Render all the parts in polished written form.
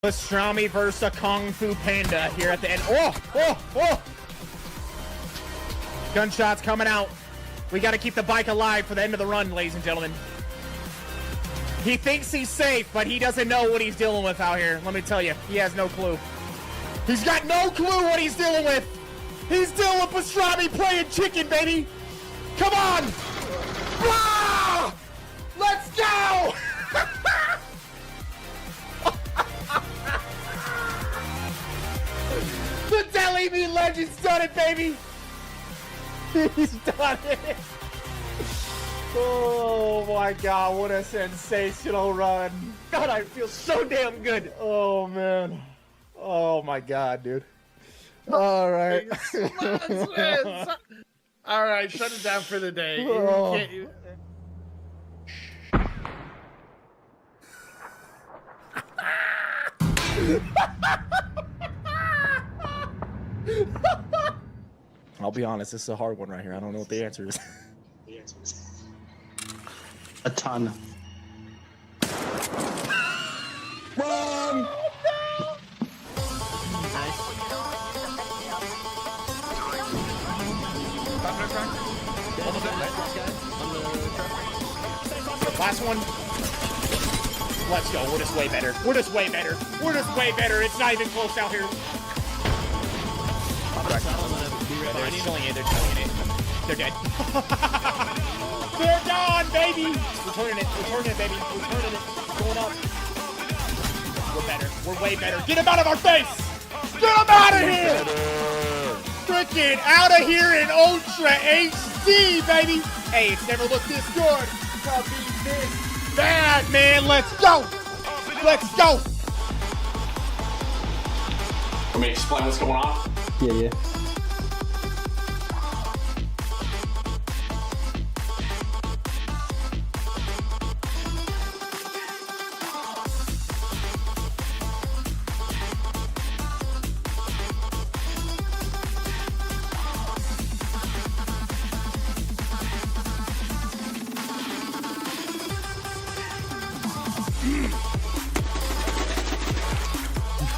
Pastrami versus a Kung Fu Panda here at the end. Oh! Gunshots coming out. We got to keep the bike alive for the end of the run, ladies and gentlemen. He thinks he's safe, but he doesn't know what he's dealing with out here. Let me tell you, he has no clue. He's got no clue what he's dealing with. He's dealing with pastrami playing chicken, baby. Come on! Ah! Let's go! The Deli Meat Legend's done it, baby. He's done it. Oh my God, what a sensational run. God, I feel so damn good. Oh man. Oh my God, dude. All right. All right, shut it down for the day. Oh. I'll be honest, this is a hard one right here. I don't know what the answer is. A ton. Wrong! Last one. Let's go. We're just way better. We're just way better. We're just way better. It's not even close out here. They're killing it. They're killing it. They're dead. They're gone, baby. We're turning it. We're turning it, baby. We're turning it. Going up. We're better. We're way better. Get him out of our face. Get him out of here. Freaking out of here in Ultra HD, baby. Hey, it's never looked this good. To be this bad, man. Let's go. Let's go. Let me explain what's going on. Yeah.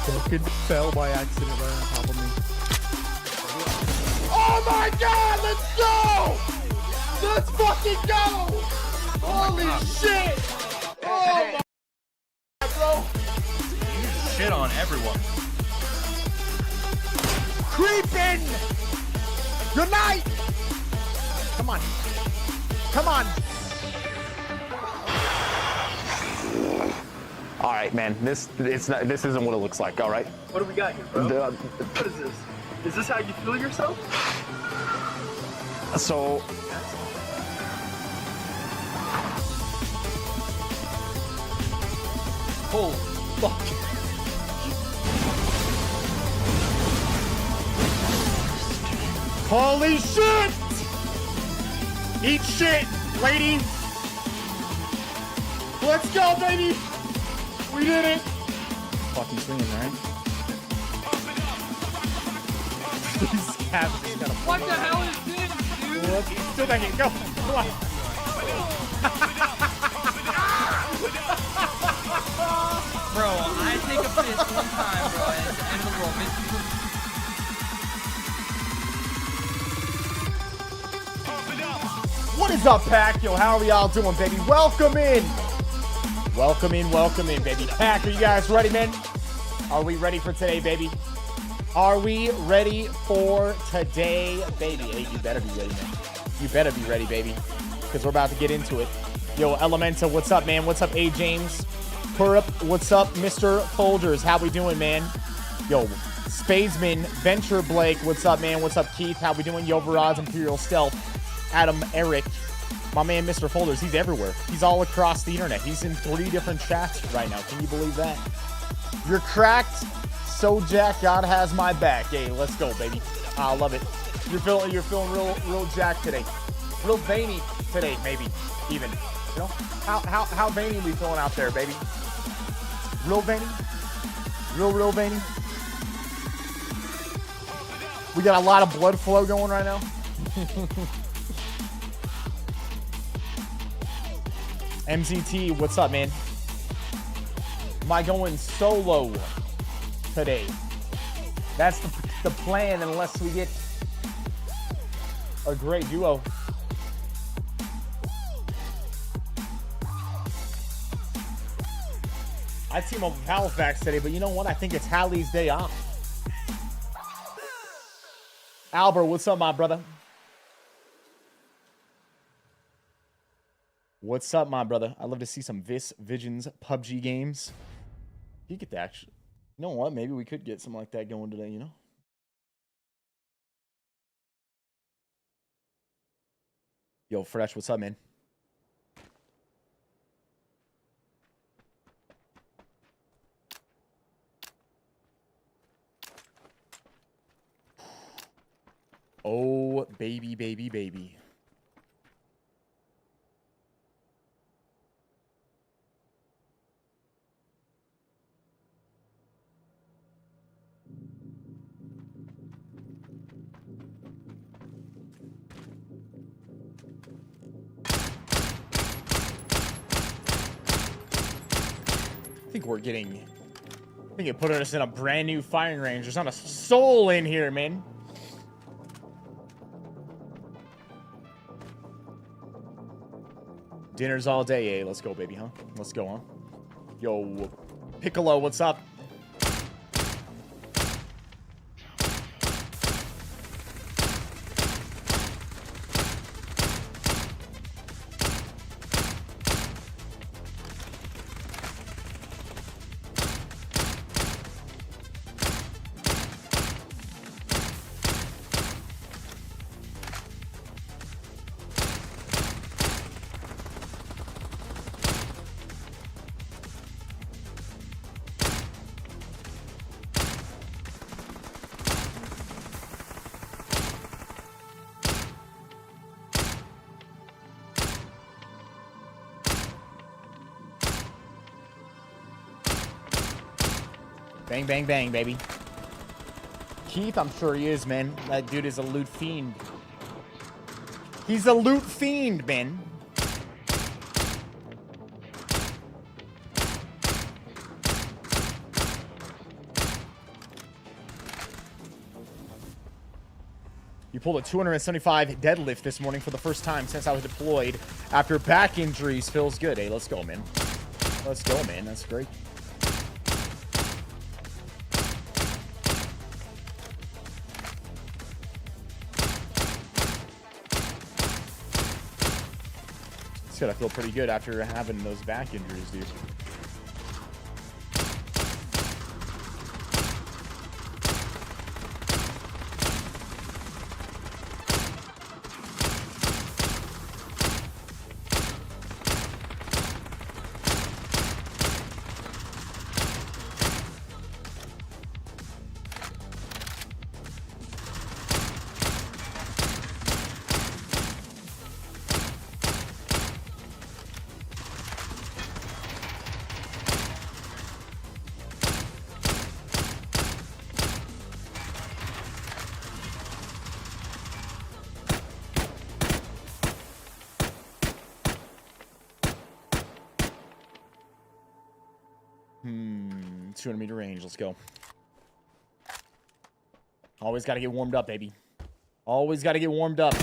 Fucking fell by accident right on top of me. Oh my God, let's go! Let's fucking go! Holy shit! Oh my God, bro! You shit on everyone. Creeping! Good night! Come on. Come on. All right, man. This isn't what it looks like. All right. What do we got here, bro? What is this? Is this how you feel yourself? So. Oh, fuck. Holy shit! Eat shit, lady! Let's go, baby! We did it! Fucking swinging, right? These cats just gotta. What the hell is this, dude? Let's still back in. Go! Come on! Bro, I take a piss one time, bro, and it's the end of the world. What is up, Pack? Yo, how are y'all doing, baby? Welcome in! Welcome in, baby. Pack, are you guys ready, man? Are we ready for today, baby? Are we ready for today, baby? Hey, you better be ready, man. You better be ready, baby, because we're about to get into it. Yo, Elementa, what's up, man? What's up, A. James? Purup, what's up, Mr. Folgers? How we doing, man? Yo, Spadesman, Venture Blake, what's up, man? What's up, Keith? How we doing? Yo, Varaz, Imperial Stealth, Adam, Eric, my man, Mr. Folders. He's everywhere. He's all across the internet. He's in 3 different chats right now. Can you believe that? You're cracked. So Jack, God has my back. Hey, let's go, baby. I love it. You're feeling real Jack today. Real veiny today, maybe even. You know, how veiny we feeling out there, baby? Real veiny? Real veiny? We got a lot of blood flow going right now. MZT, what's up, man? Am I going solo today? That's the plan unless we get a great duo. I team up with Halifax today, but you know what? I think it's Hallie's day off. Albert, what's up, my brother? What's up, my brother? I'd love to see some Viss Visions PUBG games. You get the action. You know what? Maybe we could get something like that going today, you know? Yo, Fresh, what's up, man? Oh, baby, baby, baby. I think it put us in a brand new firing range. There's not a soul in here, man. Dinner's all day, eh? Let's go, baby, huh? Let's go, huh? Yo, Piccolo, what's up? Bang, bang, bang, baby. Keith, I'm sure he is, man. That dude is a loot fiend. He's a loot fiend, man. You pulled a 275 deadlift this morning for the first time since I was deployed after back injuries. Feels good. Hey, let's go, man. Let's go, man. That's great. It's gotta feel pretty good after having those back injuries, dude. Hmm, 200-meter range. Let's go. Always got to get warmed up, baby. Always got to get warmed up.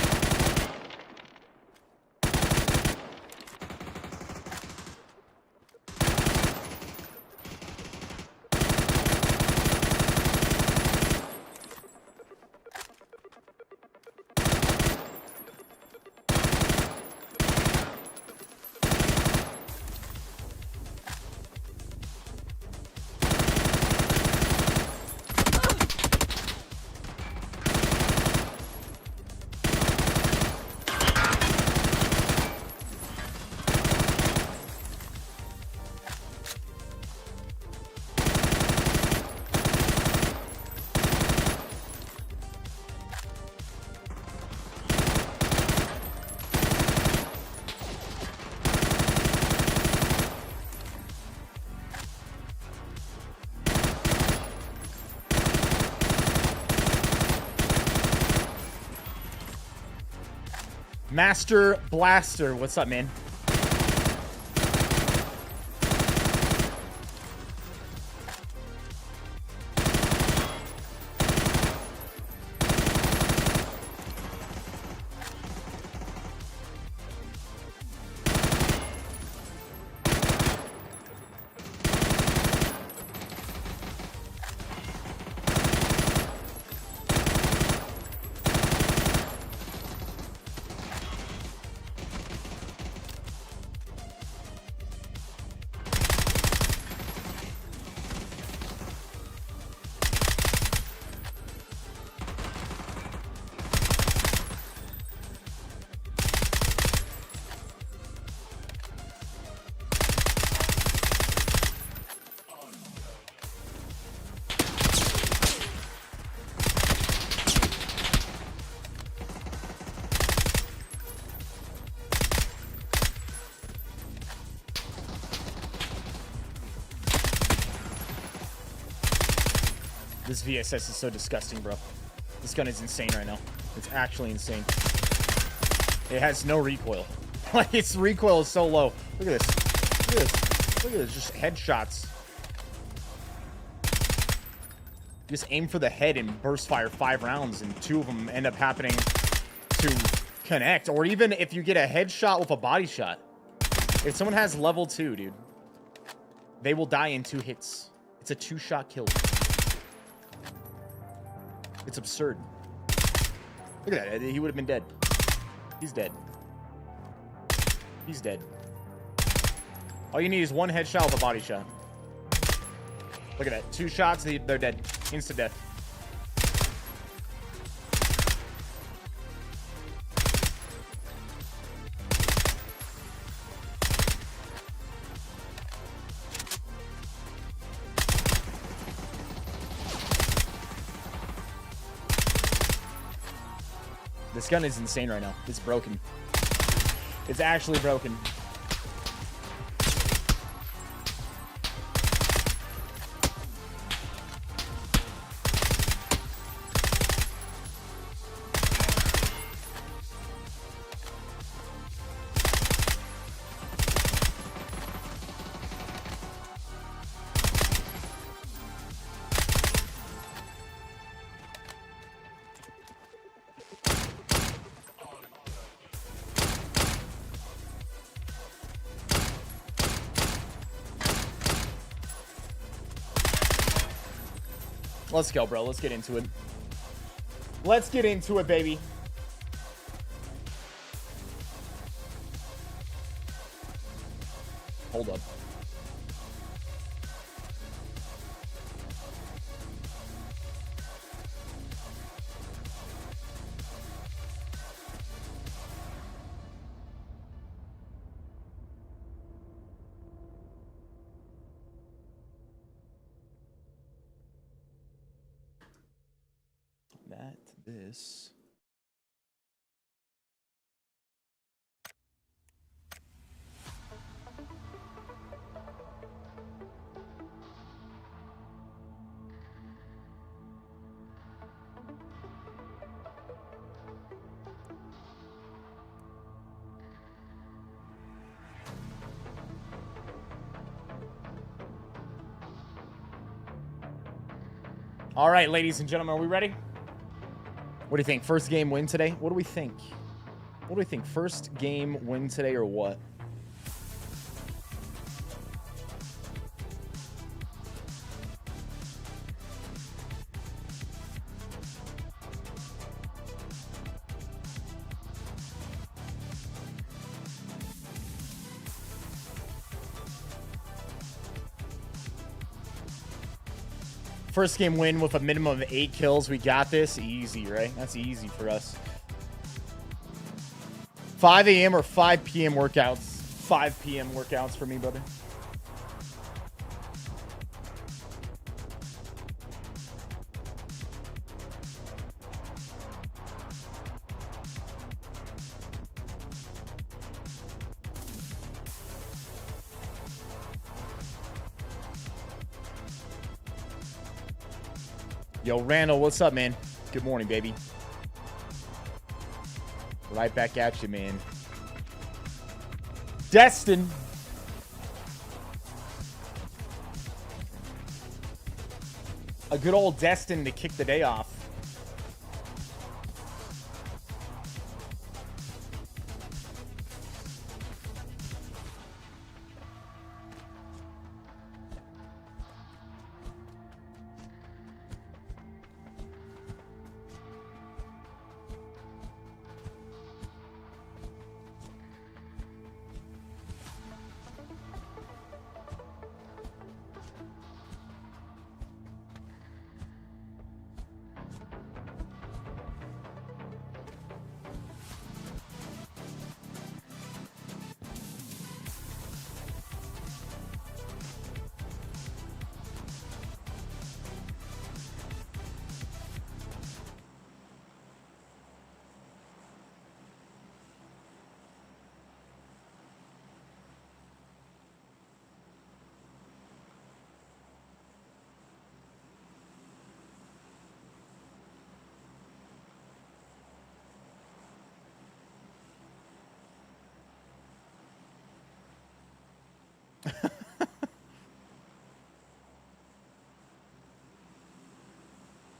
Master Blaster, what's up, man? This VSS is so disgusting, bro. This gun is insane right now. It's actually insane. It has no recoil. Like, its recoil is so low. Look at this. Look at this. Look at this. Just headshots. Just aim for the head and burst fire 5 rounds, and 2 of them end up happening to connect. Or even if you get a headshot with a body shot. If someone has level 2, dude, they will die in 2 hits. It's a 2-shot kill. It's absurd. Look at that. He would have been dead. He's dead. He's dead. All you need is 1 headshot with a body shot. Look at that. 2 shots, they're dead. Instant death. This gun is insane right now. It's broken. It's actually broken. Let's go, bro. Let's get into it. Let's get into it, baby. Hold up. This. All right, ladies and gentlemen, are we ready? What do you think? First game win today? What do we think? What do we think? First game win today or what? First game win with a minimum of 8 kills. We got this. Easy, right? That's easy for us. 5 a.m. or 5 p.m. workouts. 5 p.m. workouts for me, brother. Yo, Randall, what's up, man? Good morning, baby. Right back at you, man. Destin. A good old Destin to kick the day off.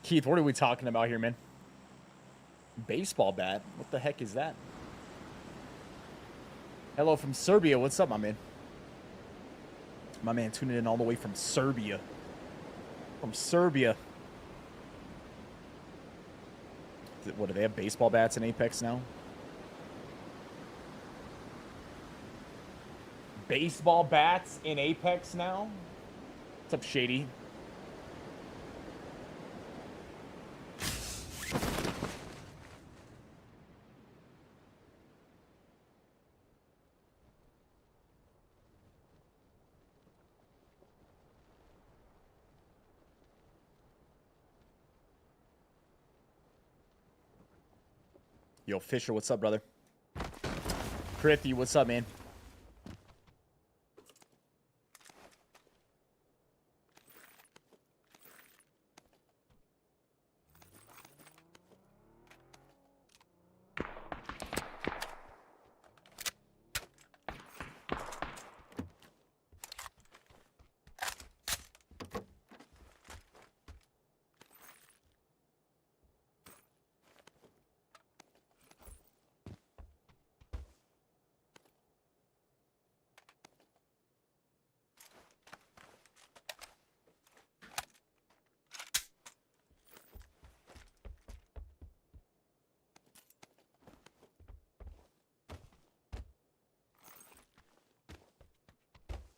Keith, what are we talking about here, man? Baseball bat? What the heck is that? Hello from Serbia. What's up, my man? My man tuning in all the way from Serbia. From Serbia. What, do they have baseball bats in Apex now? Baseball bats in Apex now? What's up, Shady? Yo, Fisher, what's up, brother? Prithy, what's up, man?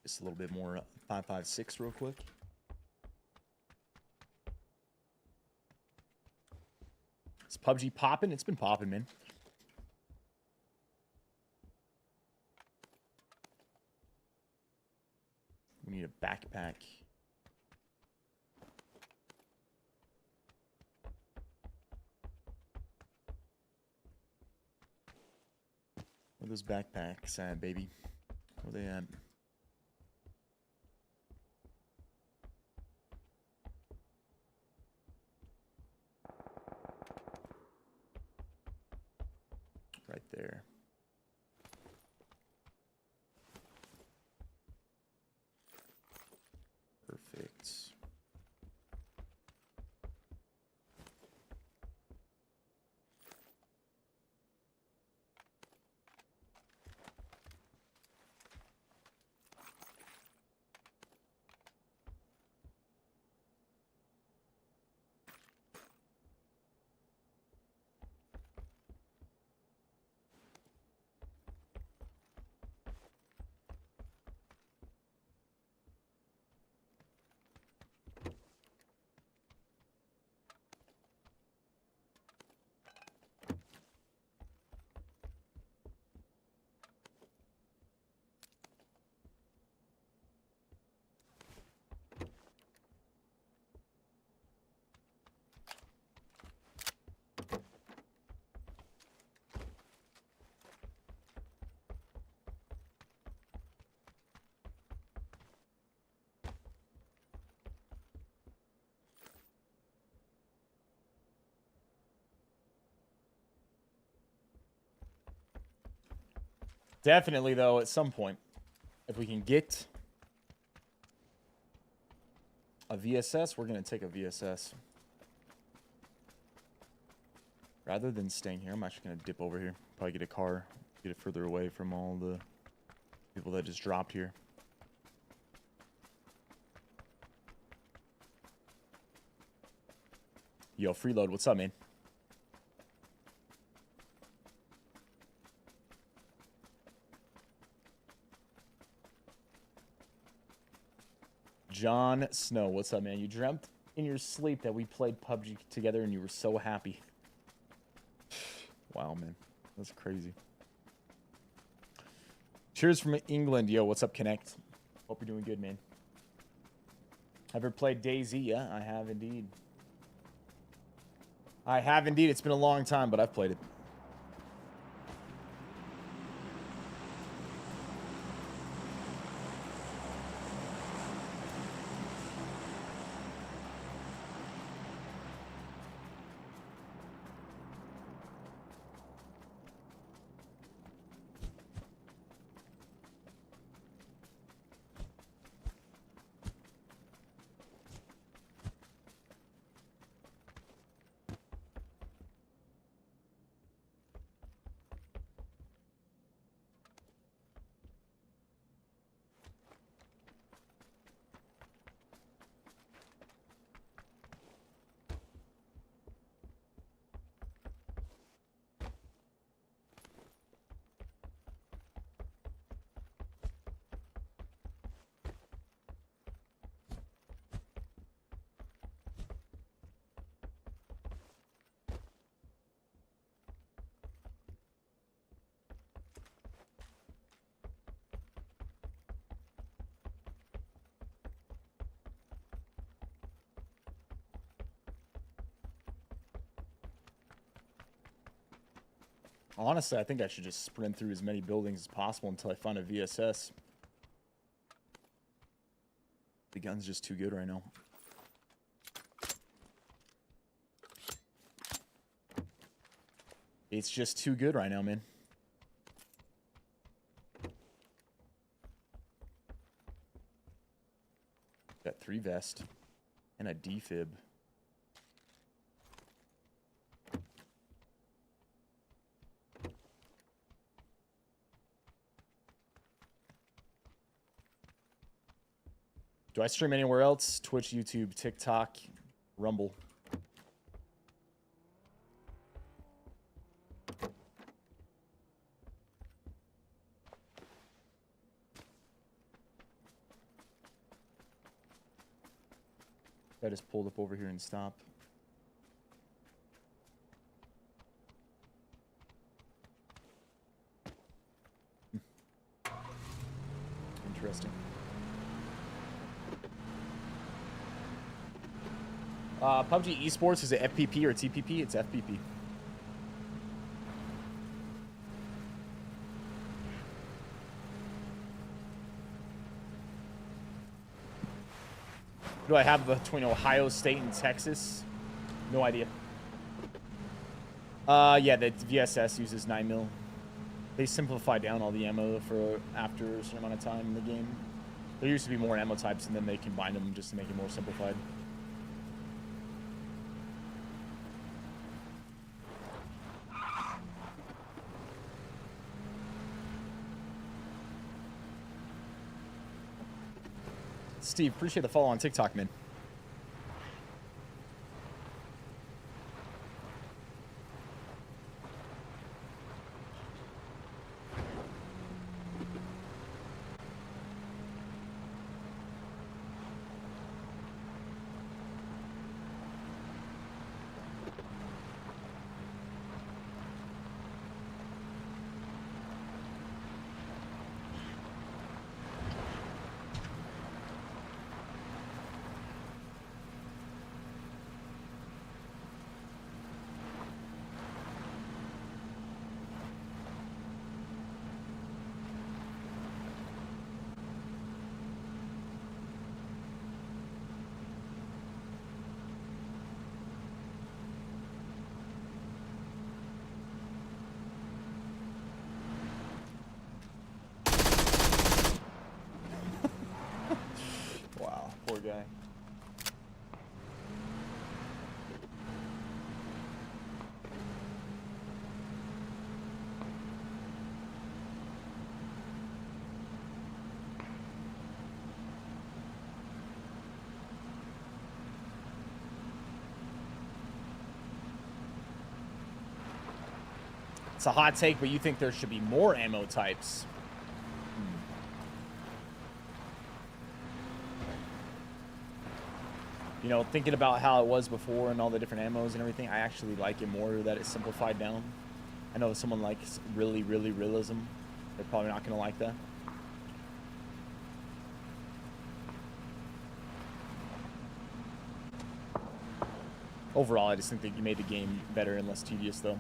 Just a little bit more 5.56 real quick. Is PUBG popping? It's been popping, man. We need a backpack. Where are those backpacks at, baby? Where are they at? Right there. Perfect. Definitely, though, at some point, if we can get a VSS, we're going to take a VSS. Rather than staying here, I'm actually going to dip over here. Probably get a car, get it further away from all the people that just dropped here. Yo, Freeload, what's up, man? John Snow, what's up, man? You dreamt in your sleep that we played PUBG together and you were so happy. Wow, man. That's crazy. Cheers from England. Yo, what's up, Connect? Hope you're doing good, man. Ever played DayZ? Yeah, I have indeed. I have indeed. It's been a long time, but I've played it. Honestly, I think I should just sprint through as many buildings as possible until I find a VSS. The gun's just too good right now. It's just too good right now, man. Got 3 vest and a defib. Do I stream anywhere else? Twitch, YouTube, TikTok, Rumble. I just pulled up over here and stop. Interesting. PUBG Esports, is it FPP or TPP? It's FPP. Do I have between Ohio State and Texas? No idea. Yeah, the VSS uses 9mm. They simplify down all the ammo for after a certain amount of time in the game. There used to be more ammo types, and then they combined them just to make it more simplified. Steve, appreciate the follow on TikTok, man. Wow, poor guy. It's a hot take, but you think there should be more ammo types. You know, thinking about how it was before and all the different ammos and everything, I actually like it more that it's simplified down. I know if someone likes really realism, they're probably not going to like that. Overall, I just think that you made the game better and less tedious, though.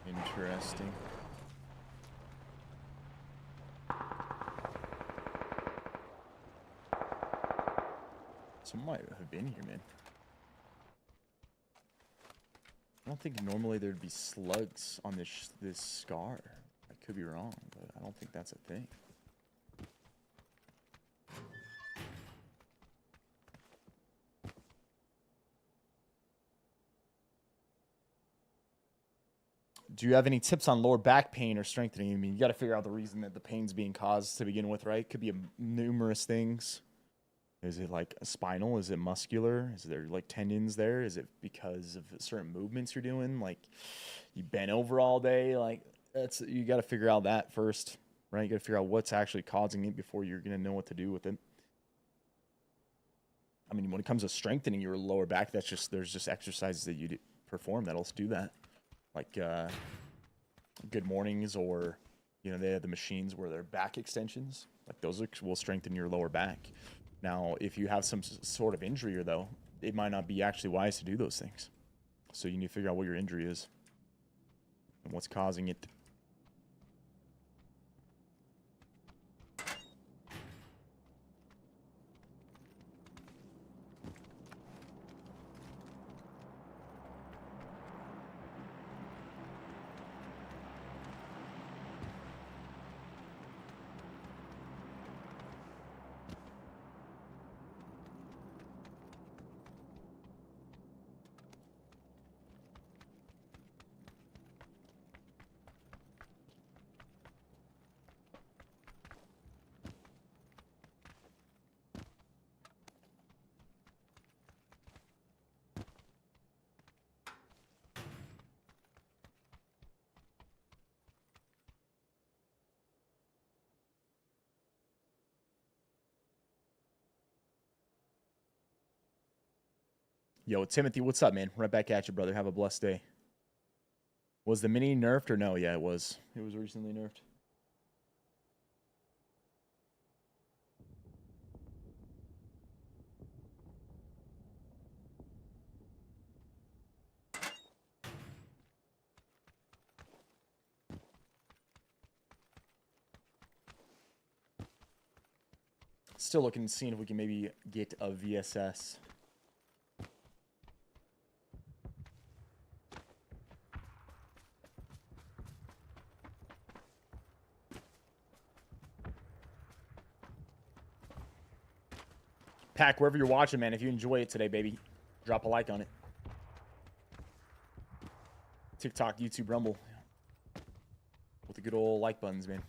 Interesting. Someone might have been here, man. I don't think normally there'd be slugs on this scar. I could be wrong, but I don't think that's a thing. Do you have any tips on lower back pain or strengthening? I mean, you got to figure out the reason that the pain's being caused to begin with, right? Could be numerous things. Is it like spinal? Is it muscular? Is there like tendons there? Is it because of certain movements you're doing? Like you bent over all day? Like you got to figure out that first, right? You got to figure out what's actually causing it before you're going to know what to do with it. I mean, when it comes to strengthening your lower back, there's just exercises that you perform that'll do that. Like good mornings, or they have the machines where they're back extensions. Like those will strengthen your lower back. Now, if you have some sort of injury, though, it might not be actually wise to do those things. So you need to figure out what your injury is and what's causing it. Yo, Timothy, what's up, man? Right back at you, brother. Have a blessed day. Was the mini nerfed or no? Yeah, it was. It was recently nerfed. Still looking, seeing if we can maybe get a VSS. Pack, wherever you're watching, man, if you enjoy it today, baby, drop a like on it. TikTok, YouTube, Rumble. With the good old like buttons, man.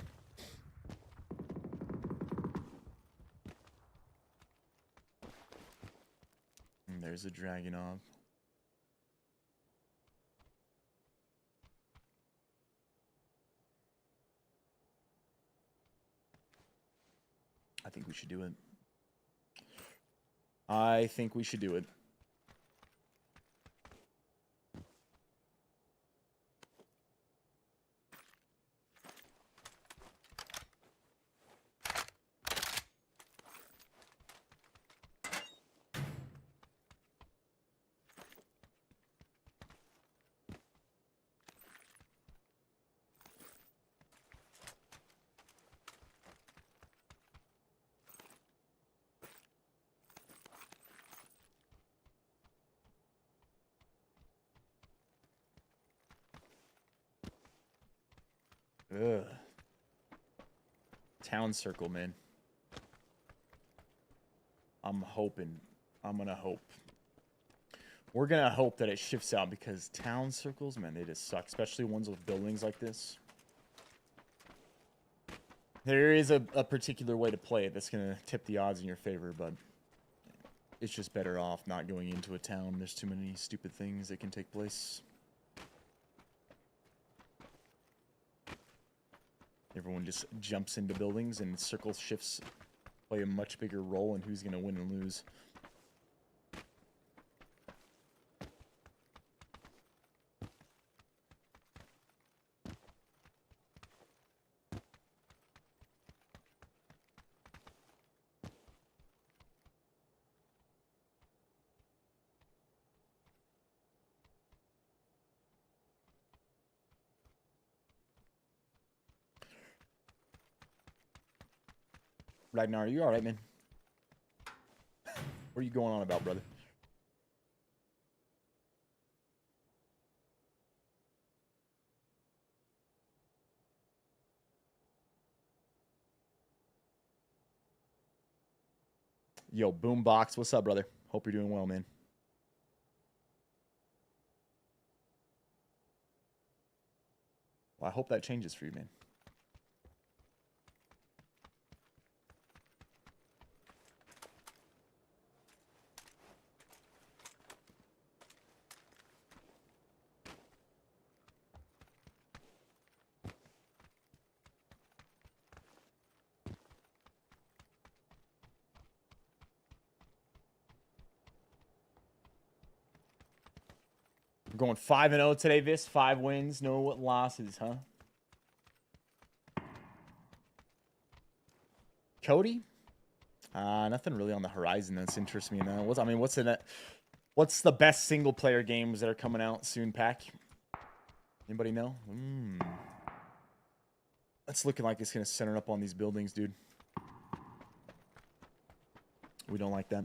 And there's a Dragunov. I think we should do it. I think we should do it. Ugh. Town circle, man. I'm hoping. I'm gonna hope. We're gonna hope that it shifts out, because town circles, man, they just suck. Especially ones with buildings like this. There is a particular way to play it that's gonna tip the odds in your favor, but it's just better off not going into a town. There's too many stupid things that can take place. Everyone just jumps into buildings, and circle shifts play a much bigger role in who's going to win and lose. Ragnar, are you alright, man? What are you going on about, brother? Yo, Boombox, what's up, brother? Hope you're doing well, man. Well, I hope that changes for you, man. going 5-0 today, Viss. 5 wins, no losses, huh? Cody? Nothing really on the horizon that's interests me now. What's the best single player games that are coming out soon, Pack? Anybody know? That's looking like it's gonna center up on these buildings, dude. We don't like that.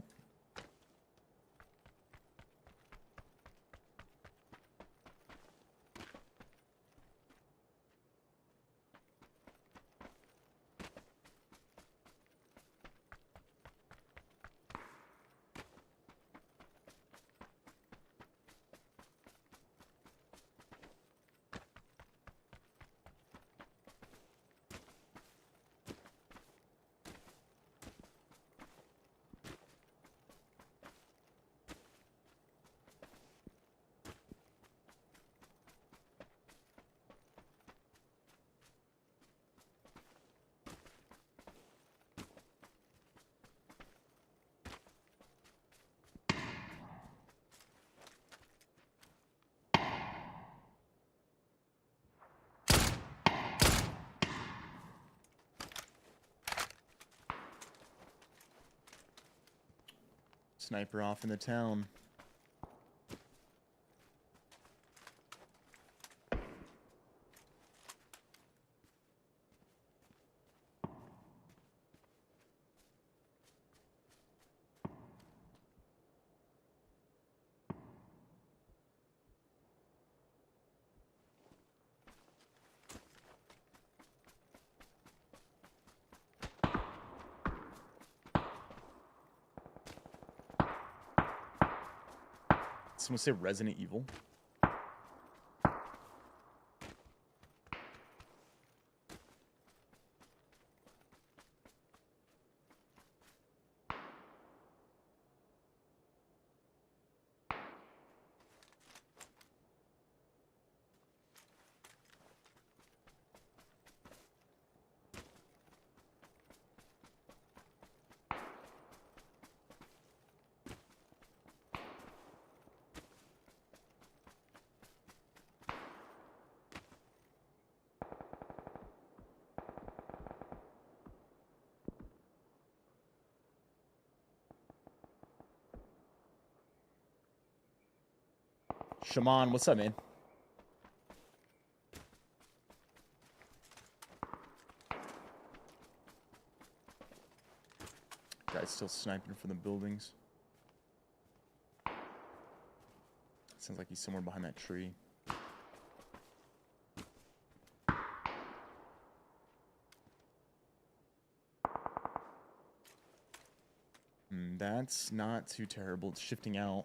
Sniper off in the town. Someone say Resident Evil. Shaman, what's up, man? Guy's still sniping from the buildings. Sounds like he's somewhere behind that tree. That's not too terrible. It's shifting out.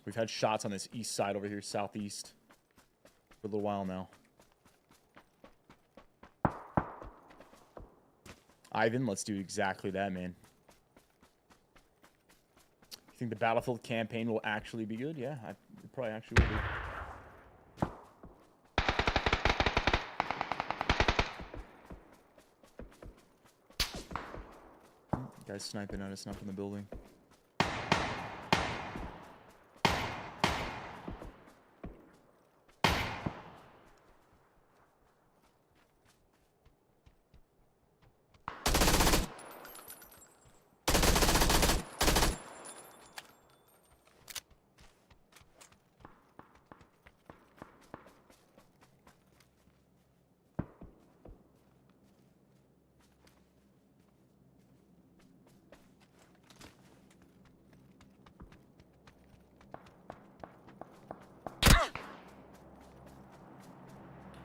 We've had shots on this east side over here, southeast, for a little while now. Ivan, let's do exactly that, man. You think the Battlefield campaign will actually be good? Yeah, it probably actually will be. Guy's sniping at us, not from the building.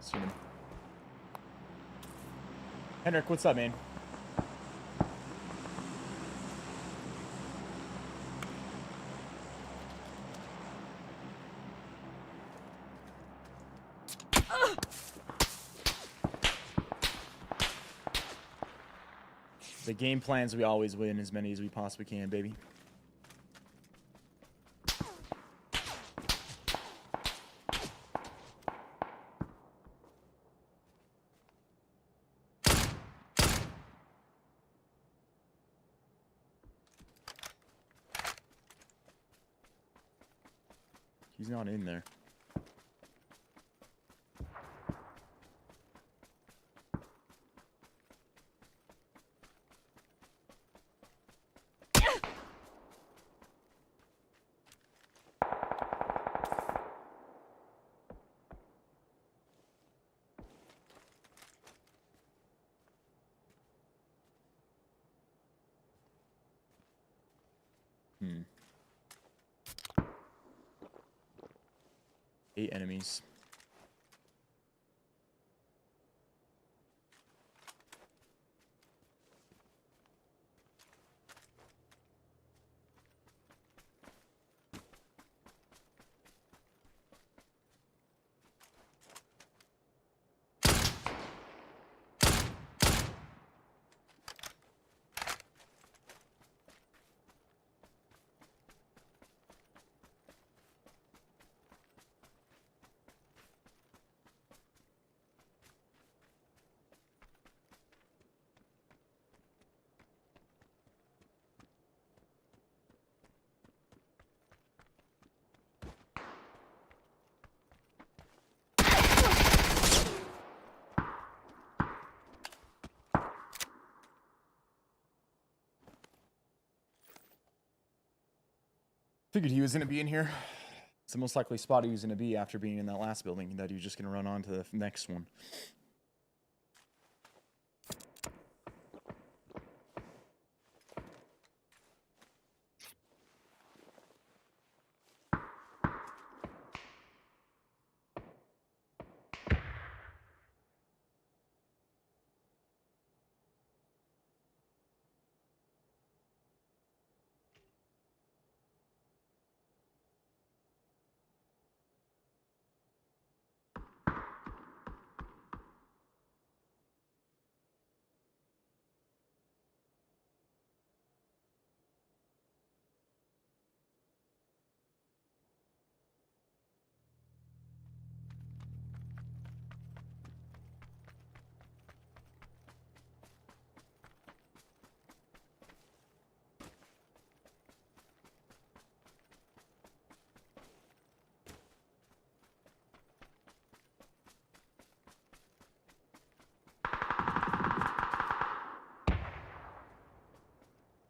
Seen him. Henrik, what's up, man? The game plans, we always win as many as we possibly can, baby. He's not in there. Hmm. 8 enemies. Figured he was going to be in here. It's the most likely spot he was going to be after being in that last building, that he was just going to run on to the next one.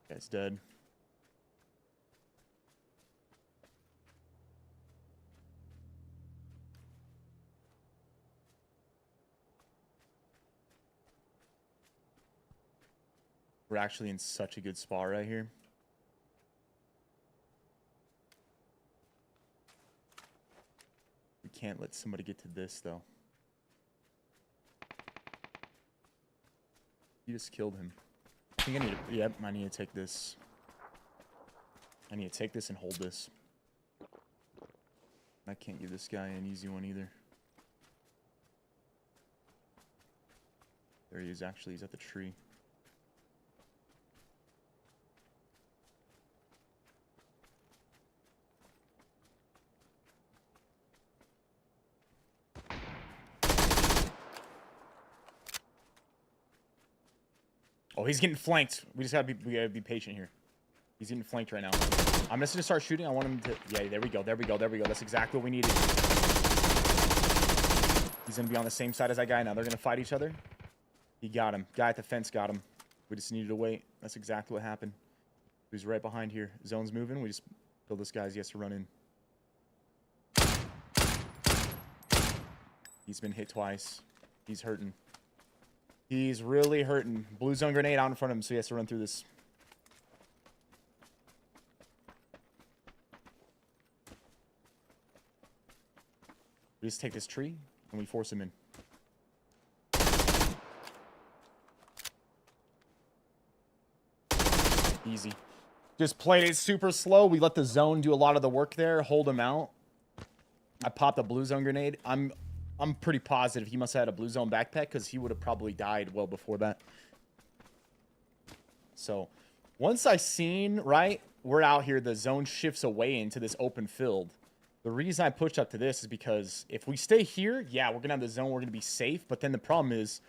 Guy's dead. We're actually in such a good spot right here. We can't let somebody get to this, though. You just killed him. I think I need to... Yep, I need to take this. I need to take this and hold this. I can't give this guy an easy one either. There he is, actually. He's at the tree. Oh, he's getting flanked. We gotta be patient here. He's getting flanked right now. I'm just gonna start shooting. I want him to... Yeah, there we go. There we go. There we go. That's exactly what we needed. He's gonna be on the same side as that guy now. They're gonna fight each other. He got him. Guy at the fence got him. We just needed to wait. That's exactly what happened. He's right behind here. Zone's moving. We just killed this guy as he has to run in. He's been hit twice. He's hurting. He's really hurting. Blue zone grenade out in front of him, so he has to run through this. We just take this tree, and we force him in. Easy. Just played it super slow. We let the zone do a lot of the work there, hold him out. I popped a blue zone grenade. I'm pretty positive he must have had a blue zone backpack, because he would have probably died well before that. So, once I seen, right, we're out here, the zone shifts away into this open field. The reason I pushed up to this is because if we stay here, yeah, we're going to have the zone, we're going to be safe. But then the problem is,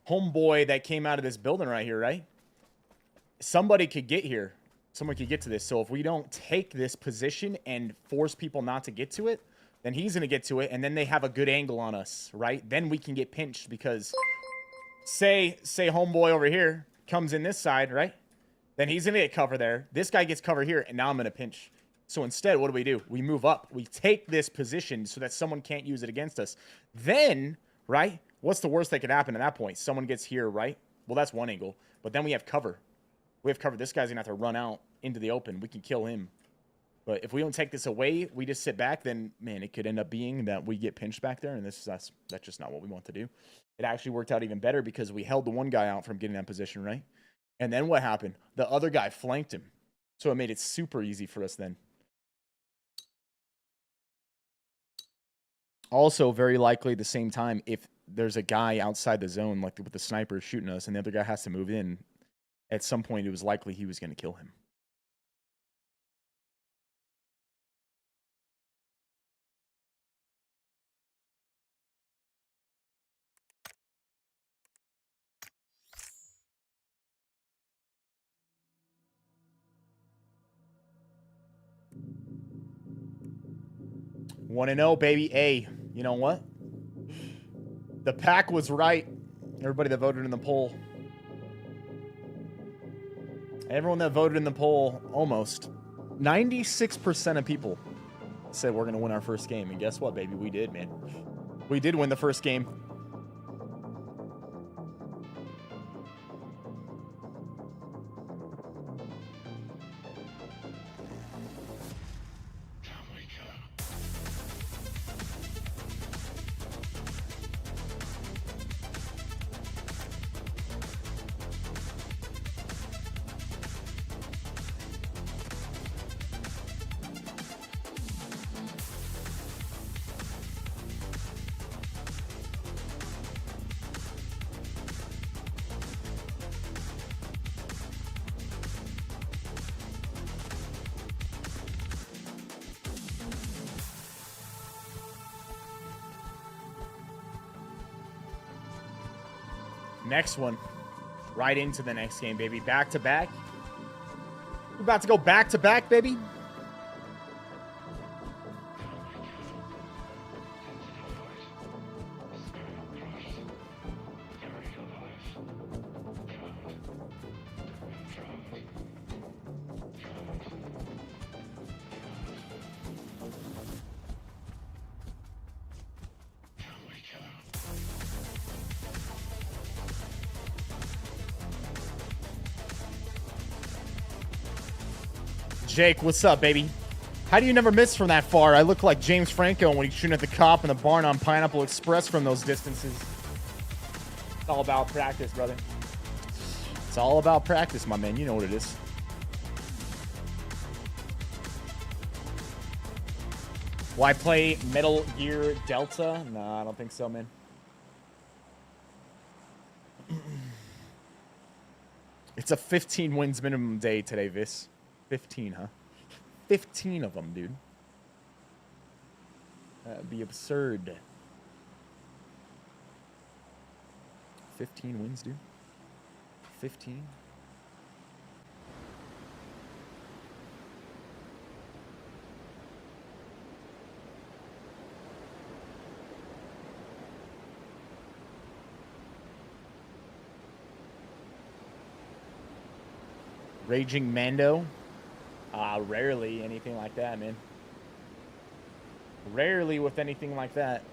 homeboy that came out of this building right here, right? Somebody could get here. someone could get to this. So if we don't take this position and force people not to get to it, then he's going to get to it, and then they have a good angle on us, right? Then we can get pinched because say homeboy over here comes in this side, right? Then he's going to get cover there. This guy gets cover here, and now I'm going to pinch. So instead, what do? We move up. We take this position so that someone can't use it against us. Then, right, what's the worst that could happen at that point? Someone gets here, right? Well, that's one angle. But then we have cover. We have cover. This guy's going to have to run out into the open. We can kill him. But if we don't take this away, we just sit back, then, man, it could end up being that we get pinched back there, and that's just not what we want to do. It actually worked out even better because we held the one guy out from getting that position, right? And then what happened? The other guy flanked him. So it made it super easy for us then. Also, very likely at the same time, if there's a guy outside the zone, like with the sniper shooting us, and the other guy has to move in, at some point it was likely he was going to kill him. Want to know, baby? Hey, you know what? The pack was right. Everybody that voted in the poll. Everyone that voted in the poll, almost 96% of people said we're going to win our first game. And guess what, baby? We did, man. We did win the first game. Next one. Right into the next game, baby. Back to back. We're about to go back to back, baby. Jake, what's up, baby? How do you never miss from that far? I look like James Franco when he's shooting at the cop in the barn on Pineapple Express from those distances. It's all about practice, brother. It's all about practice, my man. You know what it is. Will I play Metal Gear Delta? No, I don't think so, man. It's a 15 wins minimum day today, Viss. 15, huh? 15 of them, dude. That'd be absurd. 15 wins, dude. 15. Raging Mando. Rarely anything like that, man. Rarely with anything like that.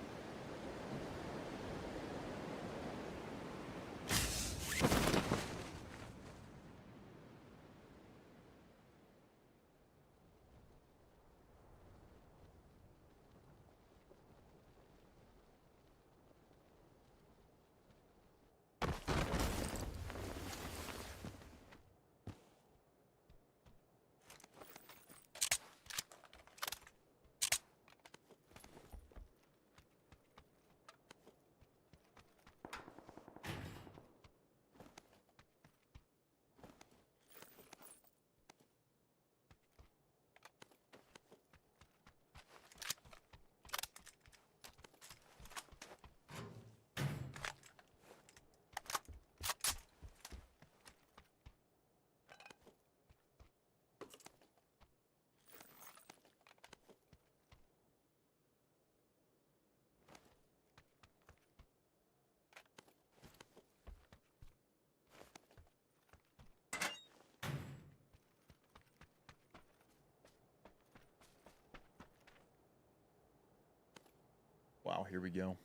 here we go.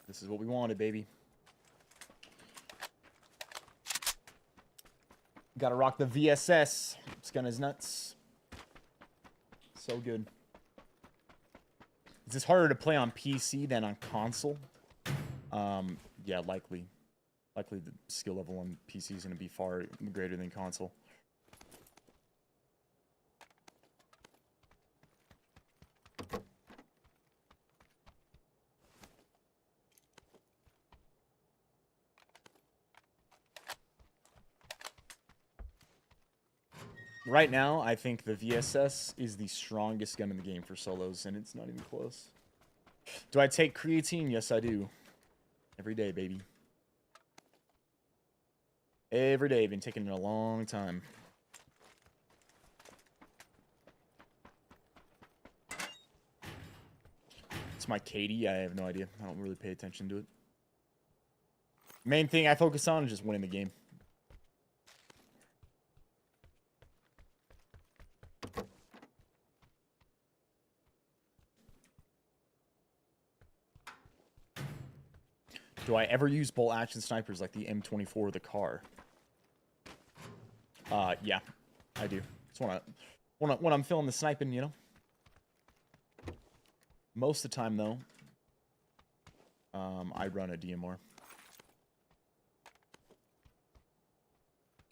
This is what we wanted, baby. Gotta rock the VSS. This gun is nuts. So good. Is this harder to play on PC than on console? Yeah, likely. Likely the skill level on PC is going to be far greater than console. Right now, I think the VSS is the strongest gun in the game for solos, and it's not even close. Do I take creatine? Yes, I do. Every day, baby. Every day. I've been taking it a long time. It's my KD. I have no idea. I don't really pay attention to it. Main thing I focus on is just winning the game. Do I ever use bolt action snipers like the M24 or the car? Yeah, I do. It's when I'm feeling the sniping, you know. Most of the time, though, I run a DMR.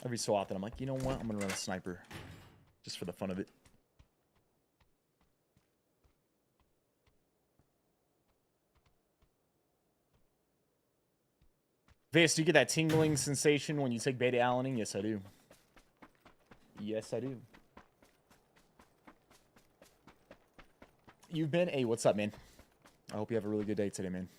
Every so often, I'm like, you know what? I'm gonna run a sniper, just for the fun of it. Viss, do you get that tingling sensation when you take beta-alanin? Yes, I do. Yes, I do. You've been... Hey, what's up, man? I hope you have a really good day today, man.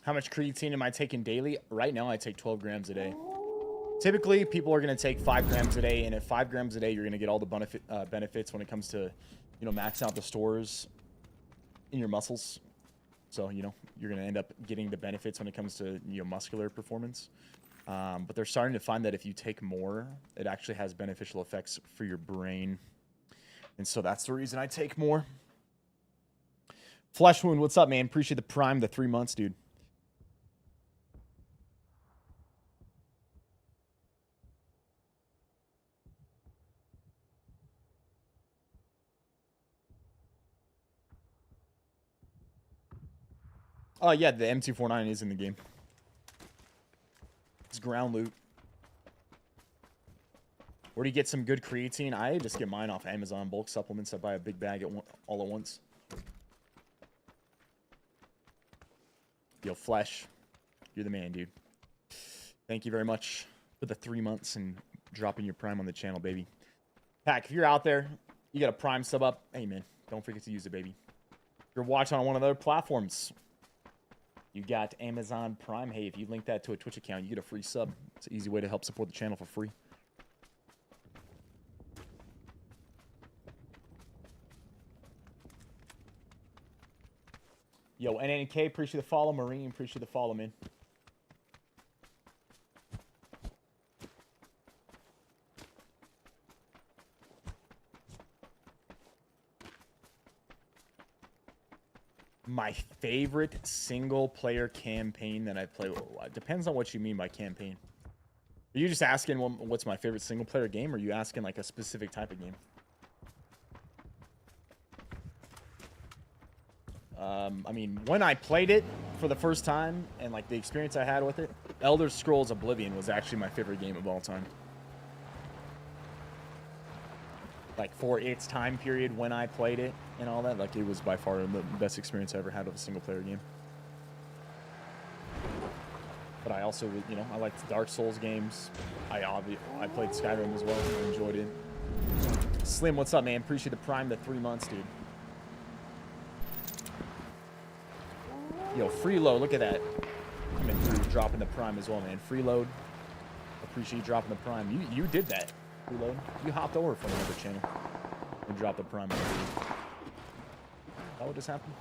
How much creatine am I taking daily? Right now, I take 12 grams a day. Typically, people are going to take 5 grams a day, and at 5 grams a day, you're going to get all the benefits when it comes to, you know, maxing out the stores in your muscles. So, you know, you're going to end up getting the benefits when it comes to, you know, muscular performance. But they're starting to find that if you take more, it actually has beneficial effects for your brain. And so that's the reason I take more. Flesh Wound, what's up, man? Appreciate the prime, the 3 months, dude. Oh, yeah, the M249 is in the game. It's ground loot. Where do you get some good creatine? I just get mine off Amazon bulk supplements. I buy a big bag all at once. Yo, Flesh, you're the man, dude. Thank you very much for the 3 months and dropping your prime on the channel, baby. Pack, if you're out there, you got a prime sub up. Hey, man, don't forget to use it, baby. If you're watching on one of the other platforms, you got Amazon Prime. Hey, if you link that to a Twitch account, you get a free sub. It's an easy way to help support the channel for free. Yo, NNK, appreciate the follow. Marine, appreciate the follow, man. My favorite single-player campaign that I play. Well, it depends on what you mean by campaign. Are you just asking what's my favorite single-player game, or are you asking like a specific type of game? I mean, when I played it for the first time and like the experience I had with it, Elder Scrolls Oblivion was actually my favorite game of all time. like for its time period when I played it and all that, like it was by far the best experience I ever had of a single player game. But I also, you know, I liked Dark Souls games. I played Skyrim as well. I enjoyed it. Slim, what's up, man? Appreciate the Prime, the 3 months, dude. Yo, Freeload, look at that. Coming through, dropping the Prime as well, man. Freeload, appreciate you dropping the Prime. You did that, Freeload. You hopped over from another channel and dropped the Prime. Is that what just happened?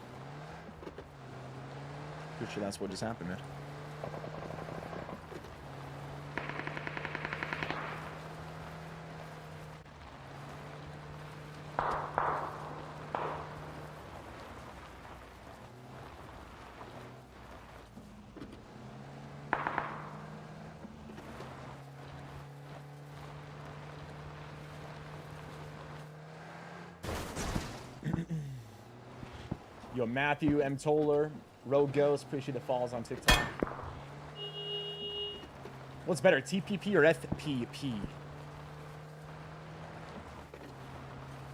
Pretty sure that's what just happened, man. Yo, Matthew M. Toller, Road Ghost, appreciate the follows on TikTok. What's better, TPP or FPP?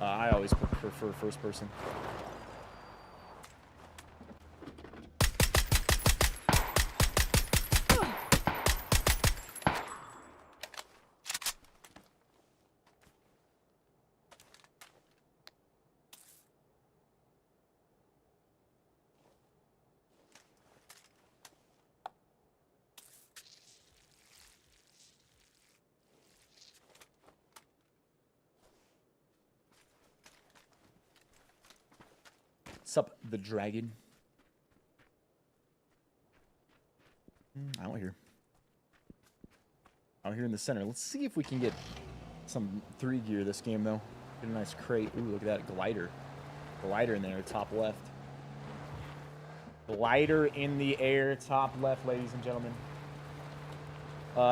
I always prefer first person. Sup, the dragon? Out here. Out here in the center. Let's see if we can get some 3 gear this game, though. Get a nice crate. Ooh, look at that glider. Glider in there, top left. Glider in the air, top left, ladies and gentlemen.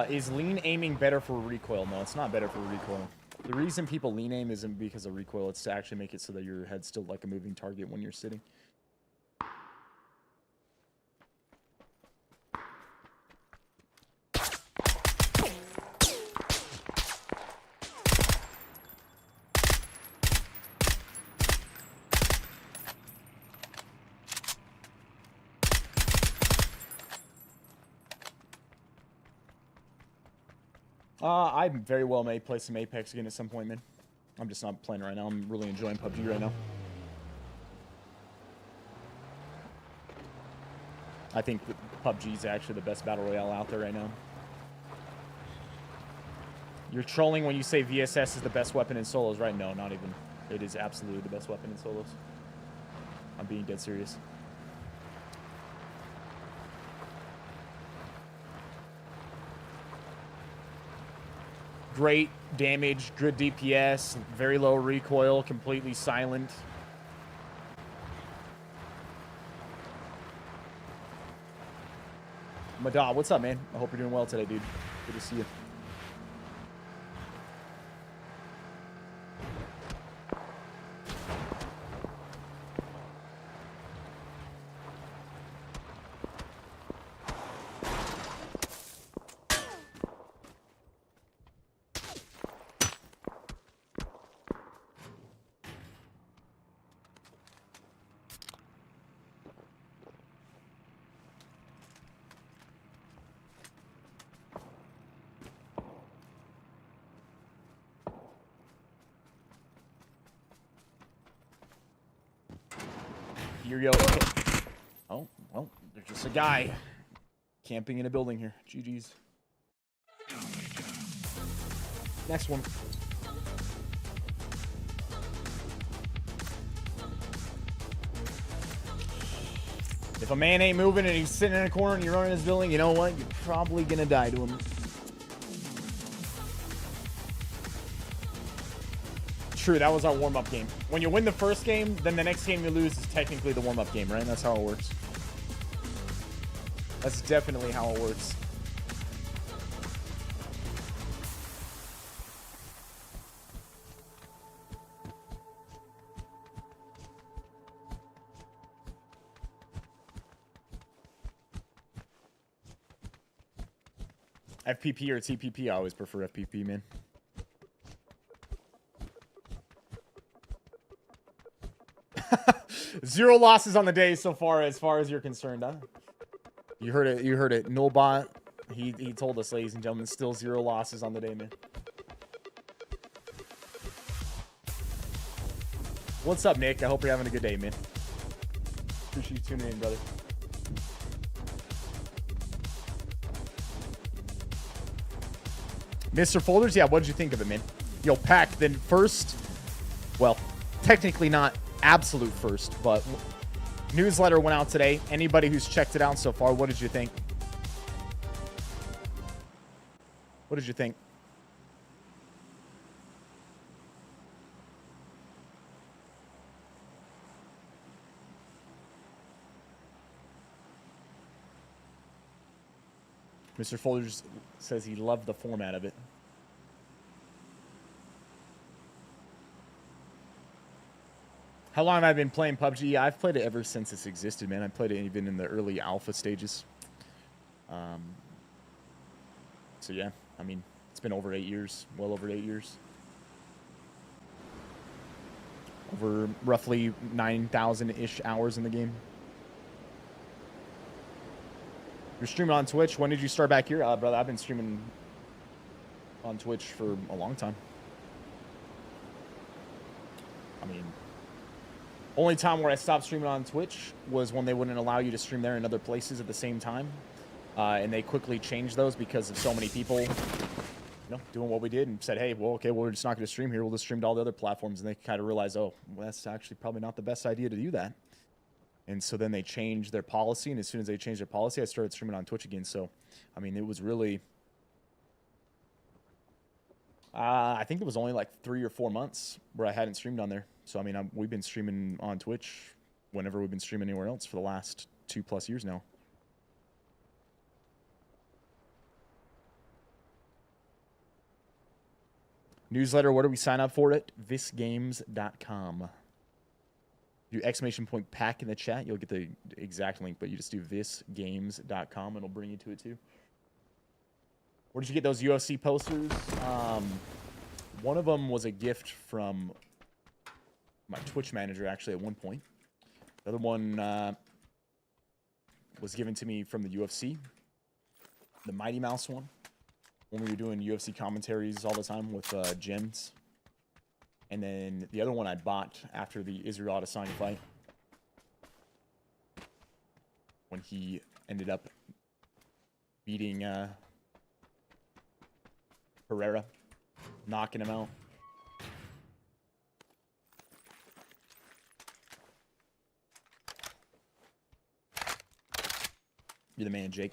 Is lean aiming better for recoil? No, it's not better for recoil. The reason people lean aim isn't because of recoil. It's to actually make it so that your head's still like a moving target when you're sitting. I very well may play some Apex again at some point, man. I'm just not playing right now. I'm really enjoying PUBG right now. I think PUBG is actually the best battle royale out there right now. You're trolling when you say VSS is the best weapon in solos, right? No, not even. It is absolutely the best weapon in solos. I'm being dead serious. Great damage, good DPS, very low recoil, completely silent. Mada, what's up, man? I hope you're doing well today, dude. Good to see you. Here you go. Okay. Oh, well, there's just a guy camping in a building here. GG's. Next one. If a man ain't moving and he's sitting in a corner and you're running his building, you know what? You're probably gonna die to him. True, that was our warm-up game. When you win the first game, then the next game you lose is technically the warm-up game, right? That's how it works. That's definitely how it works. FPP or TPP? I always prefer FPP, man. 0 losses on the day so far as you're concerned, huh? You heard it. You heard it. Nobot. He told us, ladies and gentlemen, still 0 losses on the day, man. What's up, Nick? I hope you're having a good day, man. Appreciate you tuning in, brother. Mr. Folders, yeah, what did you think of it, man? Yo, Pack, then first, well, technically not absolute first, but newsletter went out today. Anybody who's checked it out so far, what did you think? What did you think? Mr. Folders says he loved the format of it. How long have I been playing PUBG? I've played it ever since it's existed, man. I played it even in the early alpha stages. So yeah, I mean, it's been over 8 years, well over 8 years. Over roughly 9,000-ish hours in the game. You're streaming on Twitch. When did you start back here? Brother, I've been streaming on Twitch for a long time. I mean, only time where I stopped streaming on Twitch was when they wouldn't allow you to stream there in other places at the same time. And they quickly changed those because of so many people, you know, doing what we did and said, hey, well, okay, well, we're just not going to stream here. We'll just stream to all the other platforms. And they kind of realized, oh, well, that's actually probably not the best idea to do that. And so then they changed their policy, and as soon as they changed their policy, I started streaming on Twitch again. So, I mean, it was really... I think it was only like 3 or 4 months where I hadn't streamed on there. So, I mean, we've been streaming on Twitch whenever we've been streaming anywhere else for the last 2+ years now. Newsletter, where do we sign up for it? VissGames.com. Do ! Pack in the chat. You'll get the exact link, but you just do VissGames.com and it'll bring you to it too. Where did you get those UFC posters? One of them was a gift from my Twitch manager, actually, at one point. The other one was given to me from the UFC. The Mighty Mouse one. When we were doing UFC commentaries all the time with Gems. And then the other one I bought after the Israel Adesanya fight. When he ended up beating Herrera. Knocking him out. You're the man, Jake.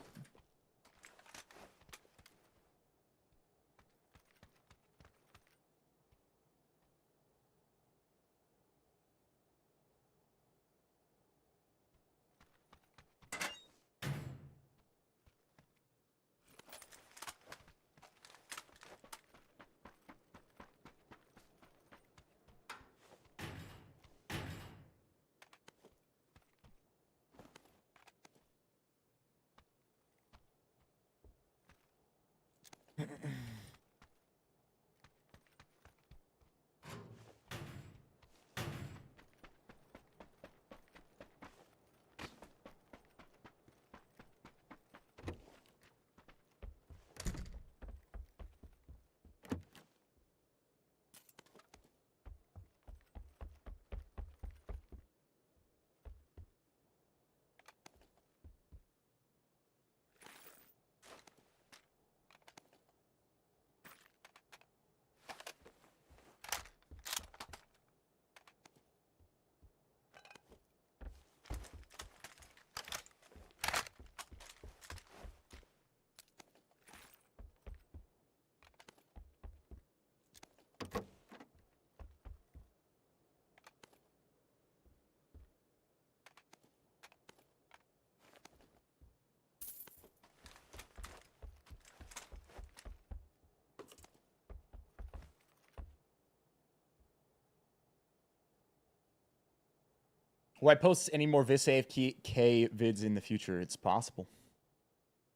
Will I post any more Viss AFK vids in the future? It's possible.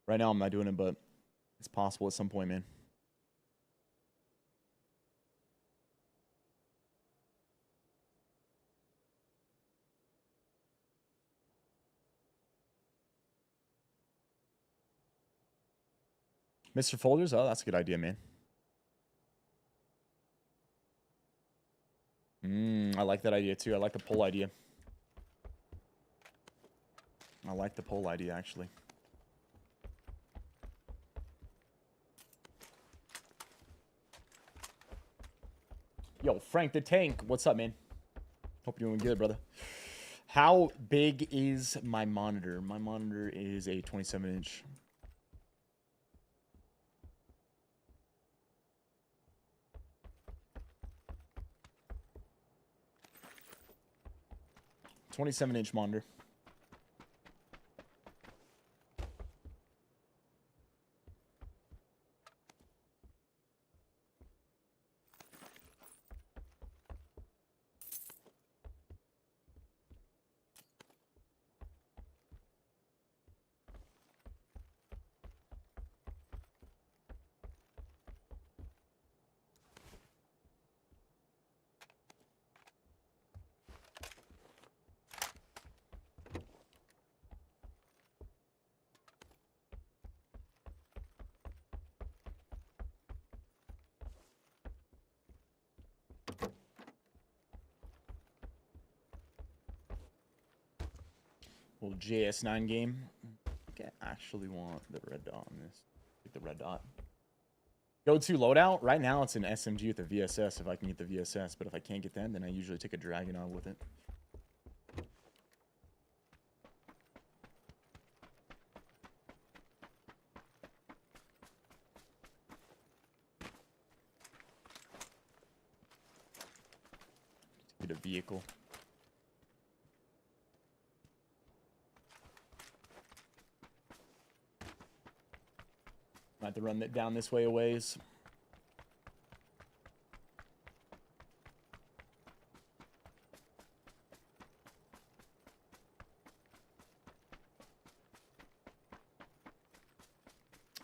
Right now I'm not doing it, but it's possible at some point, man. Mr. Folders? Oh, that's a good idea, man. I like that idea, too. I like the poll idea. I like the poll idea, actually. Yo, Frank the Tank, what's up, man? Hope you're doing good, brother. How big is my monitor? My monitor is a 27-inch. .27-inch monitor. Little JS9 game. Okay, I actually want the red dot on this. Get the red dot. Go to loadout. Right now it's an SMG with the VSS if I can get the VSS, but if I can't get that, then I usually take a Dragunov with it. Get a vehicle. I have to run that down this way a ways.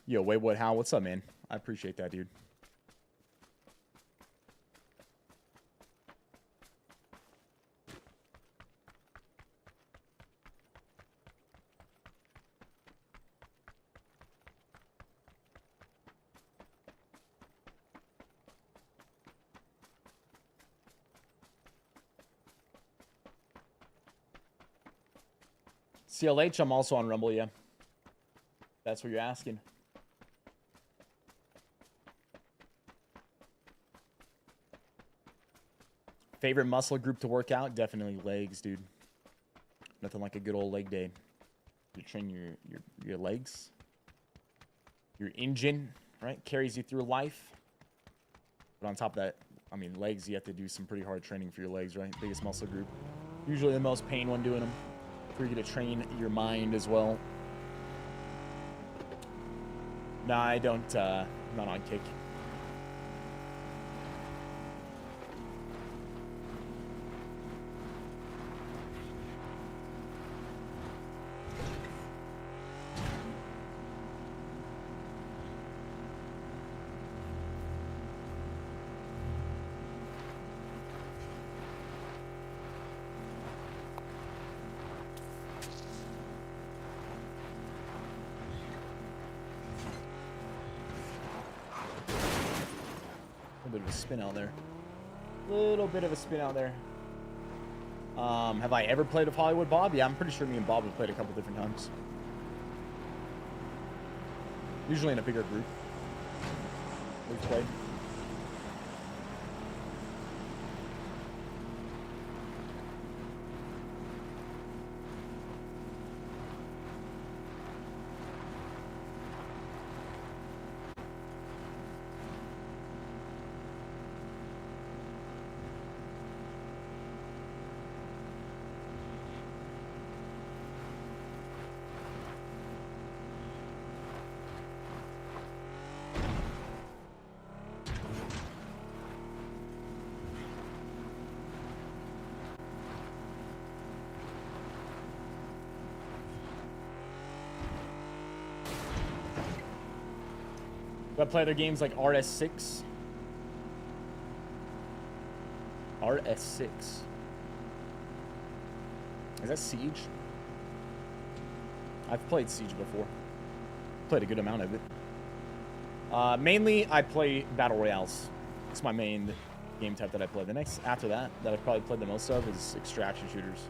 Yo, wait, what? How? What's up, man? I appreciate that, dude. CLH, I'm also on Rumble, yeah. That's what you're asking. Favorite muscle group to work out? Definitely legs, dude. Nothing like a good old leg day. You train your legs. Your engine, right? Carries you through life. But on top of that, I mean, legs, you have to do some pretty hard training for your legs, right? Biggest muscle group. Usually the most pain when doing them. For you to train your mind as well. Nah, I don't, I'm not on kick. Bit of a spin out there. Little bit of a spin out there. Have I ever played with Hollywood Bob? Yeah, I'm pretty sure me and Bob have played a couple different times. Usually in a bigger group. We've played. Do I play other games like RS6? RS6. Is that Siege? I've played Siege before. Played a good amount of it. Mainly, I play Battle Royales. It's my main game type that I play. The next after that I've probably played the most of is extraction shooters.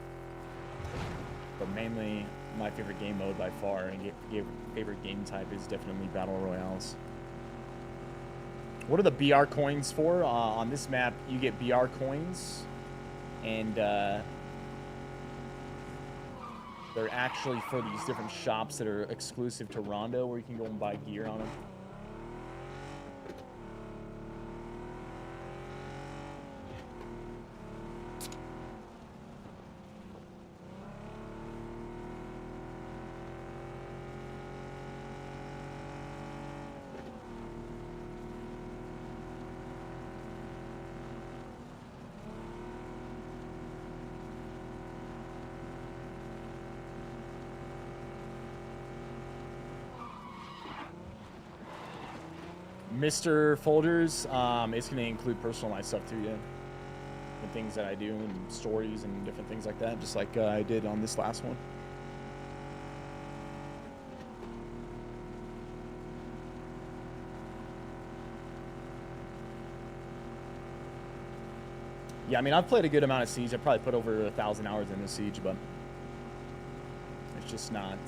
But mainly, my favorite game mode by far and favorite game type is definitely Battle Royales. What are the BR coins for? On this map, you get BR coins, and they're actually for these different shops that are exclusive to Rondo, where you can go and buy gear on them. Mr. Folders, it's going to include personalized stuff too, yeah. And things that I do and stories and different things like that, just like I did on this last one. Yeah, I mean, I've played a good amount of Siege. I probably put over 1,000 hours in this Siege, but it's just not...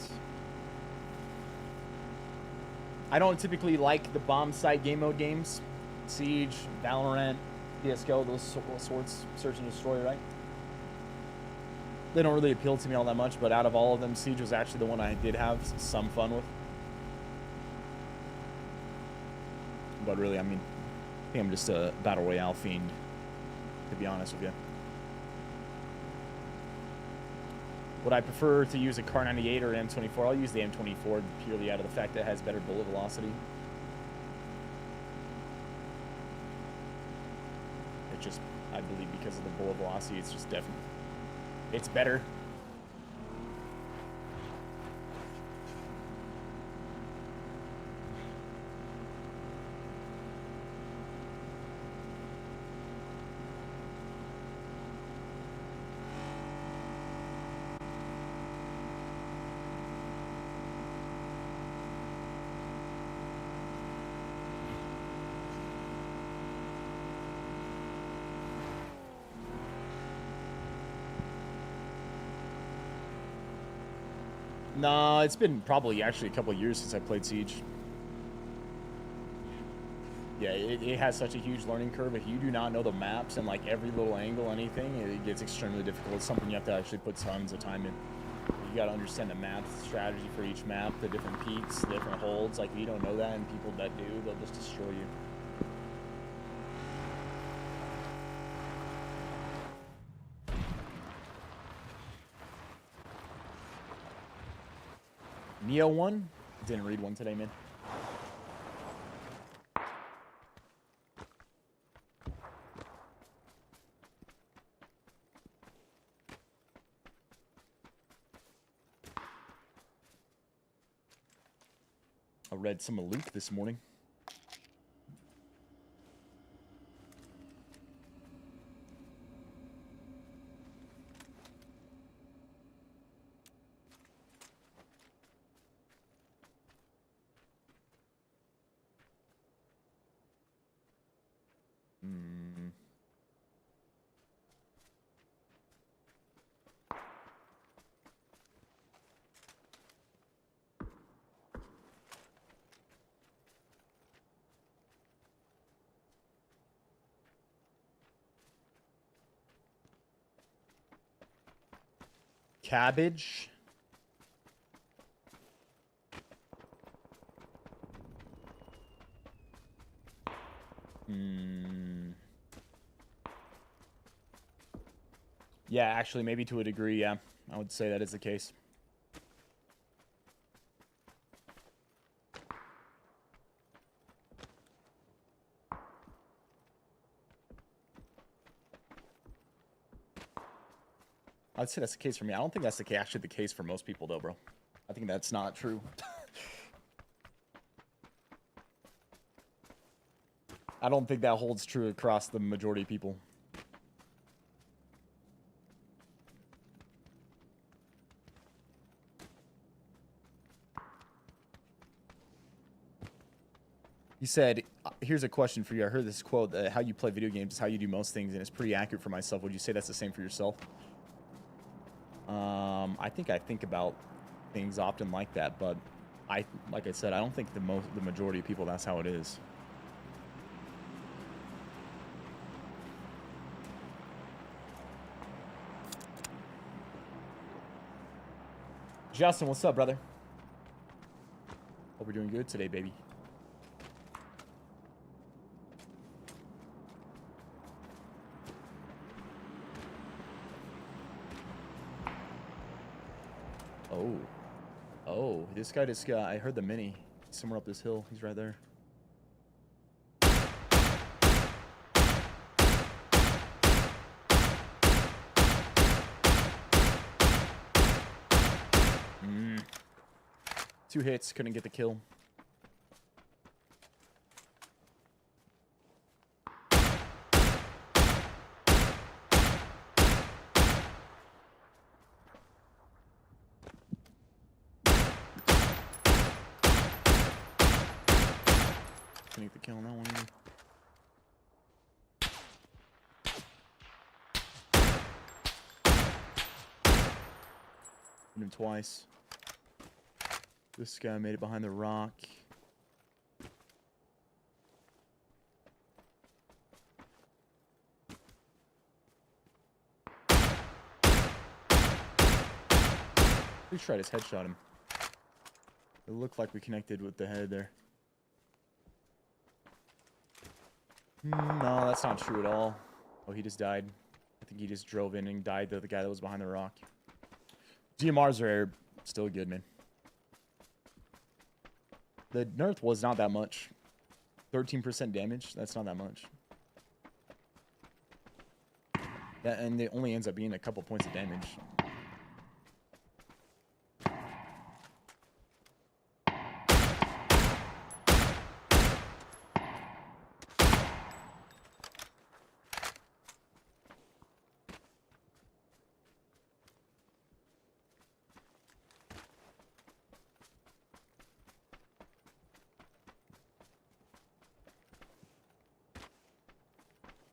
I don't typically like the bomb site game mode games. Siege, Valorant, CSGO, those sorts, Search and Destroy, right? They don't really appeal to me all that much, but out of all of them, Siege was actually the one I did have some fun with. But really, I mean, I think I'm just a Battle Royale fiend, to be honest with you. Would I prefer to use a Car 98 or M24? I'll use the M24 purely out of the fact that it has better bullet velocity. It just, I believe because of the bullet velocity, it's just definitely, it's better. No, it's been probably actually a couple of years since I played Siege. Yeah, it has such a huge learning curve. If you do not know the maps and like every little angle, anything, it gets extremely difficult. It's something you have to actually put tons of time in. You got to understand the map, the strategy for each map, the different peaks, the different holds. Like if you don't know that, and people that do, they'll just destroy you. Neo 1? Didn't read one today, man. I read some of Luke this morning. Cabbage. Yeah, actually, maybe to a degree, yeah. I would say that is the case. I'd say that's the case for me. I don't think that's actually the case for most people, though, bro. I think that's not true. I don't think that holds true across the majority of people. He said, here's a question for you. I heard this quote that how you play video games is how you do most things, and it's pretty accurate for myself. Would you say that's the same for yourself? I think about things often like that, but like I said, I don't think the majority of people, that's how it is. Justin, what's up, brother? Hope we're doing good today, baby. Oh, this guy just got, I heard the mini. Somewhere up this hill. He's right there. Two hits, couldn't get the kill. Couldn't get the kill on that one either. Hit him twice. This guy made it behind the rock. We tried his headshot him. It looked like we connected with the head there. No, that's not true at all. Oh, he just died. I think he just drove in and died to the guy that was behind the rock. DMRs are still good, man. The nerf was not that much. 13% damage, that's not that much. Yeah, and it only ends up being a couple points of damage.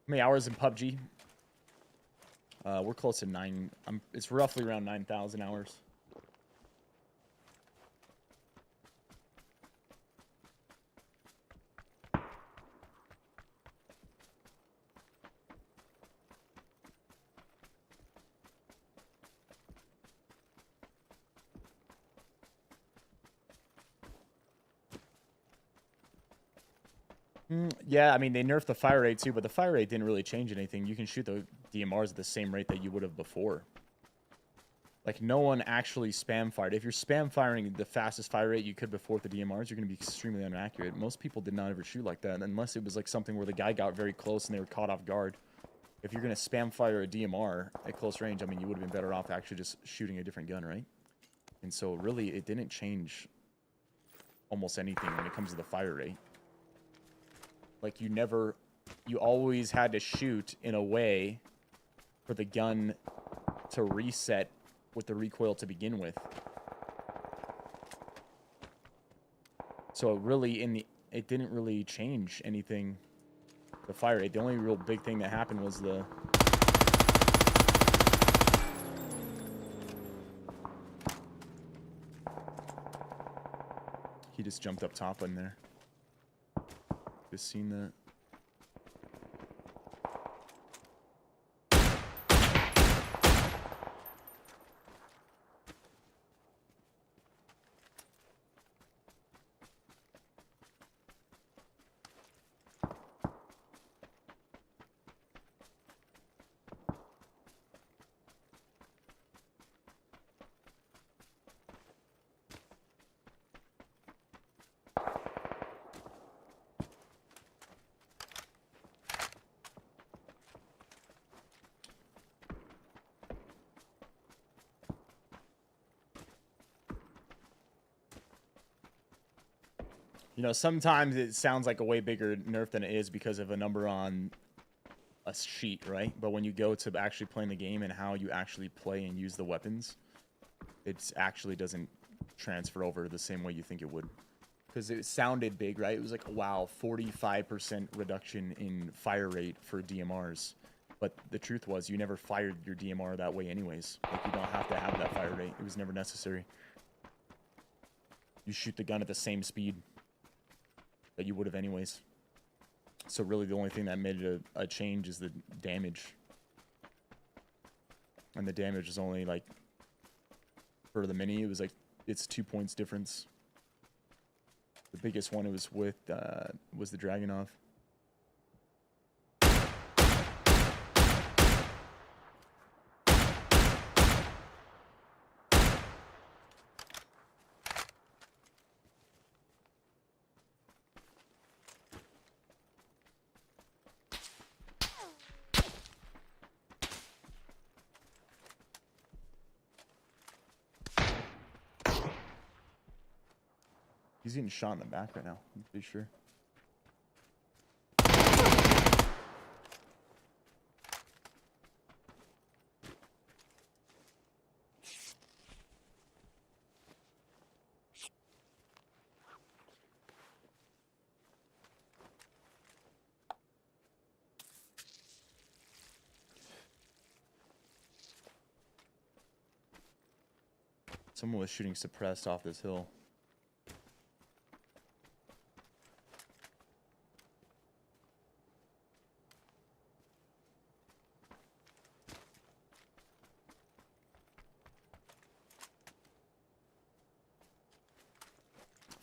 How many hours in PUBG? We're close to 9. It's roughly around 9,000 hours. Yeah, I mean, they nerfed the fire rate too, but the fire rate didn't really change anything. You can shoot the DMRs at the same rate that you would have before. Like, no one actually spam fired. If you're spam firing the fastest fire rate you could before with the DMRs, you're going to be extremely inaccurate. Most people did not ever shoot like that, unless it was like something where the guy got very close and they were caught off guard. If you're going to spam fire a DMR at close range, I mean, you would have been better off actually just shooting a different gun, right? And so, really, it didn't change almost anything when it comes to the fire rate. Like, you always had to shoot in a way for the gun to reset with the recoil to begin with. So it didn't really change anything, the fire rate. The only real big thing that happened was he just jumped up top in there. Just seen that. You know, sometimes it sounds like a way bigger nerf than it is because of a number on a sheet, right? But when you go to actually playing the game and how you actually play and use the weapons, it actually doesn't transfer over the same way you think it would. because it sounded big, right? It was like, wow, 45% reduction in fire rate for DMRs. But the truth was, you never fired your DMR that way anyways. Like, you don't have to have that fire rate. It was never necessary. You shoot the gun at the same speed that you would have anyways. So really the only thing that made it a change is the damage. And the damage is only like, for the mini, it was like, it's 2 points difference. The biggest one it was with, was the Dragunov. He's getting shot in the back right now, I'm pretty sure. Someone was shooting suppressed off this hill.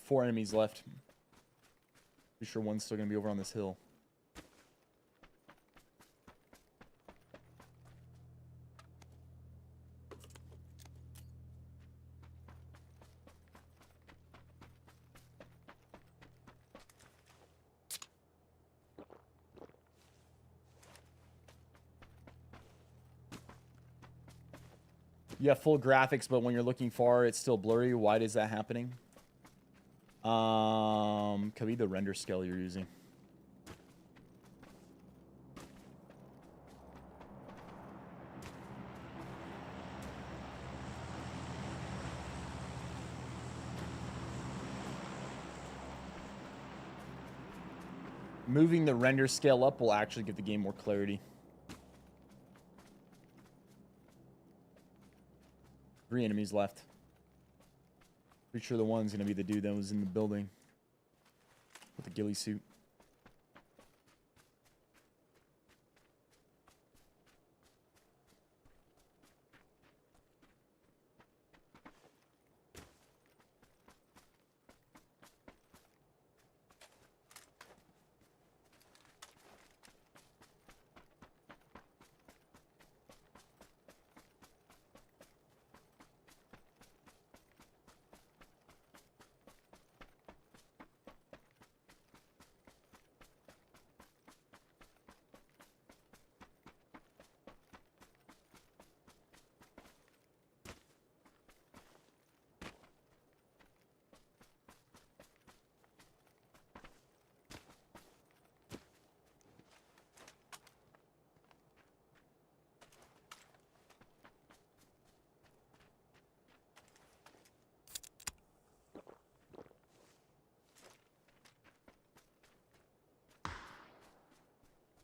Four enemies left. Pretty sure one's still gonna be over on this hill. You have full graphics, but when you're looking far, it's still blurry. Why is that happening? Could be the render scale you're using. Moving the render scale up will actually give the game more clarity. 3 enemies left. Pretty sure the one's gonna be the dude that was in the building with the ghillie suit.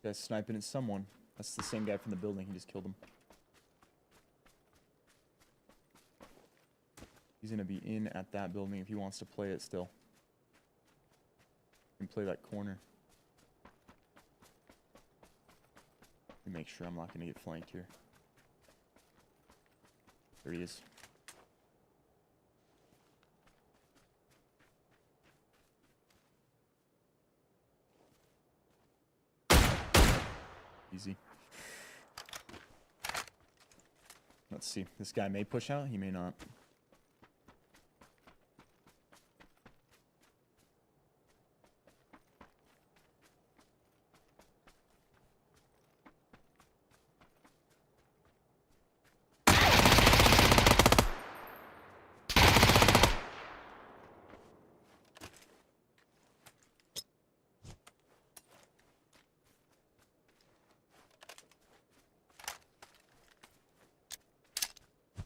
Guy's sniping at someone. That's the same guy from the building. He just killed him. He's gonna be in at that building if he wants to play it still. He can play that corner. Let me make sure I'm not gonna get flanked here. There he is. Easy. Let's see. This guy may push out. He may not.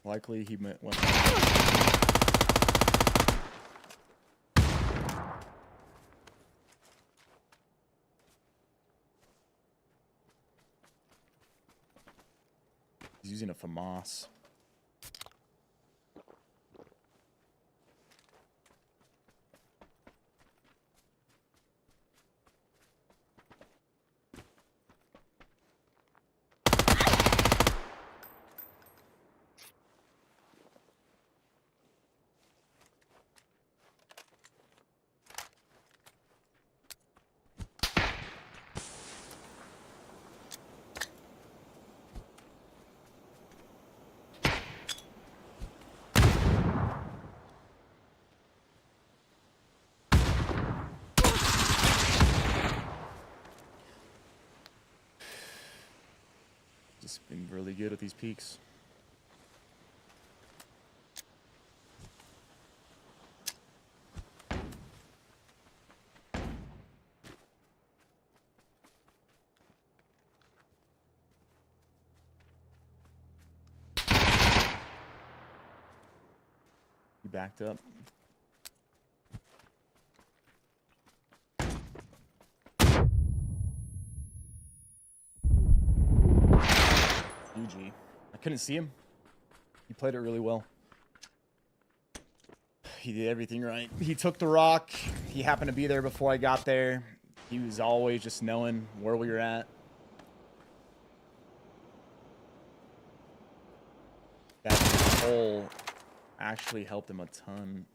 Likely he went. using a FAMAS. Just been really good at these peaks. You backed up. GG. I couldn't see him. He played it really well. He did everything right. He took the rock. He happened to be there before I got there. He was always just knowing where we were at. That hole actually helped him a ton.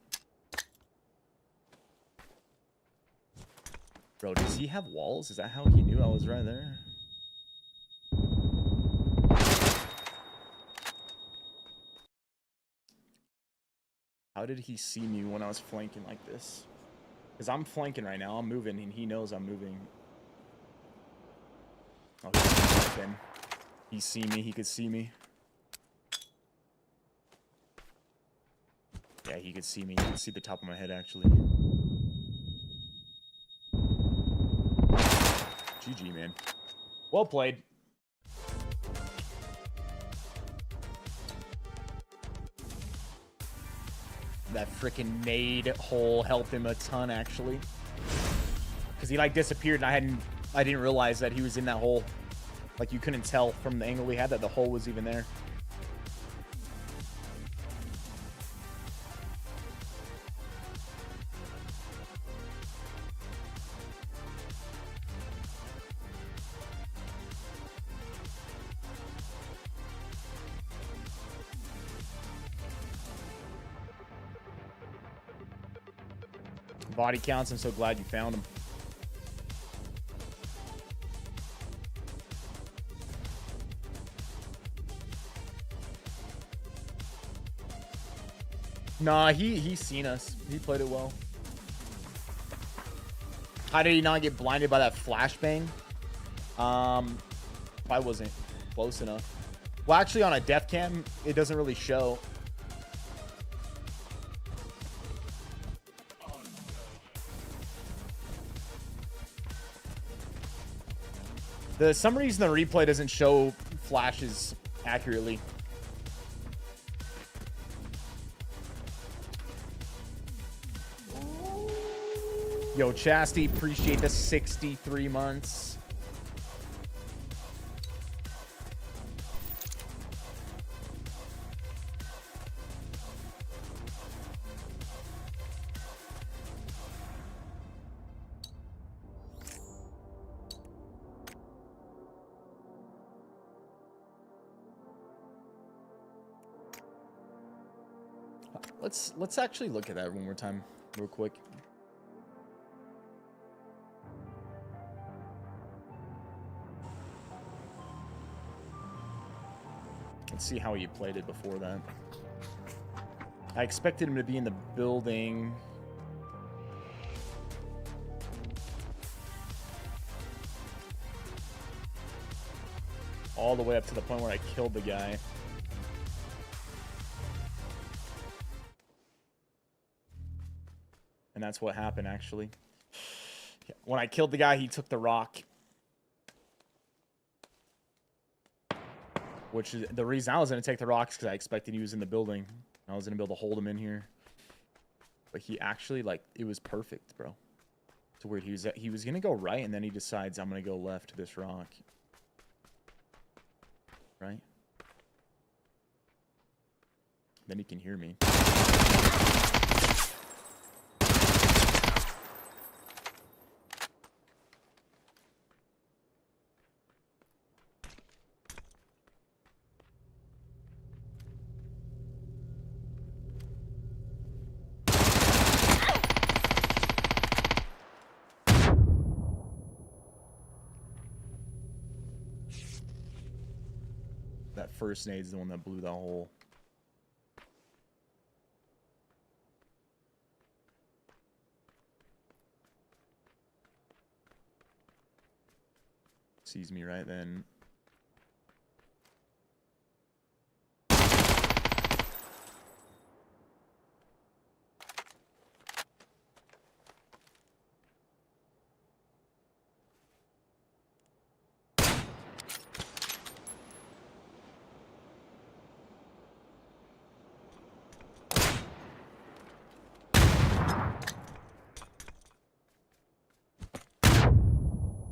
Bro, does he have walls? Is that how he knew I was right there? How did he see me when I was flanking like this? Because I'm flanking right now. I'm moving, and he knows I'm moving. Oh, he's open. He see me. He could see me. Yeah, he could see me. He could see the top of my head, actually. GG, man. Well played. That freaking nade hole helped him a ton, actually, because he like disappeared, and I didn't realize that he was in that hole. Like, you couldn't tell from the angle we had that the hole was even there. Body counts. I'm so glad you found him. Nah, he's seen us. He played it well. How did he not get blinded by that flashbang? I wasn't close enough. Well, actually, on a death cam, it doesn't really show. Some reason the replay doesn't show flashes accurately. Yo, Chastity, appreciate the 63 months. Let's actually look at that one more time, real quick. Let's see how he played it before that. I expected him to be in the building. All the way up to the point where I killed the guy. And that's what happened, actually. When I killed the guy, he took the rock. Which is the reason I was going to take the rocks, because I expected he was in the building. I was going to be able to hold him in here. But he actually, like, it was perfect, bro. To where he was going to go right, and then he decides, I'm going to go left to this rock. Right? Then he can hear me. That first nade's the one that blew that hole. Sees me right then.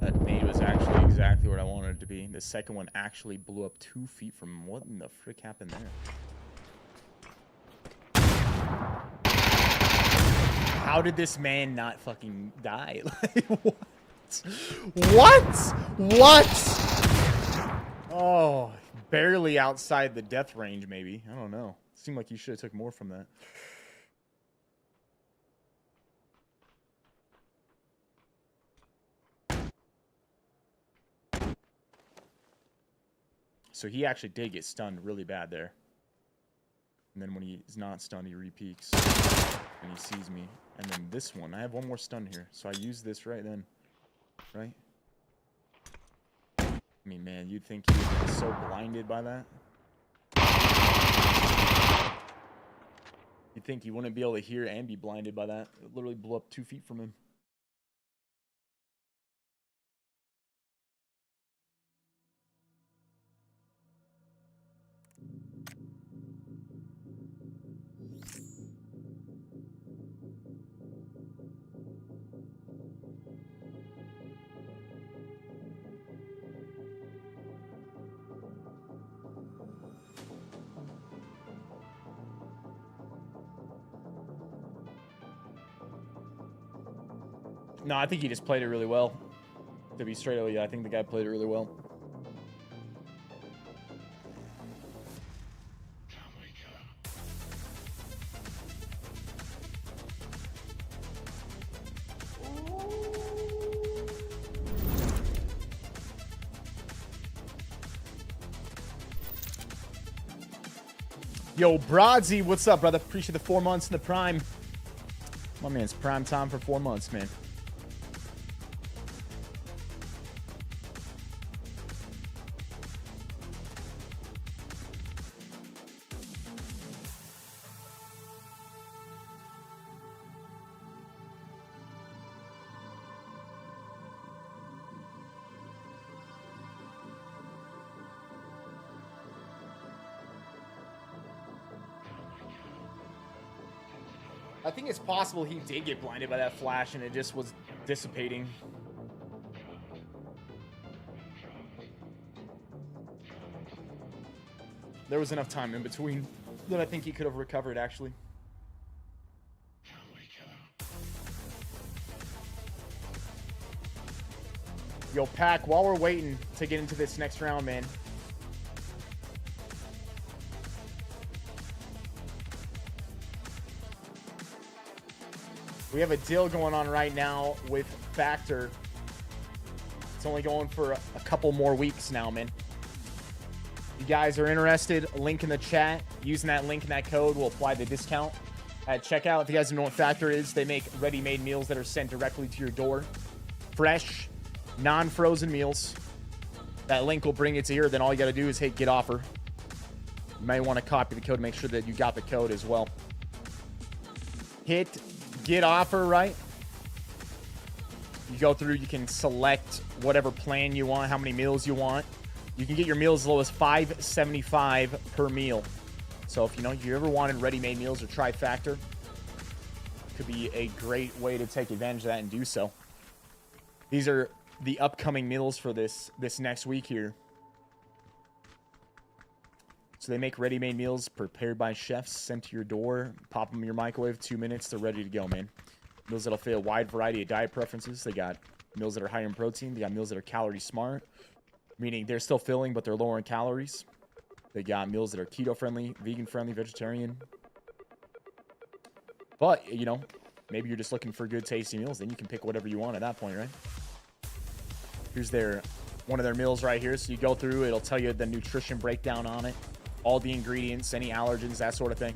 That nade was actually exactly what I wanted it to be. The second one actually blew up 2 feet from him. What in the frick happened there? How did this man not fucking die? Like, what? What? What? Oh, barely outside the death range, maybe. I don't know. Seemed like you should have took more from that. So he actually did get stunned really bad there. And then when he's not stunned, he re-peeks. And he sees me. And then this one, I have one more stun here. So I use this right then. Right? I mean, man, you'd think he would be so blinded by that. You'd think he wouldn't be able to hear and be blinded by that. It literally blew up 2 feet from him. No, I think he just played it really well. To be straight up, yeah, I think the guy played it really well. Yo, Brodsy, what's up, brother? Appreciate the 4 months in the prime. My man's prime time for 4 months, man. I think it's possible he did get blinded by that flash and it just was dissipating. There was enough time in between that I think he could have recovered, actually. Yo, Pack, while we're waiting to get into this next round, man. We have a deal going on right now with Factor. It's only going for a couple more weeks now, man. If you guys are interested, link in the chat. Using that link and that code will apply the discount at checkout. If you guys don't know what Factor is, they make ready-made meals that are sent directly to your door. Fresh, non-frozen meals. That link will bring it to here. Then all you got to do is hit get offer. You might want to copy the code. Make sure that you got the code as well. Hit get offer, right? You go through, you can select whatever plan you want, how many meals you want. You can get your meals as low as $5.75 per meal. So if you ever wanted ready-made meals or try Factor, could be a great way to take advantage of that and do so. These are the upcoming meals for this next week here. So they make ready-made meals prepared by chefs, sent to your door. Pop them in your microwave, 2 minutes, they're ready to go, man. Meals that'll fit a wide variety of diet preferences. They got meals that are higher in protein. They got meals that are calorie smart, meaning they're still filling, but they're lower in calories. They got meals that are keto-friendly, vegan-friendly, vegetarian. But, you know, maybe you're just looking for good, tasty meals. Then you can pick whatever you want at that point, right? Here's one of their meals right here. So you go through, it'll tell you the nutrition breakdown on it. All the ingredients, any allergens, that sort of thing.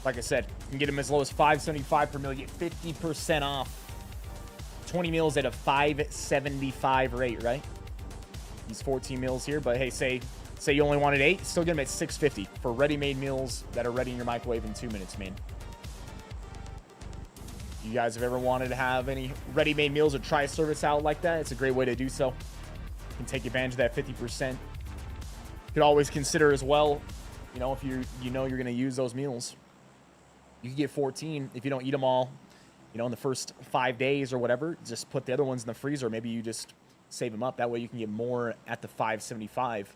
Like I said, you can get them as low as $5.75 per meal. You get 50% off. 20 meals at a $5.75 rate, right? These 14 meals here. But hey, say you only wanted 8, still get them at $6.50 for ready-made meals that are ready in your microwave in 2 minutes, man. You guys have ever wanted to have any ready-made meals or try a service out like that? It's a great way to do so. You can take advantage of that 50%. You could always consider as well, you know, if you're going to use those meals. You can get 14 if you don't eat them all, you know, in the first 5 days or whatever. Just put the other ones in the freezer. Maybe you just save them up. That way you can get more at the $5.75.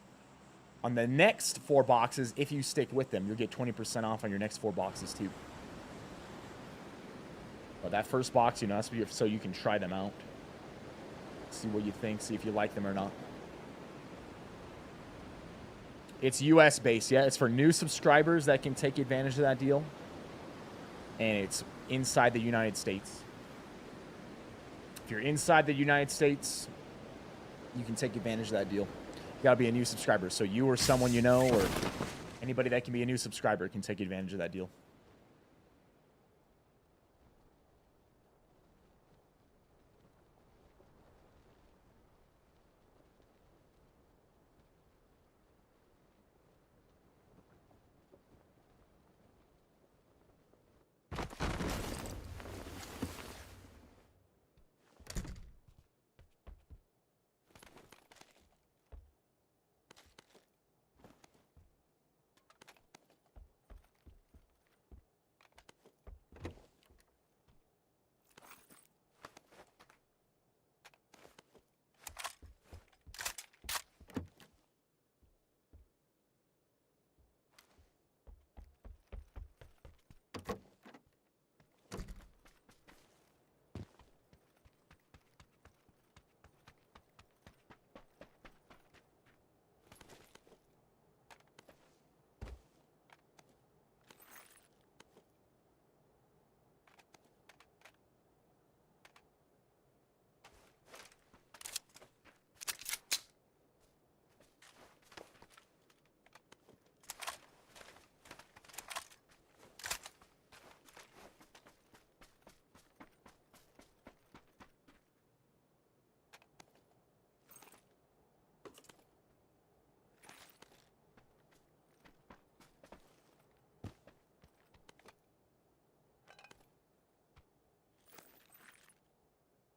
On the next 4 boxes, if you stick with them, you'll get 20% off on your next 4 boxes too. But that first box, you know, that's so you can try them out. See what you think. See if you like them or not. It's US based, yeah. It's for new subscribers that can take advantage of that deal. And it's inside the United States. If you're inside the United States, you can take advantage of that deal. You gotta be a new subscriber. So you or someone you know or anybody that can be a new subscriber can take advantage of that deal.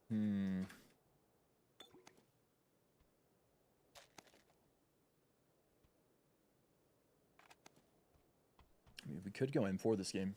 I mean, we could go in for this game.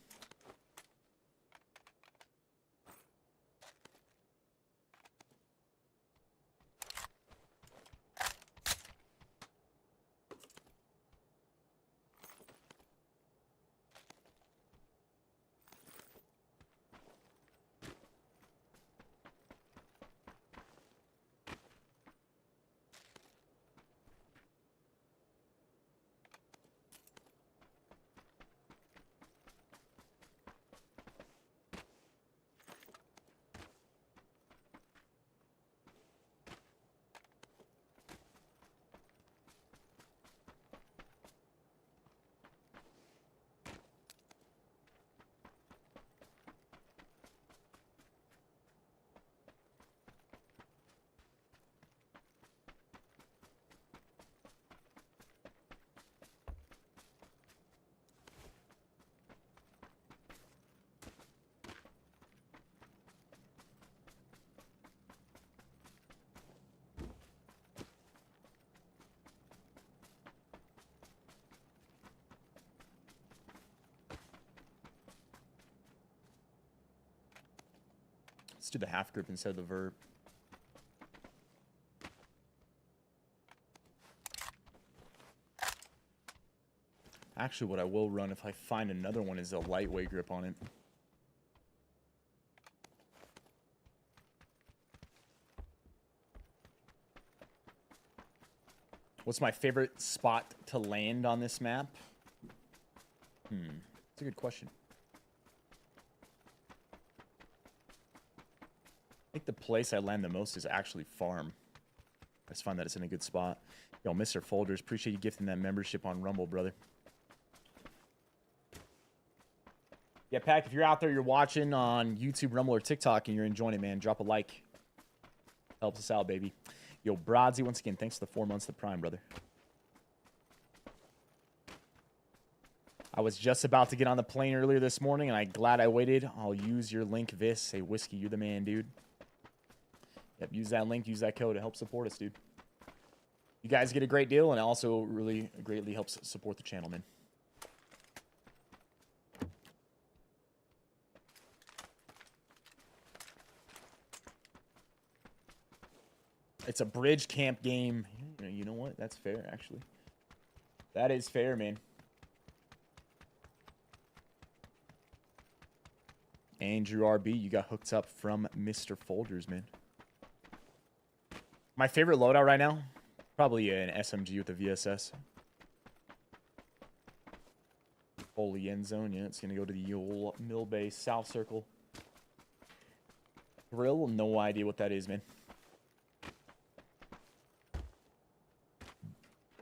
Let's do the half grip instead of the verb. Actually, what I will run if I find another one is a lightweight grip on it. What's my favorite spot to land on this map? That's a good question. I think the place I land the most is actually farm. I just find that it's in a good spot. Yo, Mr. Folders, appreciate you gifting that membership on Rumble, brother. Yeah, Pack, if you're out there, you're watching on YouTube, Rumble, or TikTok, and you're enjoying it, man, drop a like. Helps us out, baby. Yo, Brodsy, once again, thanks for the 4 months of Prime, brother. I was just about to get on the plane earlier this morning, and I'm glad I waited. I'll use your link, Viss. Say, Whiskey, you're the man, dude. Yep, use that link, use that code to help support us, dude. You guys get a great deal, and it also really greatly helps support the channel, man. It's a bridge camp game. You know what? That's fair, actually. That is fair, man. Andrew RB, you got hooked up from Mr. Folders, man. My favorite loadout right now? Probably an SMG with a VSS. Holy end zone. Yeah, it's going to go to the old Mill Bay South Circle. Grill? No idea what that is, man.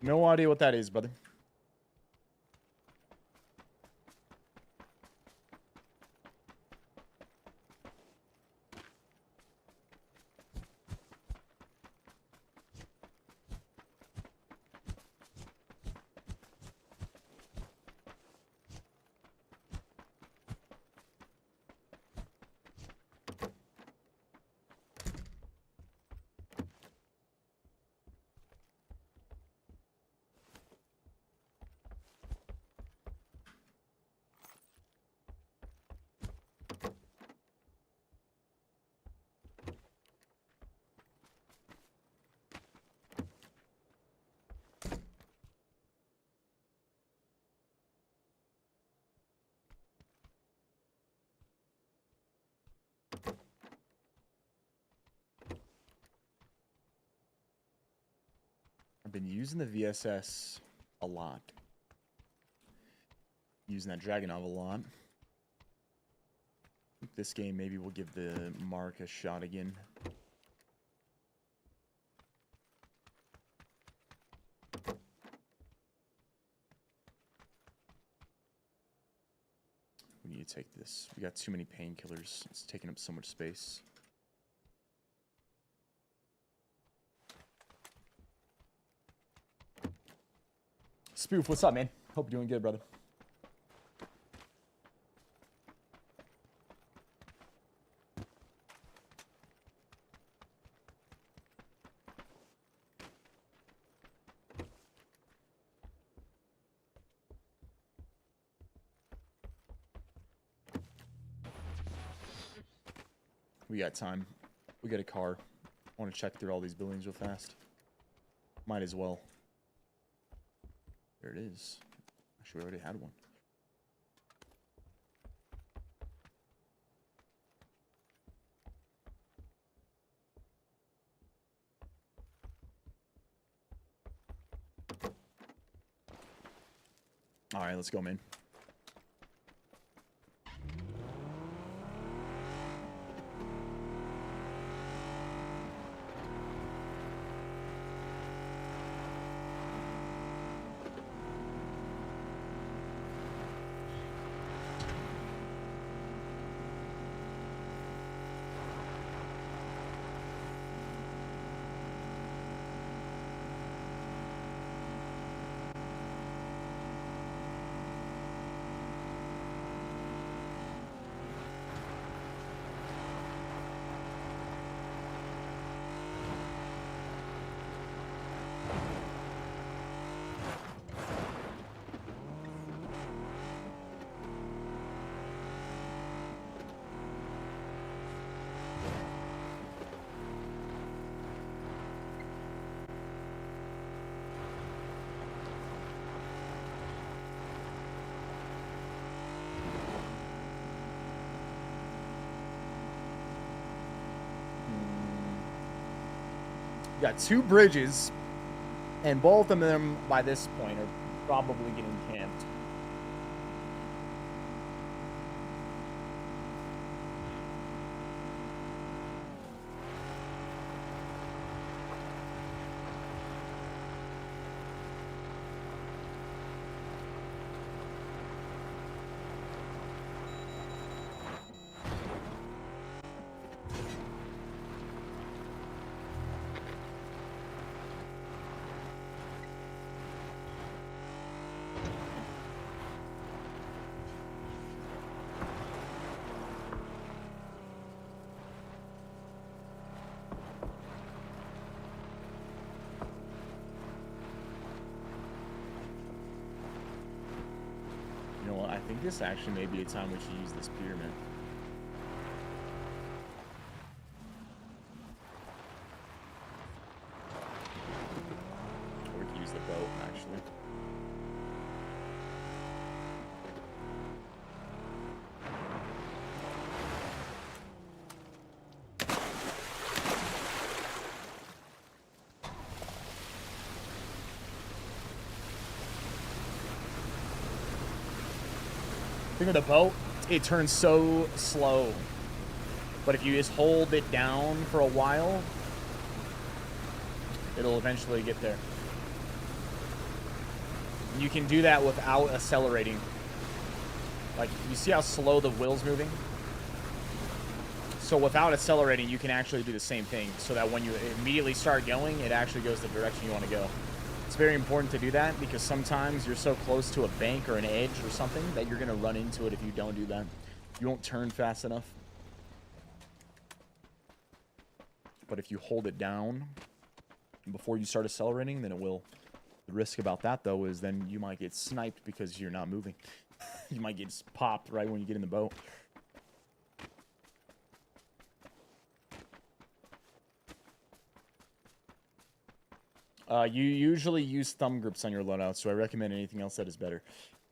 No idea what that is, brother. I've been using the VSS a lot. Using that Dragonov a lot. This game, maybe we'll give the Mark a shot again. We need to take this. We got too many painkillers. It's taking up so much space. Spoof, what's up, man? Hope you're doing good, brother. We got time. We got a car. I want to check through all these buildings real fast. Might as well. There it is. Actually, we already had one. All right, let's go, man. You got 2 bridges, and both of them by this point are probably getting camped. You know what? I think this actually may be a time we should use this pyramid. Or we could use the boat, actually. Thing with the boat, it turns so slow. But if you just hold it down for a while, it'll eventually get there. And you can do that without accelerating. Like, you see how slow the wheel's moving? So without accelerating, you can actually do the same thing, so that when you immediately start going, it actually goes the direction you want to go. It's very important to do that, because sometimes you're so close to a bank or an edge or something that you're going to run into it if you don't do that. You won't turn fast enough. But if you hold it down before you start accelerating, then it will. The risk about that, though, is then you might get sniped because you're not moving. You might get popped right when you get in the boat. You usually use thumb grips on your loadout, so I recommend anything else that is better.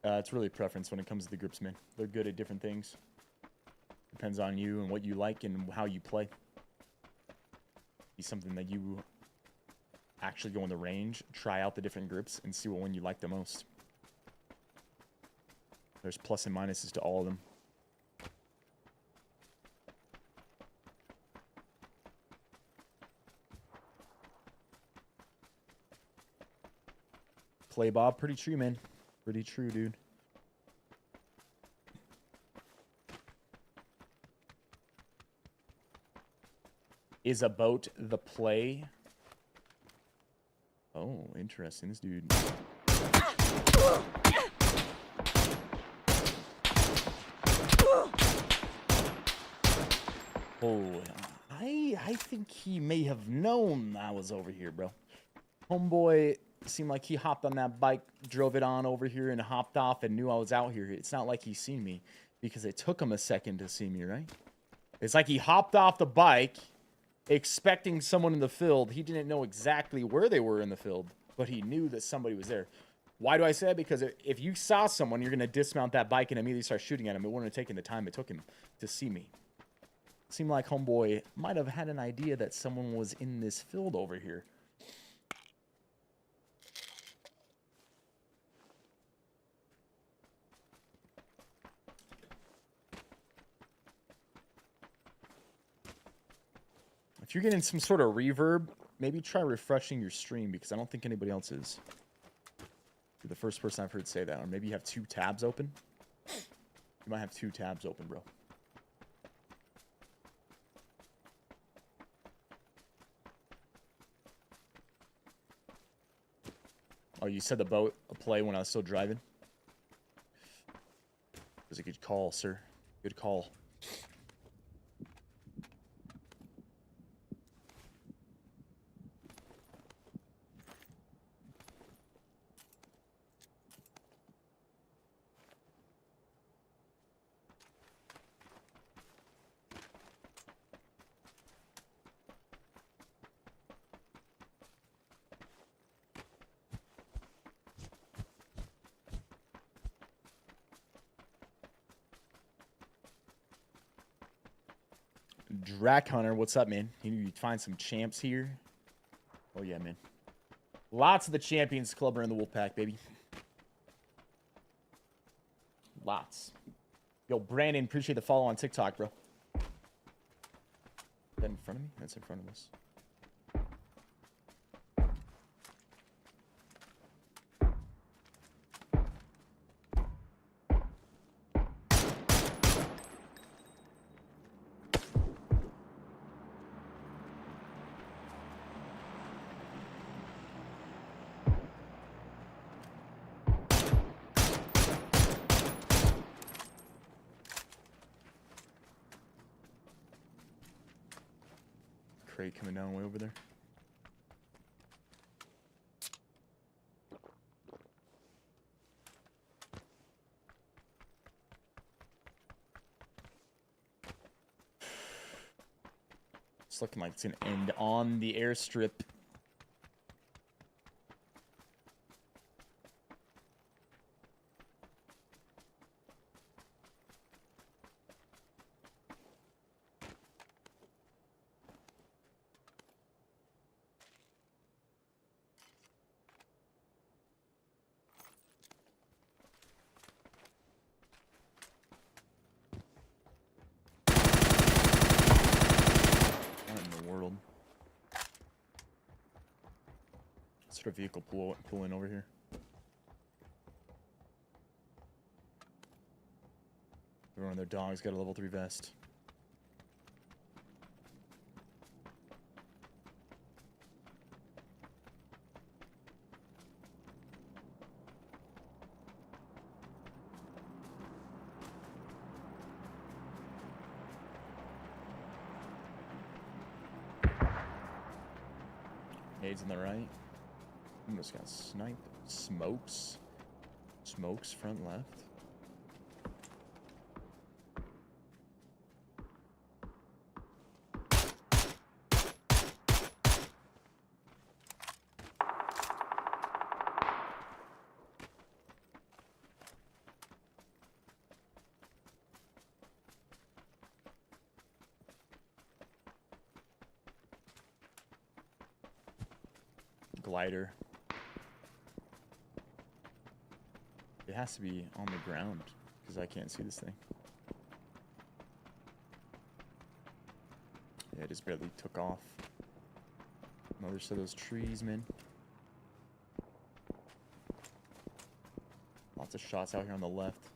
It's really a preference when it comes to the grips, man. They're good at different things. Depends on you and what you like and how you play. Be something that you actually go in the range, try out the different grips, and see what one you like the most. There's plus and minuses to all of them. Play Bob, pretty true, man. Pretty true, dude. Is a boat the play? Oh, interesting. This dude. Oh, I think he may have known I was over here, bro. Homeboy seemed like he hopped on that bike, drove it on over here, and hopped off and knew I was out here. It's not like he seen me, because it took him a second to see me, right? It's like he hopped off the bike, expecting someone in the field. He didn't know exactly where they were in the field, but he knew that somebody was there. Why do I say that? Because if you saw someone, you're going to dismount that bike and immediately start shooting at him. It wouldn't have taken the time it took him to see me. It seemed like homeboy might have had an idea that someone was in this field over here. If you're getting some sort of reverb, maybe try refreshing your stream, because I don't think anybody else is. You're the first person I've heard say that. Or maybe you have 2 tabs open. You might have 2 tabs open, bro. Oh, you said the boat play when I was still driving? It was a good call, sir. Good call. Drac Hunter, what's up, man? You need to find some champs here. Oh, yeah, man. Lots of the Champions Club are in the Wolfpack, baby. Lots. Yo, Brandon, appreciate the follow on TikTok, bro. Is that in front of me? That's in front of us. Crate coming down way over there. It's looking like it's gonna end on the airstrip. What in the world? What sort of vehicle pull in over here? Everyone and their dog's got a level 3 vest. Nades on the right. Almost got sniped. Smokes. Smokes front left. Glider. It has to be on the ground because I can't see this thing. Yeah, it just barely took off. Another set of those trees, man. Lots of shots out here on the left.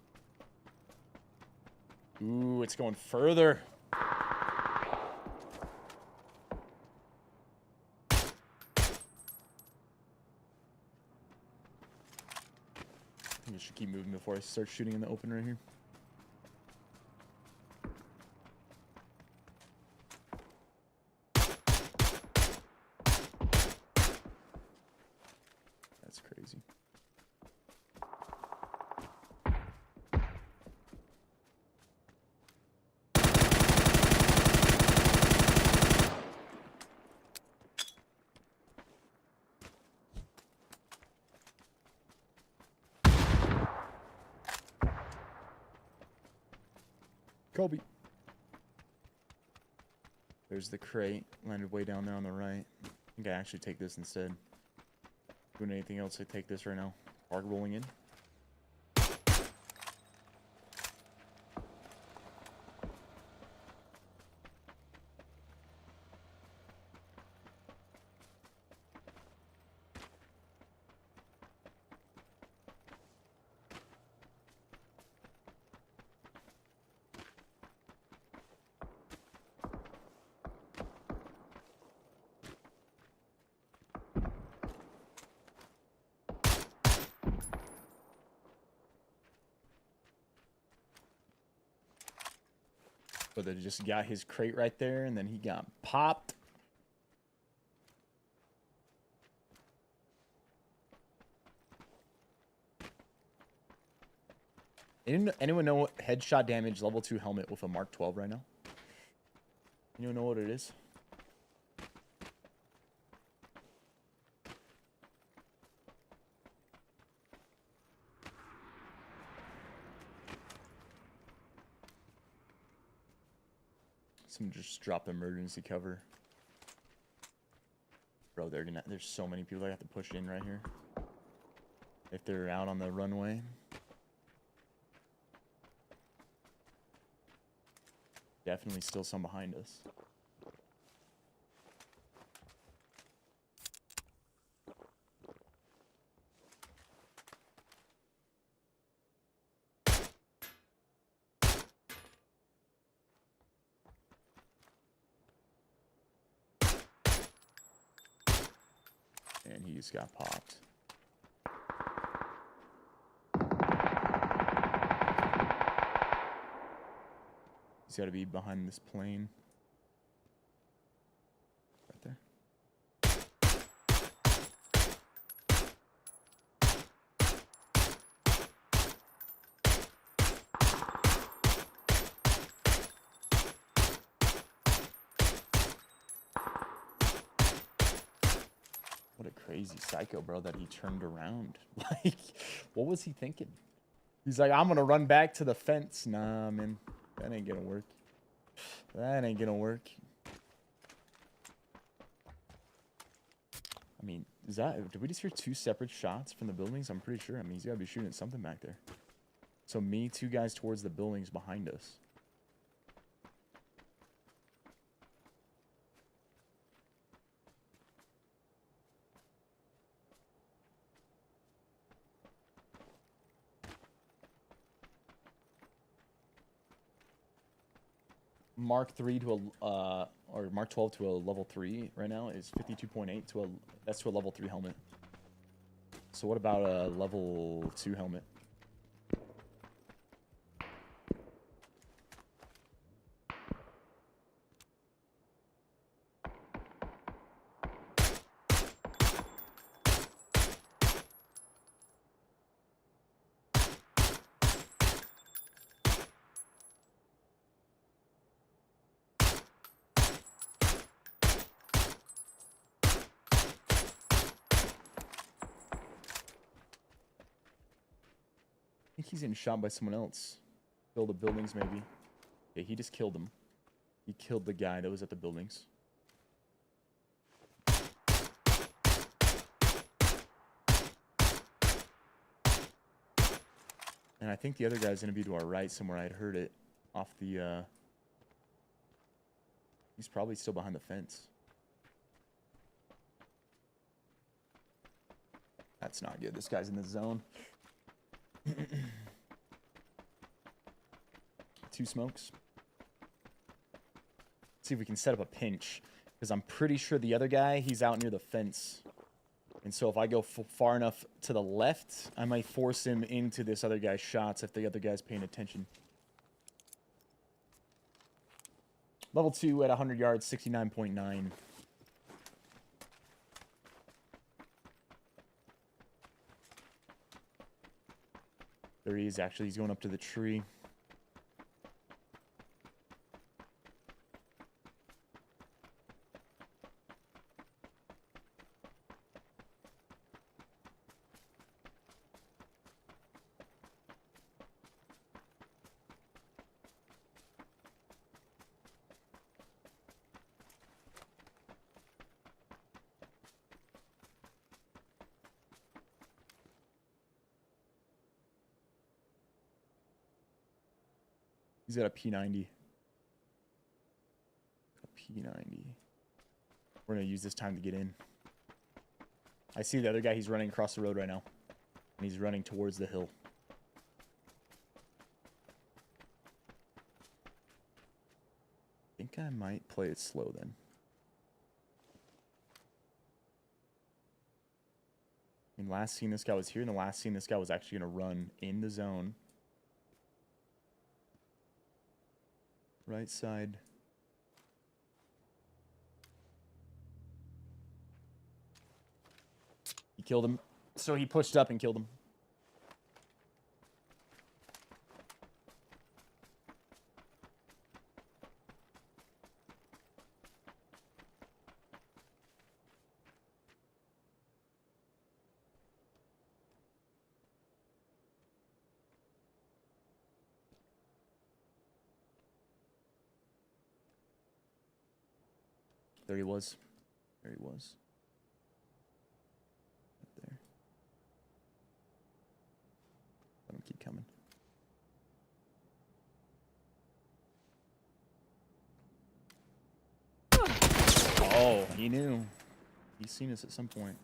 Ooh, it's going further. I should keep moving before I start shooting in the open right here. That's crazy. Kobe. There's the crate. Landed way down there on the right. I think I actually take this instead. Doing anything else, I take this right now. Arc rolling in. But they just got his crate right there, and then he got popped. Anyone know what headshot damage level 2 helmet with a Mark 12 right now? Anyone know what it is? Someone just dropped emergency cover. Bro, there's so many people that have to push in right here. If they're out on the runway. Definitely still some behind us. And he just got popped. He's got to be behind this plane. Right there. What a crazy psycho, bro, that he turned around. Like, what was he thinking? He's like, I'm going to run back to the fence. Nah, man. That ain't going to work. That ain't going to work. I mean, did we just hear 2 separate shots from the buildings? I'm pretty sure. I mean, he's got to be shooting at something back there. So me, 2 guys towards the buildings behind us. Mark 3 to a or Mark 12 to a level 3 right now is 52.8 to that's to a level 3 helmet. So what about a level 2 helmet? I think he's getting shot by someone else. Kill the buildings, maybe. Okay, he just killed him. He killed the guy that was at the buildings. And I think the other guy's going to be to our right somewhere. I'd heard it off the... He's probably still behind the fence. That's not good. This guy's in the zone. 2 smokes. Let's see if we can set up a pinch. Because I'm pretty sure the other guy, he's out near the fence. And so if I go far enough to the left, I might force him into this other guy's shots if the other guy's paying attention. Level 2 at 100 yards, 69.9. There he is, actually. He's going up to the tree. He's got a P90. A P90. We're going to use this time to get in. I see the other guy. He's running across the road right now. And he's running towards the hill. I think I might play it slow then. I mean, last scene this guy was here, and the last scene this guy was actually going to run in the zone. Right side. He killed him. So he pushed up and killed him. There he was. There he was. Oh, he knew. He's seen us at some point.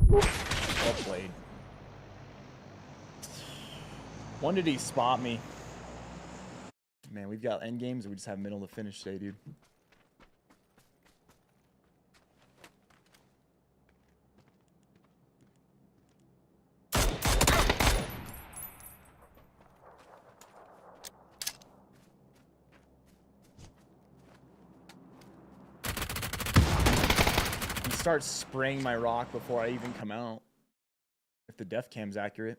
Well played. When did he spot me? Man, we've got end games, or we just have middle to finish today, dude. He starts spraying my rock before I even come out. If the def cam's accurate.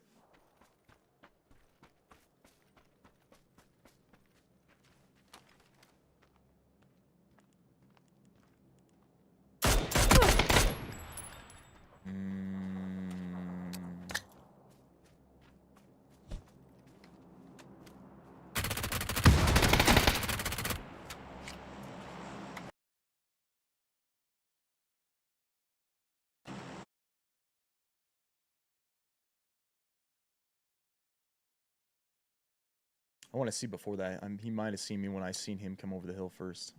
I want to see before that. He might have seen me when I seen him come over the hill first.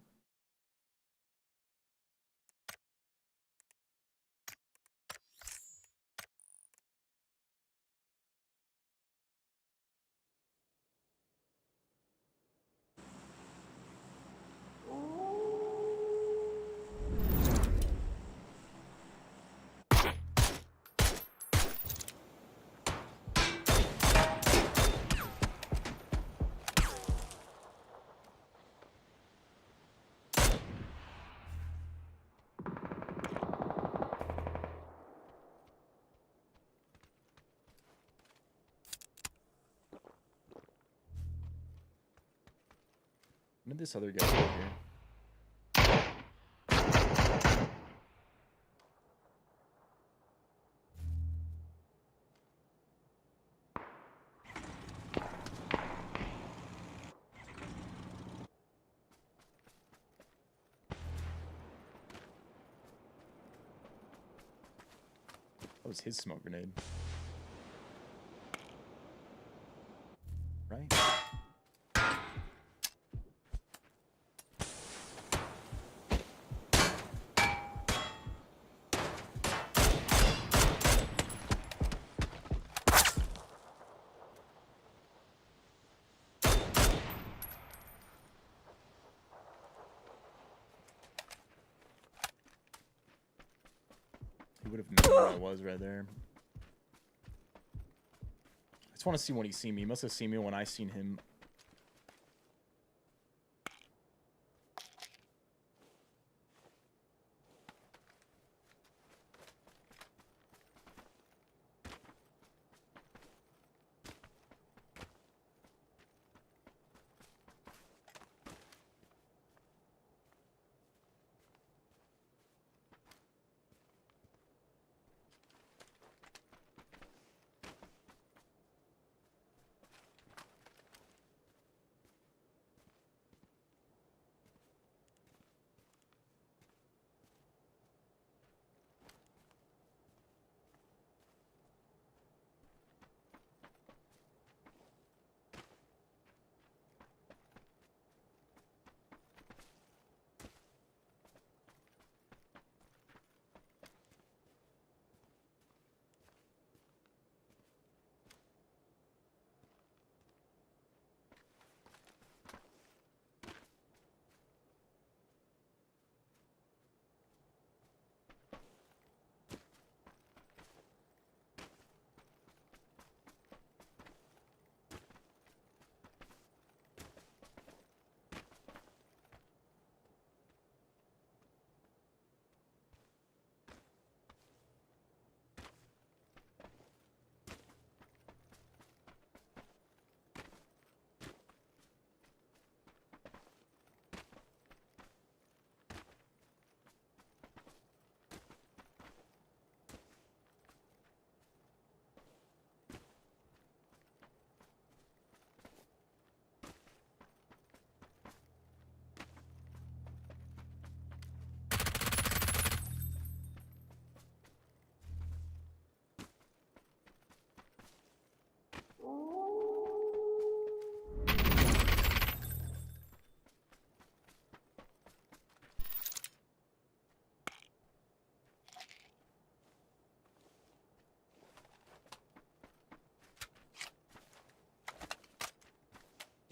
When did this other guy get here? That was his smoke grenade. Right? He would have known where I was right there. I just want to see when he seen me. He must have seen me when I seen him.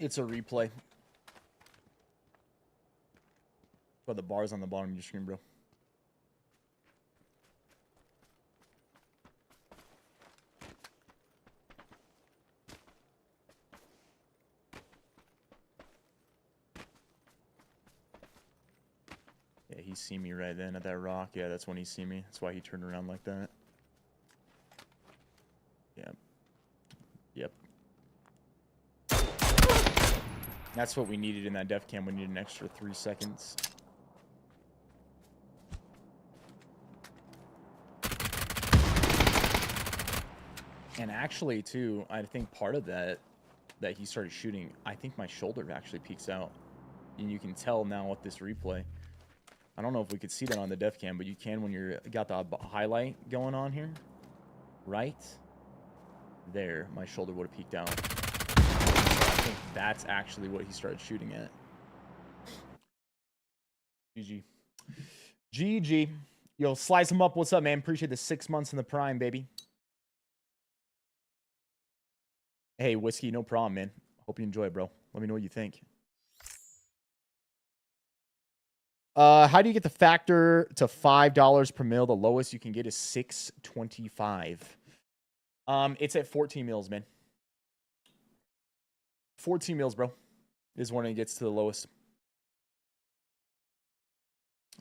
It's a replay. But the bar's on the bottom of your screen, bro. Yeah, he see me right then at that rock. Yeah, that's when he see me. That's why he turned around like that. Yep. Yep. That's what we needed in that def cam. We needed an extra 3 seconds. And actually, too, I think part of that he started shooting, I think my shoulder actually peeks out. And you can tell now with this replay. I don't know if we could see that on the def cam, but you can when you're got the highlight going on here. Right there, my shoulder would have peeked out. I think that's actually what he started shooting at. GG. GG. Yo, slice him up. What's up, man? Appreciate the 6 months in the prime, baby. Hey, Whiskey, no problem, man. Hope you enjoy it, bro. Let me know what you think. How do you get the factor to $5 per mil? The lowest you can get is $6.25. It's at 14 mils, man. 14 mils, bro, is when it gets to the lowest.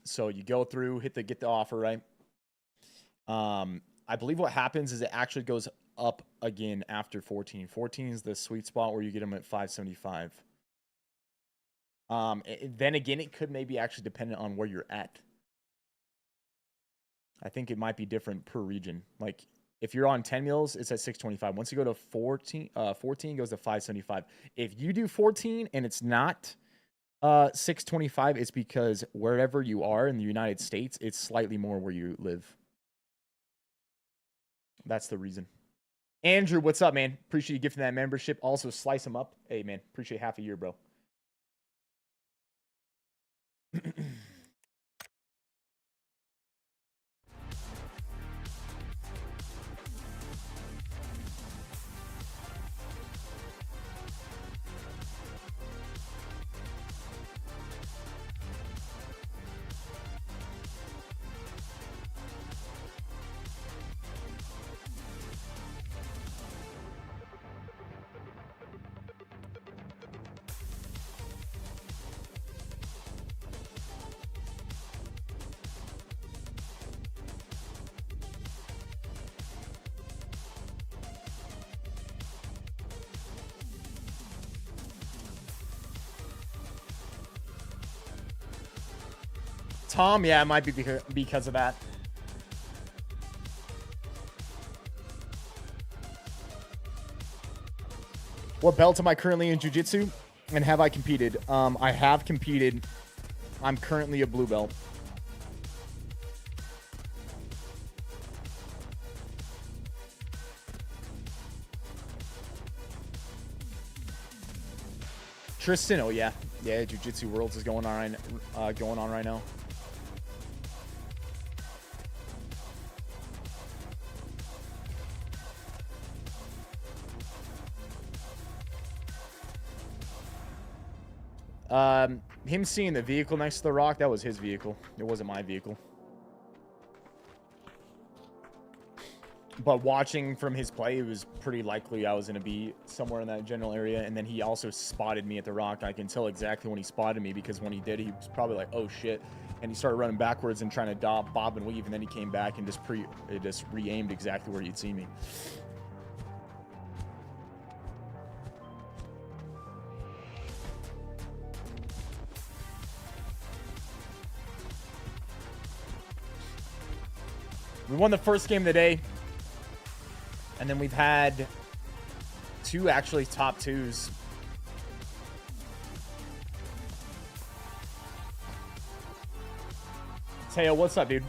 So you go through, get the offer, right? I believe what happens is it actually goes up again after 14. 14 is the sweet spot where you get them at 575. Then again, it could maybe actually depend on where you're at. I think it might be different per region. Like if you're on 10 mils, it's at 625. Once you go to 14 goes to 575. If you do 14 and it's not 625, it's because wherever you are in the United States, it's slightly more where you live. That's the reason. Andrew, what's up, man? Appreciate you gifting that membership. Also, slice them up. Hey, man, appreciate half a year, bro. Tom, yeah, it might be because of that. What belt am I currently in jiu-jitsu? And have I competed? I have competed. I'm currently a blue belt. Tristan, oh yeah. Yeah, Jiu-Jitsu Worlds is going on right now. Him seeing the vehicle next to the rock, that was his vehicle. It wasn't my vehicle. But watching from his play, it was pretty likely I was going to be somewhere in that general area. And then he also spotted me at the rock. I can tell exactly when he spotted me because when he did, he was probably like, oh shit. And he started running backwards and trying to bob and weave. And then he came back and just re-aimed exactly where you'd see me. We won the first game of the day. And then we've had two actually top twos. Teo, what's up, dude?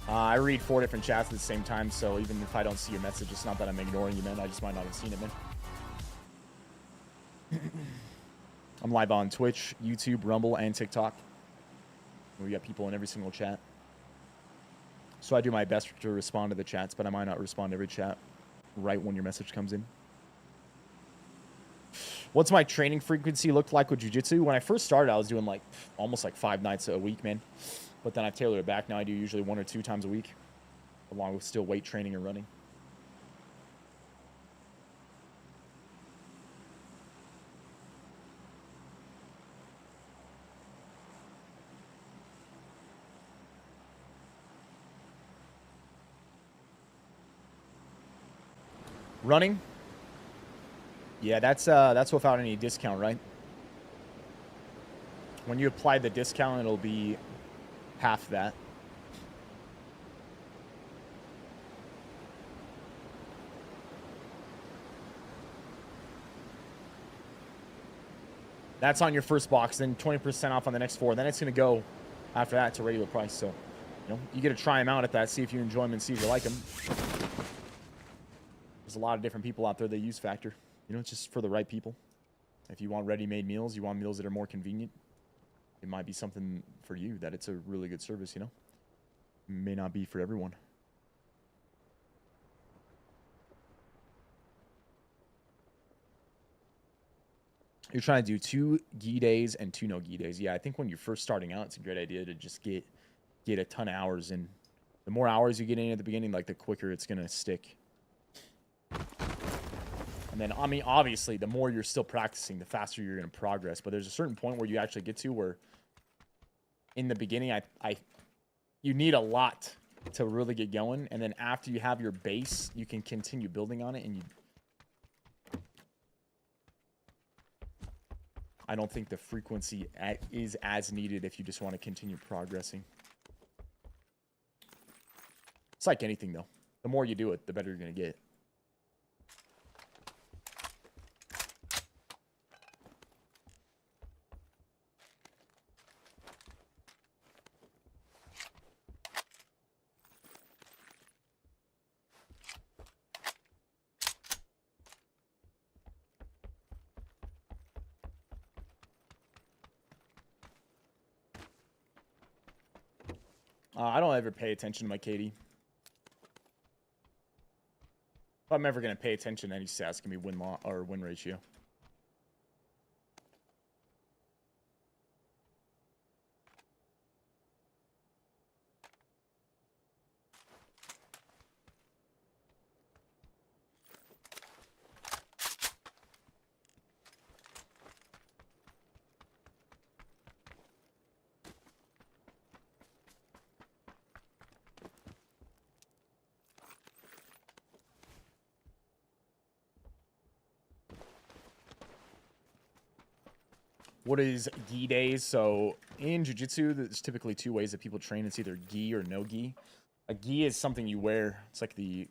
I read 4 different chats at the same time, so even if I don't see your message, it's not that I'm ignoring you, man. I just might not have seen it, man. I'm live on Twitch, YouTube, Rumble, and TikTok. We got people in every single chat. So I do my best to respond to the chats, but I might not respond to every chat right when your message comes in. What's my training frequency looked like with jiu-jitsu? When I first started, I was doing like almost like 5 nights a week, man. But then I've tailored it back. Now I do usually 1 or 2 times a week, along with still weight training and running. Running? Yeah, that's without any discount, right? When you apply the discount, it'll be half that. That's on your first box, then 20% off on the next 4. Then it's going to go after that to regular price. So, you get to try them out at that, see if you enjoy them and see if you like them. There's a lot of different people out there that use Factor. It's just for the right people. If you want ready-made meals, you want meals that are more convenient, it might be something for you that it's a really good service, It may not be for everyone. You're trying to do 2 gi days and 2 no gi days. Yeah, I think when you're first starting out, it's a great idea to just get a ton of hours in. The more hours you get in at the beginning, like the quicker it's going to stick. And then, I mean, obviously, the more you're still practicing, the faster you're going to progress. But there's a certain point where you actually get to where, in the beginning, you need a lot to really get going. And then after you have your base, you can continue building on it. And I don't think the frequency is as needed if you just want to continue progressing. It's like anything, though. The more you do it, the better you're going to get. I don't ever pay attention to my KD. If I'm ever going to pay attention, any stats can be win ratio. What is gi days? So in jiu-jitsu, there's typically 2 ways that people train. It's either gi or no gi. A gi is something you wear. It's like the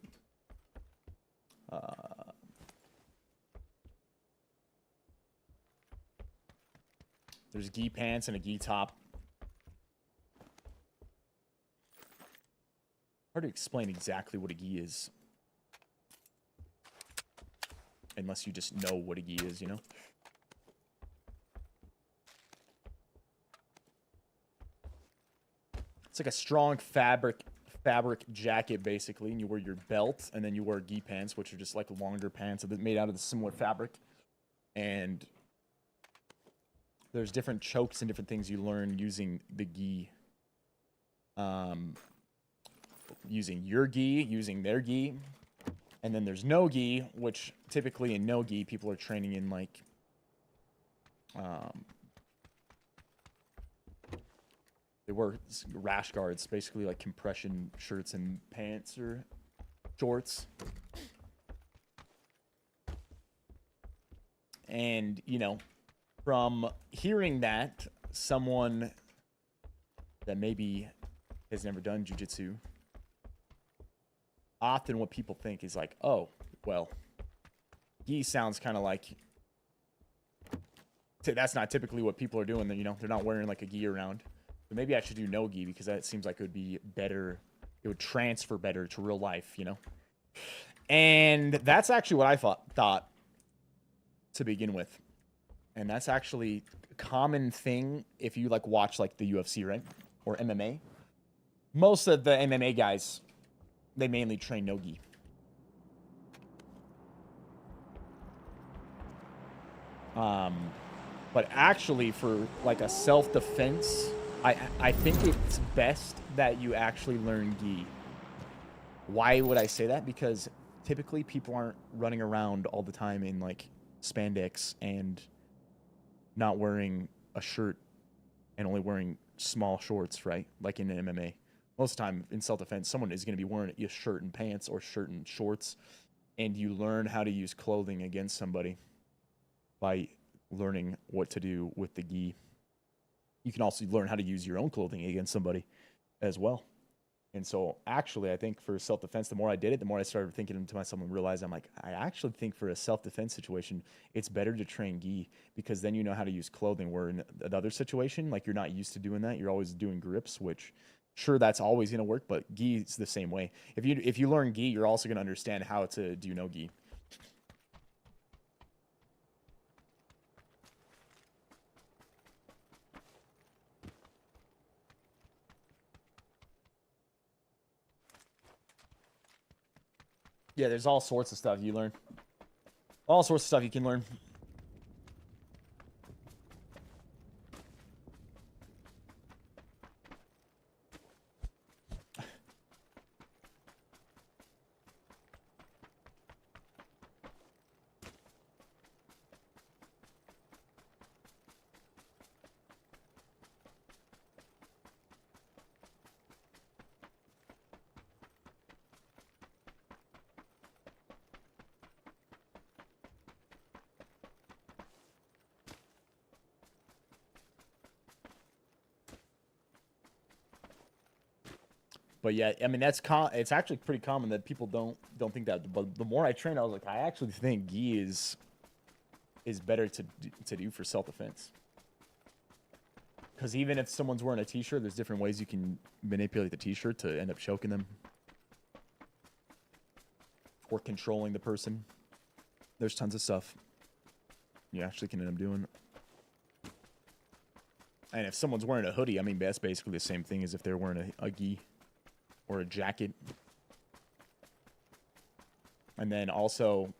there's gi pants and a gi top. Hard to explain exactly what a gi is, unless you just know what a gi is, It's like a strong fabric jacket, basically, and you wear your belt, and then you wear gi pants, which are just like longer pants made out of the similar fabric. And there's different chokes and different things you learn using the gi. Using your gi, using their gi. And then there's no gi, which typically in no gi, people are training in like they wear rash guards, basically like compression shirts and pants or shorts. And, from hearing that, someone that maybe has never done jiu-jitsu, often what people think is like, oh, well, gi sounds kind of like, that's not typically what people are doing. They're not wearing like a gi around. But maybe I should do no gi because that seems like it would be better. It would transfer better to real life, And that's actually what I thought to begin with. And that's actually a common thing if you watch the UFC, right? Or MMA. Most of the MMA guys, they mainly train no gi. But actually, for like a self-defense, I think it's best that you actually learn gi. Why would I say that? Because typically people aren't running around all the time in like spandex and not wearing a shirt and only wearing small shorts, right? Like in MMA. Most of the time in self-defense, someone is going to be wearing a shirt and pants or shirt and shorts, and you learn how to use clothing against somebody by learning what to do with the gi. You can also learn how to use your own clothing against somebody as well. And so actually, I think for self-defense, the more I did it, the more I started thinking to myself and realized I'm like, I actually think for a self-defense situation, it's better to train gi because then you know how to use clothing. Where in another situation, like you're not used to doing that. You're always doing grips, which sure, that's always going to work, but gi is the same way. If you learn gi, you're also going to understand how to do no gi. Yeah, there's all sorts of stuff you learn. All sorts of stuff you can learn. But yeah, I mean it's actually pretty common that people don't think that. But the more I train, I was like, I actually think gi is better to do for self-defense. Because even if someone's wearing a t-shirt, there's different ways you can manipulate the t-shirt to end up choking them or controlling the person. There's tons of stuff you actually can end up doing. And if someone's wearing a hoodie, I mean, that's basically the same thing as if they're wearing a gi or a jacket. And then also,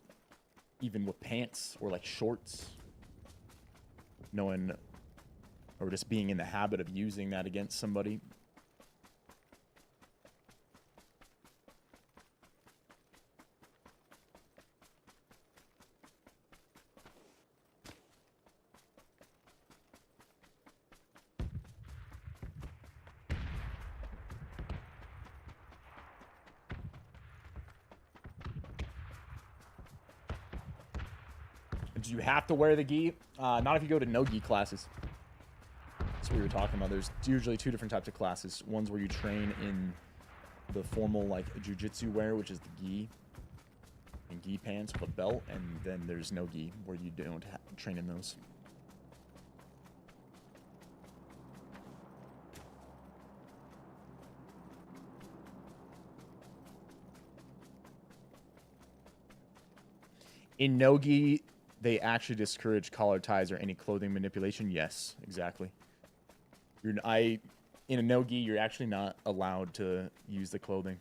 even with pants or like shorts, knowing or just being in the habit of using that against somebody. Do you have to wear the gi? Not if you go to no gi classes. That's what we were talking about. There's usually two different types of classes. One's where you train in the formal like jiu-jitsu wear, which is the gi and gi pants with a belt, and then there's no gi where you don't train in those. In no gi, they actually discourage collar ties or any clothing manipulation. Yes, exactly. In a no gi, you're actually not allowed to use the clothing.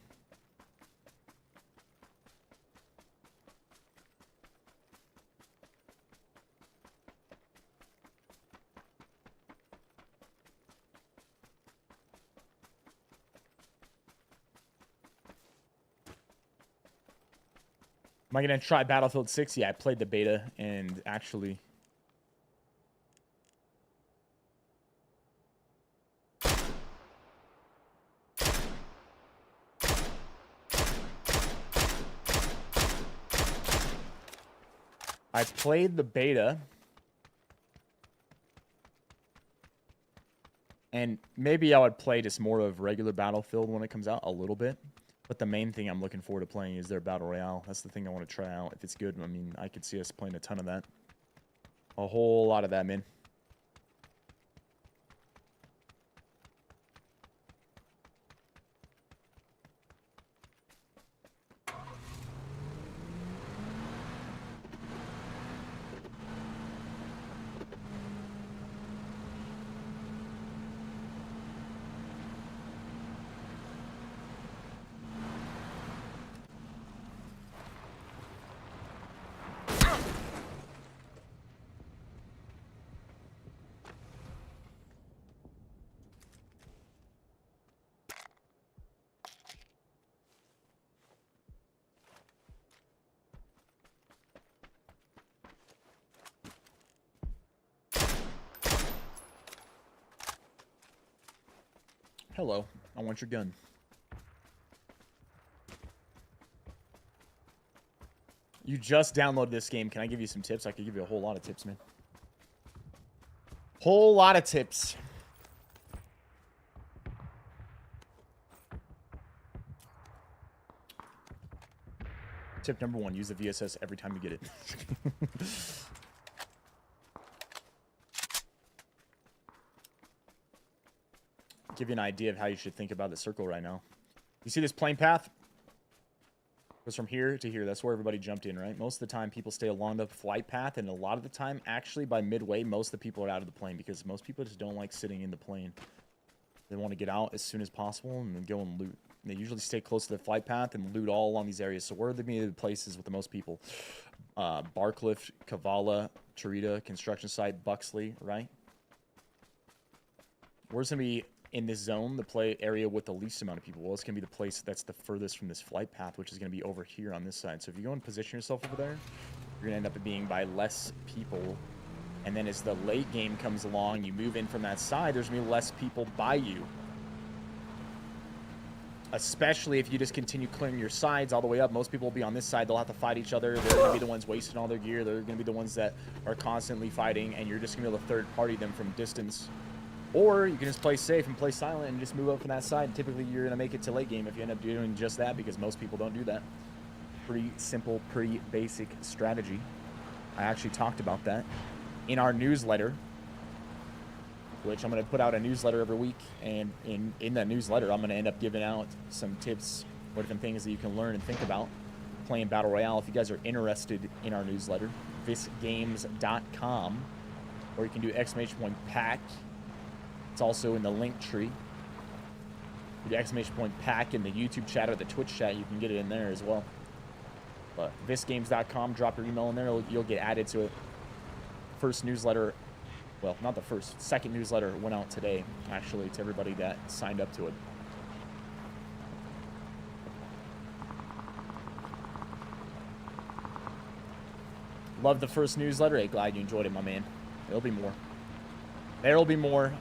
Am I going to try Battlefield 6? Yeah, I played the beta and actually... I played the beta. And maybe I would play just more of regular Battlefield when it comes out a little bit. But the main thing I'm looking forward to playing is their Battle Royale. That's the thing I want to try out. If it's good, I mean, I could see us playing a ton of that. A whole lot of that, man. Hello. I want your gun. You just downloaded this game. Can I give you some tips? I could give you a whole lot of tips, man. Whole lot of tips. Tip number 1, use the VSS every time you get it. Give you an idea of how you should think about the circle right now. You see this plane path? Goes from here to here. That's where everybody jumped in, right? Most of the time, people stay along the flight path, and a lot of the time, actually, by midway, most of the people are out of the plane because most people just don't like sitting in the plane. They want to get out as soon as possible and then go and loot. And they usually stay close to the flight path and loot all along these areas. So where are the places with the most people? Barcliff, Kavala, Tarita, construction site, Buxley, right? Where's going to be in this zone, the play area with the least amount of people? Well, it's going to be the place that's the furthest from this flight path, which is going to be over here on this side. So if you go and position yourself over there, you're going to end up being by less people. And then as the late game comes along, you move in from that side, there's going to be less people by you. Especially if you just continue clearing your sides all the way up. Most people will be on this side. They'll have to fight each other. They're going to be the ones wasting all their gear. They're going to be the ones that are constantly fighting, and you're just going to be able to third-party them from distance. Or you can just play safe and play silent and just move up from that side. And typically, you're going to make it to late game if you end up doing just that, because most people don't do that. Pretty simple, pretty basic strategy. I actually talked about that in our newsletter, which I'm going to put out a newsletter every week. And in that newsletter, I'm going to end up giving out some tips, or different things that you can learn and think about playing Battle Royale. If you guys are interested in our newsletter, vissgames.com, or you can do !pack. It's also in the link tree. You do !pack in the YouTube chat or the Twitch chat, you can get it in there as well. But vissgames.com, drop your email in there, you'll get added to it. First newsletter, well, not the first, second newsletter went out today, actually, to everybody that signed up to it. Love the first newsletter. Hey, glad you enjoyed it, my man. There'll be more. There'll be more.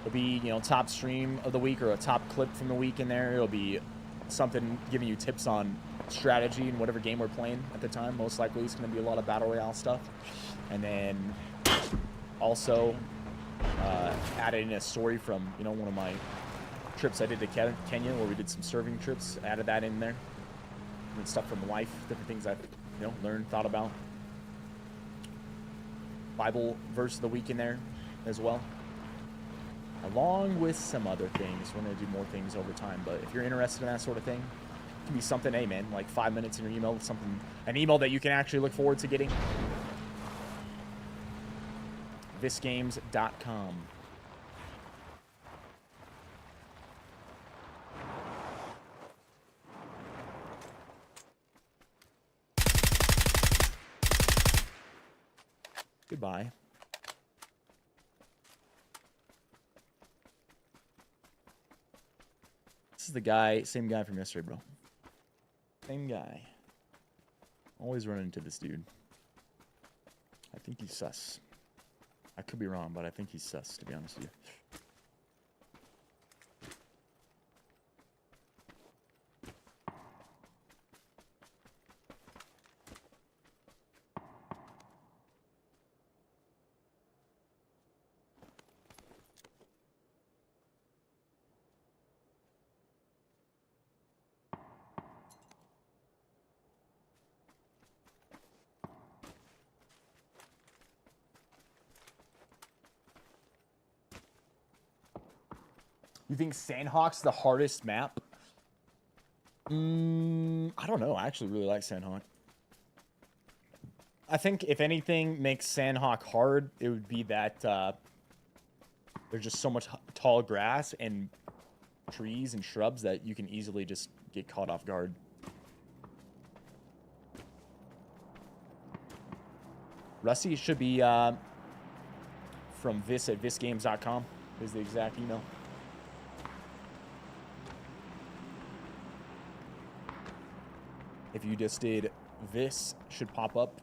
It'll be, you know, top stream of the week or a top clip from the week in there. It'll be something giving you tips on strategy and whatever game we're playing at the time. Most likely it's going to be a lot of Battle Royale stuff. And then also added in a story from, you know, one of my trips I did to Kenya where we did some serving trips. Added that in there. And stuff from life, different things I've, you know, learned, thought about. Bible verse of the week in there as well, along with some other things. We're going to do more things over time, but if you're interested in that sort of thing, it can be something, hey man, like 5 minutes in your email, something, an email that you can actually look forward to getting. Vissgames.com. Goodbye. This is the guy, same guy from yesterday, bro. Same guy. Always run into this dude. I think he's sus. I could be wrong, but I think he's sus, to be honest with you. You think Sandhawk's the hardest map? I don't know. I actually really like Sandhawk. I think if anything makes Sandhawk hard, it would be that there's just so much tall grass and trees and shrubs that you can easily just get caught off guard. Rusty should be from Viss at vissgames.com is the exact email. If you just did Viss, should pop up.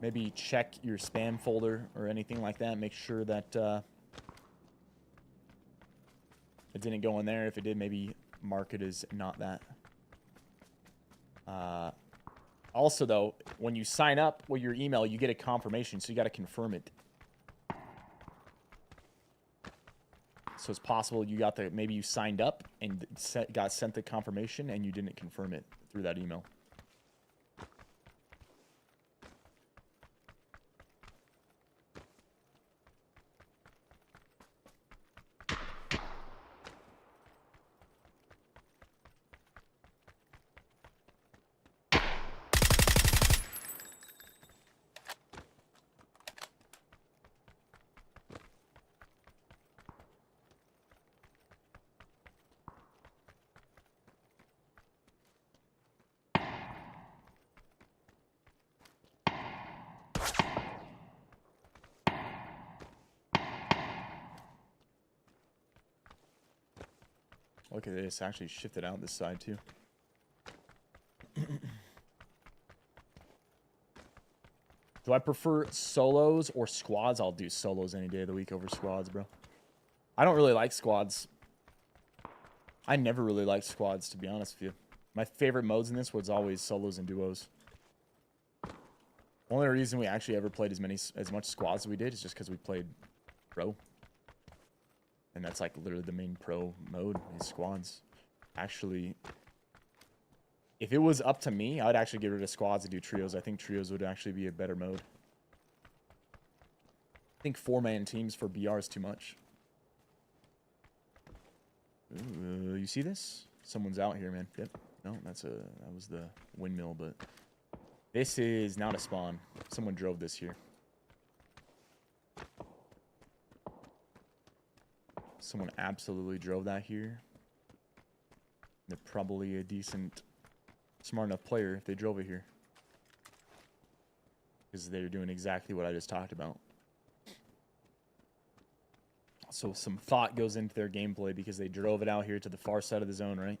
Maybe check your spam folder or anything like that. Make sure that It didn't go in there. If it did, maybe mark it as not that. Also, though, when you sign up with your email, you get a confirmation, so you got to confirm it. So it's possible you got the, maybe you signed up and got sent the confirmation and you didn't confirm it through that email. Look at this, actually shifted out this side too. Do I prefer solos or squads? I'll do solos any day of the week over squads, bro. I don't really like squads. I never really liked squads, to be honest with you. My favorite modes in this was always solos and duos. Only reason we actually ever played as much squads as we did is just because we played pro. And that's like literally the main pro mode is squads. Actually, if it was up to me, I would actually get rid of squads and do trios. I think trios would actually be a better mode. I think 4-man teams for BR is too much. Ooh, you see this? Someone's out here, man. Yep. No, that was the windmill, but this is not a spawn. Someone drove this here. Someone absolutely drove that here. They're probably a decent, smart enough player if they drove it here. Because they're doing exactly what I just talked about. So some thought goes into their gameplay because they drove it out here to the far side of the zone, right?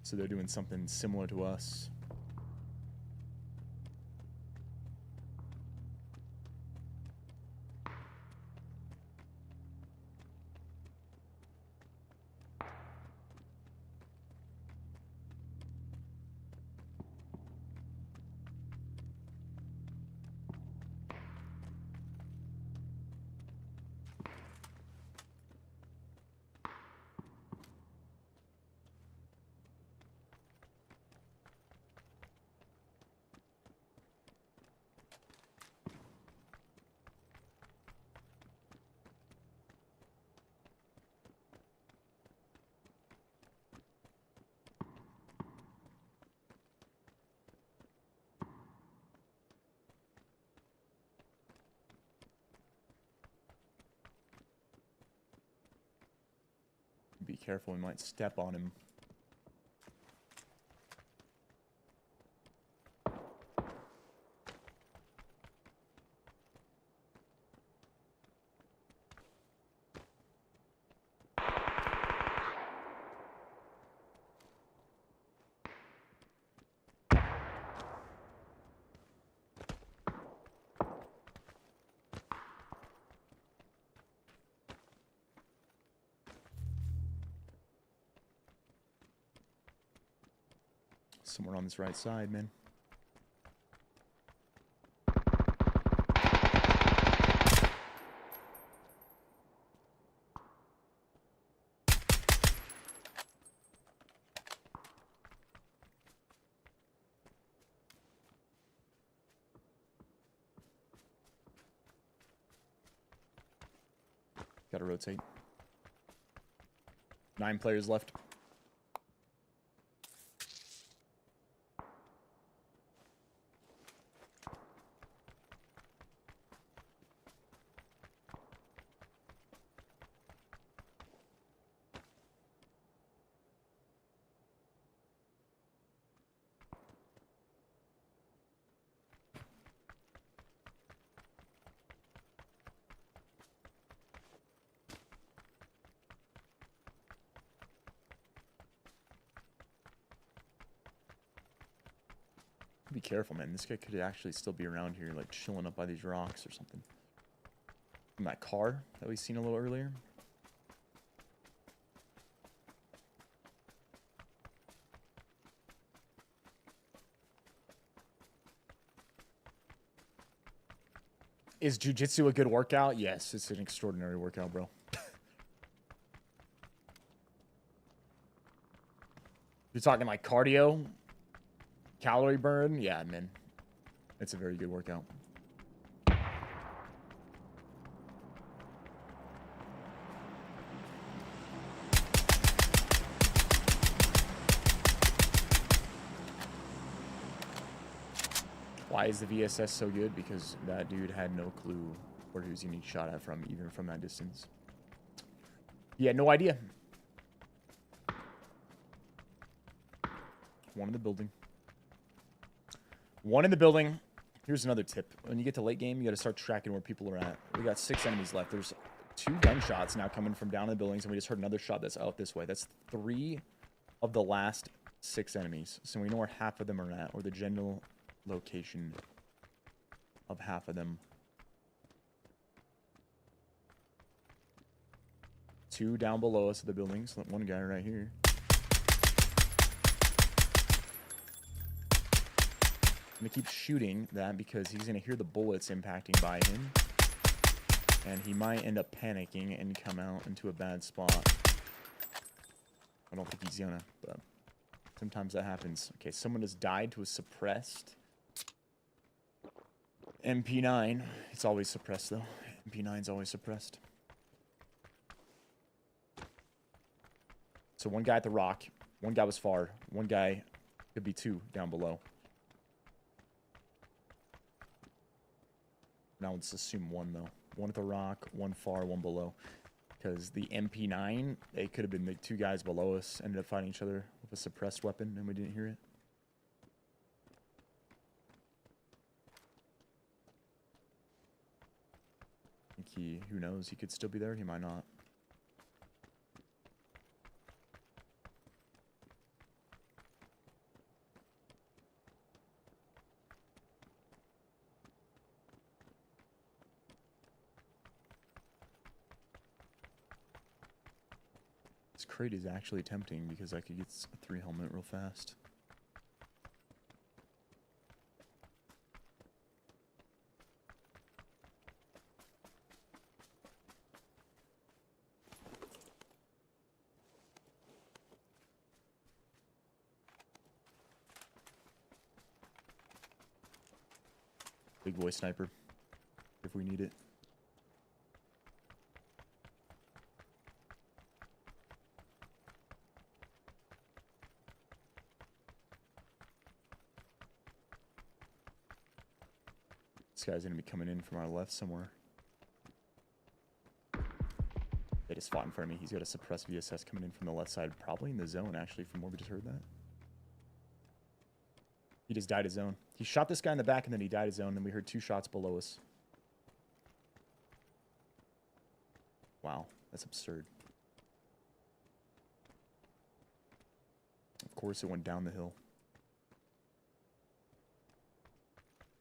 So they're doing something similar to us. Be careful, we might step on him. Somewhere on this right side, man. Gotta rotate. 9 players left. Be careful, man. This guy could actually still be around here, like chilling up by these rocks or something. From that car that we seen a little earlier. Is jiu-jitsu a good workout? Yes, it's an extraordinary workout, bro. You're talking like cardio, calorie burn? Yeah, man. It's a very good workout. Why is the VSS so good? Because that dude had no clue where he was getting shot at from, even from that distance. He had no idea. One in the building. One in the building. Here's another tip. When you get to late game, you got to start tracking where people are at. We got 6 enemies left. There's 2 gunshots now coming from down in the buildings, and we just heard another shot that's out this way. That's 3 of the last 6 enemies. So we know where half of them are at, or the general location of half of them. 2 down below us at the buildings. One guy right here. I'm gonna keep shooting that because he's gonna hear the bullets impacting by him, and he might end up panicking and come out into a bad spot. I don't think he's gonna, but sometimes that happens. Okay, someone has died to a suppressed MP9. It's always suppressed though. MP9's always suppressed. So one guy at the rock, one guy was far, one guy could be 2 down below. Now let's assume 1 though. 1 at the rock, 1 far, 1 below. Because the MP9, they could have been the 2 guys below us, ended up fighting each other with a suppressed weapon, and we didn't hear it. I think he, who knows, he could still be there, he might not. This crate is actually tempting because I could get a 3 helmet real fast. Big boy sniper, if we need it. This guy's gonna be coming in from our left somewhere. They just fought in front of me. He's got a suppressed VSS coming in from the left side, probably in the zone, actually, from where we just heard that. He just died his zone. He shot this guy in the back, and then he died his zone, and we heard 2 shots below us. Wow, that's absurd. Of course it went down the hill.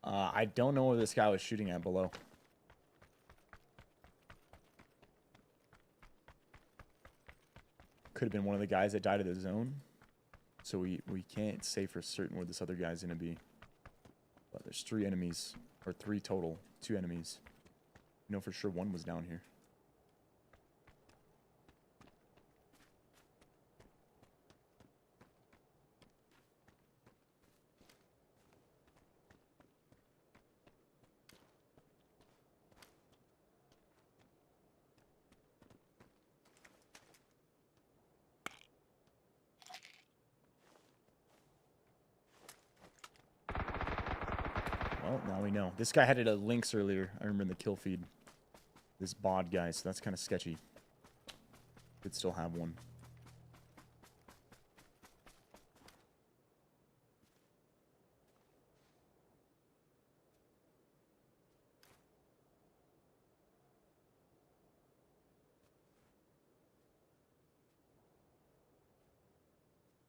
I don't know where this guy was shooting at below. Could have been one of the guys that died of the zone. So we can't say for certain where this other guy's going to be. But there's 3 enemies, or 3 total, 2 enemies. You know for sure one was down here. Well, now we know. This guy had it at links earlier. I remember in the kill feed. This bod guy, so that's kind of sketchy. Could still have one.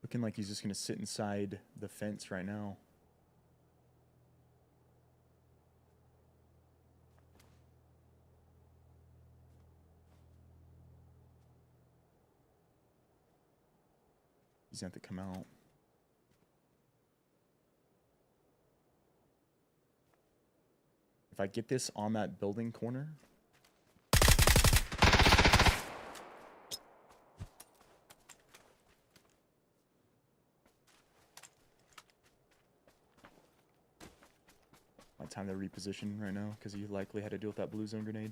Looking like he's just going to sit inside the fence right now. He's gonna have to come out. If I get this on that building corner. My time to reposition right now because he likely had to deal with that blue zone grenade.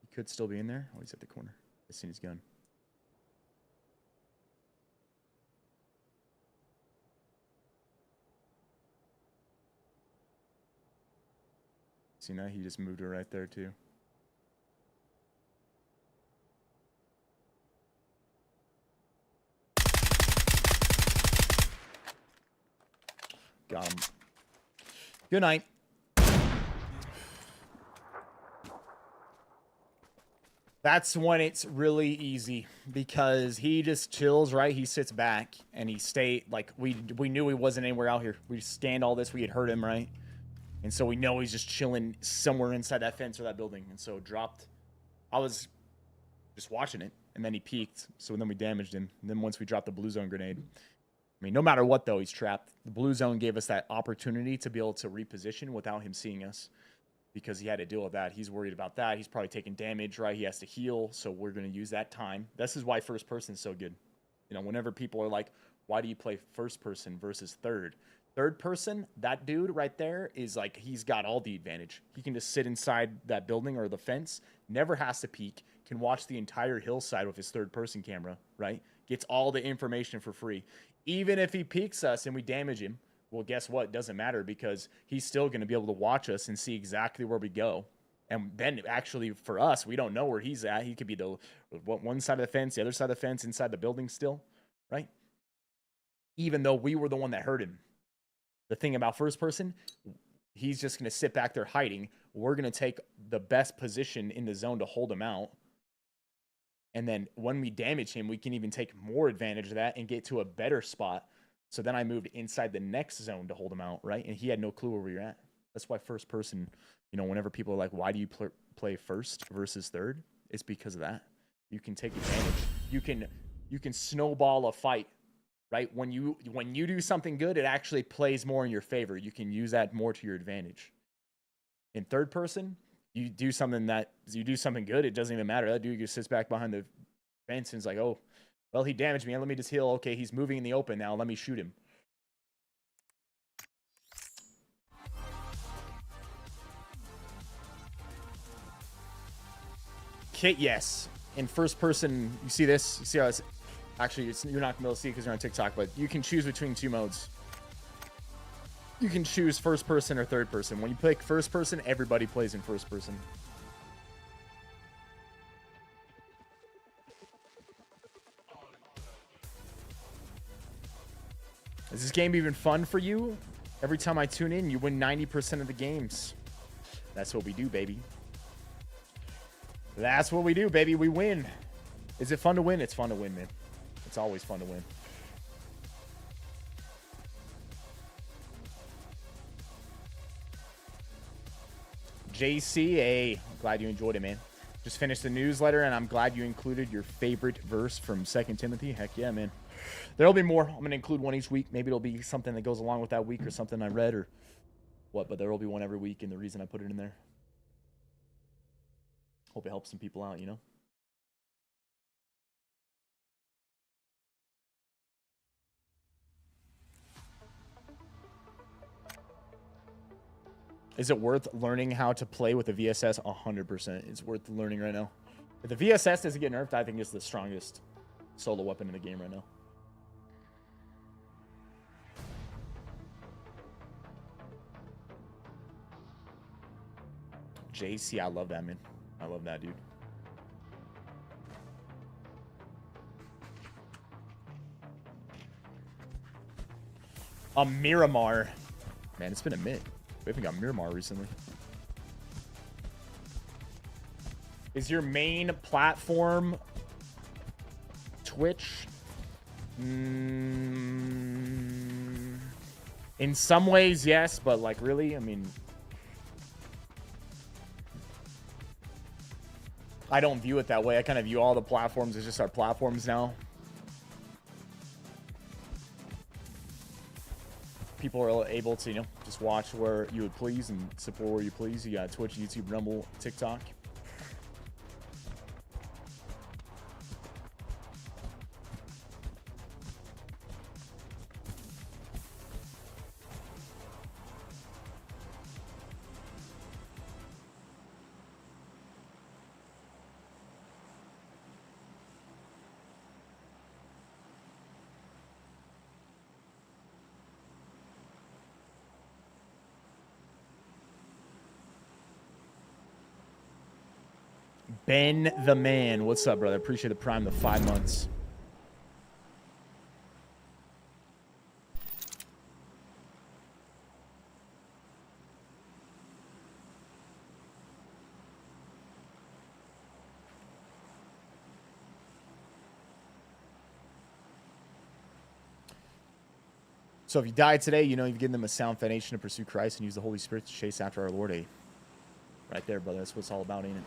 He could still be in there. Oh, he's at the corner. I've seen his gun. See now he just moved her right there too. Got him. Good night. That's when it's really easy because he just chills, right? He sits back and he like we knew he wasn't anywhere out here. We scanned all this. We had heard him, right? And so we know he's just chilling somewhere inside that fence or that building. And so dropped. I was just watching it, and then he peeked. So then we damaged him. And then once we dropped the blue zone grenade, I mean, no matter what, though, he's trapped. The blue zone gave us that opportunity to be able to reposition without him seeing us because he had to deal with that. He's worried about that. He's probably taking damage, right? He has to heal. So we're going to use that time. This is why first person is so good. You know, whenever people are like, why do you play first person versus third? Third person, that dude right there is like, he's got all the advantage. He can just sit inside that building or the fence, never has to peek, can watch the entire hillside with his third person camera, right? Gets all the information for free. Even if he peeks us and we damage him, well, guess what? It doesn't matter because he's still going to be able to watch us and see exactly where we go. And then actually for us, we don't know where he's at. He could be the one side of the fence, the other side of the fence, inside the building still, right? Even though we were the one that hurt him. The thing about first person, he's just going to sit back there hiding. We're going to take the best position in the zone to hold him out. And then when we damage him, we can even take more advantage of that and get to a better spot. So then I moved inside the next zone to hold him out, right? And he had no clue where we were at. That's why first person, you know, whenever people are like, why do you play first versus third? It's because of that. You can take advantage. You can snowball a fight. Right? When you do something good, it actually plays more in your favor. You can use that more to your advantage. In third person, you do something good, it doesn't even matter. That dude just sits back behind the fence and is like, oh, well, he damaged me. Let me just heal. Okay, he's moving in the open now. Let me shoot him. Kit, yes. In first person, you see this? You see how it's... Actually, you're not going to be able to see it because you're on TikTok, but you can choose between two modes. You can choose first person or third person. When you pick first person, everybody plays in first person. Is this game even fun for you? Every time I tune in, you win 90% of the games. That's what we do, baby. That's what we do, baby. We win. Is it fun to win? It's fun to win, man. It's always fun to win. JCA, glad you enjoyed it, man. Just finished the newsletter, and I'm glad you included your favorite verse from 2 Timothy. Heck yeah, man. There'll be more. I'm going to include one each week. Maybe it'll be something that goes along with that week or something I read or what, but there will be one every week, and the reason I put it in there. Hope it helps some people out, you know? Is it worth learning how to play with the VSS? 100%. It's worth learning right now. If the VSS doesn't get nerfed, I think it's the strongest solo weapon in the game right now. JC, I love that, man. I love that, dude. A Miramar. Man, it's been a minute. We haven't got Miramar recently. Is your main platform Twitch? In some ways, yes, but like really, I mean, I don't view it that way. I kind of view all the platforms as just our platforms now. People are able to, you know, just watch where you would please and support where you please. You got Twitch, YouTube, Rumble, TikTok. Ben the Man. What's up, brother? Appreciate the Prime, the 5 months. So if you died today, you know you've given them a sound foundation to pursue Christ and use the Holy Spirit to chase after our Lord. Right there, brother. That's what it's all about, ain't it?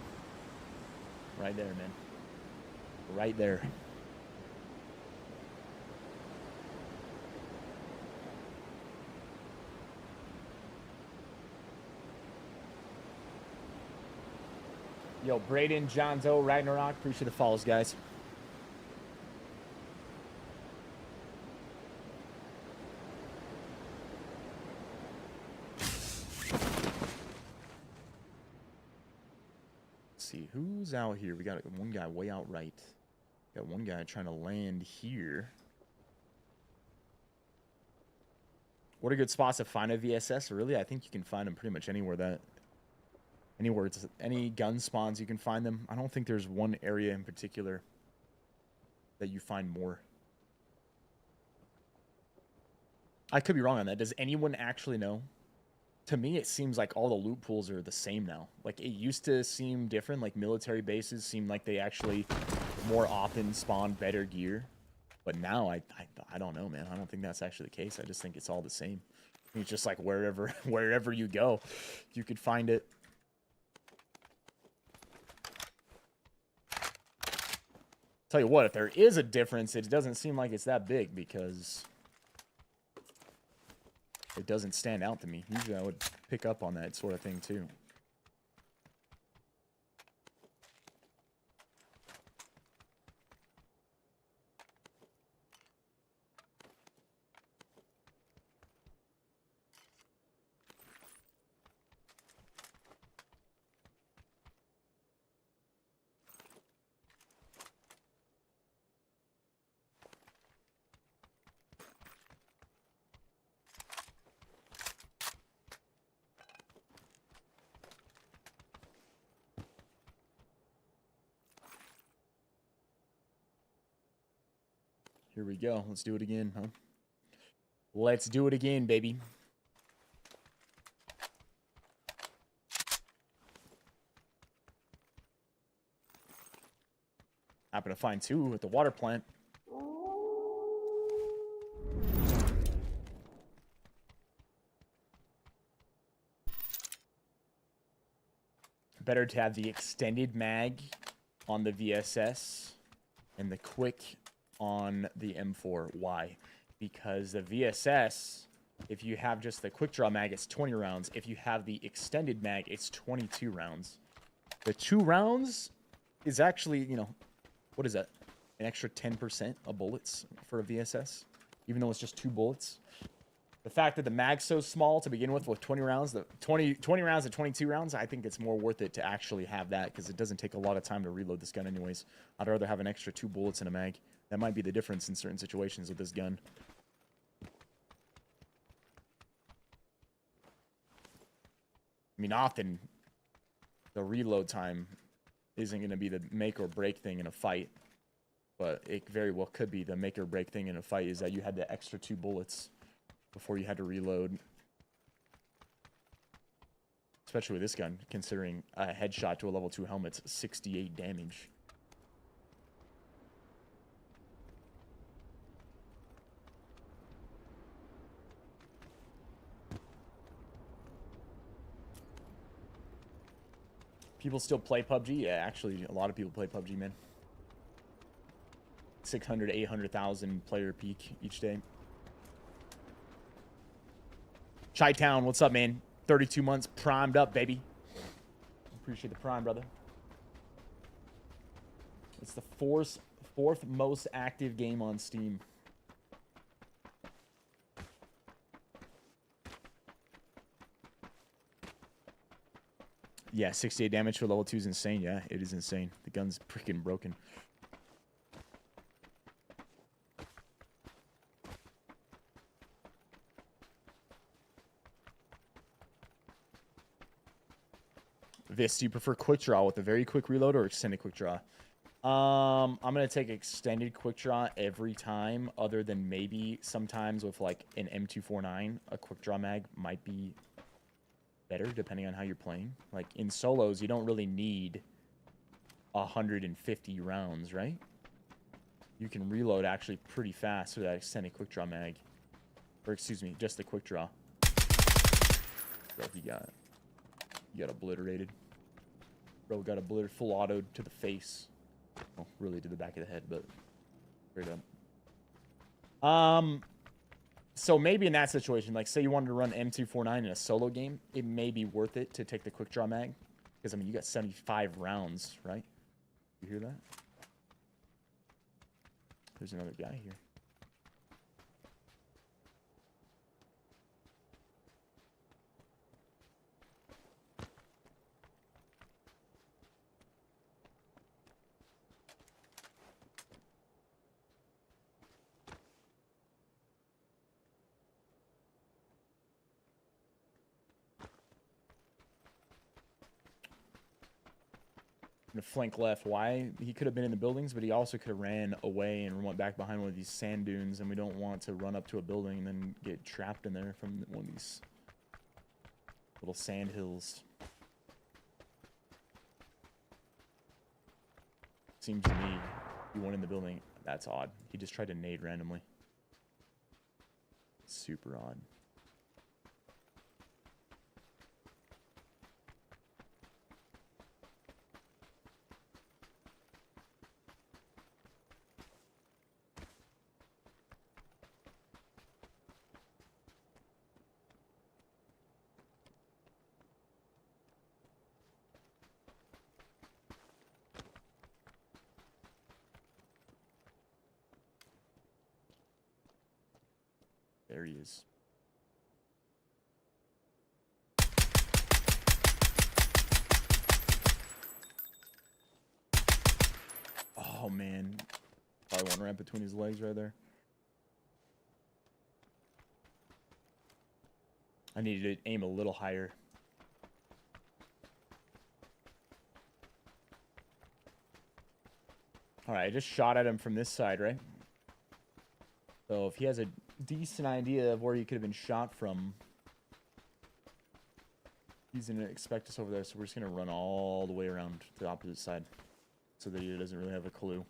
Right there, man. Right there. Yo, Braden, John Doe, Ragnarok. Appreciate the follows, guys. See who's out here. We got one guy way out right. Got one guy trying to land here. What are good spots to find a VSS? Really, I think you can find them pretty much anywhere it's any gun spawns you can find them. I don't think there's one area in particular that you find more. I could be wrong on that. Does anyone actually know? To me, it seems like all the loot pools are the same now. Like, it used to seem different. Like, military bases seemed like they actually more often spawned better gear. But now, I don't know, man. I don't think that's actually the case. I just think it's all the same. It's just like wherever you go, you could find it. Tell you what, if there is a difference, it doesn't seem like it's that big because it doesn't stand out to me. Usually I would pick up on that sort of thing too. Here we go. Let's do it again, huh? Let's do it again, baby. Happen to find two at the water plant. Better to have the extended mag on the VSS and the quick on the M4. Why? Because the VSS, if you have just the quick draw mag, it's 20 rounds. If you have the extended mag, it's 22 rounds. The 2 rounds is actually, you know, what is that? An extra 10% of bullets for a VSS, even though it's just 2 bullets. The fact that the mag's so small to begin with 20 rounds, the 20 rounds and 22 rounds, I think it's more worth it to actually have that because it doesn't take a lot of time to reload this gun anyways. I'd rather have an extra 2 bullets in a mag. That might be the difference in certain situations with this gun. I mean, often the reload time isn't going to be the make or break thing in a fight, but it very well could be the make or break thing in a fight is that you had the extra 2 bullets before you had to reload. Especially with this gun, considering a headshot to a level 2 helmet's 68 damage. People still play PUBG? Yeah, actually, a lot of people play PUBG, man. 600 to 800,000 player peak each day. Chi-Town, what's up, man? 32 months primed up, baby. Appreciate the prime, brother. It's the fourth most active game on Steam. Yeah, 68 damage for level 2 is insane. Yeah, it is insane. The gun's freaking broken. Viss, do you prefer quick draw with a very quick reload or extended quick draw? I'm gonna take extended quick draw every time, other than maybe sometimes with like an M249, a quick draw mag might be better depending on how you're playing. Like in solos, you don't really need 150 rounds, right? You can reload actually pretty fast with that extended quick draw mag, or excuse me, just the quick draw. Bro, he got obliterated. Bro got obliterated, full autoed to the face. Well, really to the back of the head, but straight up. So maybe in that situation, like say you wanted to run M249 in a solo game, it may be worth it to take the quick draw mag. Because I mean you got 75 rounds, right? You hear that? There's another guy here. Gonna flank left. Why? He could have been in the buildings, but he also could have ran away and went back behind one of these sand dunes, and we don't want to run up to a building and then get trapped in there from one of these little sand hills. Seems to me he went in the building. That's odd. He just tried to nade randomly. Super odd. There he is. Oh, man. Probably one ramp between his legs right there. I needed to aim a little higher. Alright, I just shot at him from this side, right? So if he has a decent idea of where he could have been shot from, he's going to expect us over there, so we're just going to run all the way around to the opposite side so that he doesn't really have a clue.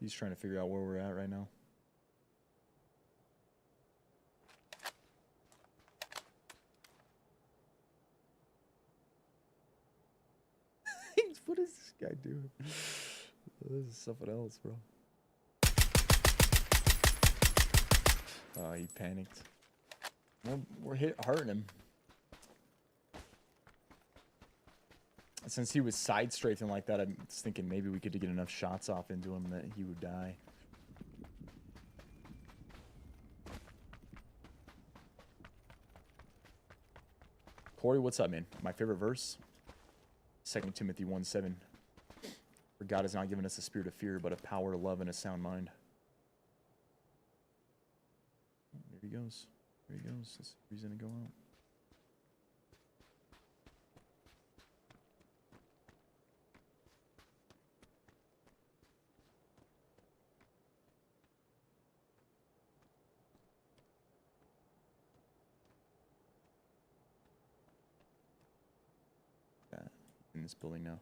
He's trying to figure out where we're at right now. What is this guy doing? This is something else, bro. Oh, he panicked. We're hurting him. Since he was side strafing like that, I'm just thinking maybe we could get enough shots off into him that he would die. Corey, what's up, man? My favorite verse? 2 Timothy 1:7. For God has not given us a spirit of fear, but of power, love, and a sound mind. There he goes. There he goes. That's the reason to go out. In this building now.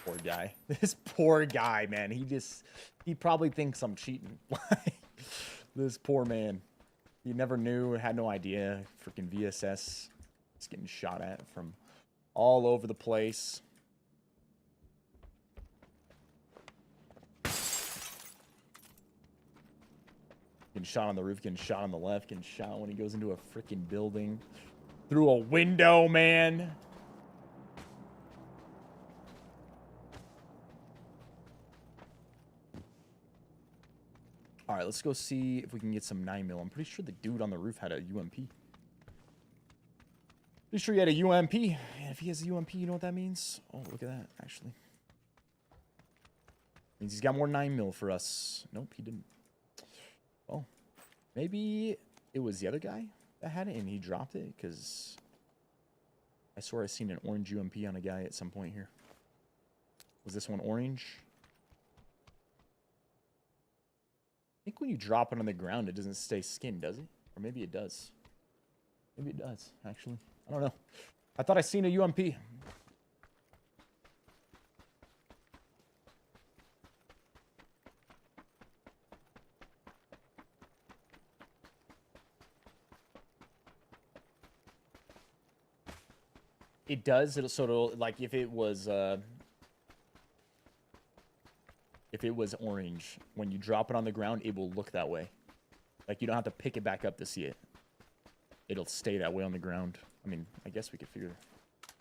Poor guy. This poor guy, man. He probably thinks I'm cheating. This poor man. He never knew, had no idea. Freaking VSS. He's getting shot at from all over the place. Getting shot on the roof, getting shot on the left, getting shot when he goes into a freaking building. Through a window, man. All right, let's go see if we can get some 9mm. I'm pretty sure the dude on the roof had a UMP. Pretty sure he had a UMP. And if he has a UMP, you know what that means? Oh, look at that, actually. Means he's got more 9mm for us. Nope, he didn't. Well, maybe it was the other guy that had it and he dropped it, because I swear I seen an orange UMP on a guy at some point here. Was this one orange? I think when you drop it on the ground, it doesn't stay skinned, does it? Or maybe it does. Maybe it does, actually. I don't know. I thought I seen a UMP. It does. It'll like if it was orange, when you drop it on the ground, it will look that way. Like you don't have to pick it back up to see it. It'll stay that way on the ground. I mean, I guess we could figure. I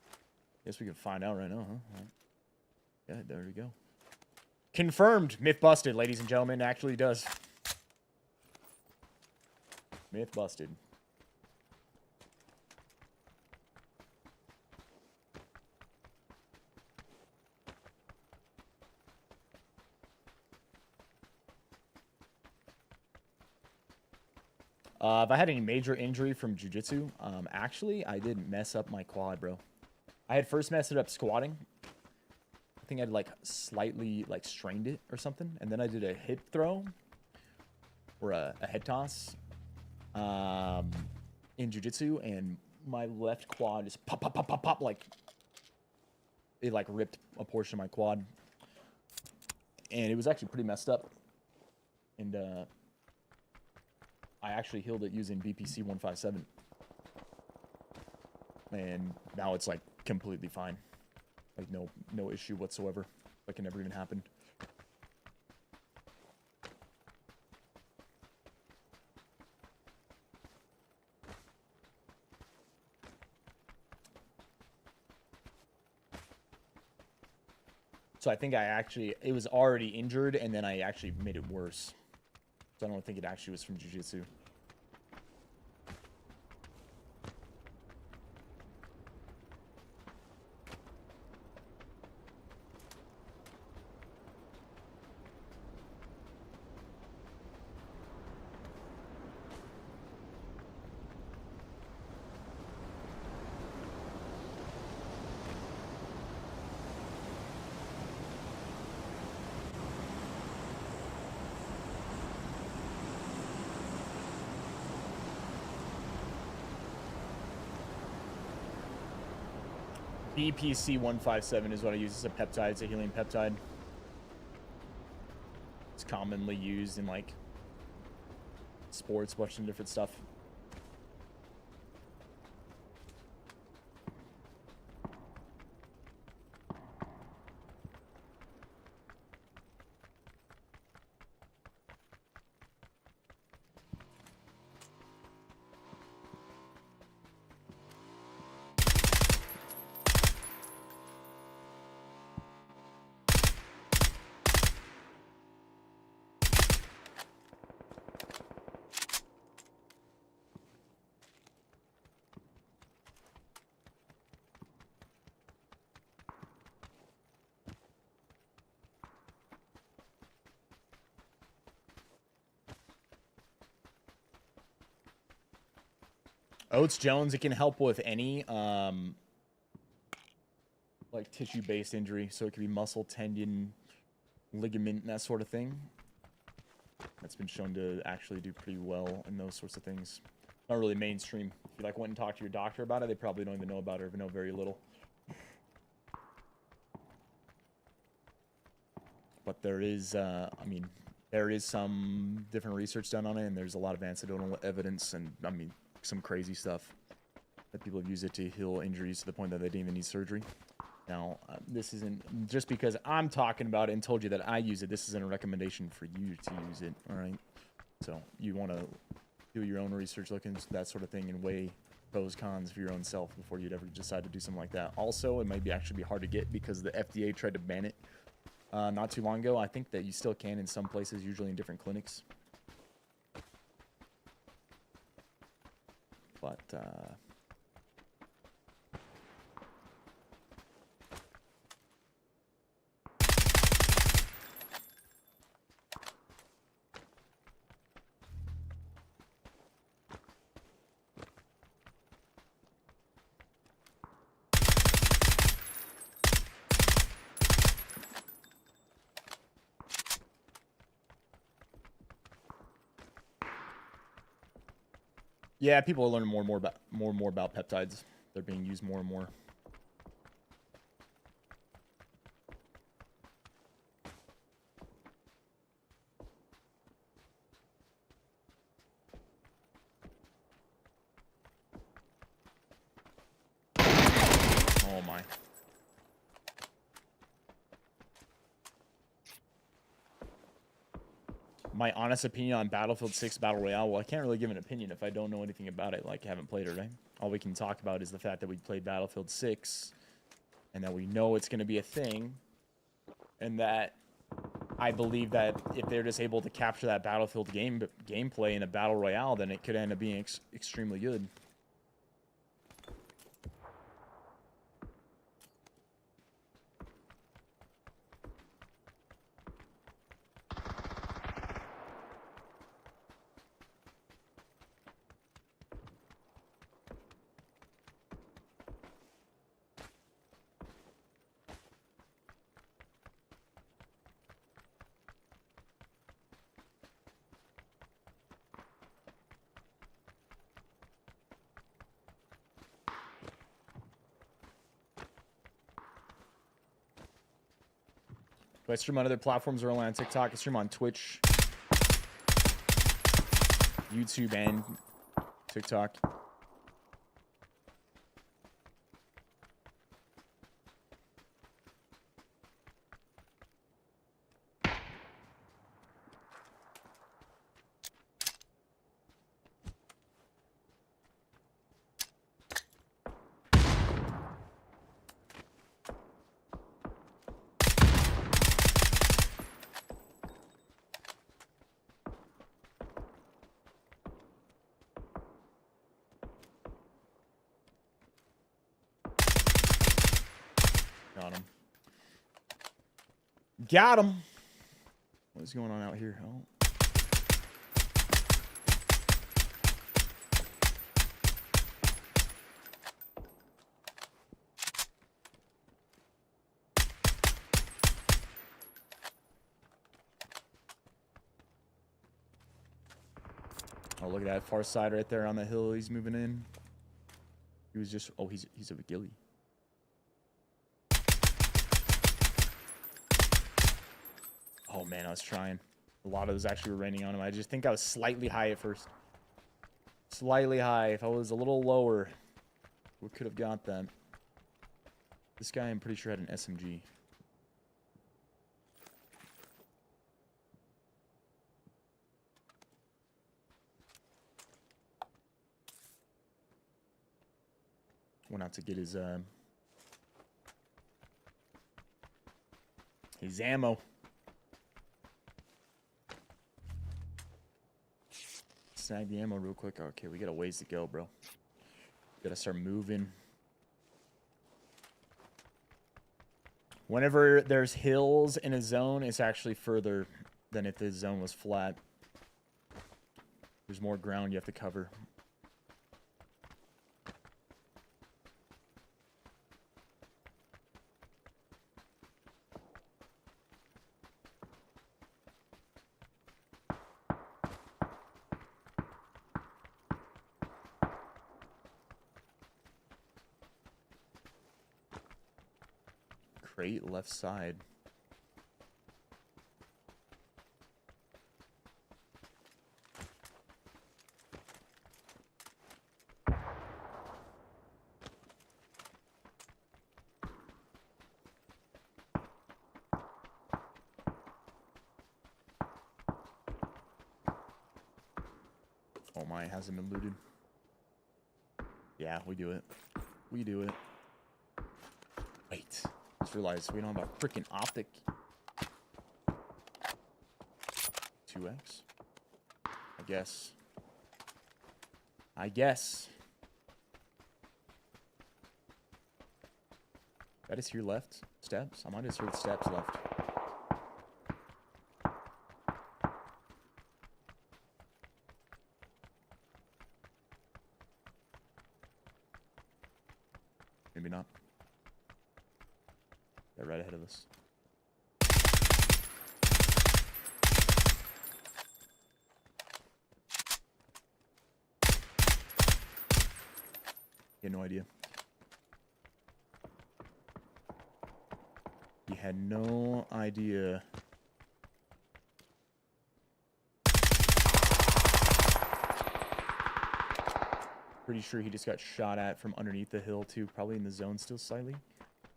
guess we can find out right now, huh? All right. Yeah, there we go. Confirmed. Myth busted, ladies and gentlemen. Actually does. Myth busted. If I had any major injury from jiu-jitsu, actually, I did mess up my quad, bro. I had first messed it up squatting. I think I'd like slightly like strained it or something, and then I did a hip throw or a head toss in jiu-jitsu, and my left quad just pop, pop, pop, pop, pop, like it like ripped a portion of my quad, and it was actually pretty messed up, and I actually healed it using BPC 157. And now it's like completely fine. Like no issue whatsoever. Like it never even happened. So I think it was already injured, and then I actually made it worse. So I don't think it actually was from jiu-jitsu. BPC 157 is what I use as a peptide. It's a healing peptide. most commonly used in like sports, bunch of different stuff. Oats Jones, it can help with any like tissue-based injury, so it could be muscle, tendon, ligament, and that sort of thing. That's been shown to actually do pretty well in those sorts of things. Not really mainstream. If you like went and talked to your doctor about it, they probably don't even know about it or know very little. But there is, I mean, there is some different research done on it, and there's a lot of anecdotal evidence, and I mean, some crazy stuff that people have used it to heal injuries to the point that they didn't even need surgery. Now, this isn't just because I'm talking about it and told you that I use it. This isn't a recommendation for you to use it. All right. So you want to do your own research, look into that sort of thing, and weigh pros cons for your own self before you'd ever decide to do something like that. Also, it might be actually be hard to get because the FDA tried to ban it not too long ago. I think that you still can in some places, usually in different clinics. But yeah, people are learning more and more about peptides. They're being used more and more. Oh my. My honest opinion on Battlefield 6 Battle Royale, well, I can't really give an opinion if I don't know anything about it, like I haven't played it, right? All we can talk about is the fact that we played Battlefield 6 and that we know it's going to be a thing, and that I believe that if they're just able to capture that Battlefield gameplay in a Battle Royale, then it could end up being extremely good. Do I stream on other platforms or only on TikTok? I stream on Twitch, YouTube, and TikTok. Got him. Got him. What is going on out here? Oh. Oh, look at that far side right there on the hill. He's moving in. He was just... Oh, he's a ghillie. Oh, man, I was trying. A lot of those actually were raining on him. I just think I was slightly high at first. Slightly high. If I was a little lower, we could have got that. This guy, I'm pretty sure, had an SMG. Went out to get his ammo. Snag the ammo real quick. Okay, we got a ways to go, bro. Gotta start moving. Whenever there's hills in a zone, it's actually further than if the zone was flat. There's more ground you have to cover. Crate left side. Oh my, it hasn't been looted. Yeah, we do it. We do it. Wait. Just realized we don't have a freaking optic. 2x? I guess. That is here left. Steps? I might have heard steps left. Maybe not. They're right ahead of us. He had no idea. He had no idea. Pretty sure he just got shot at from underneath the hill too. Probably in the zone still slightly.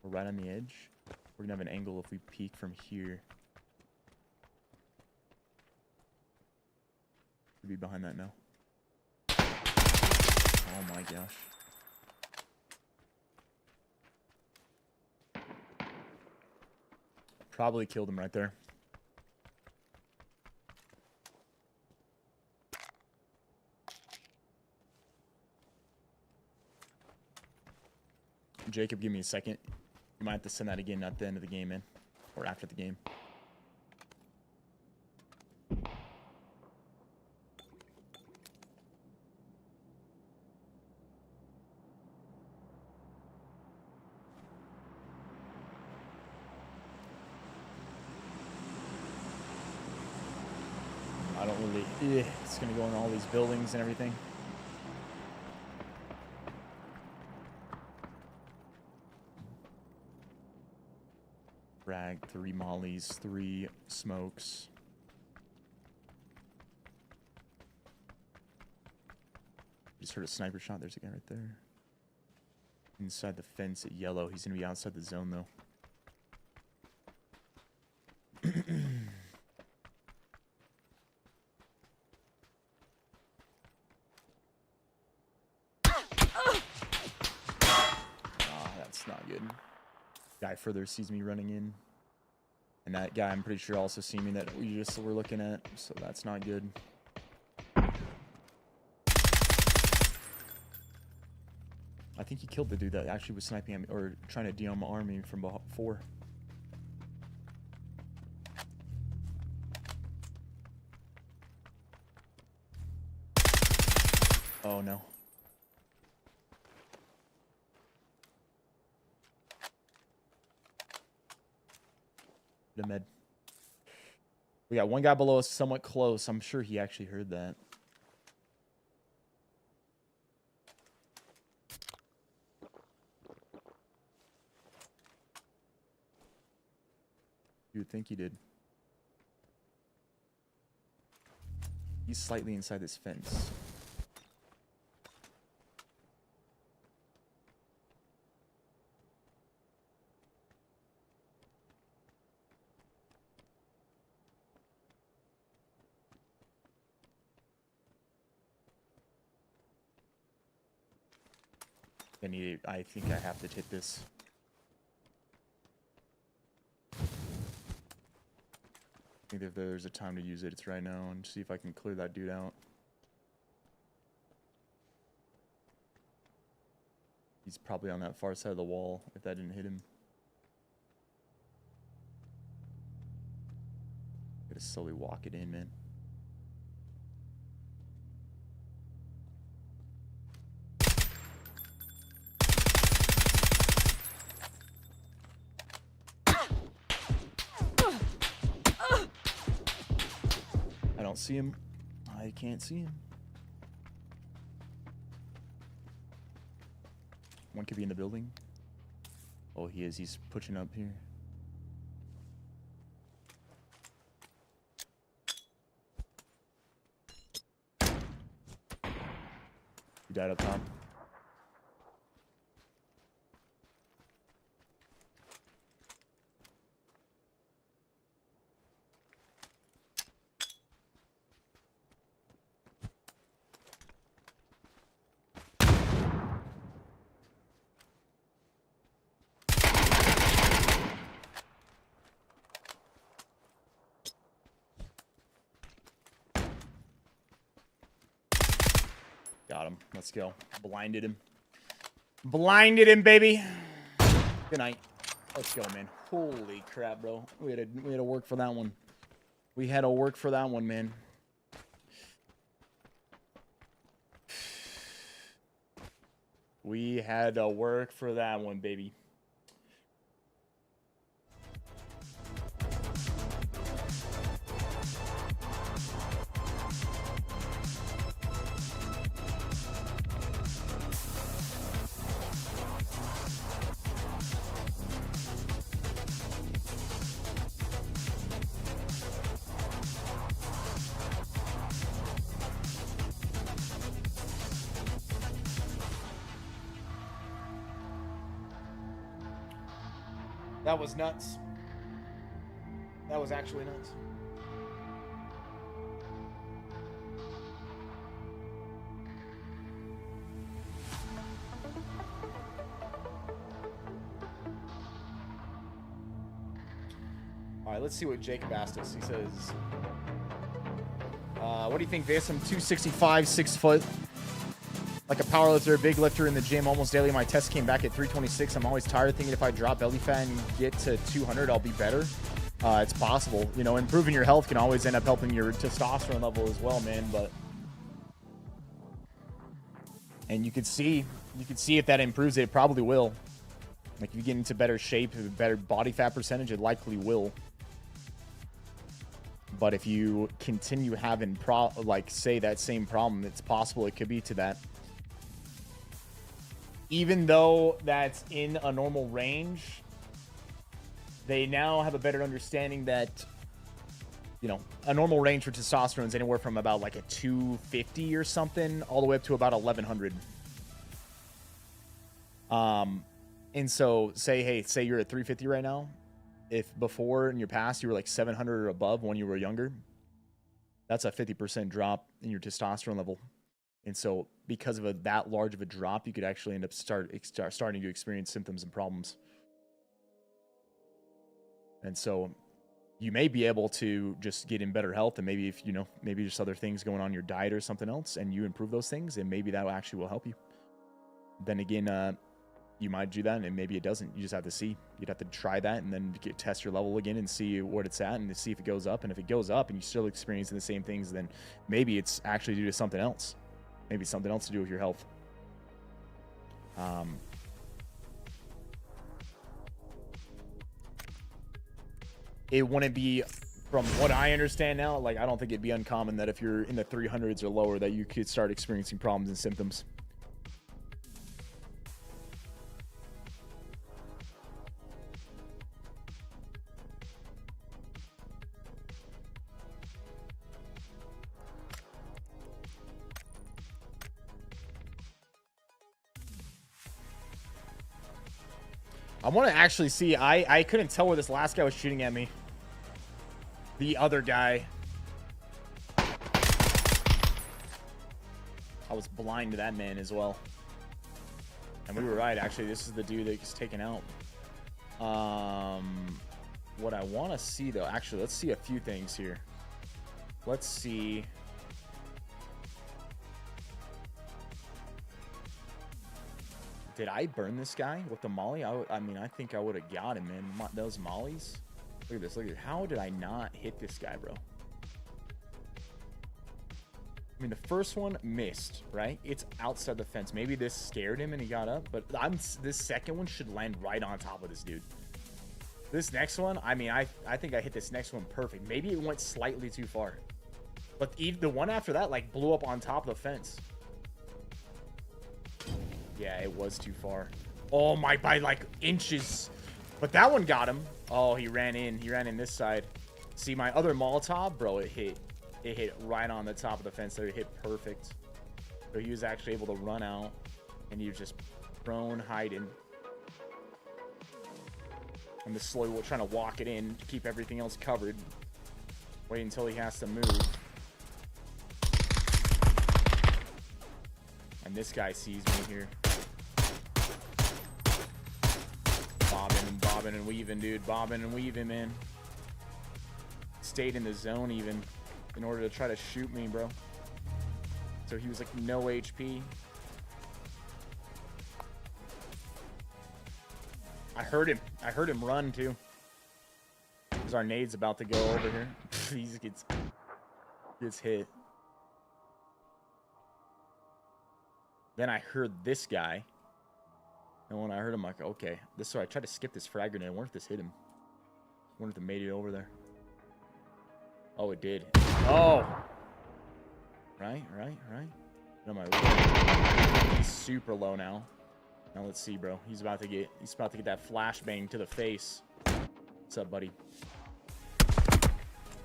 Or right on the edge. We're gonna have an angle if we peek from here. Could be behind that now. Oh my gosh. Probably killed him right there. Jacob, give me a second. You might have to send that again at the end of the game, man. Or after the game. I don't really... it's gonna go in all these buildings and everything. Frag, 3 mollies, 3 smokes. Just heard a sniper shot. There's a guy right there. Inside the fence at yellow. He's gonna be outside the zone though. That's not good. Guy further sees me running in. And that guy, I'm pretty sure, also seen me that we just were looking at. So that's not good. I think he killed the dude that actually was sniping at me, or trying to DMR me from before. Oh no. The med. We got one guy below us somewhat close. I'm sure he actually heard that. You would think he did. He's slightly inside this fence. I think I have to hit this. I think if there's a time to use it, it's right now, and see if I can clear that dude out. He's probably on that far side of the wall, if that didn't hit him. Gotta slowly walk it in, man. I don't see him. I can't see him. One could be in the building. Oh, he is. He's pushing up here. He died up top. Got him. Let's go. Blinded him. Blinded him, baby. Good night. Let's go, man. Holy crap, bro. We had to work for that one. We had to work for that one, man. We had to work for that one, baby. That was nuts. That was actually nuts. All right, let's see what Jacob asked us. He says, what do you think, Viss? I'm 265, 6 foot. Like a powerlifter, big lifter in the gym almost daily. My test came back at 326. I'm always tired thinking if I drop belly fat and get to 200, I'll be better. It's possible. You know, improving your health can always end up helping your testosterone level as well, man. And you could see if that improves it, it probably will. Like if you get into better shape, better body fat percentage, it likely will. But if you continue having say that same problem, it's possible it could be to that. Even though that's in a normal range, they now have a better understanding that, you know, a normal range for testosterone is anywhere from about like a 250 or something all the way up to about 1100. And so say you're at 350 right now. If before in your past you were like 700 or above when you were younger, that's a 50% drop in your testosterone level. And so because of that large of a drop, you could actually end up starting to experience symptoms and problems. And so you may be able to just get in better health, and maybe if, you know, maybe just other things going on in your diet or something else, and you improve those things, and maybe that actually will help you. Then again, you might do that, and maybe it doesn't. You just have to see. You'd have to try that, and then test your level again and see what it's at, and to see if it goes up. And if it goes up and you're still experiencing the same things, then maybe it's actually due to something else. Maybe something else to do with your health. It wouldn't be, from what I understand now, like I don't think it'd be uncommon that if you're in the 300s or lower that you could start experiencing problems and symptoms. I want to actually see. I couldn't tell where this last guy was shooting at me. The other guy. I was blind to that man as well. And we were right, actually. This is the dude that gets taken out. What I want to see, though, actually, let's see a few things here. Let's see. Did I burn this guy with the molly? I mean, I think I would have got him, man. Those mollies. Look at this. Look at this. How did I not hit this guy, bro? I mean, the first one missed, right? It's outside the fence. Maybe this scared him and he got up, but this second one should land right on top of this dude. This next one, I mean, I think I hit this next one perfect. Maybe it went slightly too far. But the one after that, like, blew up on top of the fence. Yeah, it was too far. Oh, my, by, like, inches. But that one got him. Oh, he ran in. He ran in this side. See, my other Molotov, bro, it hit right on the top of the fence there. It hit perfect. So he was actually able to run out, and he was just prone hiding. I'm just slowly trying to walk it in to keep everything else covered. Wait until he has to move. And this guy sees me here. Bobbing and weaving, dude. Bobbing and weaving, man. Stayed in the zone even in order to try to shoot me, bro. So he was like no HP. I heard him. I heard him run too. Because our nade's about to go over here. He gets hit. Then I heard this guy. And when I heard him, I'm like, okay. So I tried to skip this frag grenade. I wonder if this hit him. I wonder if it made it over there. Oh, it did. Oh! Right. No, he's super low now. Now let's see, bro. He's about to get that flashbang to the face. What's up, buddy?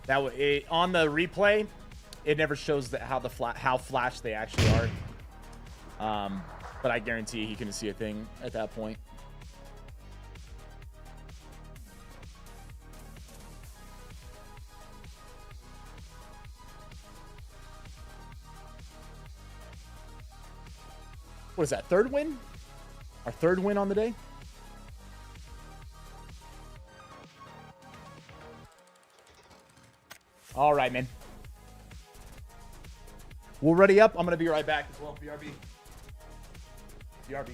On the replay, it never shows how flash they actually are. But I guarantee he couldn't see a thing at that point. What is that? Third win? Our third win on the day? All right, man. We'll ready up. I'm going to be right back as well. BRB. BRB.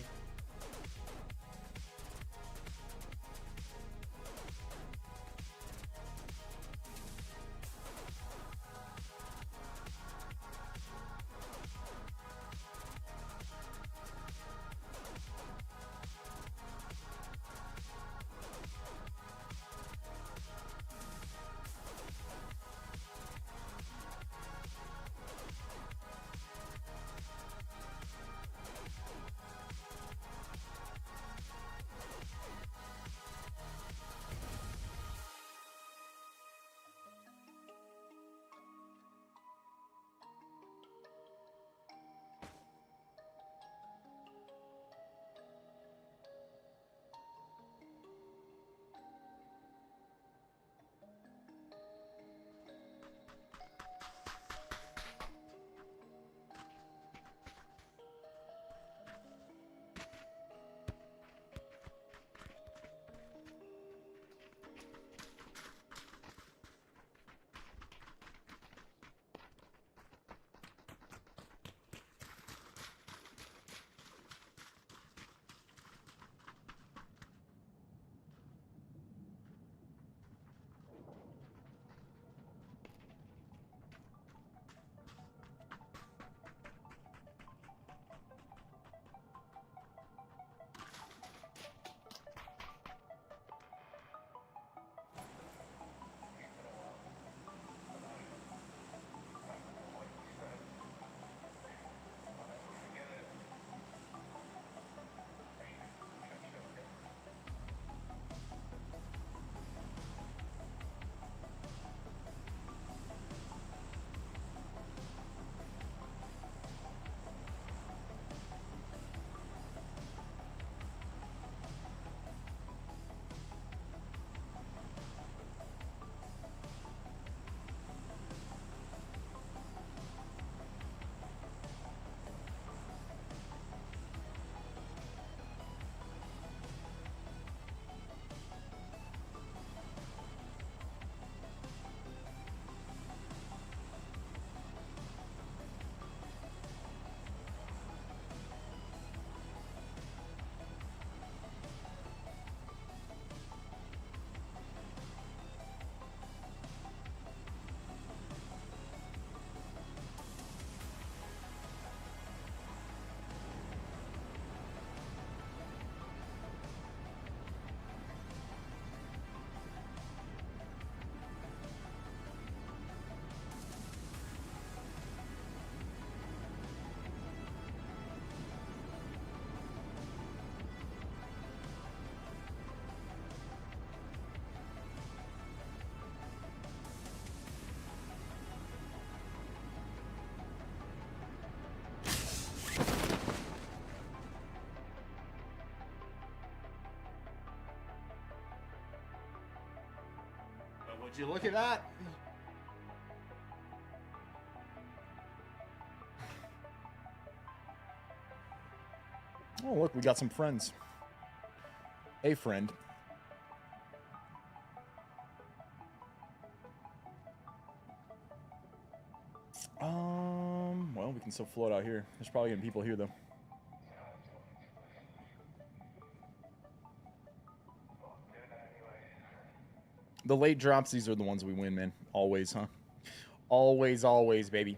you look at that? Oh, look, we got some friends. A friend. Well, we can still float out here. There's probably gonna be people here, though. The late drops, these are the ones we win, man. Always, huh? Always, always, baby.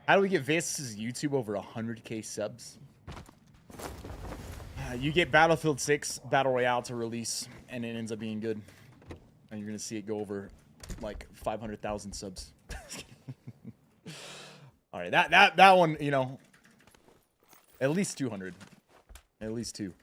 How do we get Viss's YouTube over 100K subs? You get Battlefield 6 Battle Royale to release, and it ends up being good. And you're going to see it go over, like, 500,000 subs. All right, that one, you know, at least 200. At least 2.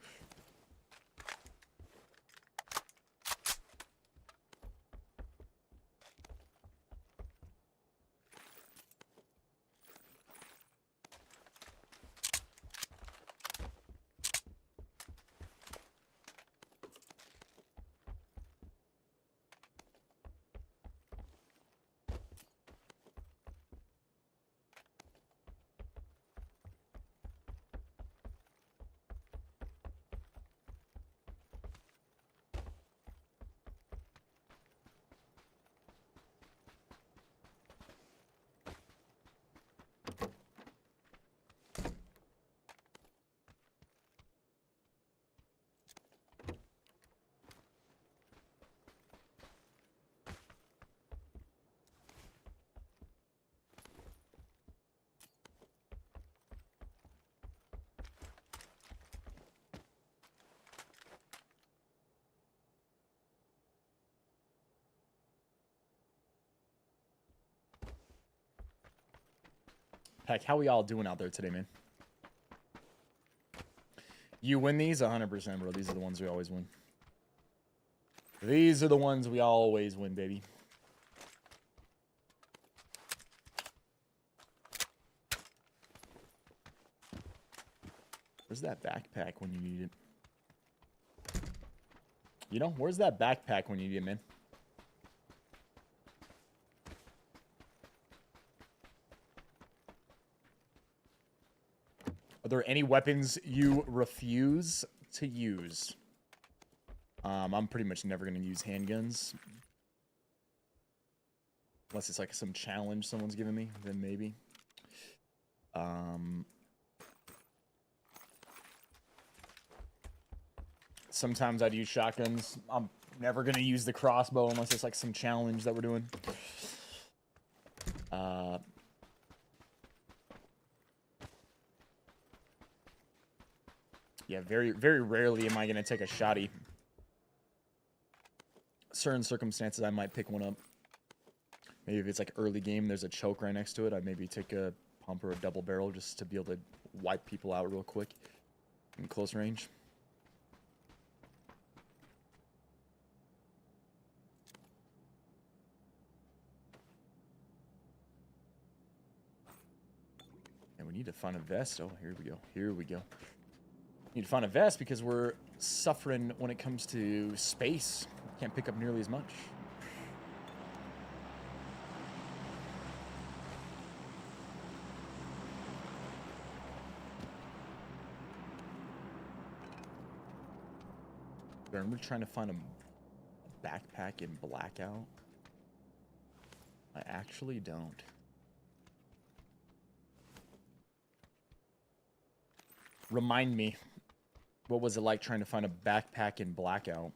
Heck, how we all doing out there today, man? You win these? 100%, bro. These are the ones we always win. These are the ones we always win, baby. Where's that backpack when you need it? You know, where's that backpack when you need it, man? Are there any weapons you refuse to use? I'm pretty much never going to use handguns. Unless it's like some challenge someone's giving me, then maybe. Sometimes I'd use shotguns. I'm never going to use the crossbow unless it's like some challenge that we're doing. Yeah, very, very rarely am I going to take a shotty. Certain circumstances, I might pick one up. Maybe if it's like early game, there's a choke right next to it, I'd maybe take a pump or a double barrel just to be able to wipe people out real quick in close range. And we need to find a vest. Oh, here we go. Here we go. Need to find a vest because we're suffering when it comes to space. Can't pick up nearly as much. I remember trying to find a backpack in Blackout. I actually don't. Remind me. What was it like trying to find a backpack in Blackout?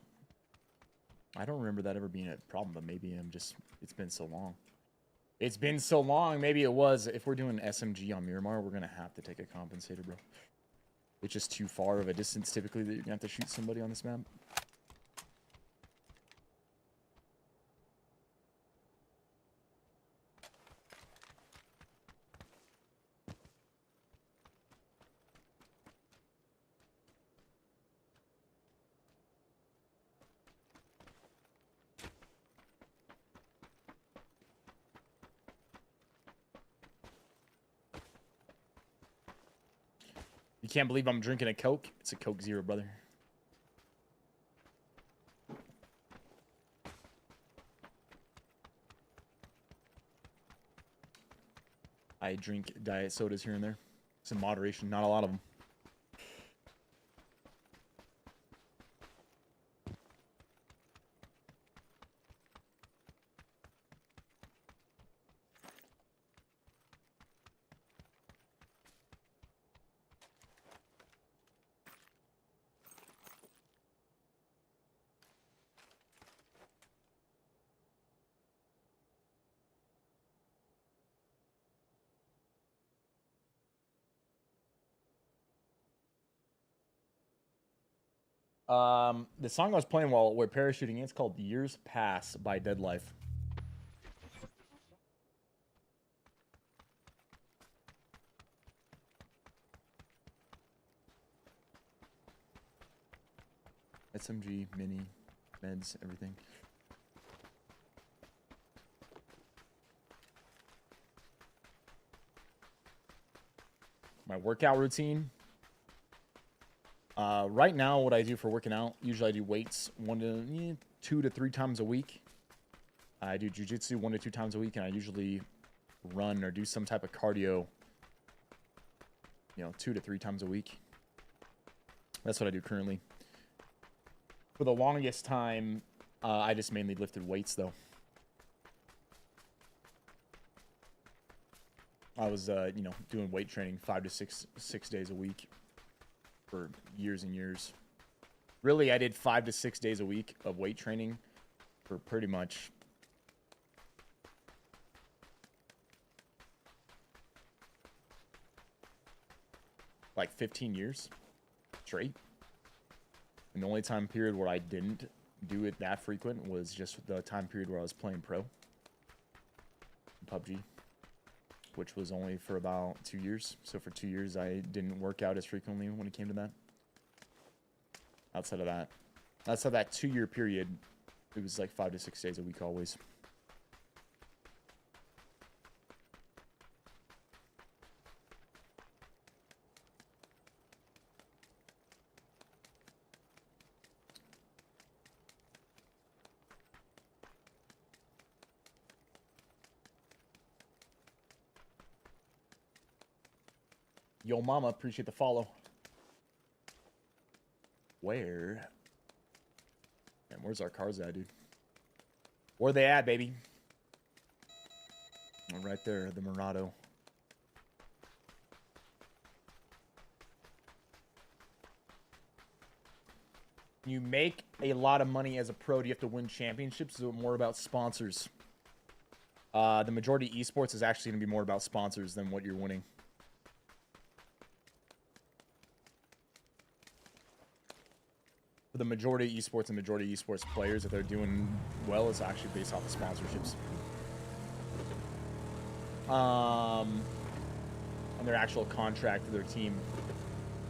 I don't remember that ever being a problem, but maybe I'm just... It's been so long. It's been so long. Maybe it was. If we're doing SMG on Miramar, we're going to have to take a compensator, bro. It's just too far of a distance, typically, that you're going to have to shoot somebody on this map. You can't believe I'm drinking a Coke? It's a Coke Zero, brother. I drink diet sodas here and there. It's in moderation, not a lot of them. The song I was playing while we're parachuting, it's called Years Pass by Dead Life. SMG, mini, meds, everything. My workout routine. Right now, what I do for working out, usually I do weights 2 to 3 times a week. I do jujitsu 1 to 2 times a week, and I usually run or do some type of cardio, 2 to 3 times a week. That's what I do currently. For the longest time, I just mainly lifted weights, though. I was, doing weight training 5 to 6 days a week for years and years. Really, I did 5 to 6 days a week of weight training for pretty much like 15 years straight. And the only time period where I didn't do it that frequent was just the time period where I was playing pro PUBG, which was only for about 2 years. So for 2 years, I didn't work out as frequently when it came to that. Outside of that 2-year period, it was like 5 to 6 days a week always. Yo, mama, appreciate the follow. Where? Man, where's our cars at, dude? Where they at, baby? Oh, right there, the Murado. You make a lot of money as a pro. Do you have to win championships? Is it more about sponsors? The majority of esports is actually going to be more about sponsors than what you're winning. The majority of esports and majority of esports players, if they're doing well, is actually based off of sponsorships. And their actual contract for their team.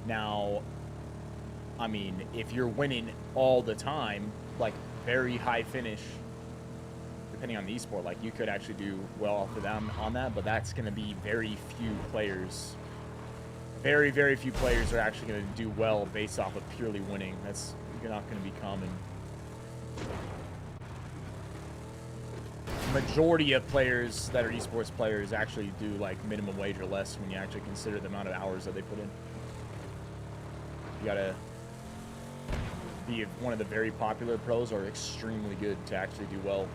Now, I mean, if you're winning all the time, like very high finish, depending on the esport, like you could actually do well for them on that, but that's going to be very few players. Very, very few players are actually going to do well based off of purely winning. That's not going to be common. Majority of players that are esports players actually do like minimum wage or less when you actually consider the amount of hours that they put in. You gotta be one of the very popular pros or extremely good to actually do well.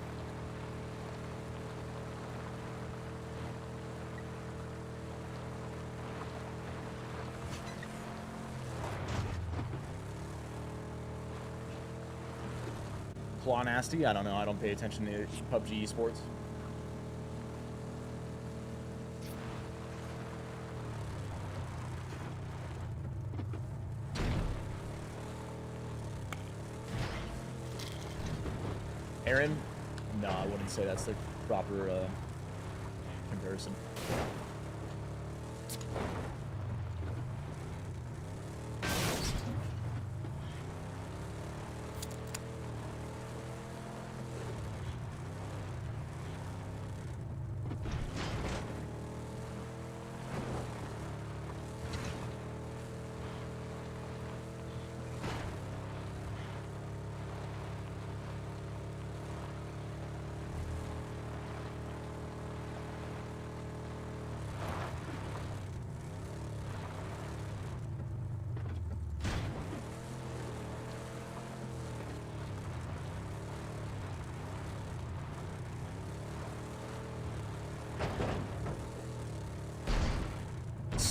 Claw Nasty? I don't know. I don't pay attention to PUBG esports. Aaron? No, I wouldn't say that's the proper comparison.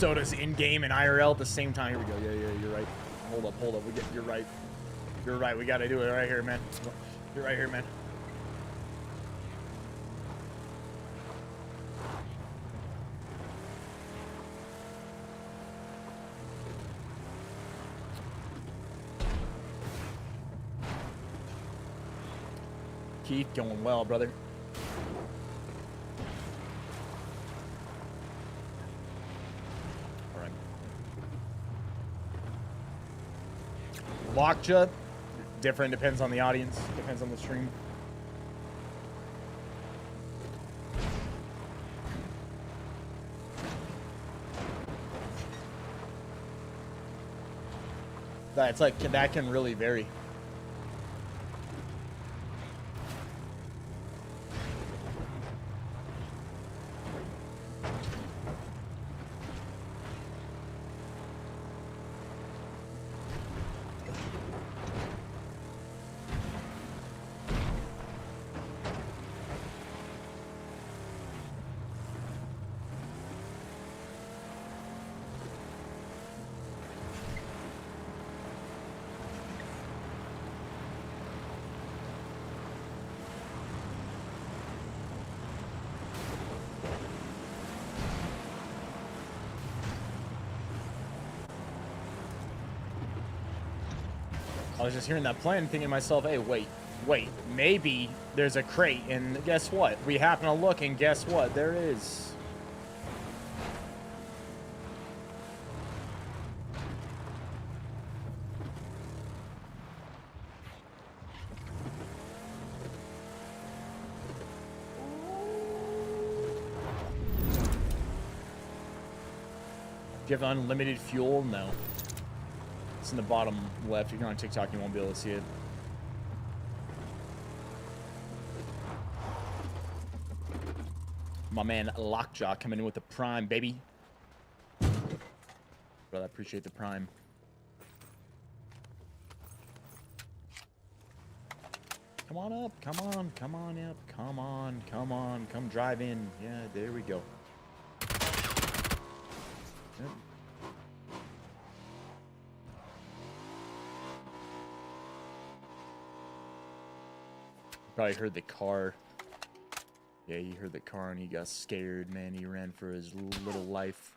so does in-game and IRL at the same time. Here we go. Yeah, you're right. Hold up. You're right. You're right. We gotta do it right here, man. You're right here, man. Keith, going well, brother. All right. Lockja, different, depends on the audience, depends on the stream. That's like, that can really vary. I was just hearing that plan, thinking to myself, hey, wait, maybe there's a crate, and guess what? We happen to look, and guess what? There is. Do you have unlimited fuel? No. It's in the bottom left. If you're on TikTok, you won't be able to see it. My man Lockjaw coming in with the prime, baby. Brother, I appreciate the prime. Come on up. Come on up. Come drive in. Yeah, there we go. Yep. Probably heard the car. Yeah, he heard the car and he got scared, man. He ran for his little life.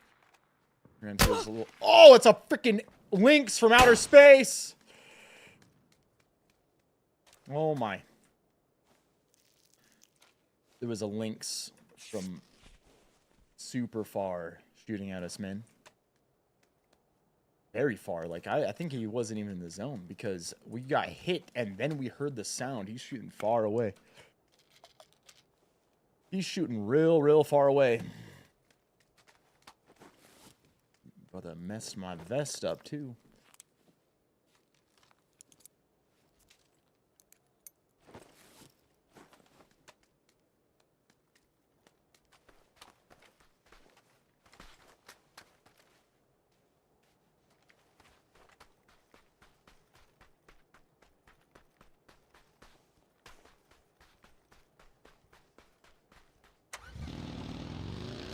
Ran for his little... Oh, it's a freaking Lynx from outer space! Oh, my. There was a Lynx from super far shooting at us, man. Very far. Like, I think he wasn't even in the zone because we got hit and then we heard the sound. He's shooting far away. He's shooting real far away. About to mess my vest up, too.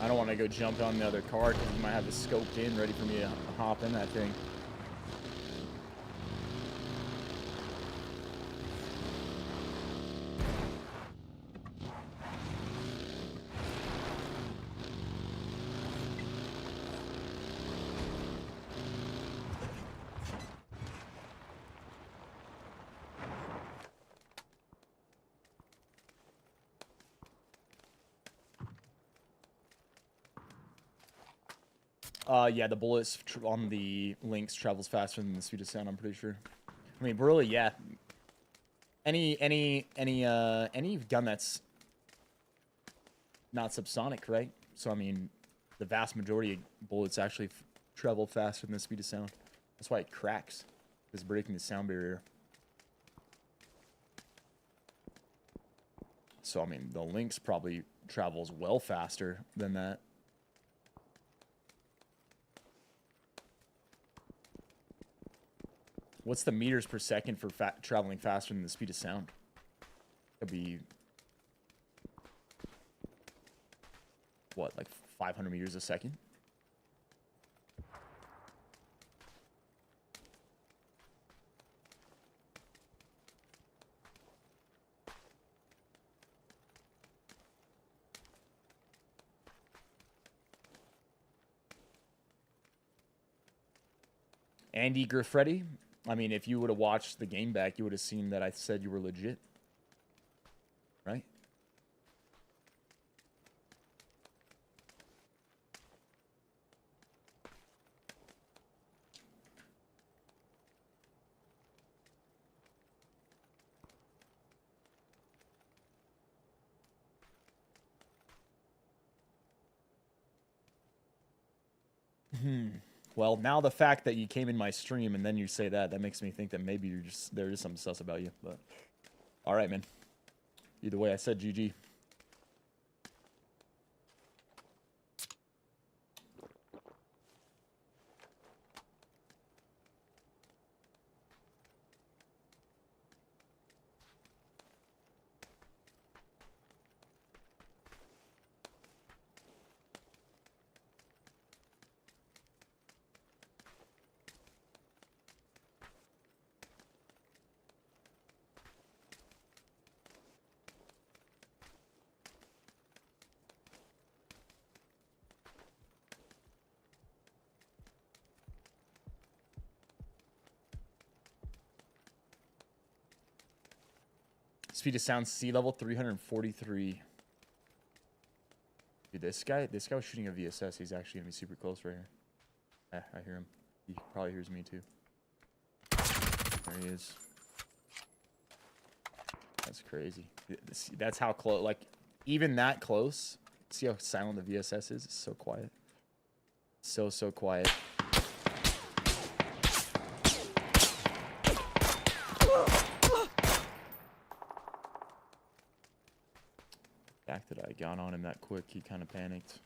I don't want to go jump on the other car because you might have it scoped in, ready for me to hop in that thing. Yeah, the bullets on the Lynx travels faster than the speed of sound, I'm pretty sure. I mean, really, yeah. Any gun that's not subsonic, right? So, I mean, the vast majority of bullets actually travel faster than the speed of sound. That's why it cracks. It's breaking the sound barrier. So, I mean, the Lynx probably travels well faster than that. What's the meters per second for traveling faster than the speed of sound? It'd be... what, like 500 meters a second? Andy Griffretti. I mean, if you would have watched the game back, you would have seen that I said you were legit. Right? Well, now the fact that you came in my stream and then you say that makes me think that maybe you're just there is something sus about you. But all right, man. Either way, I said GG. Speed of sound sea level 343. Dude, this guy was shooting a VSS. He's actually gonna be super close right here. I hear him. He probably hears me too. There he is. That's crazy. That's how close. Like even that close. See how silent the VSS is? It's so quiet. So quiet. The fact that I got on him that quick, he kind of panicked.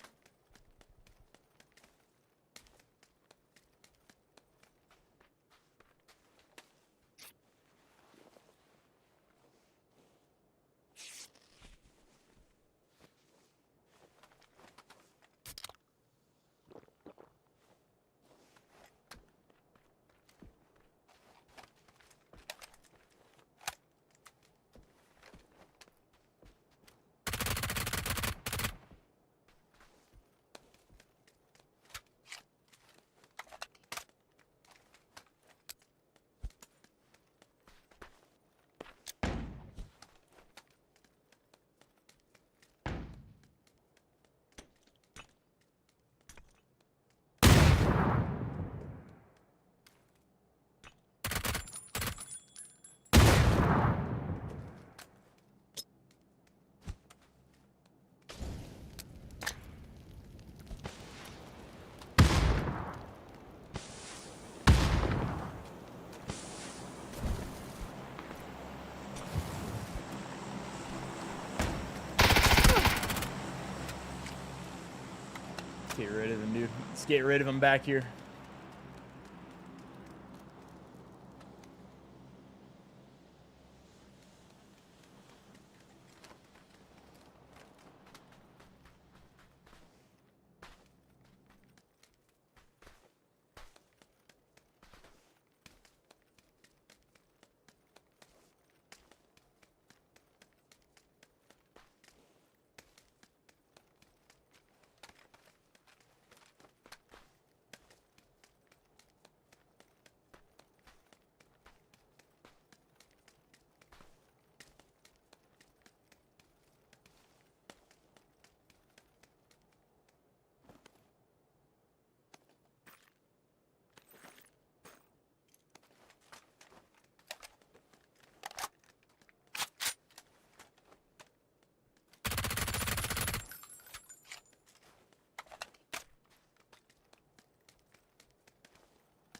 Get rid of him, dude. Let's get rid of him back here.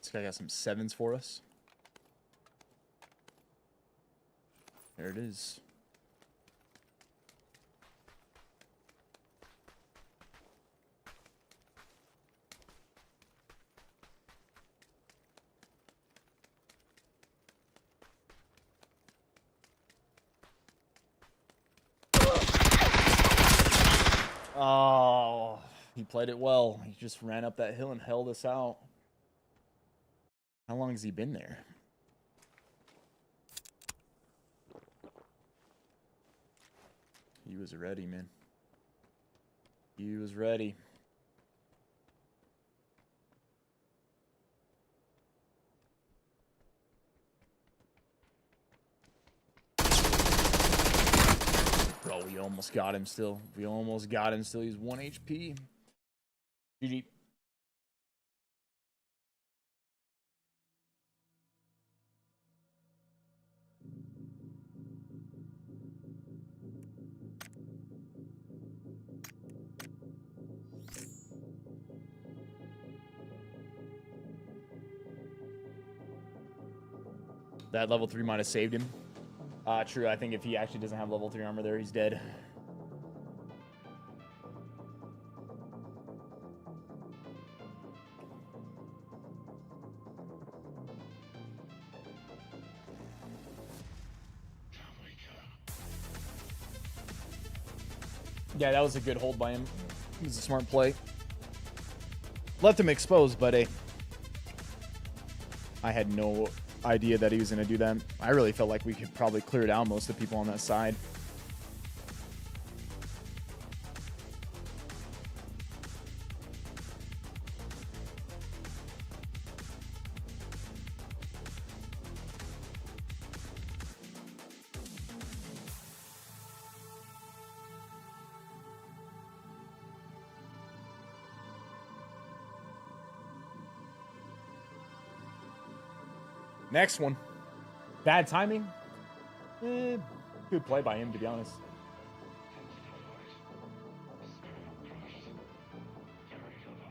This guy got some sevens for us. There it is. Oh, he played it well. He just ran up that hill and held us out. How long has he been there? He was ready, man. He was ready. almost got him still. We almost got him still. He's 1 HP. GG. That level 3 might have saved him. True. I think if he actually doesn't have level 3 armor there, he's dead. Yeah, that was a good hold by him. It was a smart play. Left him exposed, but I had no idea that he was going to do that. I really felt like we could probably clear down most of the people on that side. Next one. Bad timing. Good play by him, to be honest.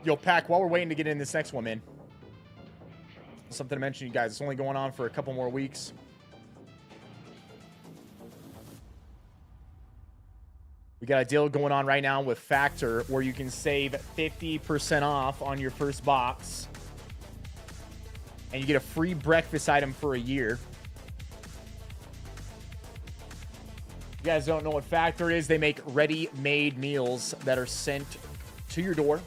Yo, Pack, while we're waiting to get in this next one, man. Something to mention, you guys. It's only going on for a couple more weeks. We got a deal going on right now with Factor where you can save 50% off on your first box. And you get a free breakfast item for a year. You guys don't know what Factor is. They make ready-made meals that are sent to your door.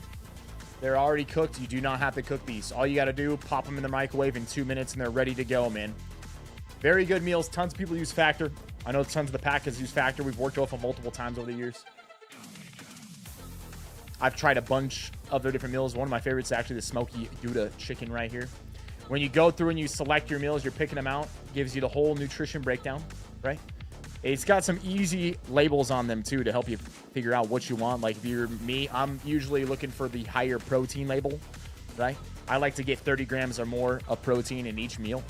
They're already cooked. You do not have to cook these. All you got to do, pop them in the microwave in 2 minutes, and they're ready to go, man. Very good meals. Tons of people use Factor. I know tons of the packers use Factor. We've worked with them multiple times over the years. I've tried a bunch of their different meals. One of my favorites is actually the smoky Gouda chicken right here. When you go through and you select your meals, you're picking them out. Gives you the whole nutrition breakdown, right? It's got some easy labels on them, too, to help you figure out what you want. Like, if you're me, I'm usually looking for the higher protein label, right? I like to get 30 grams or more of protein in each meal.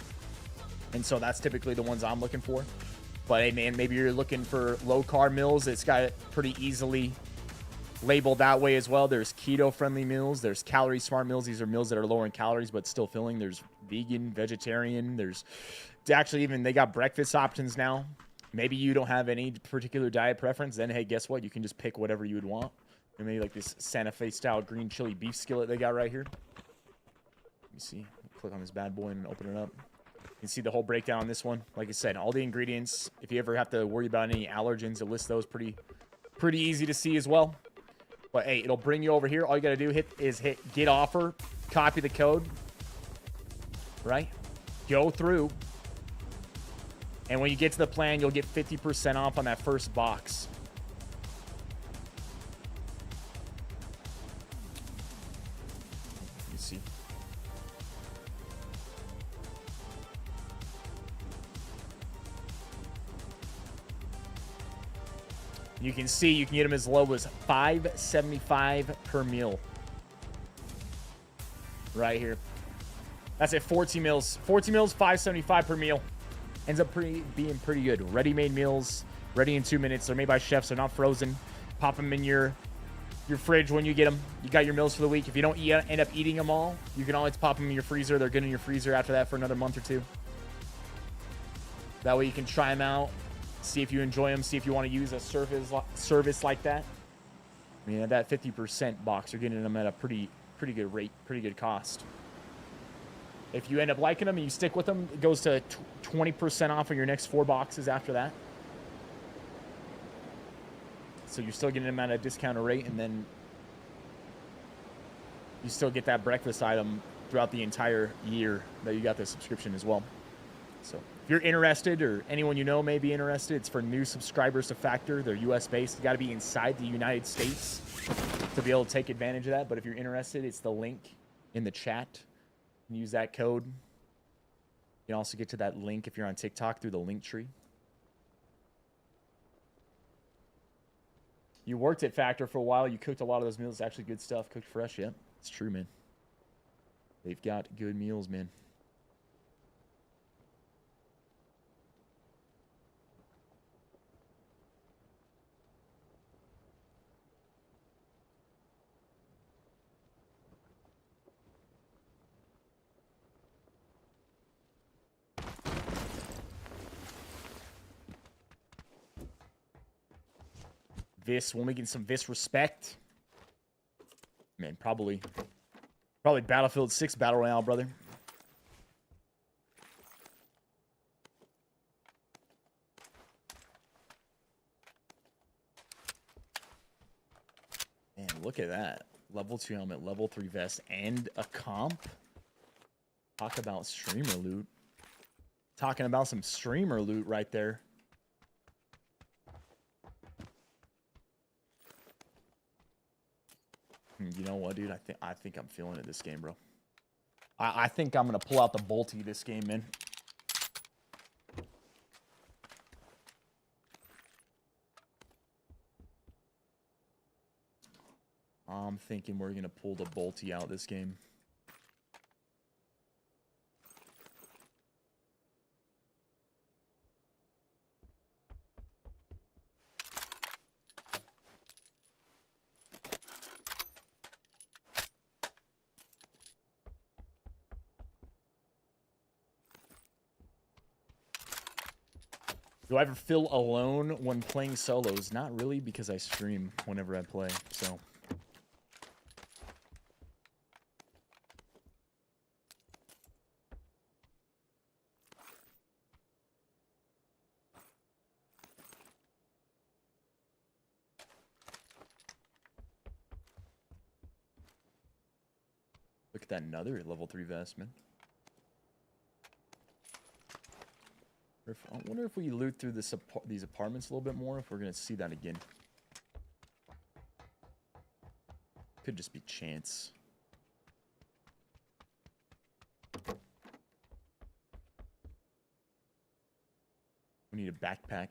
And so that's typically the ones I'm looking for. But, hey, man, maybe you're looking for low-carb meals. It's got it pretty easily labeled that way as well. There's keto-friendly meals. There's calorie-smart meals. These are meals that are lower in calories but still filling. There's vegan, vegetarian. There's actually even they got breakfast options now. Maybe you don't have any particular diet preference. Then, hey, guess what? You can just pick whatever you would want. And maybe like this Santa Fe-style green chili beef skillet they got right here. Let me see. Click on this bad boy and open it up. You can see the whole breakdown on this one. Like I said, all the ingredients. If you ever have to worry about any allergens, it lists those pretty easy to see as well. But, hey, it'll bring you over here. All you got to do is hit get offer, copy the code, right? Go through. And when you get to the plan, you'll get 50% off on that first box. Let me see. You can see you can get them as low as $5.75 per meal. Right here. That's at 14 meals. 14 meals, $5.75 per meal. Ends up being pretty good. Ready-made meals, ready in 2 minutes. They're made by chefs. They're not frozen. Pop them in your fridge when you get them. You got your meals for the week. If you don't end up eating them all, you can always pop them in your freezer. They're good in your freezer after that for another month or two. That way you can try them out. See if you enjoy them. See if you want to use a service like that. I mean, at that 50% box, you're getting them at a pretty good rate, pretty good cost. If you end up liking them and you stick with them, it goes to 20% off of your next 4 boxes after that. So you're still getting them at a discounted rate, and then you still get that breakfast item throughout the entire year that you got the subscription as well. So if you're interested, or anyone you know may be interested, it's for new subscribers to Factor. They're US-based. You got to be inside the United States to be able to take advantage of that. But if you're interested, it's the link in the chat. You can use that code. You can also get to that link if you're on TikTok through the link tree. You worked at Factor for a while. You cooked a lot of those meals. It's actually good stuff. Cooked fresh. Yeah, it's true, man. They've got good meals, man. Viss, when we get some Viss respect. Man, probably Battlefield 6 Battle Royale, brother. Man, look at that. Level 2 helmet, level 3 vest, and a comp. Talk about streamer loot. Talking about some streamer loot right there. You know what, dude? I think I'm feeling it this game, bro. I think I'm gonna pull out the bolty this game, man. I'm thinking we're gonna pull the bolty out this game. Do I ever feel alone when playing solos? Not really, because I stream whenever I play, so. Look at that, another level 3 vest, man. I wonder if we loot through these apartments a little bit more, if we're going to see that again. Could just be chance. We need a backpack.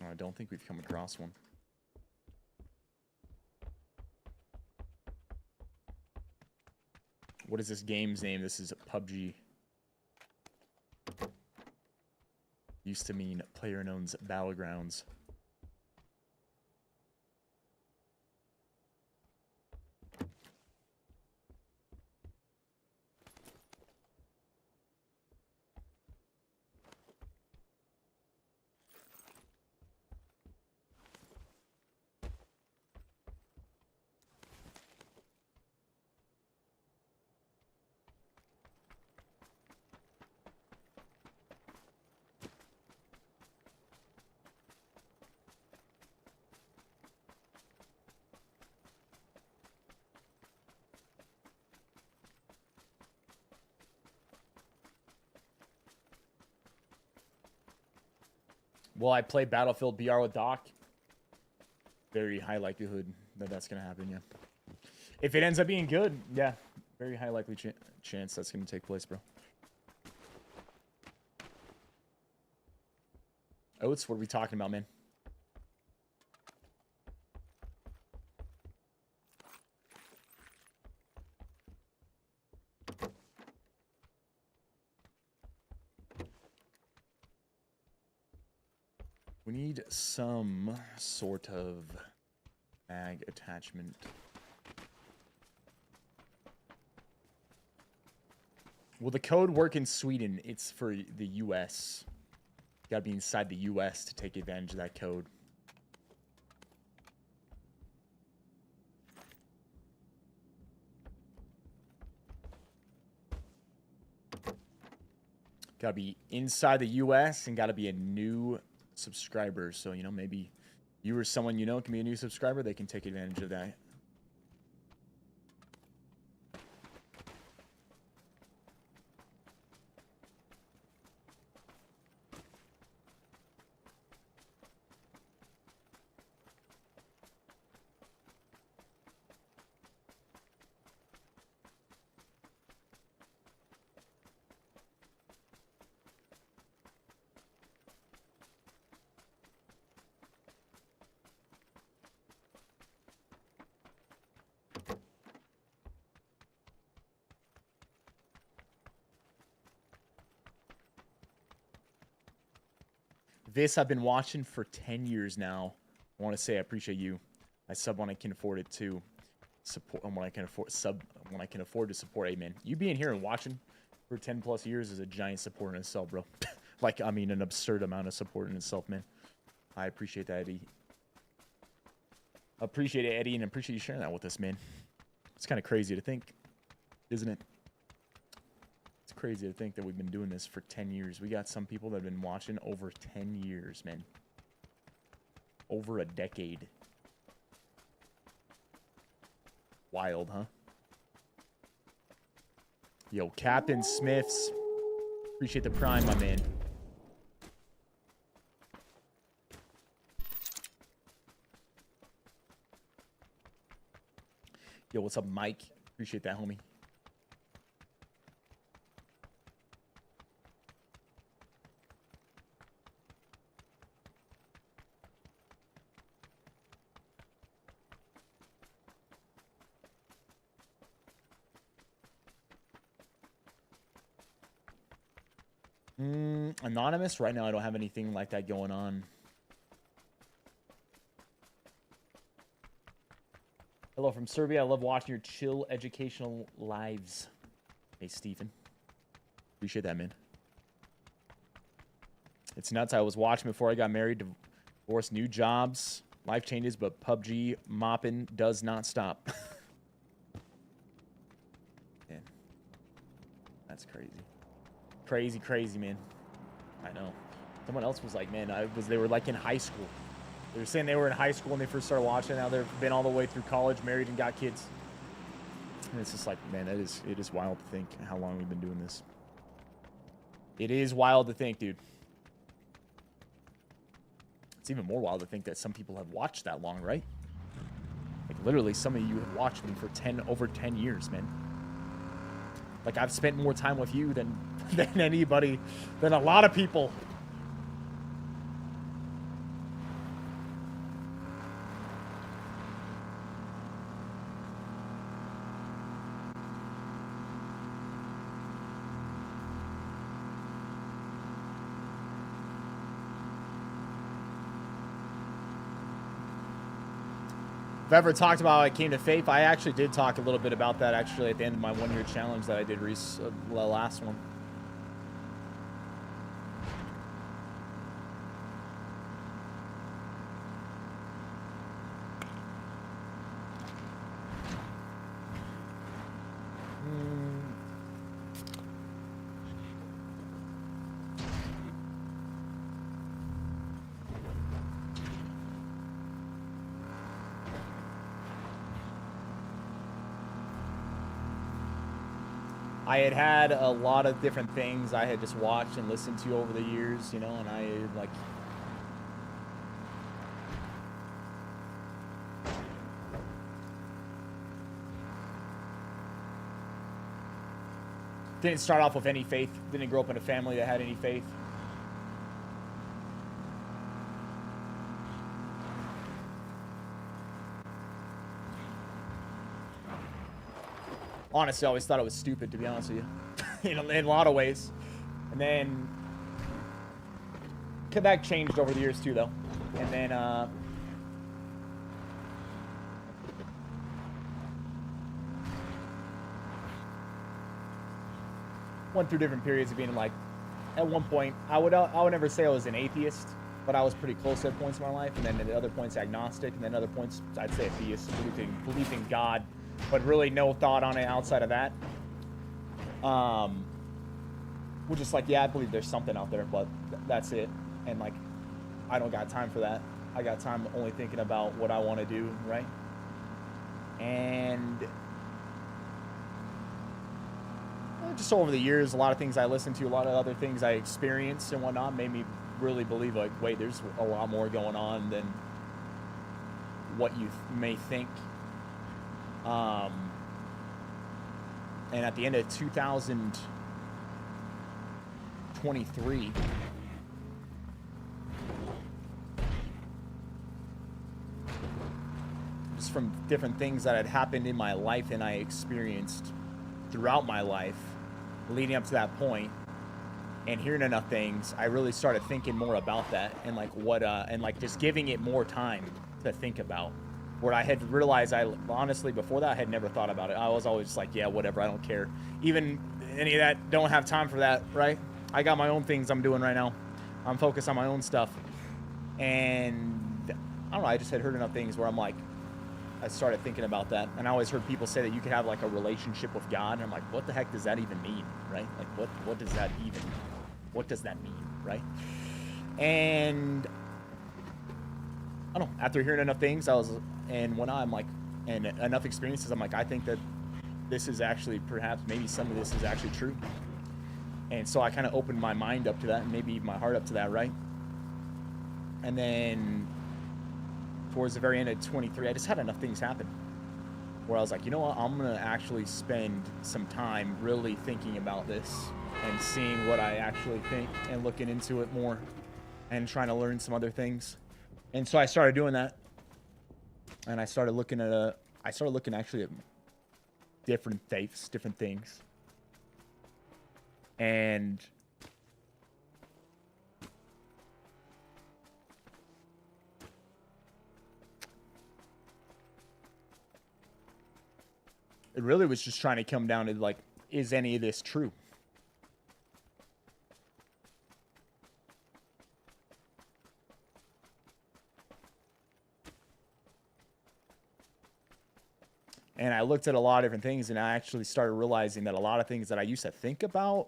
Oh, I don't think we've come across one. What is this game's name? This is PUBG. Used to mean PlayerUnknown's Battlegrounds. Will I play Battlefield BR with Doc? Very high likelihood that that's going to happen, yeah. If it ends up being good, yeah. Very high likely chance that's going to take place, bro. Oates, what are we talking about, man? We need some sort of mag attachment. Will the code work in Sweden? It's for the US. You gotta be inside the US to take advantage of that code. Gotta be inside the US and gotta be a new subscriber. So, you know, maybe you or someone you know can be a new subscriber. They can take advantage of that. Viss, I've been watching for 10 years now. I want to say I appreciate you. I sub when I can afford it too. Support when I can afford when I can afford to support. Amen. You being here and watching for 10 plus years is a giant support in itself, bro. Like, I mean, an absurd amount of support in itself, man. I appreciate that, Eddie. Appreciate it, Eddie, and appreciate you sharing that with us, man. It's kind of crazy to think, isn't it? It's crazy to think that we've been doing this for 10 years. We got some people that have been watching over 10 years, man. Over a decade. Wild, huh? Yo, Captain Smiths. Appreciate the prime, my man. Yo, what's up, Mike? Appreciate that, homie. Anonymous? Right now, I don't have anything like that going on. Hello from Serbia. I love watching your chill educational lives. Hey, Stephen. Appreciate that, man. It's nuts. I was watching before I got married, divorced, new jobs, life changes, but PUBG mopping does not stop. Man. That's crazy. Crazy, crazy, man. I know. Someone else was like, man, they were like in high school. They were saying they were in high school when they first started watching. Now they've been all the way through college, married, and got kids. And it's just like, man, it is wild to think how long we've been doing this. It is wild to think, dude. It's even more wild to think that some people have watched that long, right? Like, literally, some of you have watched me for over 10 years, man. Like, I've spent more time with you than anybody, than a lot of people. If I ever talked about how I came to faith, I actually did talk a little bit about that actually at the end of my one-year challenge that I did the last one. I had a lot of different things I had just watched and listened to over the years, you know, and I like didn't start off with any faith, didn't grow up in a family that had any faith. Honestly, I always thought it was stupid, to be honest with you. You know, in a lot of ways. And then Quebec changed over the years too, though. And then went through different periods of being like, at one point, I would never say I was an atheist, but I was pretty close at points in my life. And then at other points, agnostic. And then other points, I'd say atheist, believing in God. But really no thought on it outside of that. We're just like, yeah, I believe there's something out there, but that's it. And like, I don't got time for that. I got time only thinking about what I want to do, right? And just over the years, a lot of things I listened to, a lot of other things I experienced and whatnot made me really believe like, wait, there's a lot more going on than what you may think. And at the end of 2023, just from different things that had happened in my life and I experienced throughout my life leading up to that point, and hearing enough things, I really started thinking more about that and like what and like just giving it more time to think about. Where I had realized, I honestly before that I had never thought about it. I was always just like, yeah, whatever, I don't care. Even any of that, don't have time for that, right? I got my own things I'm doing right now. I'm focused on my own stuff, and I don't know. I just had heard enough things where I'm like, I started thinking about that, and I always heard people say that you could have like a relationship with God, and I'm like, what the heck does that even mean, right? Like, what does that mean, right? And I don't know. After hearing enough things, I'm like, and enough experiences, I'm like, I think that this is actually perhaps maybe some of this is actually true. And so I kind of opened my mind up to that, and maybe my heart up to that, right? And then towards the very end of 23, I just had enough things happen where I was like, you know what, I'm gonna actually spend some time really thinking about this and seeing what I actually think and looking into it more and trying to learn some other things. And so I started doing that, and I started looking actually at different faiths, different things. And it really was just trying to come down to like, is any of this true? And I looked at a lot of different things, and I actually started realizing that a lot of things that I used to think about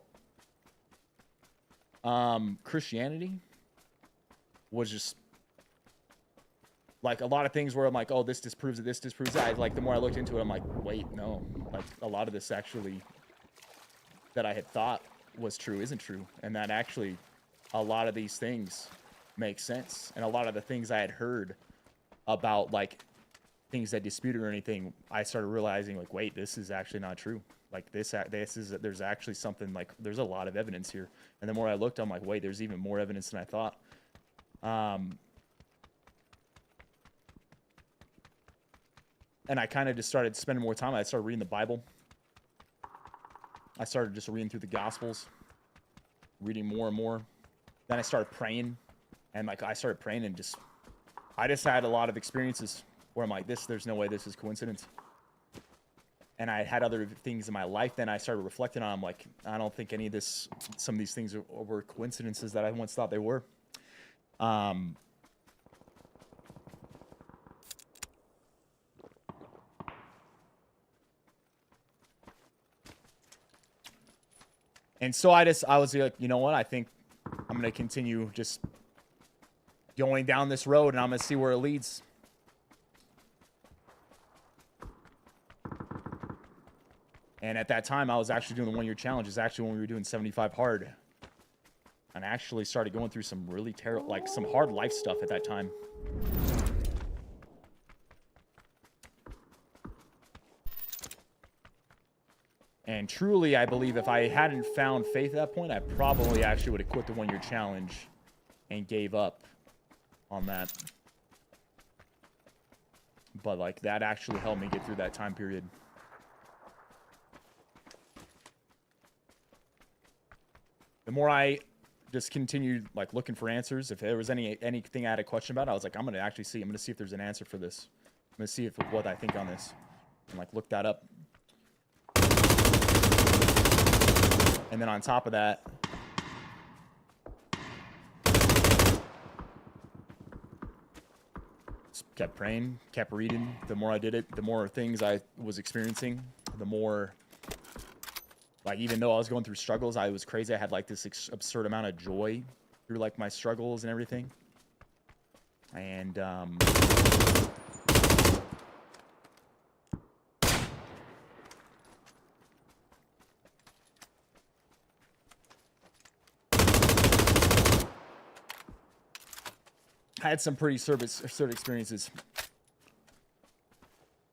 Christianity was just like a lot of things where I'm like, oh, this disproves it, this disproves that. Like the more I looked into it, I'm like, wait, no, like a lot of this actually that I had thought was true isn't true, and that actually a lot of these things make sense, and a lot of the things I had heard about like things that disputed or anything, I started realizing like, wait, this is actually not true. Like this is, there's actually something, like there's a lot of evidence here. And the more I looked, I'm like, wait, there's even more evidence than I thought. And I kind of just started spending more time. I started reading the Bible. I started just reading through the Gospels, reading more and more. Then I started praying, and like I started praying, and I just had a lot of experiences where I'm like, there's no way this is coincidence. And I had other things in my life. Then I started reflecting on, I'm like, I don't think any of this, some of these things were coincidences that I once thought they were. And so I was like, you know what? I think I'm going to continue just going down this road, and I'm going to see where it leads. And at that time, I was actually doing the 1-year challenge. It's actually when we were doing 75 hard. And I actually started going through some really terrible, like some hard life stuff at that time. And truly, I believe if I hadn't found faith at that point, I probably actually would have quit the 1-year challenge and gave up on that. But like that actually helped me get through that time period. The more I just continued like looking for answers, if there was anything I had a question about, I was like, I'm gonna see if there's an answer for this. I'm gonna see what I think on this, and like look that up. And then on top of that, just kept praying, kept reading. The more I did it, the more things I was experiencing, the more, like, even though I was going through struggles, I was crazy. I had like this absurd amount of joy through like my struggles and everything. And I had some pretty absurd experiences.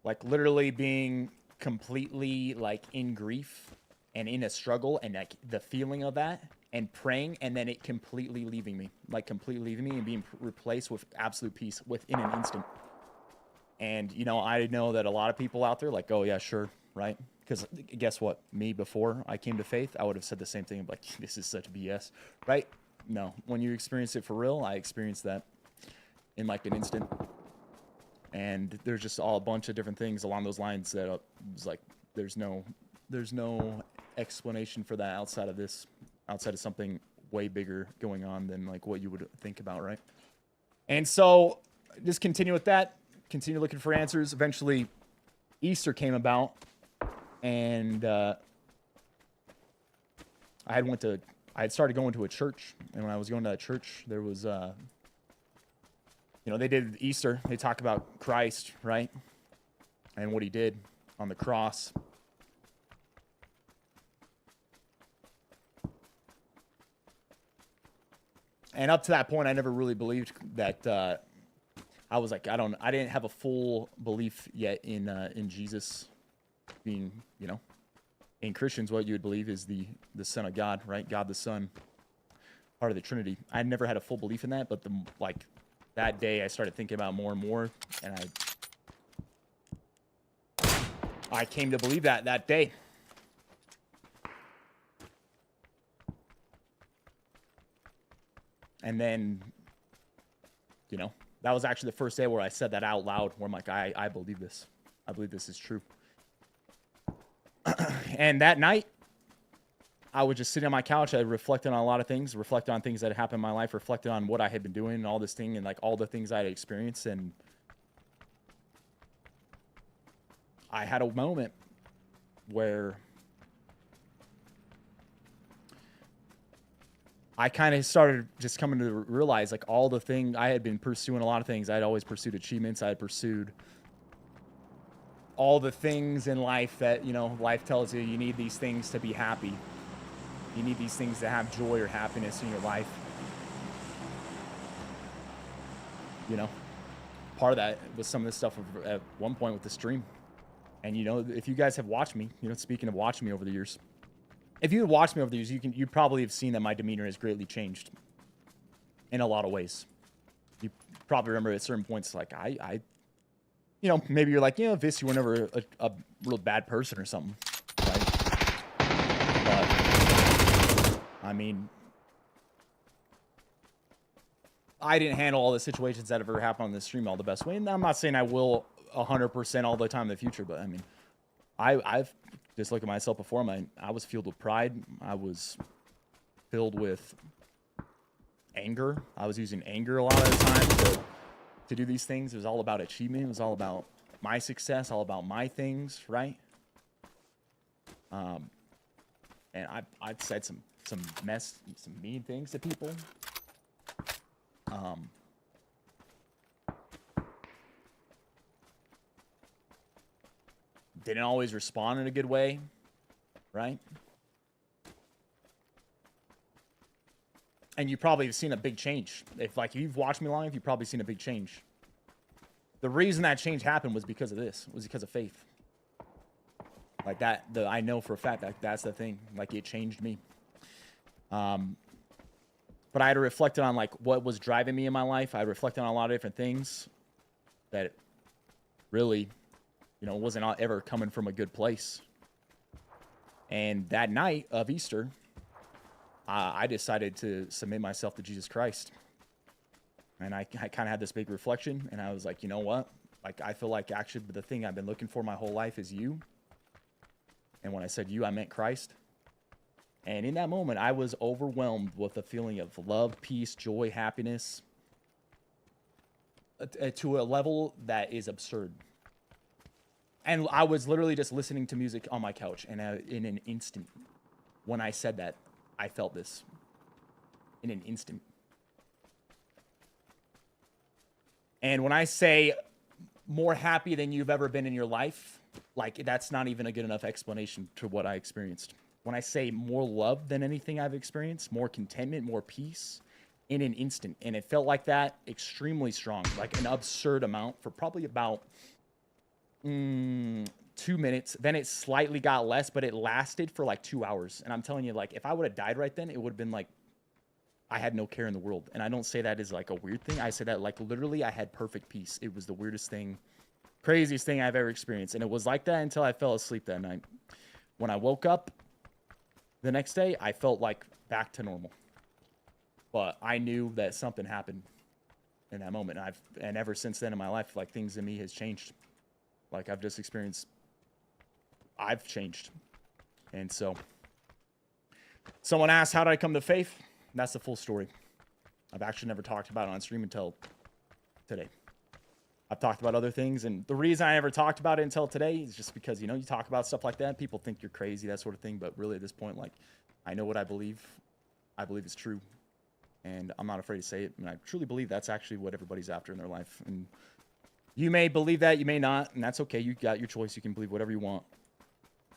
Like literally being completely like in grief and in a struggle, and like the feeling of that, and praying, and then it completely leaving me, and being replaced with absolute peace within an instant. And you know, I know that a lot of people out there like, oh yeah, sure, right? Because guess what? Me, before I came to faith, I would have said the same thing. Like, this is such BS, right? No. When you experience it for real, I experienced that in like an instant. And there's just all a bunch of different things along those lines that was like, there's no explanation for that outside of this, outside of something way bigger going on than like what you would think about, right? And so just continue with that, continue looking for answers. Eventually Easter came about, and I had started going to a church, and when I was going to that church, there was they did Easter. They talk about Christ, right? And what he did on the cross. And up to that point, I never really believed that. I was like, I didn't have a full belief yet in Jesus being, in Christians, what you would believe is the Son of God, right? God the Son, part of the Trinity. I never had a full belief in that, but that day I started thinking about more and more, and I came to believe that day. And then, that was actually the first day where I said that out loud, where I'm like, I believe this. I believe this is true. And that night, I was just sitting on my couch. I reflected on a lot of things, reflected on things that had happened in my life, reflected on what I had been doing and all this thing and like all the things I had experienced. And I had a moment where I kind of started just coming to realize like all the thing I had been pursuing, a lot of things. I had always pursued achievements. I had pursued all the things in life that, life tells you need these things to be happy. You need these things to have joy or happiness in your life. Part of that was some of this stuff at one point with the stream. And, if you guys have watched me, speaking of watching me over the years, if you had watched me over the years, you probably have seen that my demeanor has greatly changed in a lot of ways. You probably remember at certain points, like maybe you're like, Viss, you were never a real bad person or something, right? But I mean, I didn't handle all the situations that have ever happened on the stream all the best way, and I'm not saying I will 100% all the time in the future, but I mean, I've just looked at myself before. I was filled with pride. I was filled with anger. I was using anger a lot of the time to do these things. It was all about achievement. It was all about my success, all about my things, right? And I've said some mean things to people. Didn't always respond in a good way, right? And you probably have seen a big change. If you've watched me long enough, you've probably seen a big change. The reason that change happened was because of this. It was because of faith. Like that, I know for a fact that that's the thing. Like, it changed me. But I had to reflect on what was driving me in my life. I reflected on a lot of different things that really, wasn't ever coming from a good place. And that night of Easter, I decided to submit myself to Jesus Christ. And I kind of had this big reflection, and I was like, you know what? I feel like actually the thing I've been looking for my whole life is you. And when I said you, I meant Christ. And in that moment, I was overwhelmed with a feeling of love, peace, joy, happiness, to a level that is absurd. And I was literally just listening to music on my couch, and in an instant, when I said that, I felt this. In an instant. And when I say more happy than you've ever been in your life, that's not even a good enough explanation to what I experienced. When I say more love than anything I've experienced, more contentment, more peace, in an instant. And it felt like that extremely strong, like an absurd amount for probably about 2 minutes. Then it slightly got less, but it lasted for 2 hours. And I'm telling you, if I would have died right then, it would have been I had no care in the world. And I don't say that as a weird thing. I say that literally I had perfect peace. It was the weirdest thing Craziest thing I've ever experienced. And it was like that until I fell asleep that night. When I woke up the next day, I felt like back to normal. But I knew that something happened in that moment. And ever since then in my life, like, things in me has changed. Like, I've just experienced, I've changed. And so, someone asked, how did I come to faith? That's the full story. I've actually never talked about it on stream until today. I've talked about other things, and the reason I never talked about it until today is just because, you know, you talk about stuff like that, people think you're crazy, that sort of thing, but really at this point, like, I know what I believe it's true, and I'm not afraid to say it, and I truly believe that's actually what everybody's after in their life, and you may believe that, you may not, and that's okay, you got your choice, you can believe whatever you want,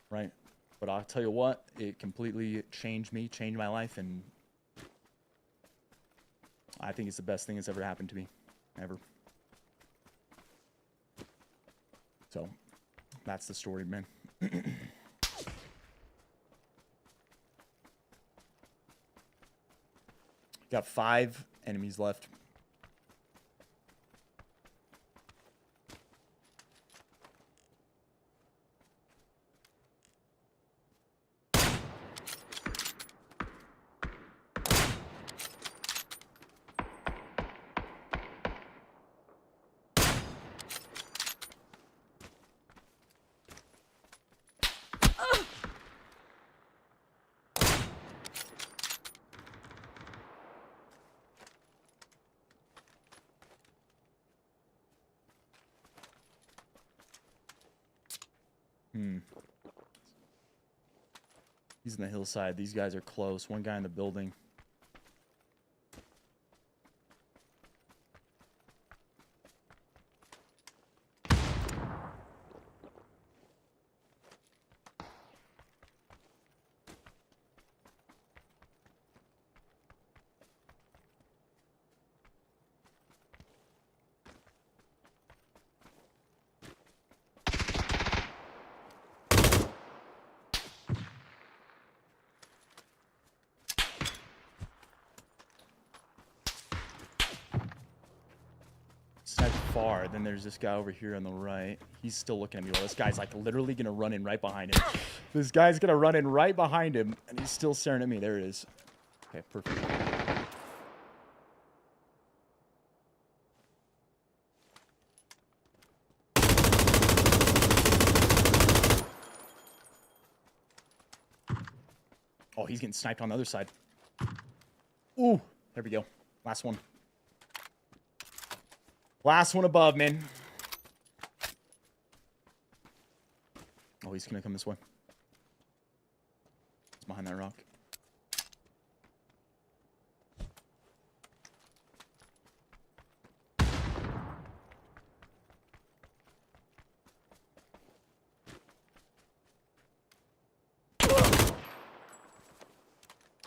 right? But I'll tell you what, it completely changed me, changed my life, and I think it's the best thing that's ever happened to me, ever. So, that's the story, man. Got 5 enemies left. He's in the hillside. These guys are close. One guy in the building. Far. Then there's this guy over here on the right. He's still looking at me. Well, this guy's like literally gonna run in right behind him. This guy's gonna run in right behind him, and he's still staring at me. There it is. Okay, perfect. Oh, he's getting sniped on the other side. Ooh, there we go. Last one. Last one above, man. Oh, he's gonna come this way. He's behind that rock.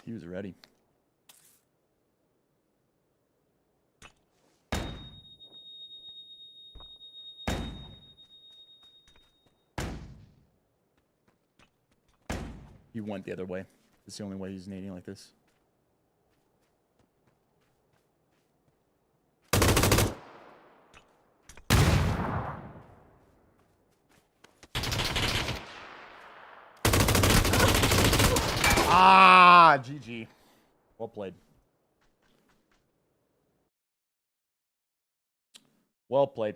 He was ready. He went the other way. It's the only way he's nading like this. Ah, GG. Well played. Well played.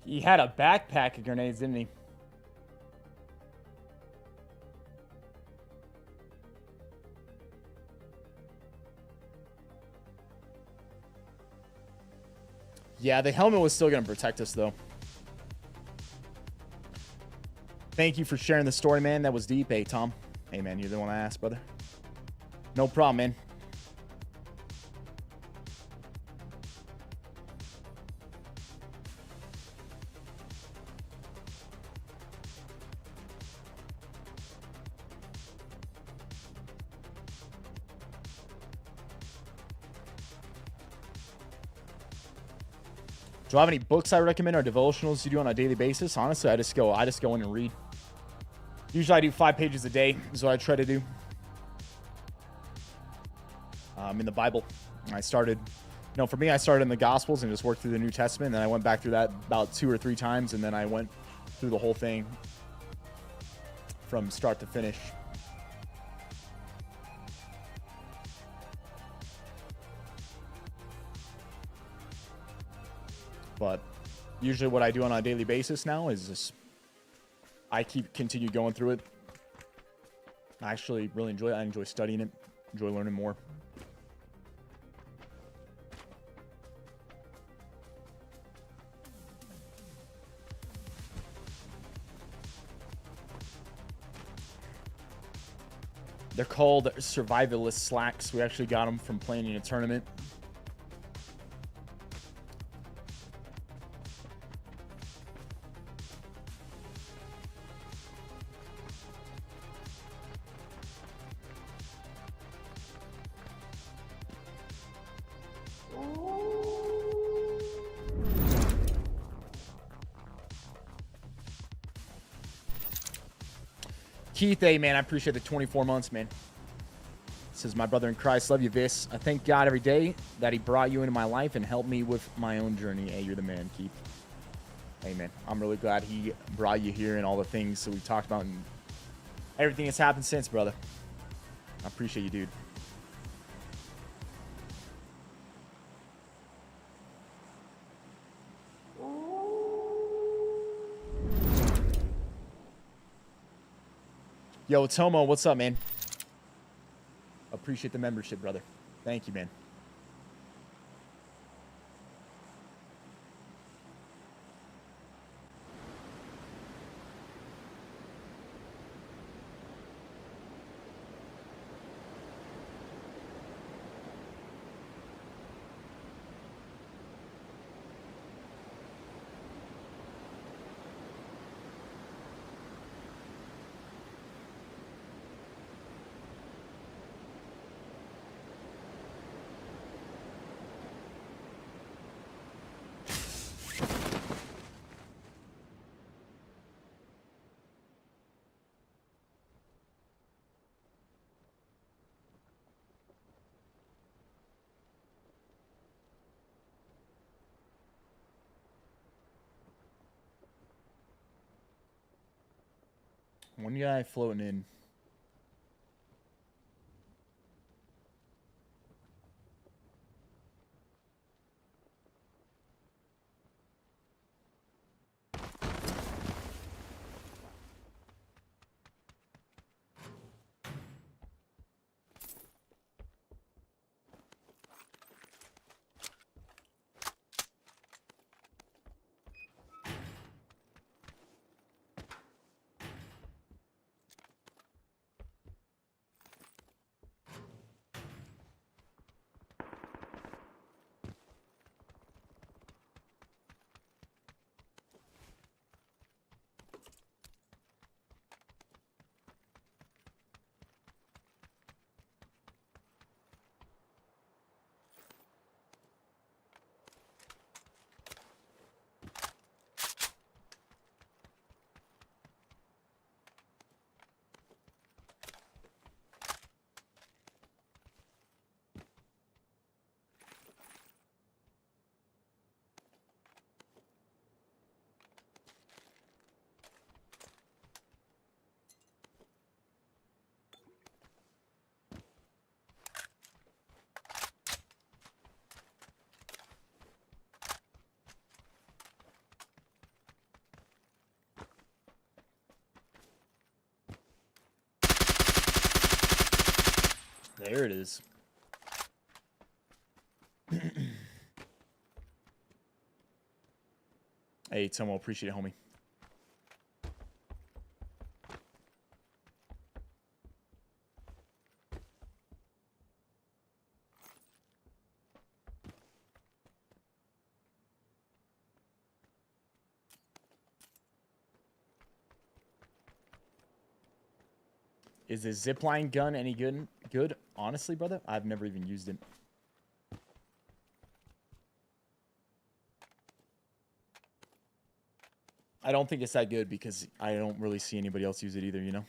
He had a backpack of grenades, didn't he? Yeah, the helmet was still going to protect us, though. Thank you for sharing the story, man. That was deep. Hey, Tom. Hey, man, you're the one I asked, brother. No problem, man. Do I have any books I recommend or devotionals you do on a daily basis? Honestly, I just go in and read. Usually I do 5 pages a day is what I try to do. In the Bible. I started, for me, I started in the Gospels and just worked through the New Testament. And then I went back through that about 2 or 3 times. And then I went through the whole thing from start to finish. But usually what I do on a daily basis now is just I continue going through it. I actually really enjoy it. I enjoy studying it, enjoy learning more. They're called survivalist slacks. We actually got them from playing in a tournament. Keith, hey, man, I appreciate the 24 months, man. This is my brother in Christ. Love you, Viss. I thank God every day that he brought you into my life and helped me with my own journey. Hey, you're the man, Keith. Hey, man, I'm really glad he brought you here and all the things that we talked about and everything that's happened since, brother. I appreciate you, dude. Yo, Tomo, what's up, man? Appreciate the membership, brother. Thank you, man. One guy floating in. There it is. Hey, Tomo, appreciate it, homie. Is the zipline gun any good? Good, honestly, brother. I've never even used it. I don't think it's that good because I don't really see anybody else use it either, you know?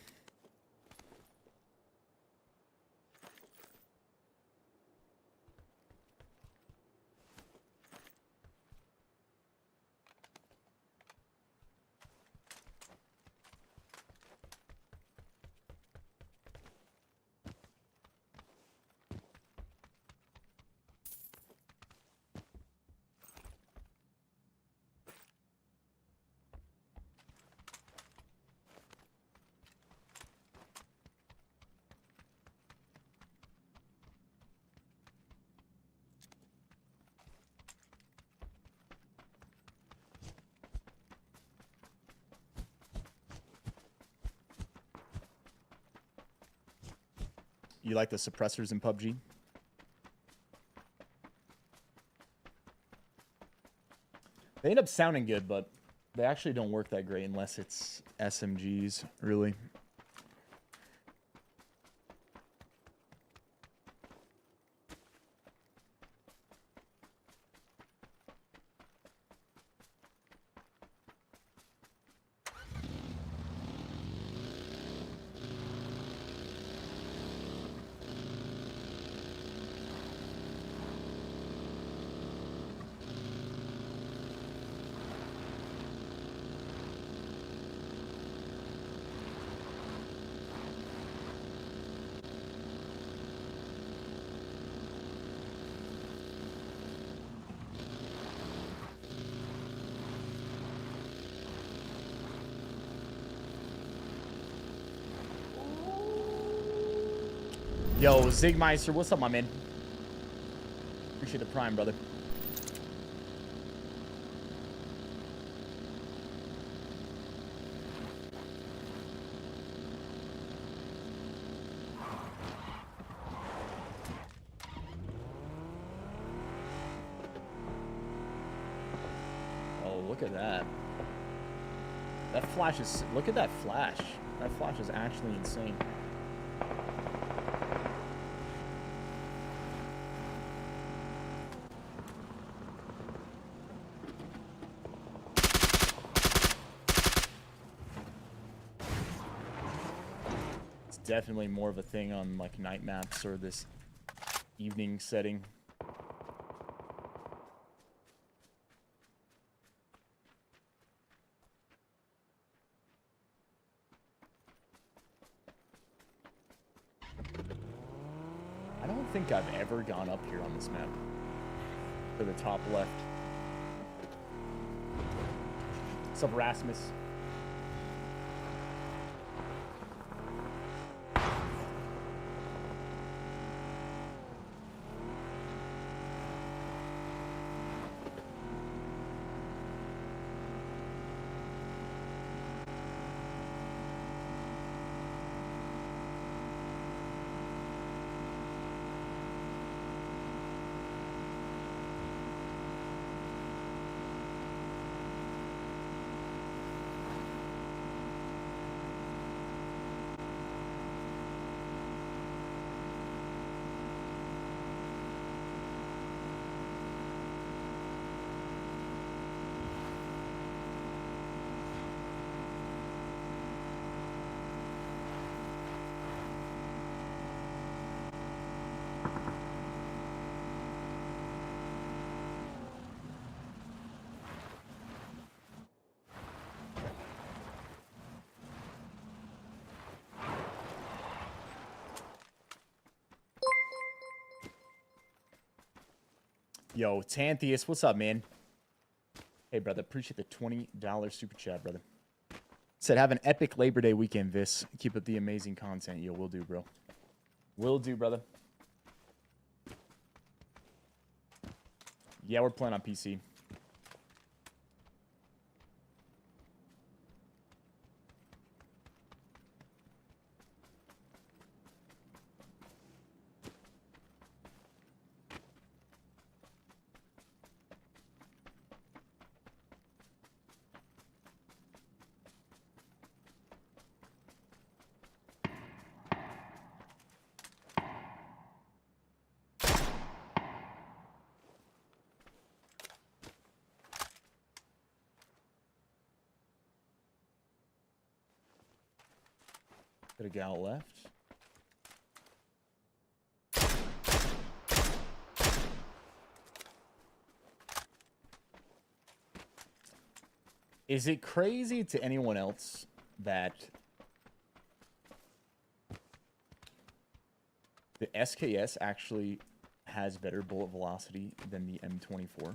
You like the suppressors in PUBG? They end up sounding good, but they actually don't work that great unless it's SMGs, really. Yo, Zigmeister, what's up, my man? Appreciate the prime, brother. Oh, look at that. That flash is... Look at that flash. That flash is actually insane. Definitely more of a thing on like night maps or this evening setting. I don't think I've ever gone up here on this map to the top left. What's up, Rasmus? Yo, Tantheus, what's up, man? Hey, brother, appreciate the $20 super chat, brother. Said, have an epic Labor Day weekend, Viss. Keep up the amazing content. Yo, will do, bro. Will do, brother. Yeah, we're playing on PC. Got a gal left. Is it crazy to anyone else that the SKS actually has better bullet velocity than the M24?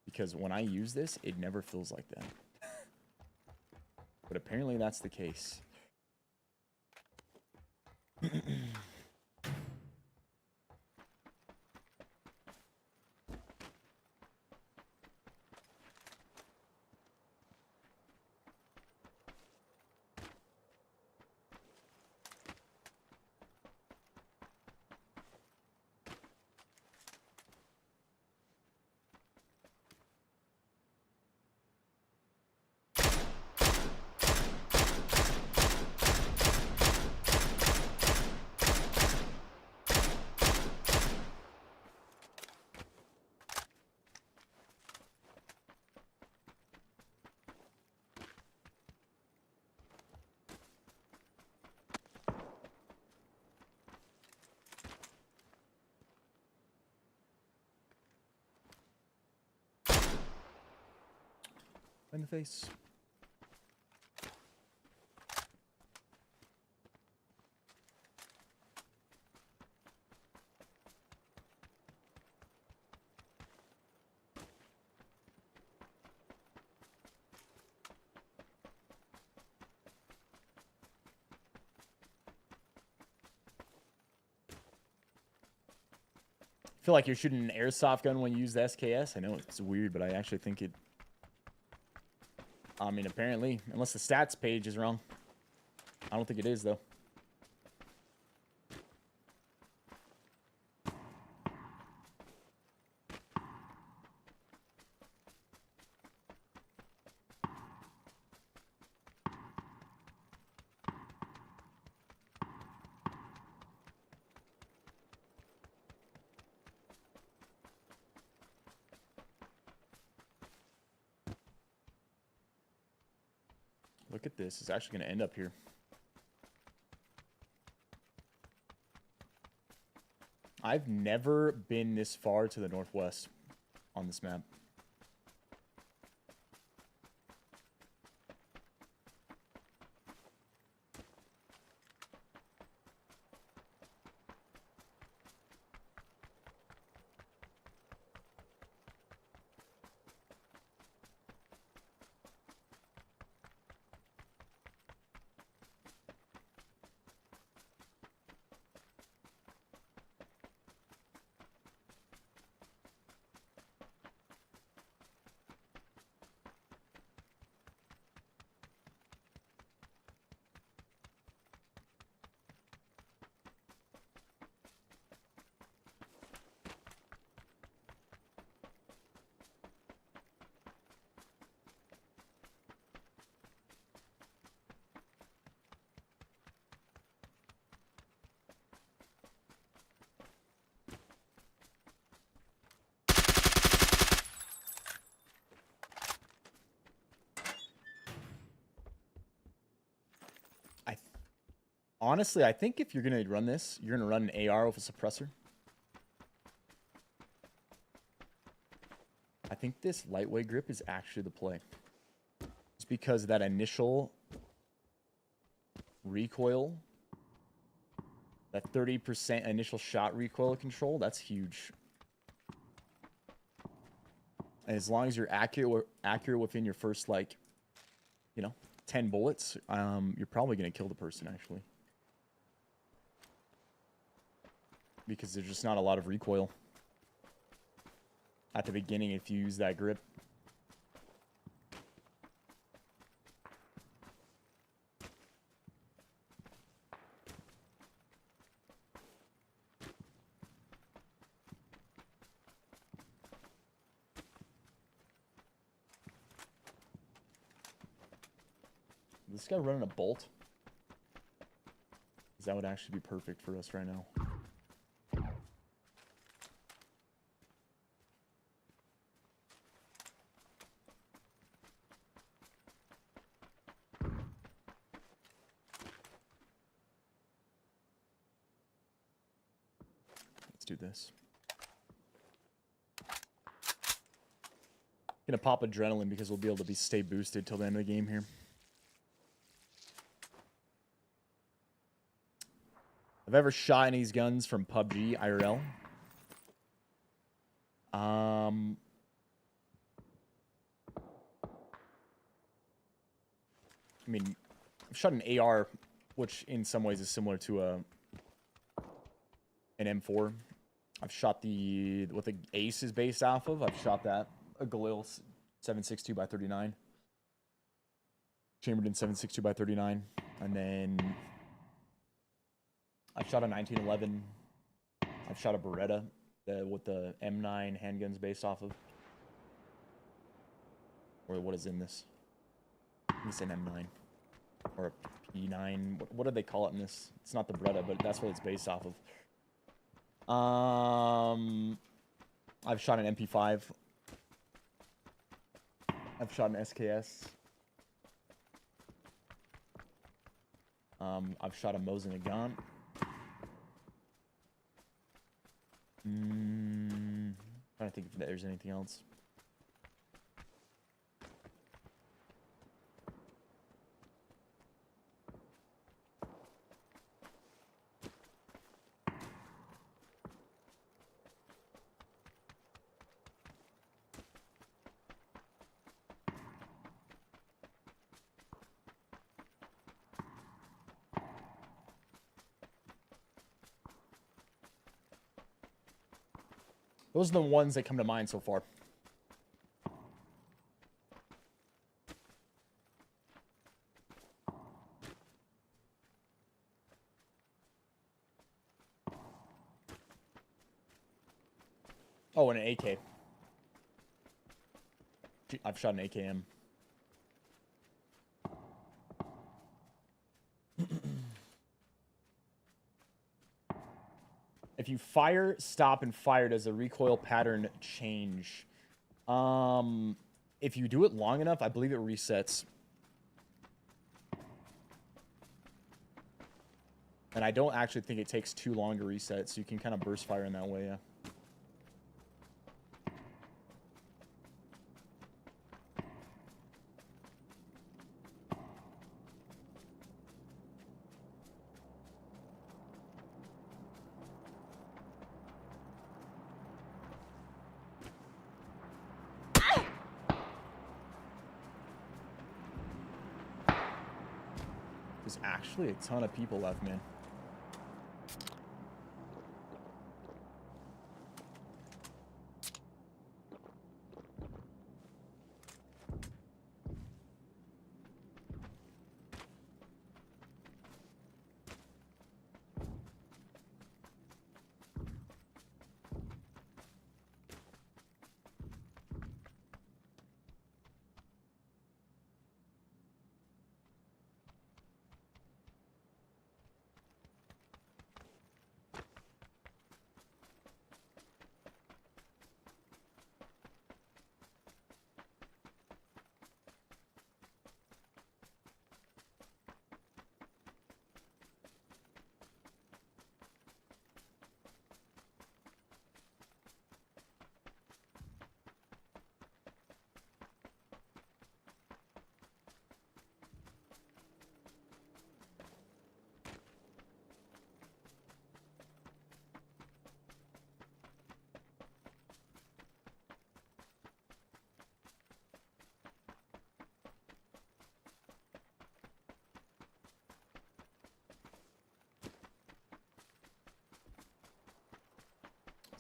Because when I use this, it never feels like that. But apparently that's the case. In the face. I feel like you're shooting an airsoft gun when you use the SKS. I know it's weird, but I actually think it... I mean, apparently, unless the stats page is wrong. I don't think it is, though. Look at this. It's actually going to end up here. I've never been this far to the northwest on this map. Honestly, I think if you're going to run this, you're going to run an AR with a suppressor. I think this lightweight grip is actually the play. It's because that initial recoil, that 30% initial shot recoil control, that's huge. And as long as you're accurate within your first, like, 10 bullets, you're probably going to kill the person, actually. Because there's just not a lot of recoil at the beginning if you use that grip. This guy running a bolt? That would actually be perfect for us right now. do this. Gonna pop adrenaline because we'll be able to stay boosted till the end of the game here. I've ever shot any of these guns from PUBG IRL. I mean, I've shot an AR, which in some ways is similar to an M4. I've shot what the Ace is based off of. I've shot that. A Galil 7.62 x 39. Chambered in 7.62 x 39. And then I've shot a 1911. I've shot a Beretta with the M9 handguns based off of. Or what is in this? It's an M9. Or a P9. What do they call it in this? It's not the Beretta, but that's what it's based off of. I've shot an MP5. I've shot an SKS. I've shot a Mosin Nagant. Trying to think if there's anything else. Those are the ones that come to mind so far. Oh, and an AK. I've shot an AKM. If you fire, stop, and fire, does the recoil pattern change? If you do it long enough, I believe it resets. And I don't actually think it takes too long to reset, so you can kind of burst fire in that way, yeah. There's actually a ton of people left, man.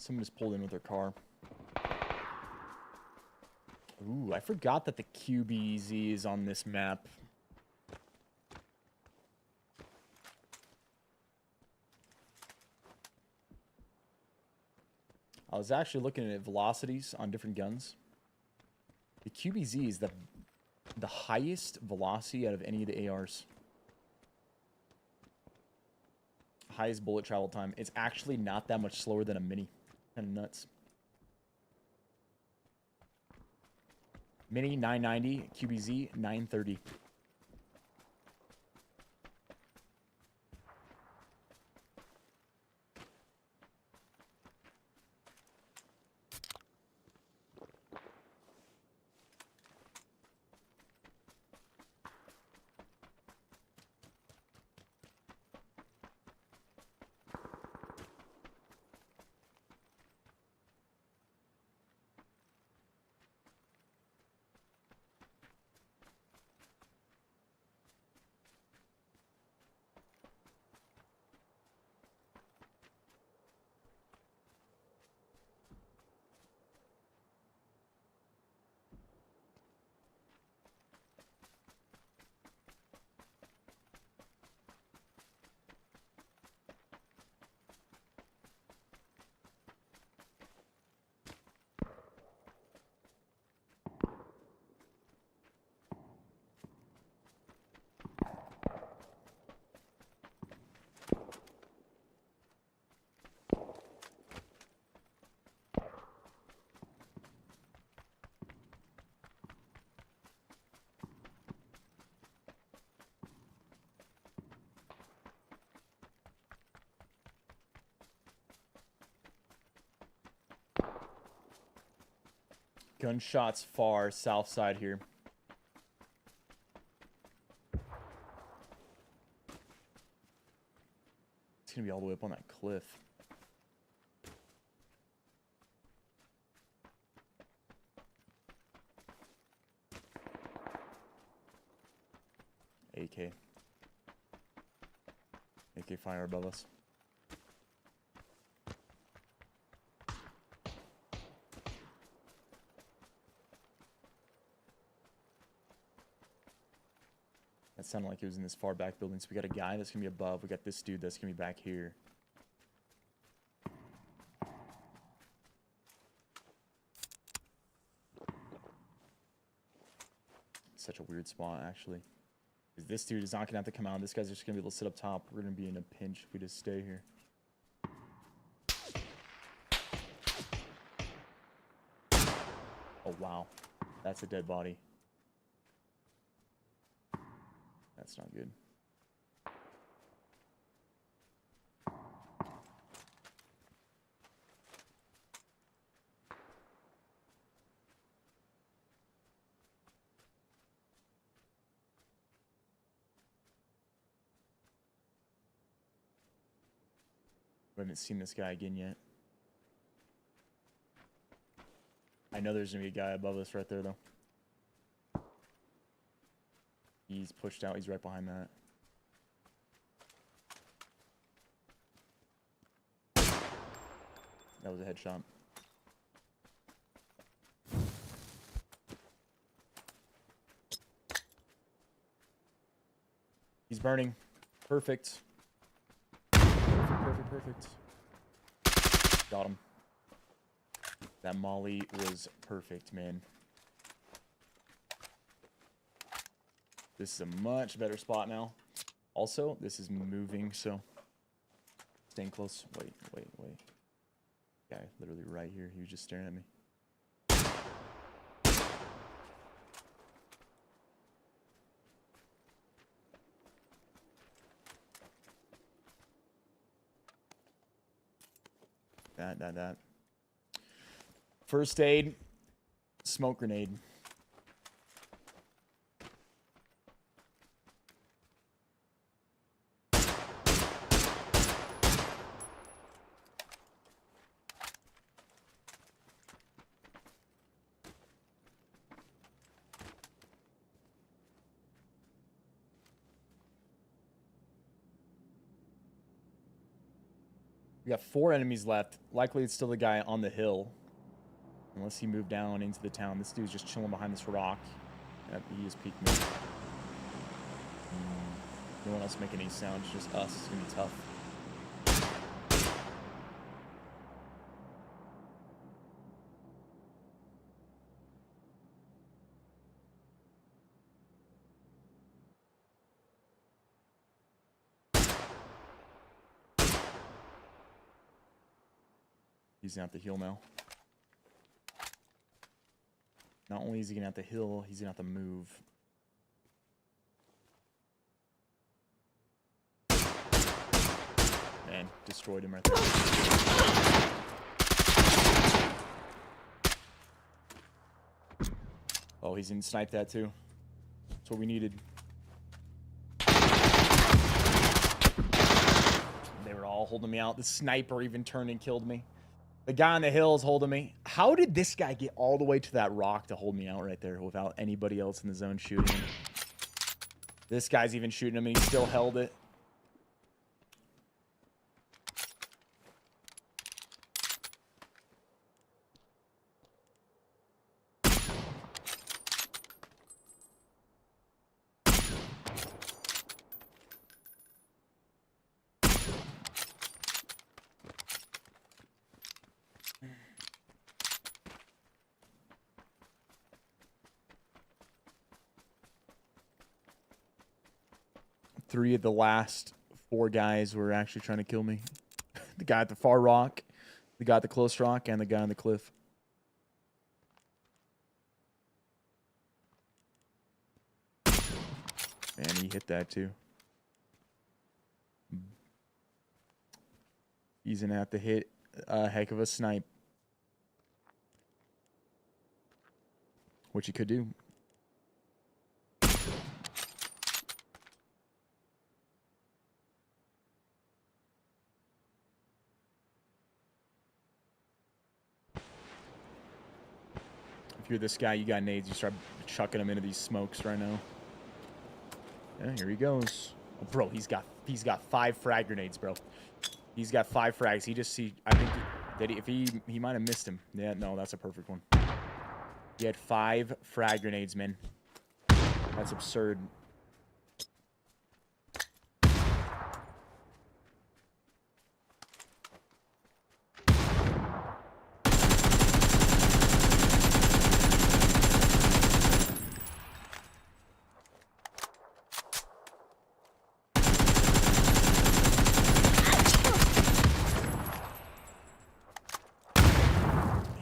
Someone just pulled in with their car. Ooh, I forgot that the QBZ is on this map. I was actually looking at velocities on different guns. The QBZ is the highest velocity out of any of the ARs. Highest bullet travel time. It's actually not that much slower than a Mini. Kind of nuts. Mini 990, QBZ 930. Gunshots far south side here. It's gonna be all the way up on that cliff. AK. AK fire above us. That sounded like it was in this far back building. So we got a guy that's going to be above. We got this dude that's going to be back here. Such a weird spot, actually. Because this dude is not going to have to come out. This guy's just going to be able to sit up top. We're going to be in a pinch if we just stay here. Oh, wow. That's a dead body. That's not good. We haven't seen this guy again yet. I know there's gonna be a guy above us right there, though. He's pushed out. He's right behind that. That was a headshot. He's burning. Perfect. Perfect. Got him. That molly was perfect, man. This is a much better spot now. Also, this is moving, so staying close. Wait. Guy literally right here. He was just staring at me. That. First aid. Smoke grenade. We got 4 enemies left. Likely it's still the guy on the hill. Unless he moved down into the town. This dude's just chilling behind this rock. Yep, he just peeked me. No one else making any sound. It's just us. It's going to be tough. He's going to have to heal now. Not only is he going to have to heal, he's going to have to move. Man, destroyed him right there. Oh, he's going to snipe that too. That's what we needed. They were all holding me out. The sniper even turned and killed me. The guy on the hill is holding me. How did this guy get all the way to that rock to hold me out right there without anybody else in the zone shooting him? This guy's even shooting him and he still held it. Three of the last 4 guys were actually trying to kill me. The guy at the far rock, the guy at the close rock, and the guy on the cliff. Man, he hit that too. He's gonna have to hit a heck of a snipe. which he could do. If you're this guy, you got nades, you start chucking them into these smokes right now. Yeah, here he goes. Oh, bro, he's got 5 frag grenades, bro. He's got 5 frags. I think he might have missed him. Yeah, no, that's a perfect one. He had 5 frag grenades, man. That's absurd.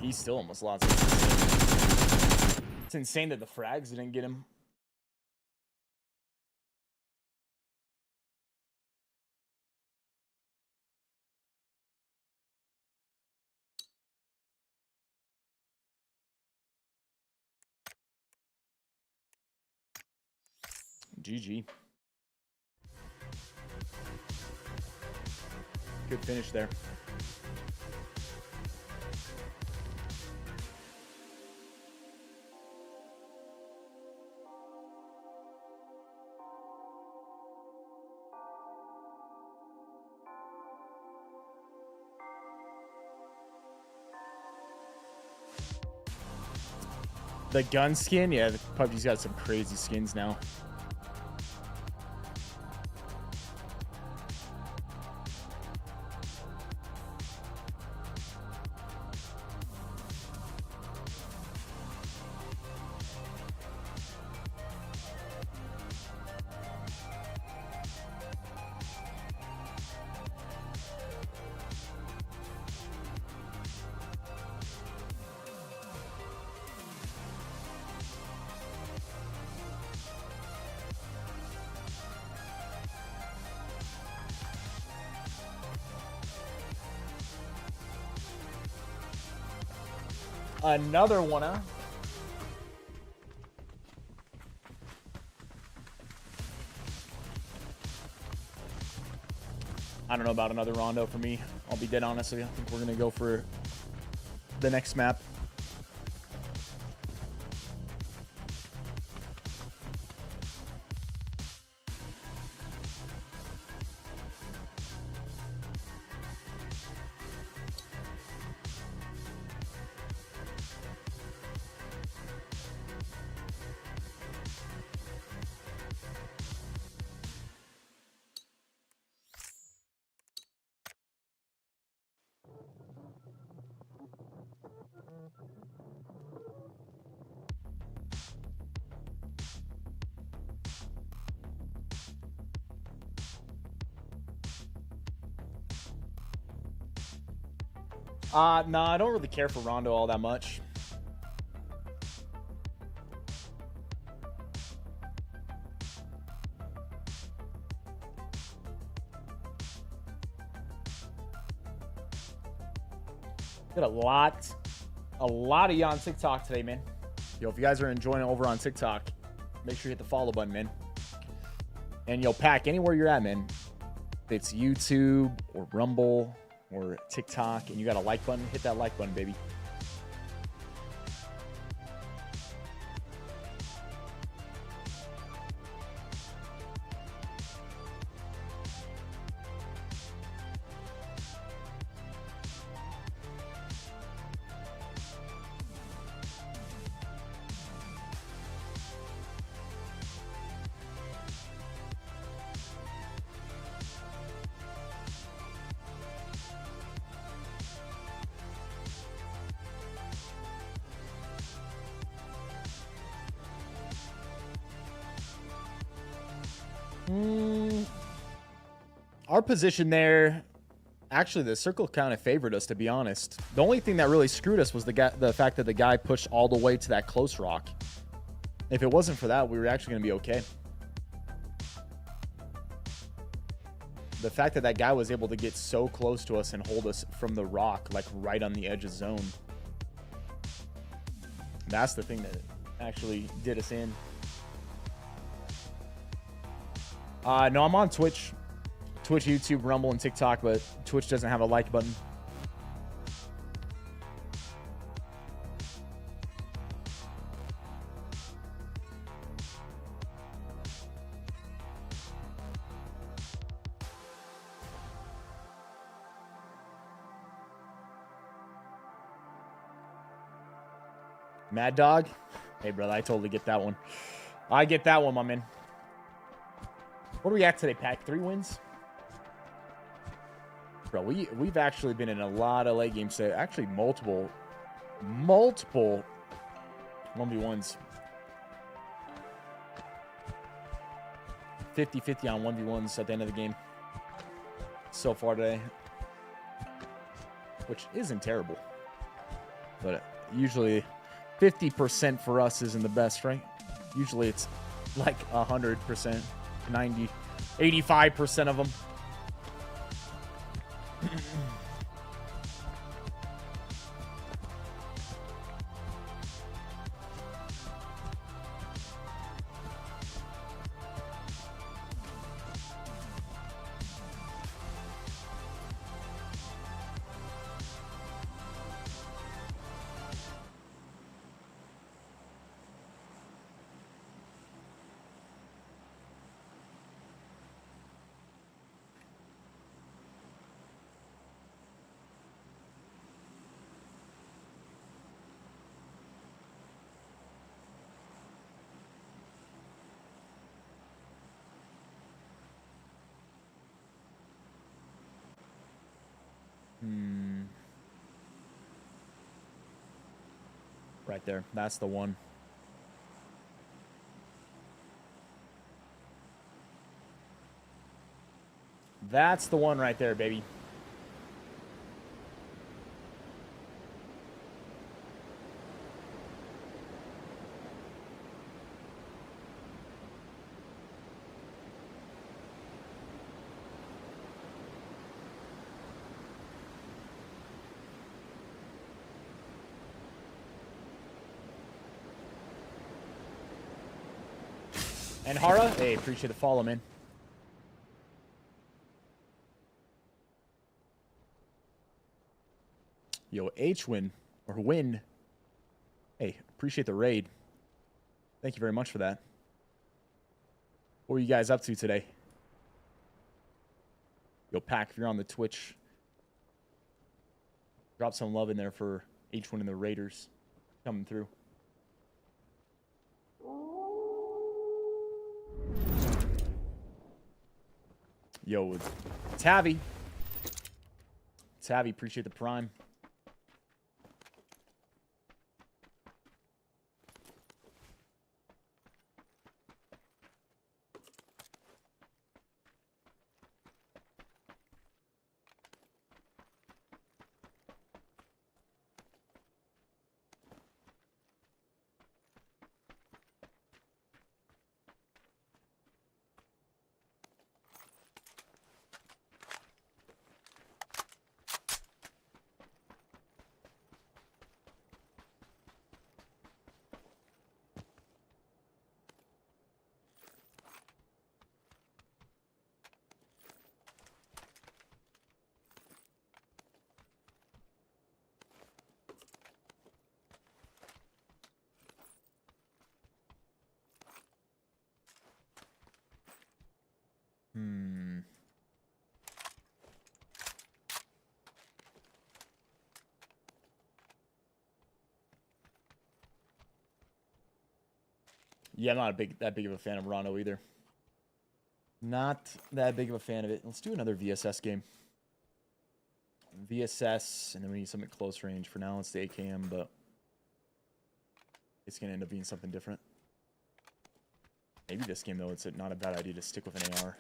He still almost lost it. It's insane that the frags didn't get him. GG. Good finish there. The gun skin? Yeah, the PUBG's got some crazy skins now. Another one, huh? I don't know about another rondo for me. I'll be dead honest with you. I think we're going to go for the next map. No, I don't really care for Rondo all that much. Did a lot of you on TikTok today, man. Yo, if you guys are enjoying it over on TikTok, make sure you hit the follow button, man. And yo, Pack, anywhere you're at, man. If it's YouTube or Rumble or TikTok and you got a like button, hit that like button, baby. Our position there, actually, the circle kind of favored us, to be honest. The only thing that really screwed us was the fact that the guy pushed all the way to that close rock. If it wasn't for that, we were actually going to be okay. The fact that that guy was able to get so close to us and hold us from the rock, like right on the edge of zone. That's the thing that actually did us in. No, I'm on Twitch. Twitch, YouTube, Rumble, and TikTok, but Twitch doesn't have a like button. Mad Dog? Hey, brother, I totally get that one. I get that one, my man. What are we at today, Pack? 3 wins? Bro, we've actually been in a lot of late games today. Actually, multiple 1v1s. 50-50 on 1v1s at the end of the game so far today. Which isn't terrible. But usually 50% for us isn't the best, right? Usually it's like 100%, 90, 85% of them. Right there. That's the one. That's the one right there, baby. And Hara, hey, appreciate the follow, man. Yo, H-Win, or Win. Hey, appreciate the raid. Thank you very much for that. What were you guys up to today? Yo, Pack, if you're on the Twitch, drop some love in there for H-Win and the Raiders coming through. Yo, Tavi. Tavi, appreciate the prime. Yeah, I'm not that big of a fan of Rondo either. Not that big of a fan of it. Let's do another VSS game. VSS, and then we need something close range. For now, it's the AKM, but it's going to end up being something different. Maybe this game, though, it's not a bad idea to stick with an AR.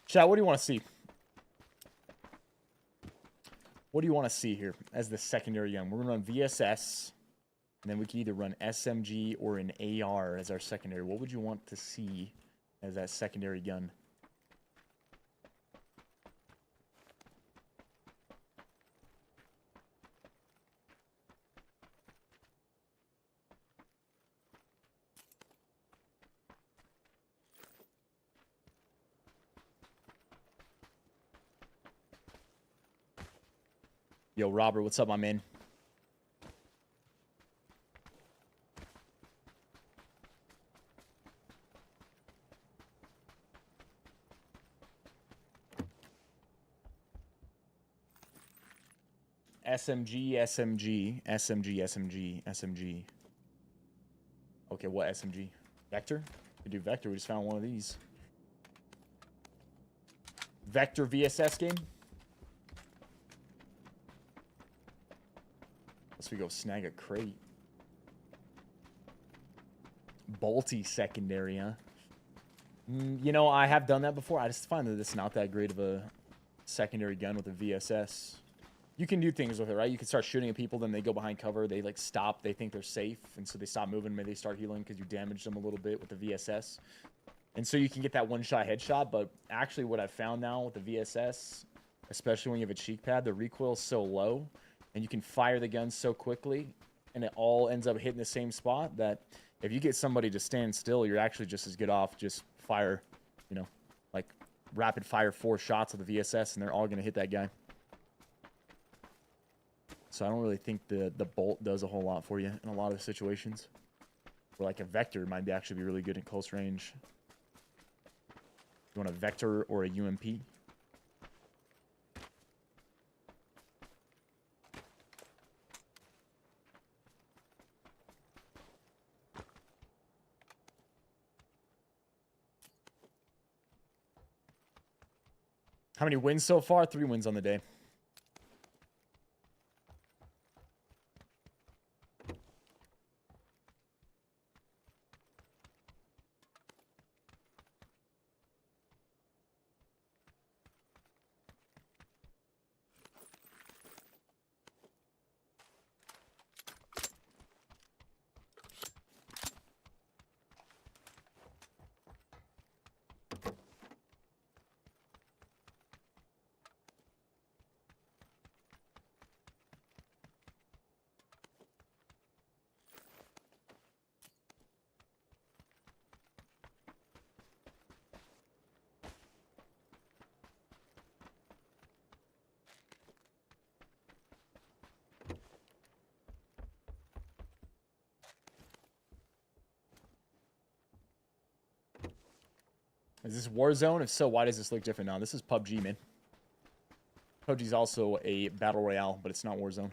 Chat, what do you want to see? What do you want to see here as the secondary gun? We're going to run VSS, and then we can either run SMG or an AR as our secondary. What would you want to see as that secondary gun? Yo, Robert, what's up, my man? SMG, SMG, SMG, SMG, SMG. Okay, what SMG? Vector? We do Vector. We just found one of these. Vector VSS game? Let's we go snag a crate. Bolty secondary, huh? You know, I have done that before. I just find that it's not that great of a secondary gun with a VSS. You can do things with it, right? You can start shooting at people, then they go behind cover. They, like, stop. They think they're safe, and so they stop moving. Maybe they start healing because you damaged them a little bit with the VSS. And so you can get that one-shot headshot, but actually what I've found now with the VSS, especially when you have a cheek pad, the recoil is so low, and you can fire the gun so quickly, and it all ends up hitting the same spot, that if you get somebody to stand still, you're actually just as good off just fire, you know, like rapid fire 4 shots with the VSS, and they're all going to hit that guy. So I don't really think the bolt does a whole lot for you in a lot of situations. Or like a Vector might actually be really good in close range. You want a Vector or a UMP? How many wins so far? 3 wins on the day. Is this Warzone? If so, why does this look different now? This is PUBG, man. PUBG's also a battle royale, but it's not Warzone.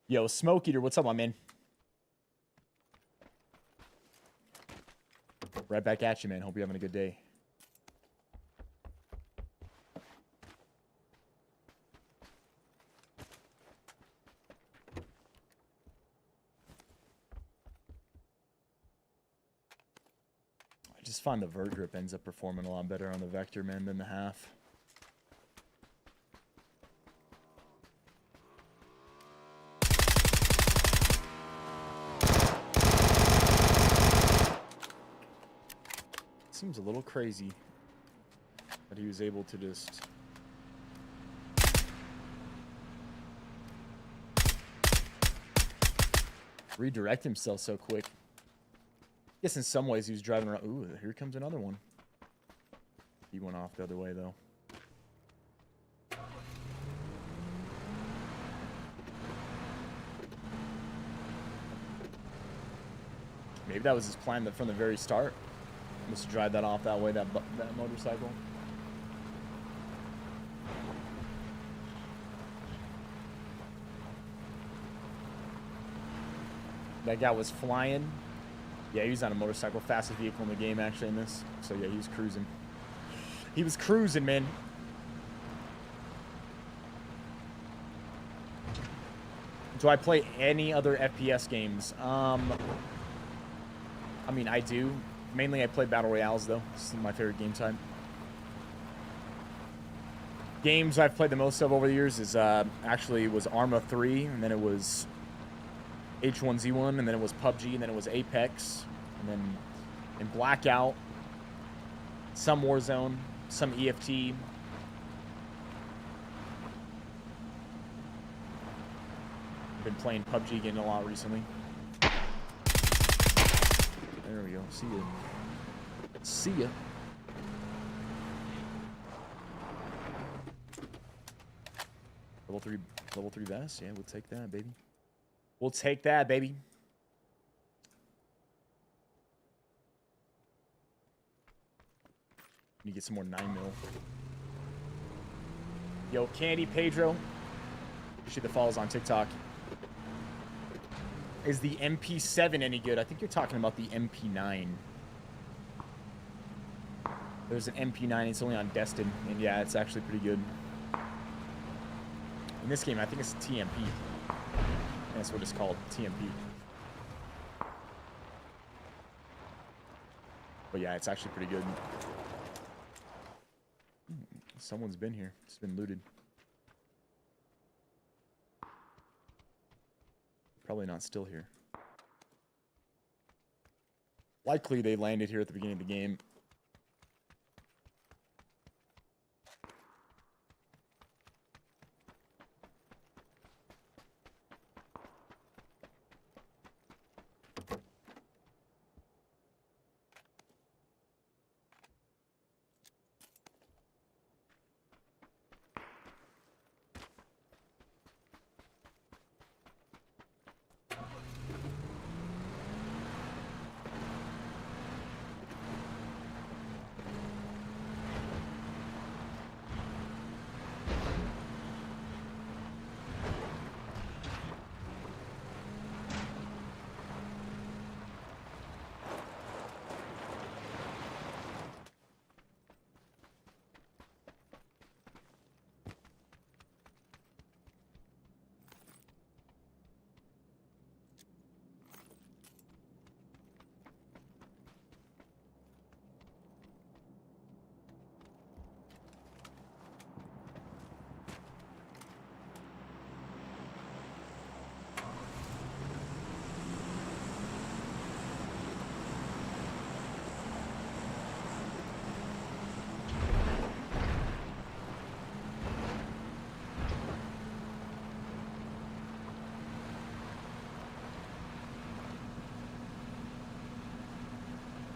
Yo, Smoke Eater, what's up, my man? Right back at you, man. Hope you're having a good day. I just find the vert grip ends up performing a lot better on the Vector, man, than the half. Seems a little crazy that he was able to just redirect himself so quick. I guess in some ways he was driving around. Ooh, here comes another one. He went off the other way, though. Maybe that was his plan from the very start. Must drive that off that way, that motorcycle. That guy was flying. Yeah, he was on a motorcycle. Fastest vehicle in the game, actually, in this. So, yeah, he was cruising. He was cruising, man. Do I play any other FPS games? I mean, I do. Mainly I play Battle Royales, though. This is my favorite game type. Games I've played the most of over the years is actually was Arma 3, and then it was H1Z1, and then it was PUBG, and then it was Apex, and then in Blackout, some Warzone, some EFT. I've been playing PUBG again a lot recently. There we go. See ya. See ya. Level 3 vest? Yeah, we'll take that, baby. We'll take that, baby. Need to get some more 9mm. Yo, Candy Pedro. Appreciate the follows on TikTok. Is the MP7 any good? I think you're talking about the MP9. There's an MP9. It's only on Destin. And yeah, it's actually pretty good. In this game, I think it's TMP. That's what it's called, TMP. But yeah, it's actually pretty good. Someone's been here. It's been looted. Probably not still here. Likely they landed here at the beginning of the game.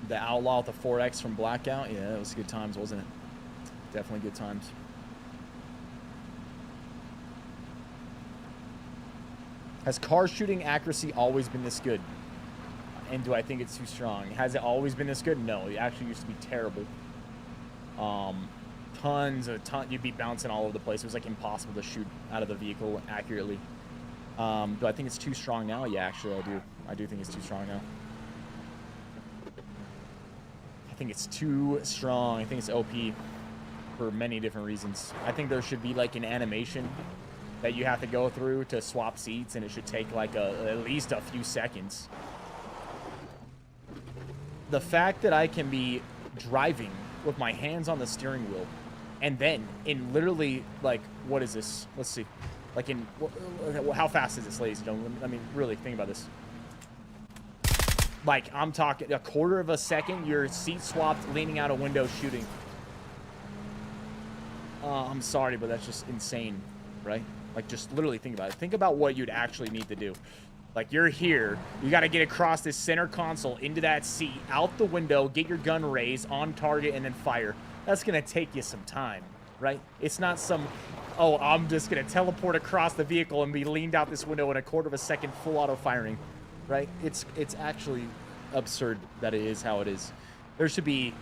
The Outlaw with the 4X from Blackout. Yeah, it was good times, wasn't it? Definitely good times. Has car shooting accuracy always been this good? And do I think it's too strong? Has it always been this good? No, it actually used to be terrible. You'd be bouncing all over the place. It was like impossible to shoot out of the vehicle accurately. Do I think it's too strong now? Yeah, actually I do. I do think it's too strong now. I think it's too strong. I think it's OP for many different reasons. I think there should be like an animation that you have to go through to swap seats, and it should take like at least a few seconds. The fact that I can be driving with my hands on the steering wheel, and then in literally like, what is this? Let's see. Like in, how fast is this, ladies and gentlemen? I mean, really think about this. Like, I'm talking a quarter of a second, your seat swapped, leaning out a window, shooting. I'm sorry, but that's just insane, right? Like, just literally think about it. Think about what you'd actually need to do. Like, you're here, you got to get across this center console, into that seat, out the window, get your gun raised, on target, and then fire. That's going to take you some time, right? It's not some, oh, I'm just going to teleport across the vehicle and be leaned out this window in a quarter of a second, full auto firing. Right? It's actually absurd that it is how it is. There should be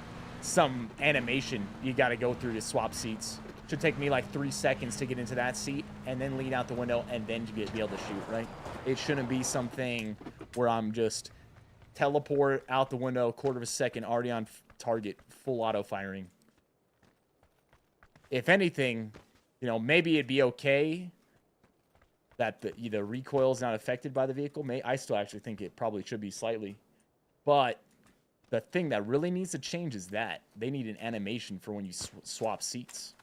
some animation you got to go through to swap seats. It should take me like 3 seconds to get into that seat and then lean out the window and then to be able to shoot, right? It shouldn't be something where I'm just teleport out the window, quarter of a second, already on target, full auto firing. If anything, you know, maybe it'd be okay that the recoil is not affected by the vehicle. I still actually think it probably should be slightly. But the thing that really needs to change is that they need an animation for when you swap seats.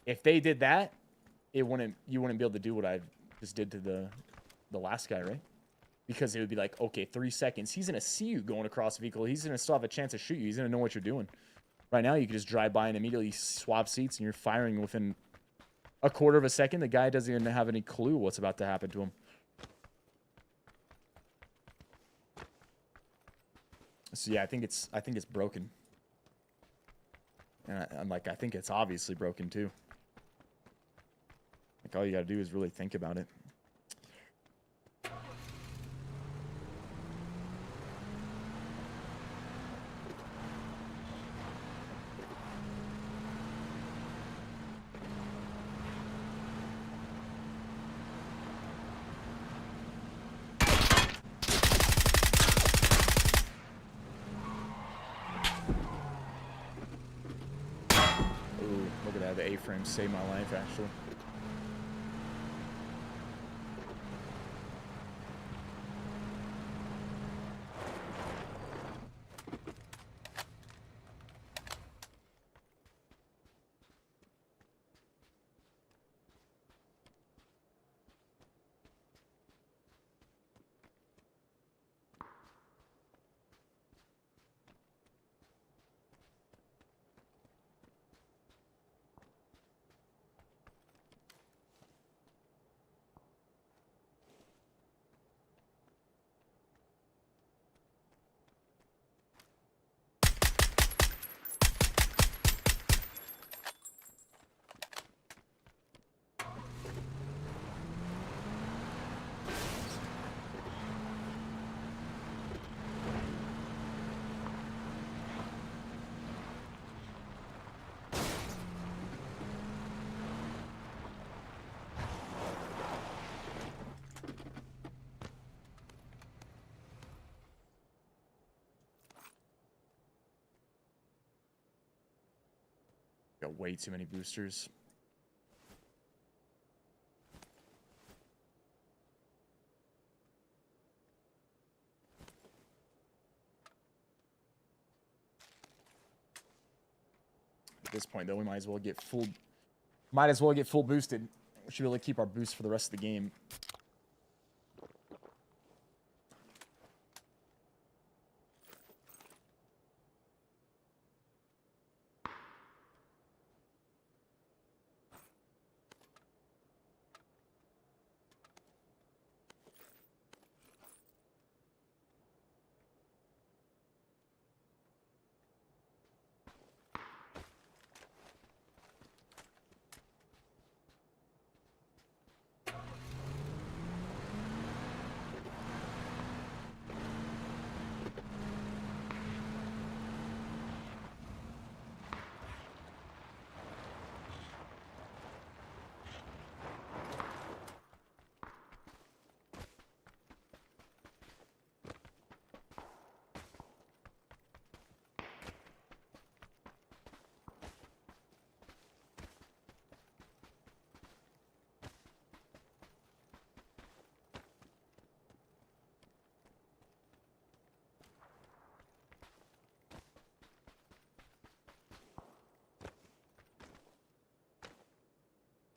If they did that, you wouldn't be able to do what I just did to the last guy, right? Because it would be like, okay, 3 seconds. He's going to see you going across the vehicle. He's going to still have a chance to shoot you. He's going to know what you're doing. Right now, you can just drive by and immediately swap seats, and you're firing within a quarter of a second. The guy doesn't even have any clue what's about to happen to him. So yeah, I think it's broken. And I think it's obviously broken too. Like, all you gotta do is really think about it. Ooh, look at that. The A-frame saved my life, actually. Got way too many boosters. At this point, though, we might as well get full boosted. We should be able to keep our boost for the rest of the game.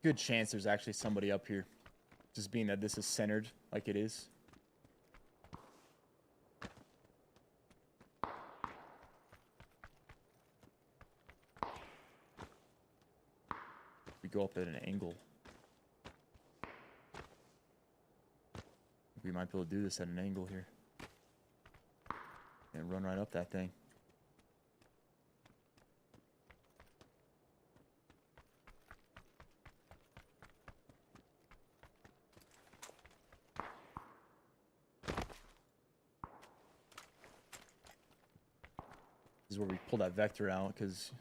Good chance there's actually somebody up here. Just being that this is centered like it is. We go up at an angle. We might be able to do this at an angle here. And run right up that thing. This is where we pull that vector out, because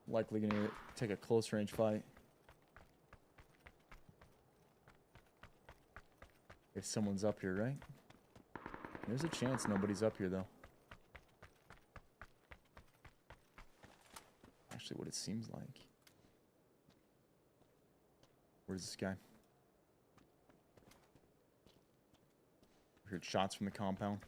likely going to take a close range fight. If someone's up here, right? There's a chance nobody's up here, though. Actually, what it seems like. Where's this guy? Heard shots from the compound.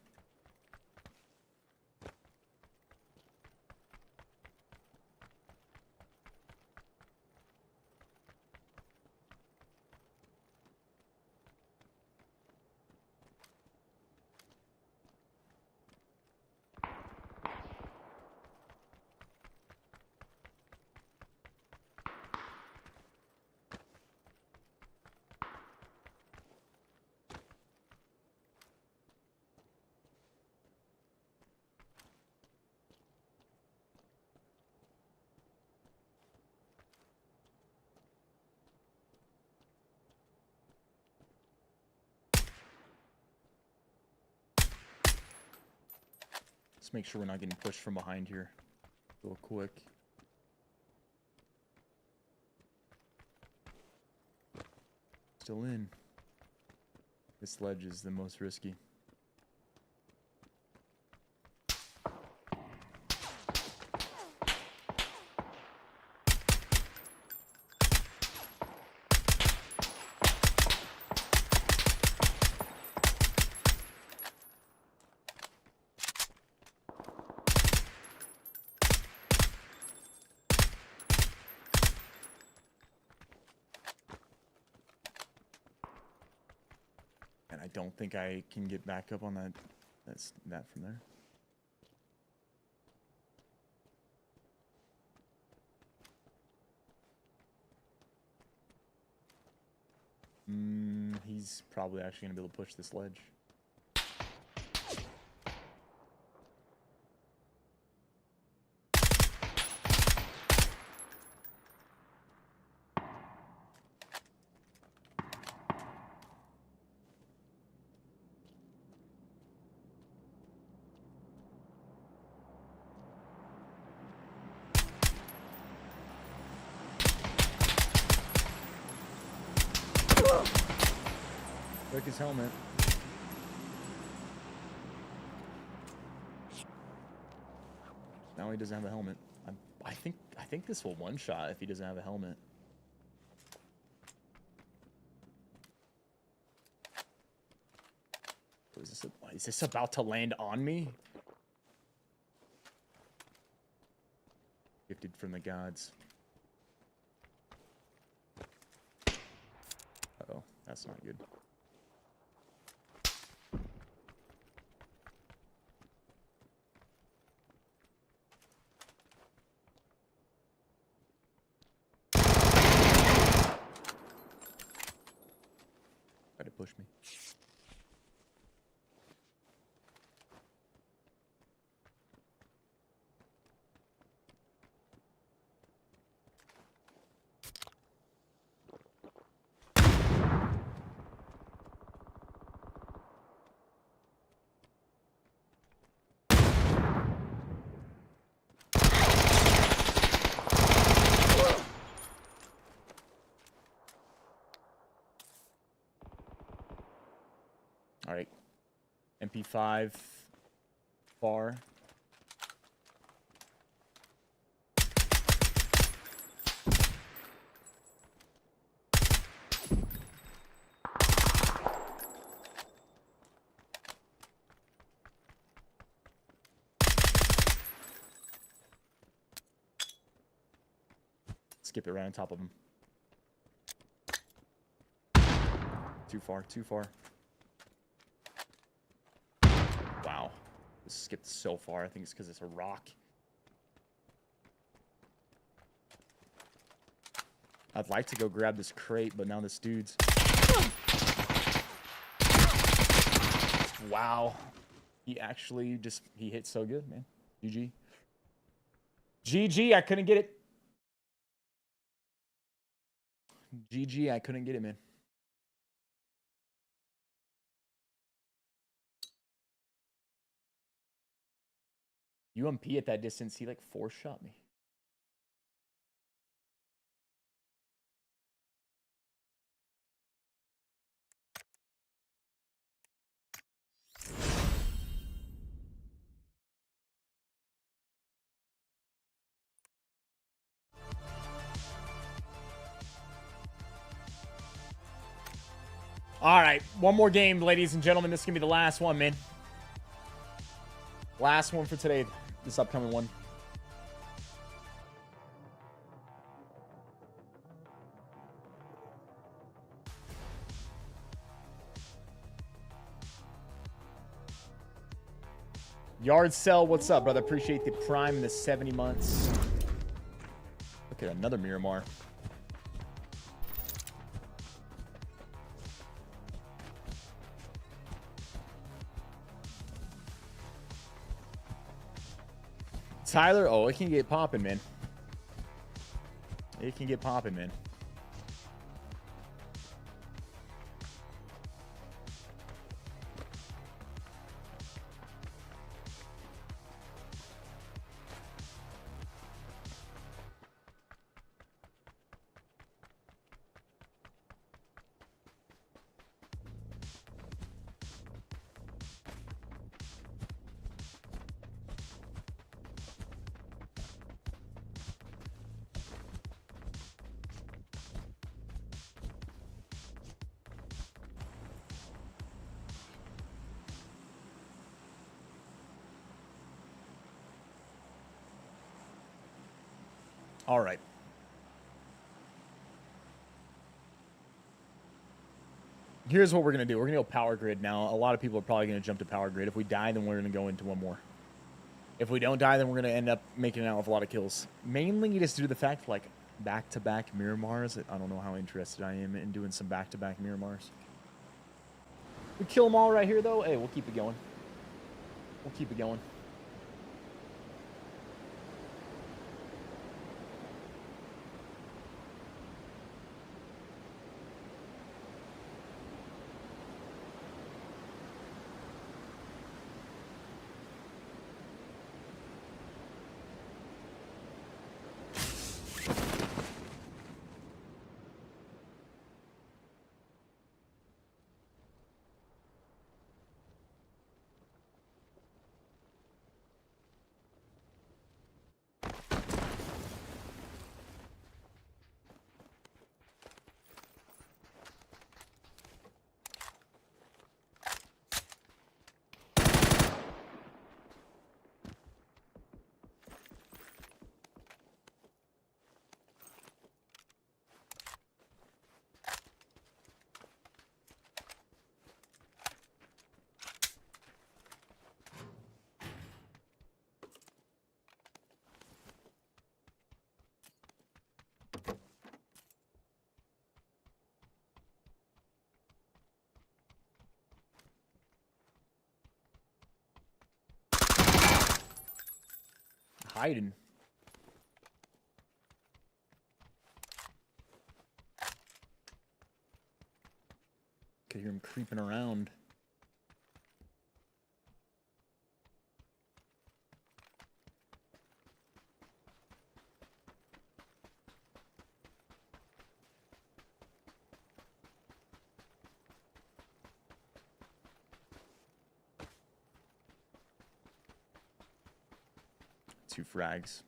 Let's make sure we're not getting pushed from behind here real quick. Still in. This ledge is the most risky. And I don't think I can get back up on that. That's that from there. He's probably actually gonna be able to push this ledge. Took his helmet. Now he doesn't have a helmet. I think this will one shot if he doesn't have a helmet. Is this about to land on me? Gifted from the gods. Uh-oh, that's not good. Try to push me. All right, MP5 bar. Skip it right on top of him. Too far, too far. Wow. This skipped so far. I think it's because it's a rock. I'd like to go grab this crate, but now this dude's... Wow. He actually just... He hit so good, man. GG. GG, I couldn't get it. GG, I couldn't get it, man. UMP at that distance, he like 4-shot me. All right, one more game, ladies and gentlemen. This is going to be the last one, man. Last one for today, this upcoming one. Yard Cell, what's up, brother? Appreciate the prime and the 70 months. Look at another Miramar. Tyler, oh, it can get popping, man. It can get popping, man. All right. Here's what we're going to do. We're going to go power grid now. A lot of people are probably going to jump to power grid. If we die, then we're going to go into one more. If we don't die, then we're going to end up making it out with a lot of kills. Mainly just due to the fact, like, back-to-back Miramars. I don't know how interested I am in doing some back-to-back Miramars. We kill them all right here, though. Hey, we'll keep it going. We'll keep it going. Hiding. Could hear him creeping around. Two frags.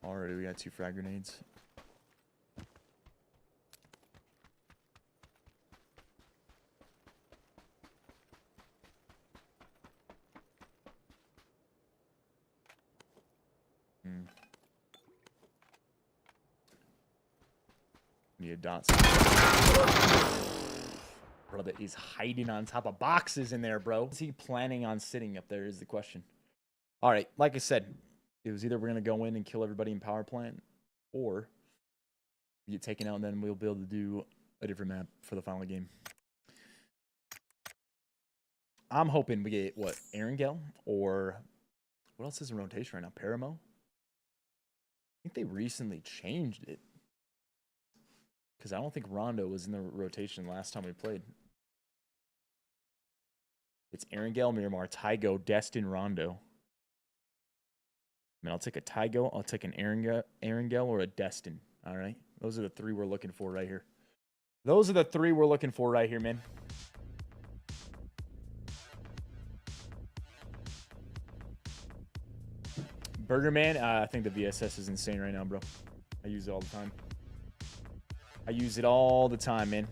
Already we got two frag grenades. Need a dot. Brother is hiding on top of boxes in there, bro. Is he planning on sitting up there is the question. All right, like I said, it was either we're going to go in and kill everybody in power plant, or we get taken out and then we'll be able to do a different map for the final game. I'm hoping we get, what, Erangel? Or what else is in rotation right now? Paramo? I think they recently changed it. Because I don't think Rondo was in the rotation last time we played. It's Erangel, Miramar, Tygo, Destin, Rondo. I mean, I'll take a Tygo, I'll take an Erangel, or a Destin. All right? Those are the three we're looking for right here. Those are the three we're looking for right here, man. Burger Man, I think the VSS is insane right now, bro. I use it all the time. I use it all the time, man.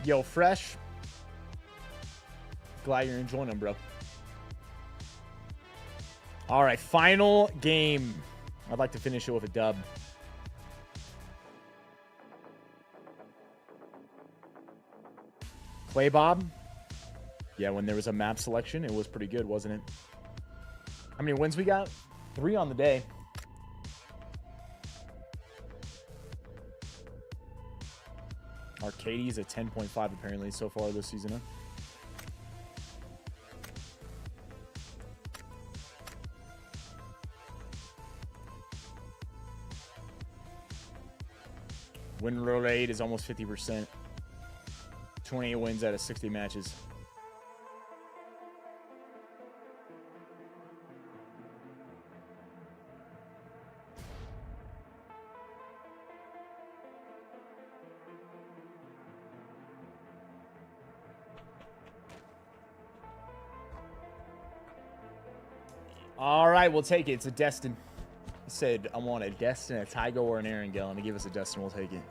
Yo, Fresh. Glad you're enjoying them, bro. All right, final game. I'd like to finish it with a dub. Clay Bob. Yeah, when there was a map selection, it was pretty good, wasn't it? How many wins we got? 3 on the day. Arcadie's at 10.5 apparently so far this season. Huh? Win rate is almost 50%. 28 wins out of 60 matches. All right, we'll take it. It's a Destin. He said, I want a Destin, a Tygo, or an Erangel. And to give us a Destin, we'll take it.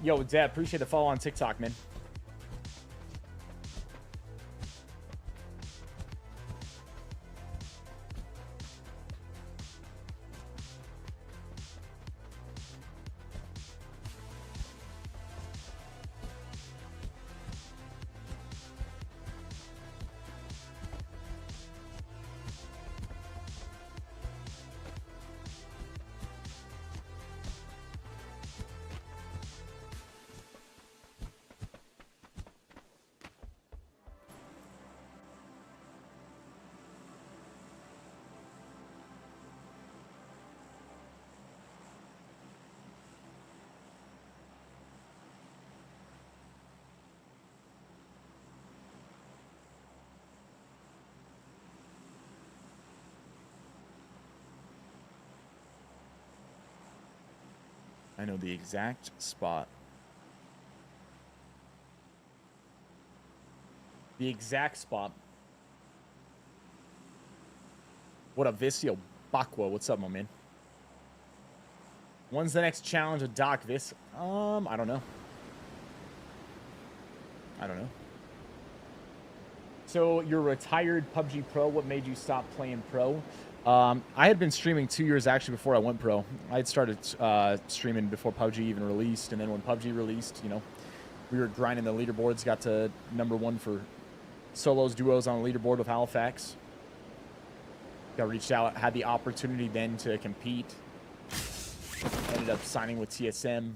Yo, Dad, appreciate the follow on TikTok, man. I know the exact spot. The exact spot. What up, Viss? Yo, Bakwa, what's up, my man? When's the next challenge with Doc, Viss? I don't know. I don't know. So, you're retired PUBG Pro. What made you stop playing Pro? I had been streaming 2 years actually before I went pro. I had started streaming before PUBG even released, and then when PUBG released, you know, we were grinding the leaderboards, got to #1 for solos, duos on the leaderboard with Halifax. Got reached out, had the opportunity then to compete. Ended up signing with TSM.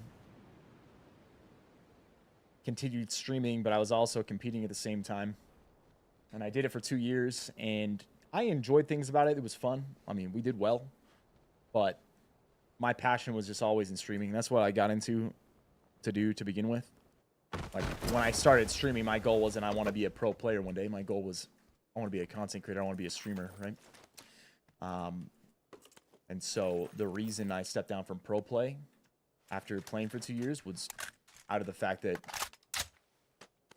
Continued streaming, but I was also competing at the same time. And I did it for 2 years, and I enjoyed things about it. It was fun. I mean, we did well, but my passion was just always in streaming. That's what I got into to begin with. Like, when I started streaming, my goal wasn't I want to be a pro player one day. My goal was I want to be a content creator. I want to be a streamer, right? And so the reason I stepped down from pro play after playing for 2 years was out of the fact that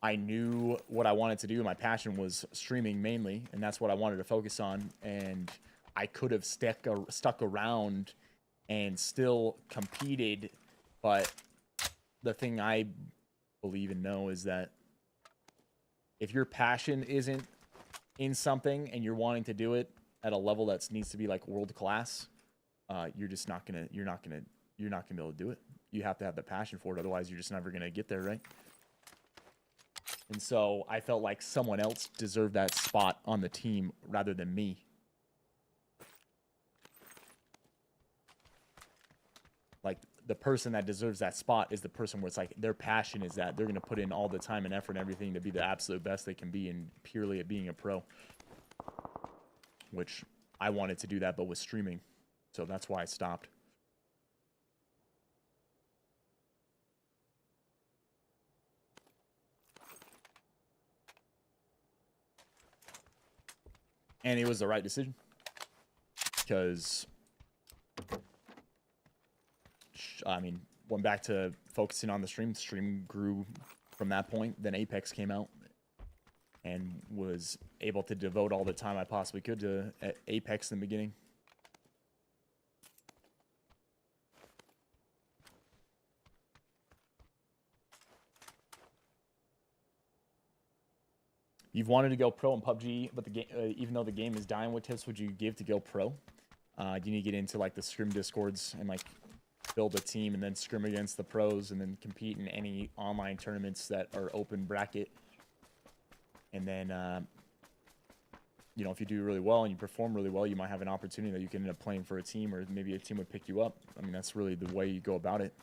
I knew what I wanted to do. My passion was streaming mainly, and that's what I wanted to focus on. And I could have stuck around and still competed, but the thing I believe and know is that if your passion isn't in something and you're wanting to do it at a level that needs to be like world class, you're just not gonna be able to do it. You have to have the passion for it, otherwise you're just never gonna get there, right? And so I felt like someone else deserved that spot on the team rather than me. Like, the person that deserves that spot is the person where it's like their passion is that they're going to put in all the time and effort and everything to be the absolute best they can be, and purely at being a pro. Which I wanted to do that, but with streaming. So that's why I stopped. And it was the right decision. Because, I mean, went back to focusing on the stream. The stream grew from that point. Then Apex came out. And was able to devote all the time I possibly could to Apex in the beginning. You've wanted to go pro in PUBG, but the game, even though the game is dying, what tips would you give to go pro? Do you need to get into like the scrim discords and like build a team and then scrim against the pros and then compete in any online tournaments that are open bracket? And then, you know, if you do really well and you perform really well, you might have an opportunity that you can end up playing for a team, or maybe a team would pick you up. I mean, that's really the way you go about it.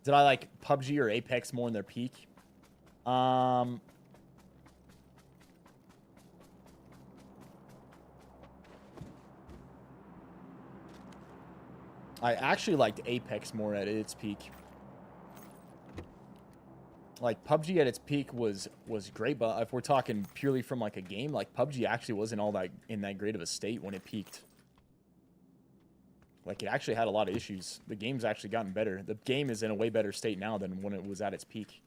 Did I like PUBG or Apex more in their peak? I actually liked Apex more at its peak. Like PUBG at its peak was great, but if we're talking purely from like a game, like PUBG actually wasn't all that in that great of a state when it peaked. Like, it actually had a lot of issues. The game's actually gotten better. The game is in a way better state now than when it was at its peak.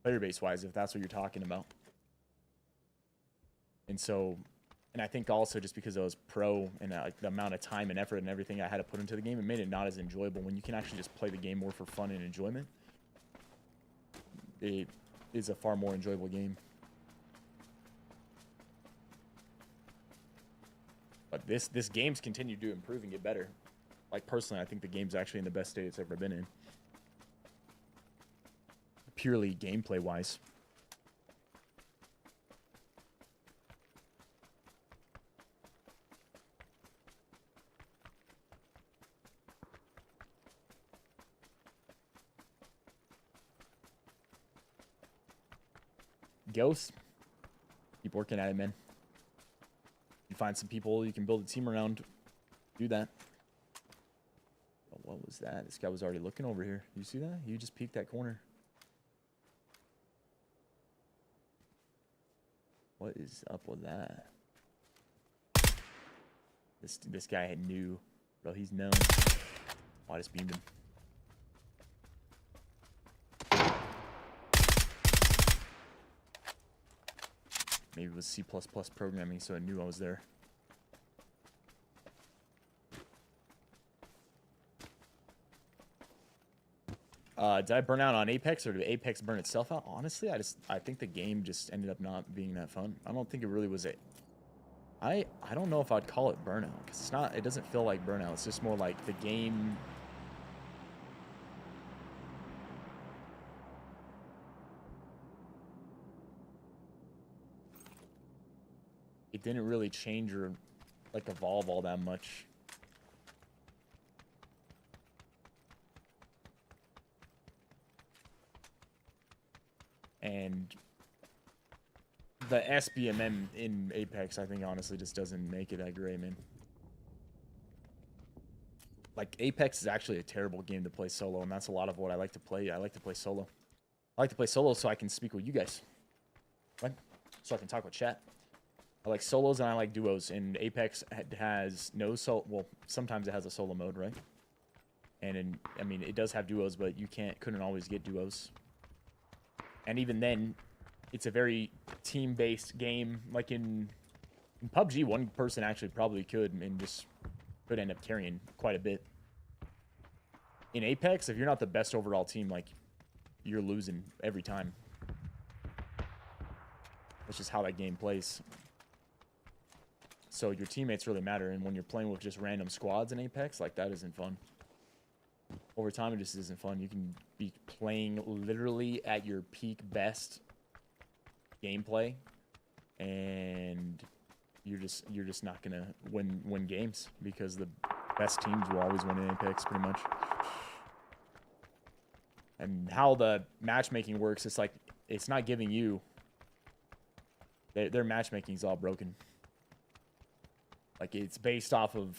Player base-wise, if that's what you're talking about. And so, and I think also just because I was pro and like the amount of time and effort and everything I had to put into the game, it made it not as enjoyable. When you can actually just play the game more for fun and enjoyment, it is a far more enjoyable game. But this game's continued to improve and get better. Like, personally, I think the game's actually in the best state it's ever been in. Purely gameplay-wise. Ghost, keep working at it, man. You find some people you can build a team around, do that. Oh, what was that? This guy was already looking over here. You see that? You just peeked that corner. What is up with that? This guy had knew. Bro, he's known. Oh, I just beamed him. Maybe it was C++ programming, so it knew I was there. Did I burn out on Apex, or did Apex burn itself out? Honestly, I think the game just ended up not being that fun. I don't think it really was I don't know if I'd call it burnout, because it's not. It doesn't feel like burnout. It's just more like the game. It didn't really change or like evolve all that much. And the SBMM in Apex, I think, honestly, just doesn't make it that great, man. Like, Apex is actually a terrible game to play solo, and that's a lot of what I like to play. I like to play solo. I like to play solo so I can speak with you guys, right? So I can talk with chat. I like solos and I like duos, and Apex has no solo. Well, sometimes it has a solo mode, right? And I mean, it does have duos, but you couldn't always get duos. And even then, it's a very team-based game. Like in PUBG, one person actually probably could and just could end up carrying quite a bit. In Apex, if you're not the best overall team, like, you're losing every time. That's just how that game plays. So your teammates really matter, and when you're playing with just random squads in Apex, like, that isn't fun. Over time, it just isn't fun. You can be playing literally at your peak best gameplay, and you're just not gonna win games, because the best teams will always win in Apex, pretty much. And how the matchmaking works, it's like, it's not giving you. Their matchmaking is all broken. Like, it's based off of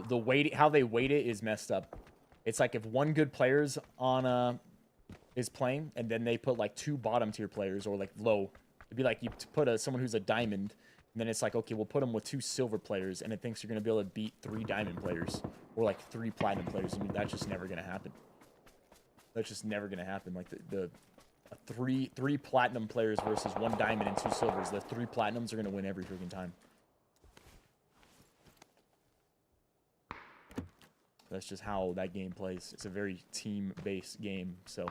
the weight. How they weight it is messed up. It's like if one good player's on is playing, and then they put like two bottom tier players, or like low. It'd be like you put someone who's a diamond, and then it's like, okay, we'll put them with two silver players, and it thinks you're gonna be able to beat 3 diamond players or like 3 platinum players. I mean, that's just never gonna happen. That's just never gonna happen. Like three platinum players versus 1 diamond and 2 silvers. The 3 platinums are gonna win every freaking time. That's just how that game plays. It's a very team-based game, so.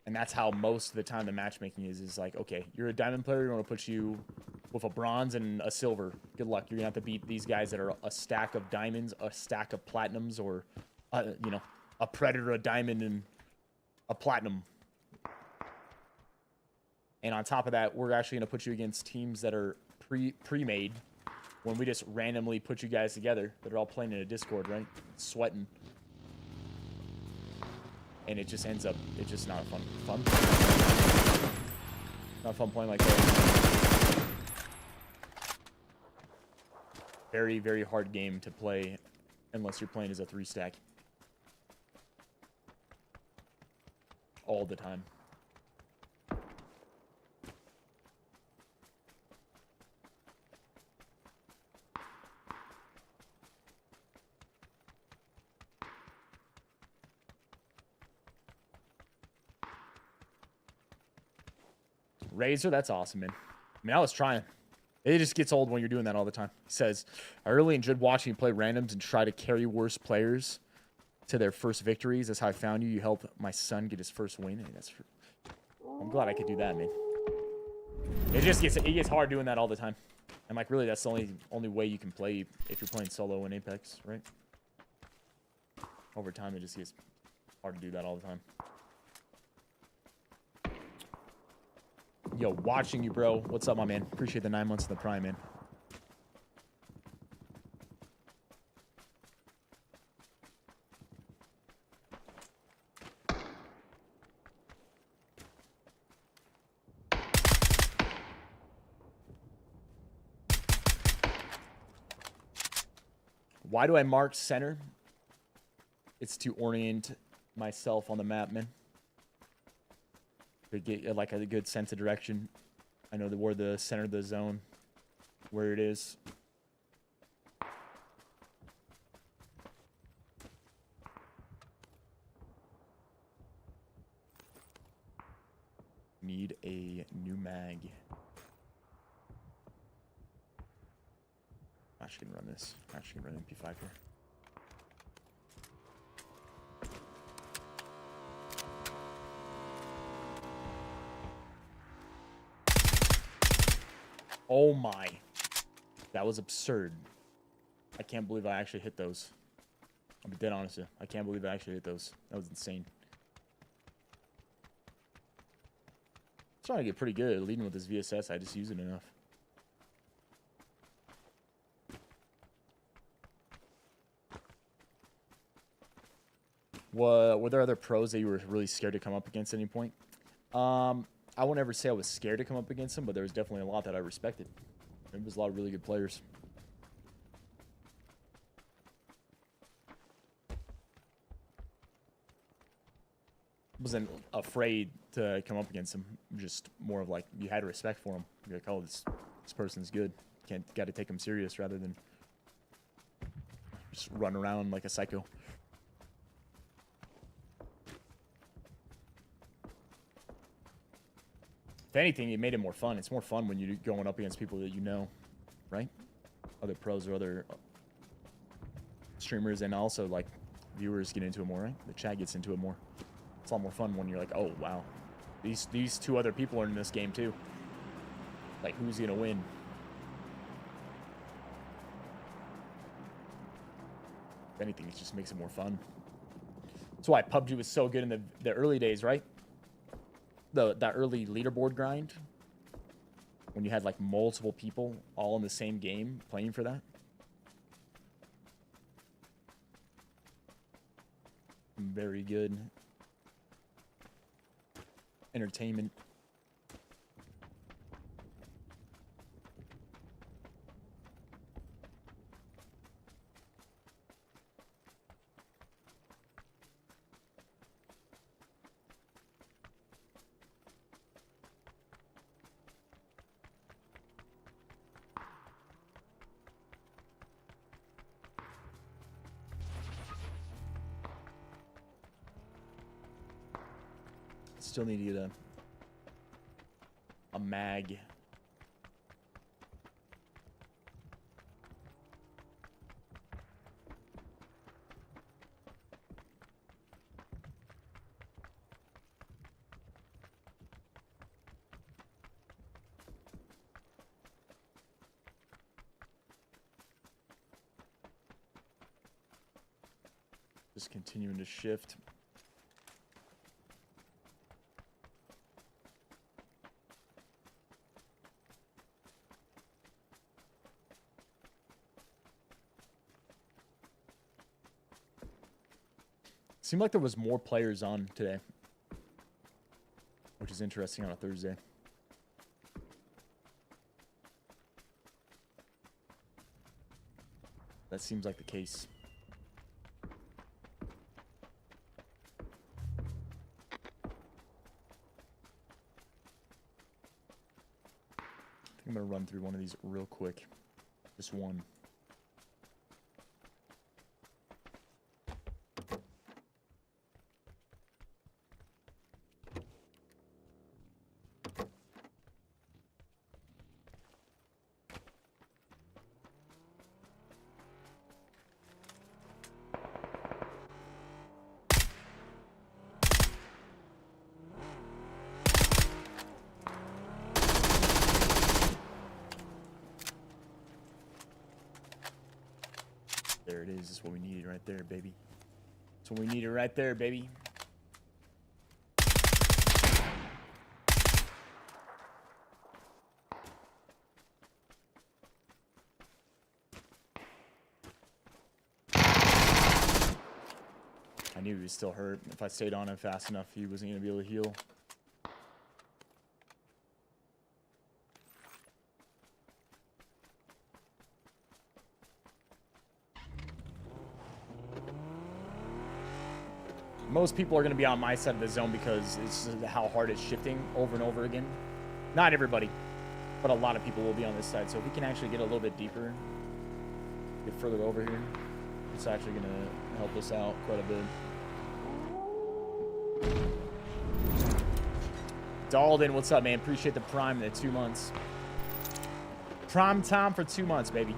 And that's how most of the time the matchmaking is like, okay, you're a diamond player, we want to put you with a bronze and a silver. Good luck. You're gonna have to beat these guys that are a stack of diamonds, a stack of platinums, or you know, a predator, a diamond, and a platinum. And on top of that, we're actually gonna put you against teams that are pre-made. When we just randomly put you guys together that are all playing in a Discord, right? Sweating. And it just ends up, it's just not fun. Not fun playing like that. Very, very hard game to play unless you're playing as a 3-stack. All the time. Razor, that's awesome, man. I mean, I was trying. It just gets old when you're doing that all the time. He says, I really enjoyed watching you play randoms and try to carry worse players to their first victories. That's how I found you. You helped my son get his first win. Hey, I'm glad I could do that, man. It gets hard doing that all the time. And like, really, that's the only way you can play if you're playing solo in Apex, right? Over time, it just gets hard to do that all the time. Yo, watching you, bro. What's up, my man? Appreciate the 9 months in the prime, man. Why do I mark center? It's to orient myself on the map, man. To get like a good sense of direction. I know where the center of the zone, where it is. Need a new mag. Actually, can run this. Actually, can run MP5 here. Oh my. That was absurd. I can't believe I actually hit those. I'll be dead honest with you. I can't believe I actually hit those. That was insane. I'm trying to get pretty good at leading with this VSS. I just use it enough. Were there other pros that you were really scared to come up against at any point? I won't ever say I was scared to come up against them, but there was definitely a lot that I respected. There was a lot of really good players. Wasn't afraid to come up against them. Just more of like, you had respect for them. You're like, oh, this person's good. Got to take them serious rather than just run around like a psycho. If anything, it made it more fun. It's more fun when you're going up against people that you know, right? Other pros or other streamers, and also like viewers get into it more, right? The chat gets into it more. It's a lot more fun when you're like, oh wow, these 2 other people are in this game too. Like, who's gonna win? If anything, it just makes it more fun. That's why PUBG was so good in the early days, right? That early leaderboard grind, when you had like multiple people all in the same game playing for that. Very good entertainment. Still need to get a mag. Just continuing to shift. Seemed like there was more players on today, which is interesting on a Thursday. That seems like the case. I'm gonna run through one of these real quick. Just one. There it is. That's what we needed right there, baby. That's what we needed right there, baby. I knew he was still hurt. If I stayed on him fast enough, he wasn't going to be able to heal. Most people are going to be on my side of the zone because it's how hard it's shifting over and over again. Not everybody, but a lot of people will be on this side. So if we can actually get a little bit deeper, get further over here, it's actually going to help us out quite a bit. Dalden, what's up, man? Appreciate the prime in the 2 months. Prime time for 2 months, baby.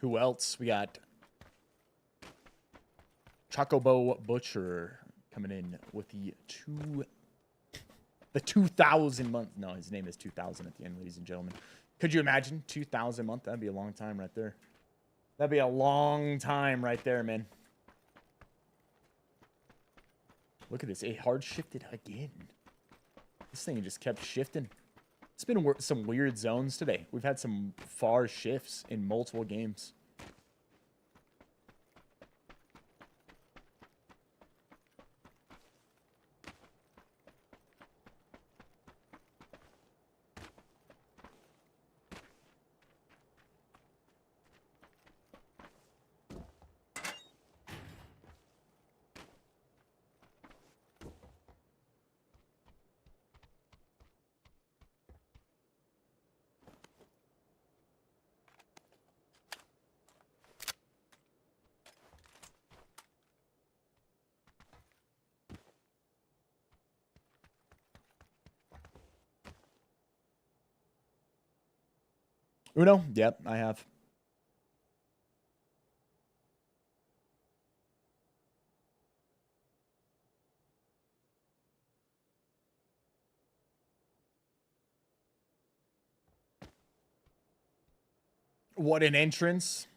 Who else? We got Chocobo Butcher coming in with the 2,000 month. No, his name is 2,000 at the end, ladies and gentlemen. Could you imagine 2,000 month? That'd be a long time right there. That'd be a long time right there, man. Look at this. It hard shifted again. This thing just kept shifting. It's been some weird zones today. We've had some far shifts in multiple games. Uno? Yep, I have. What an entrance.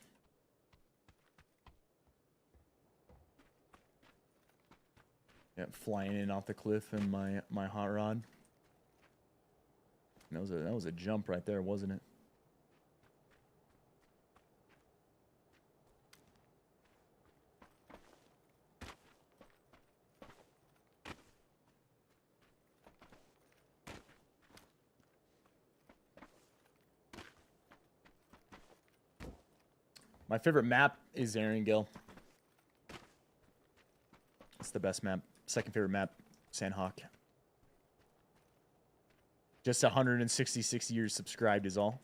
Yep, flying in off the cliff in my hot rod. That was a jump right there, wasn't it? My favorite map is Erangel. It's the best map. Second favorite map, Sandhawk. Just 166 years subscribed is all.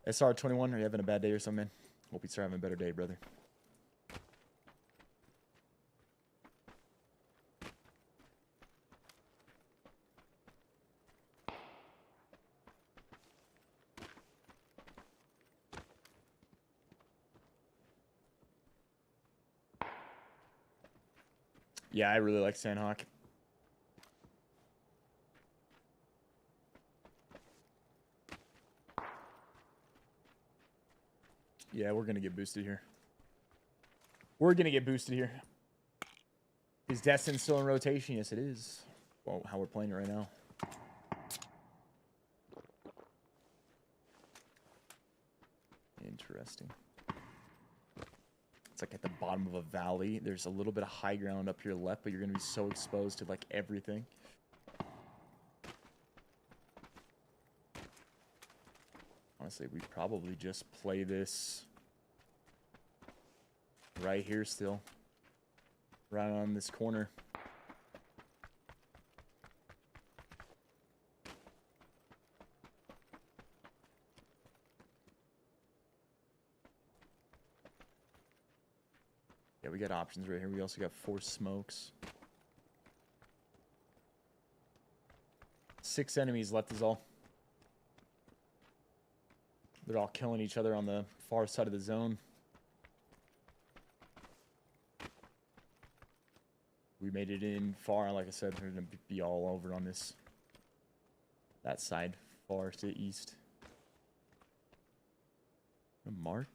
SR21, are you having a bad day or something, man? Hope you start having a better day, brother. Yeah, I really like Sandhawk. Yeah, we're going to get boosted here. We're going to get boosted here. Is Destin still in rotation? Yes, it is. Well, how we're playing it right now. Interesting. It's like at the bottom of a valley. There's a little bit of high ground up here left, but you're going to be so exposed to like everything. Honestly, we probably just play this right here still. Right on this corner. Yeah, we got options right here. We also got 4 smokes. 6 enemies left is all. They're all killing each other on the far side of the zone. We made it in far, like I said, they're going to be all over on this. That side, far to the east. I'm gonna mark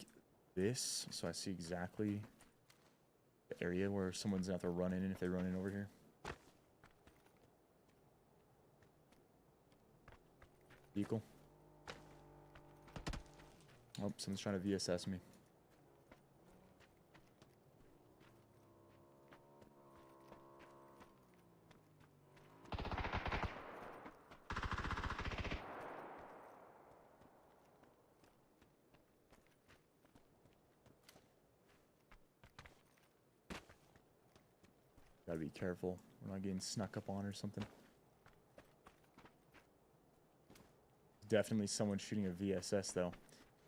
this so I see exactly the area where someone's going to have to run in if they run in over here. Vehicle. Oh, someone's trying to VSS me. Gotta be careful. We're not getting snuck up on or something. Definitely someone shooting a VSS though.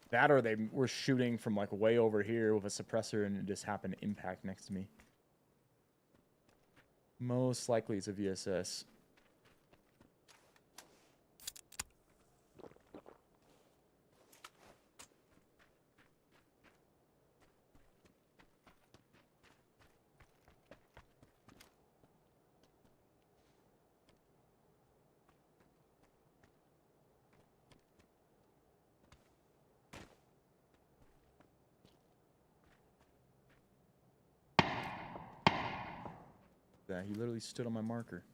That or they were shooting from like way over here with a suppressor and it just happened to impact next to me. Most likely it's a VSS. Yeah, he literally stood on my marker.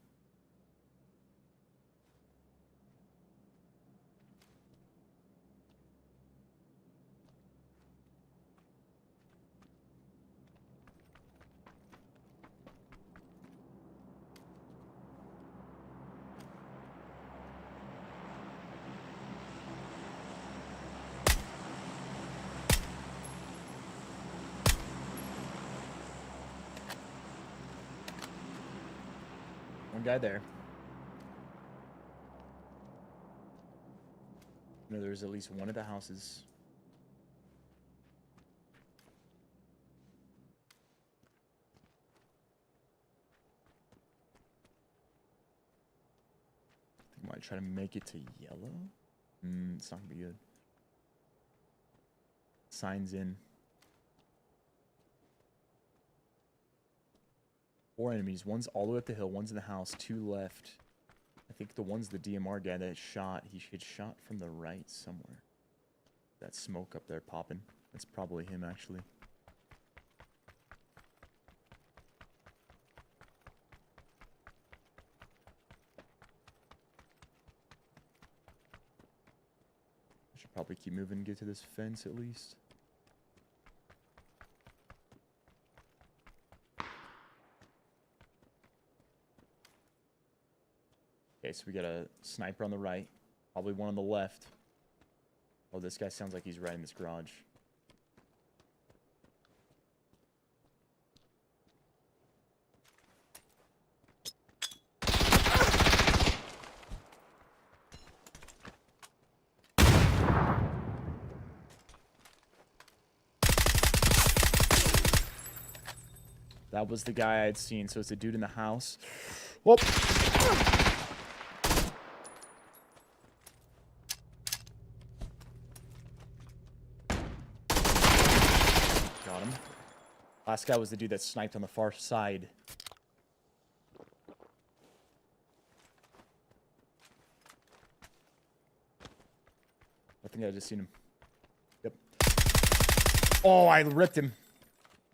One guy there. No, there's at least one of the houses. I think I might try to make it to yellow. It's not gonna be good. Signs in. 4 enemies. One's all the way up the hill. One's in the house. 2 left. I think the one's the DMR guy that shot. He should shot from the right somewhere. That smoke up there popping. That's probably him, actually. I should probably keep moving and get to this fence at least. Okay, so we got a sniper on the right. Probably one on the left. Oh, this guy sounds like he's right in this garage. That was the guy I had seen, so it's a dude in the house. Whoop! Got him. Last guy was the dude that sniped on the far side. I think I just seen him. Yep. Oh, I ripped him.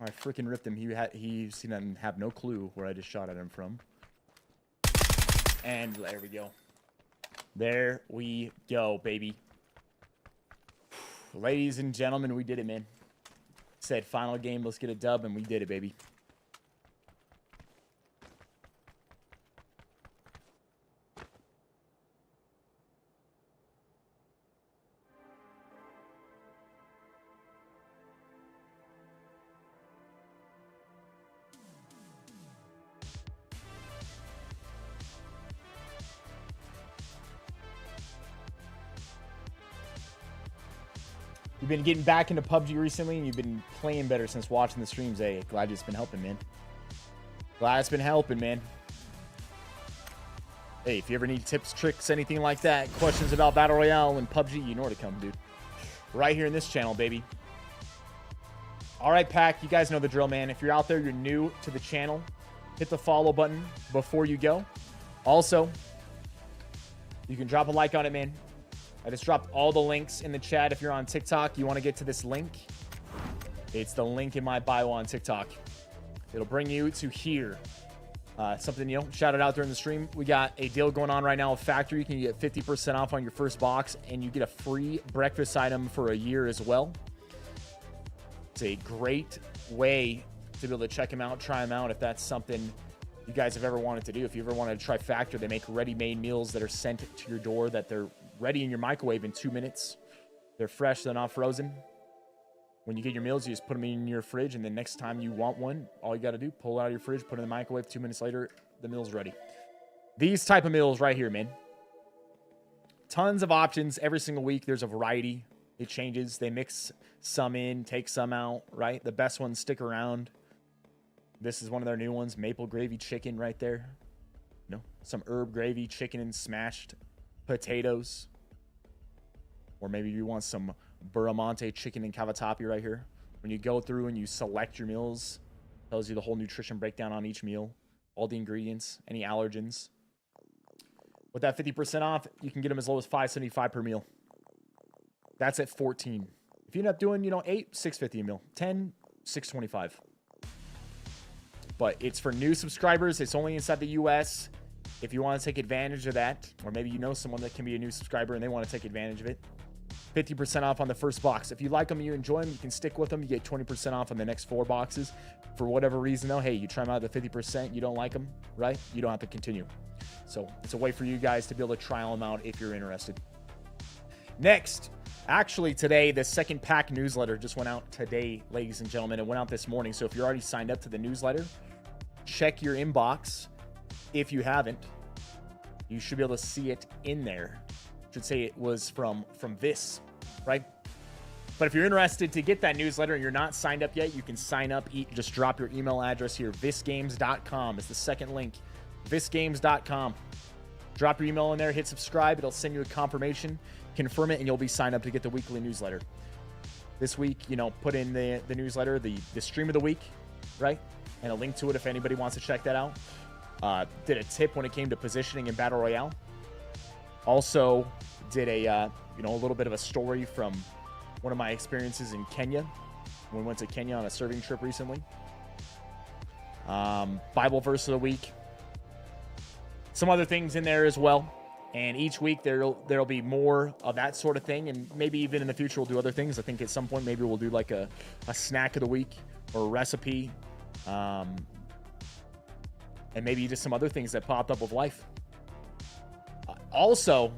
I freaking ripped him. He didn't have no clue where I just shot at him from. And there we go. There we go, baby. Ladies and gentlemen, we did it, man. Said final game, let's get a dub, and we did it, baby. You've been getting back into PUBG recently, and you've been playing better since watching the streams. Hey, glad it's been helping, man. Glad it's been helping, man. Hey, if you ever need tips, tricks, anything like that, questions about Battle Royale and PUBG, you know where to come, dude. Right here in this channel, baby. All right, Pack, you guys know the drill, man. If you're out there, you're new to the channel, hit the follow button before you go. Also, you can drop a like on it, man. I just dropped all the links in the chat. If you're on TikTok, you want to get to this link. It's the link in my bio on TikTok. It'll bring you to here. Something, you know, shout it out during the stream. We got a deal going on right now with Factory. You can get 50% off on your first box, and you get a free breakfast item for a year as well. It's a great way to be able to check them out, try them out if that's something you guys have ever wanted to do. If you ever wanted to try Factory, they make ready-made meals that are sent to your door, that they're ready in your microwave in 2 minutes. They're fresh, they're not frozen. When you get your meals, you just put them in your fridge, and the next time you want one, all you got to do, pull it out of your fridge, put it in the microwave. 2 minutes later, the meal's ready. These type of meals right here, man. Tons of options every single week. There's a variety. It changes. They mix some in, take some out, right? The best ones stick around. This is one of their new ones, maple gravy chicken right there. You know, some herb gravy chicken and smashed potatoes. Or maybe you want some Buramonte chicken and cavatappi right here. When you go through and you select your meals, it tells you the whole nutrition breakdown on each meal, all the ingredients, any allergens. With that 50% off, you can get them as low as $5.75 per meal. That's at 14. If you end up doing, you know, 8, $6.50 a meal. 10, $6.25. But it's for new subscribers. It's only inside the US. If you want to take advantage of that, or maybe you know someone that can be a new subscriber and they want to take advantage of it, 50% off on the first box. If you like them, you enjoy them, you can stick with them. You get 20% off on the next 4 boxes. For whatever reason, though, hey, you try them out at the 50%, you don't like them, right? You don't have to continue. So it's a way for you guys to be able to trial them out if you're interested. Next, actually today, the second pack newsletter just went out today, ladies and gentlemen. It went out this morning. So if you're already signed up to the newsletter, check your inbox. If you haven't, you should be able to see it in there. Should say it was from Viss, right? But if you're interested to get that newsletter and you're not signed up yet, you can sign up. Just drop your email address here. VissGames.com is the second link. VissGames.com. Drop your email in there, hit subscribe. It'll send you a confirmation, confirm it, and you'll be signed up to get the weekly newsletter. This week, you know, put in the newsletter, the stream of the week, right? And a link to it if anybody wants to check that out. Did a tip when it came to positioning in Battle Royale. Also did a little bit of a story from one of my experiences in Kenya. We went to Kenya on a serving trip recently. Bible verse of the week. Some other things in there as well. And each week there'll be more of that sort of thing, and maybe even in the future we'll do other things. I think at some point maybe we'll do like a snack of the week or a recipe, and maybe just some other things that popped up with life. Also,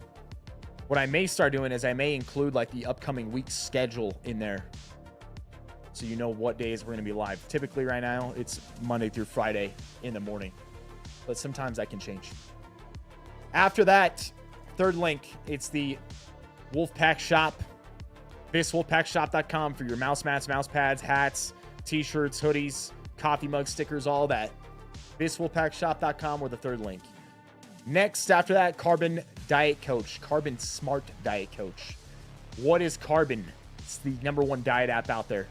what I may start doing is I may include like the upcoming week's schedule in there, so you know what days we're going to be live. Typically right now it's Monday through Friday in the morning, but sometimes that can change. After that, third link, it's the Wolfpack Shop. VissWolfpackShop.com for your mouse mats, mouse pads, hats, t-shirts, hoodies, coffee mugs, stickers, all that. VissWolfpackShop.com with the third link. Next, after that, Carbon Diet Coach. Carbon Smart Diet Coach. What is Carbon? It's the #1 diet app out there.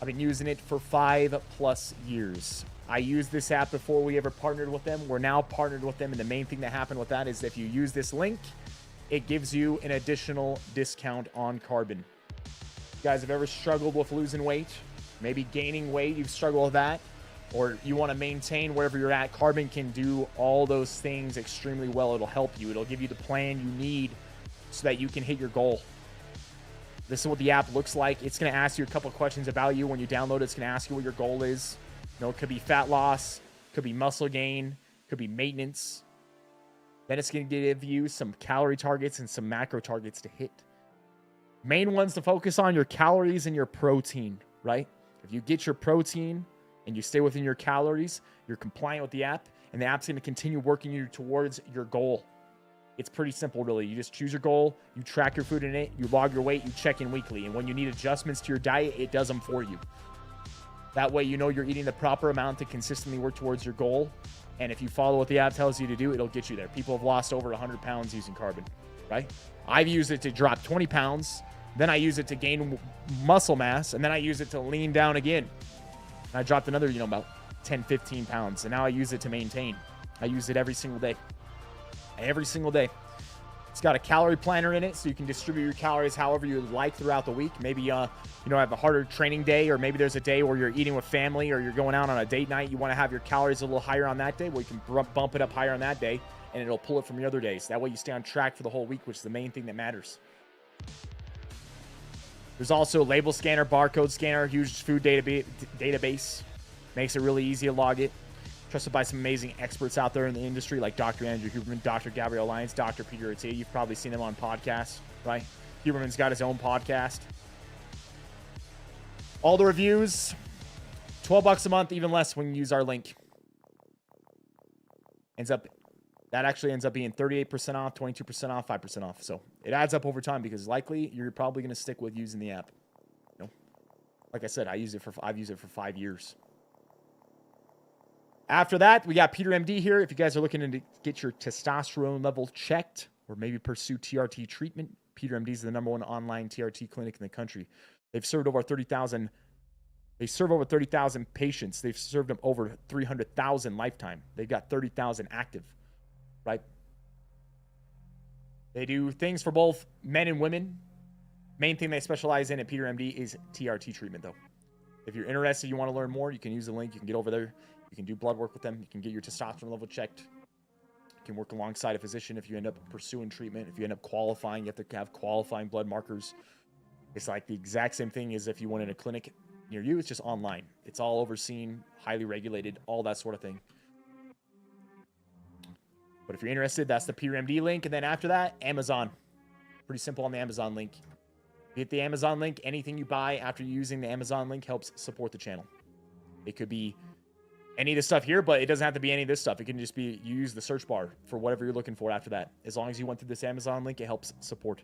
I've been using it for 5+ years. I used this app before we ever partnered with them. We're now partnered with them, and the main thing that happened with that is if you use this link, it gives you an additional discount on Carbon. You guys have ever struggled with losing weight, maybe gaining weight, you've struggled with that, or you want to maintain wherever you're at, Carbon can do all those things extremely well. It'll help you. It'll give you the plan you need so that you can hit your goal. This is what the app looks like. It's going to ask you a couple questions about you. When you download it, it's going to ask you what your goal is. You know, it could be fat loss, could be muscle gain, could be maintenance. Then it's going to give you some calorie targets and some macro targets to hit. Main ones to focus on, your calories and your protein, right? If you get your protein and you stay within your calories, you're compliant with the app, and the app's going to continue working you towards your goal. It's pretty simple, really. You just choose your goal, you track your food in it, you log your weight, you check in weekly. And when you need adjustments to your diet, it does them for you. That way you know you're eating the proper amount to consistently work towards your goal. And if you follow what the app tells you to do, it'll get you there. People have lost over 100 pounds using Carbon, right? I've used it to drop 20 pounds. Then I use it to gain muscle mass. And then I use it to lean down again. And I dropped another, about 10, 15 pounds. And now I use it to maintain. I use it every single day. Every single day. It's got a calorie planner in it, so you can distribute your calories however you like throughout the week. Maybe, have a harder training day, or maybe there's a day where you're eating with family or you're going out on a date night. You want to have your calories a little higher on that day. Well, you can bump it up higher on that day, and it'll pull it from your other days. That way you stay on track for the whole week, which is the main thing that matters. There's also a label scanner, barcode scanner, huge food database. Makes it really easy to log it. Trusted by some amazing experts out there in the industry, like Dr. Andrew Huberman, Dr. Gabrielle Lyons, Dr. Peter Attia. You've probably seen them on podcasts, right? Huberman's got his own podcast. All the reviews, $12 a month, even less when you use our link. That actually ends up being 38% off, 22% off, 5% off. So it adds up over time because likely you're probably going to stick with using the app. Like I said, I've used it for 5 years. After that, we got Peter MD here. If you guys are looking to get your testosterone level checked or maybe pursue TRT treatment, Peter MD is the #1 online TRT clinic in the country. They've served over 30,000. They serve over 30,000 patients. They've served them over 300,000 lifetime. They've got 30,000 active, right? They do things for both men and women. Main thing they specialize in at Peter MD is TRT treatment, though. If you're interested, you want to learn more, you can use the link. You can get over there. You can do blood work with them. You can get your testosterone level checked. You can work alongside a physician if you end up pursuing treatment. If you end up qualifying, you have to have qualifying blood markers. It's like the exact same thing as if you went in a clinic near you. It's just online. It's all overseen, highly regulated, all that sort of thing. But if you're interested, that's the PureMD link. And then after that, Amazon. Pretty simple on the Amazon link. Hit the Amazon link. Anything you buy after using the Amazon link helps support the channel. It could be any of this stuff here, but it doesn't have to be any of this stuff. It can just be, you use the search bar for whatever you're looking for after that. As long as you went through this Amazon link, it helps support.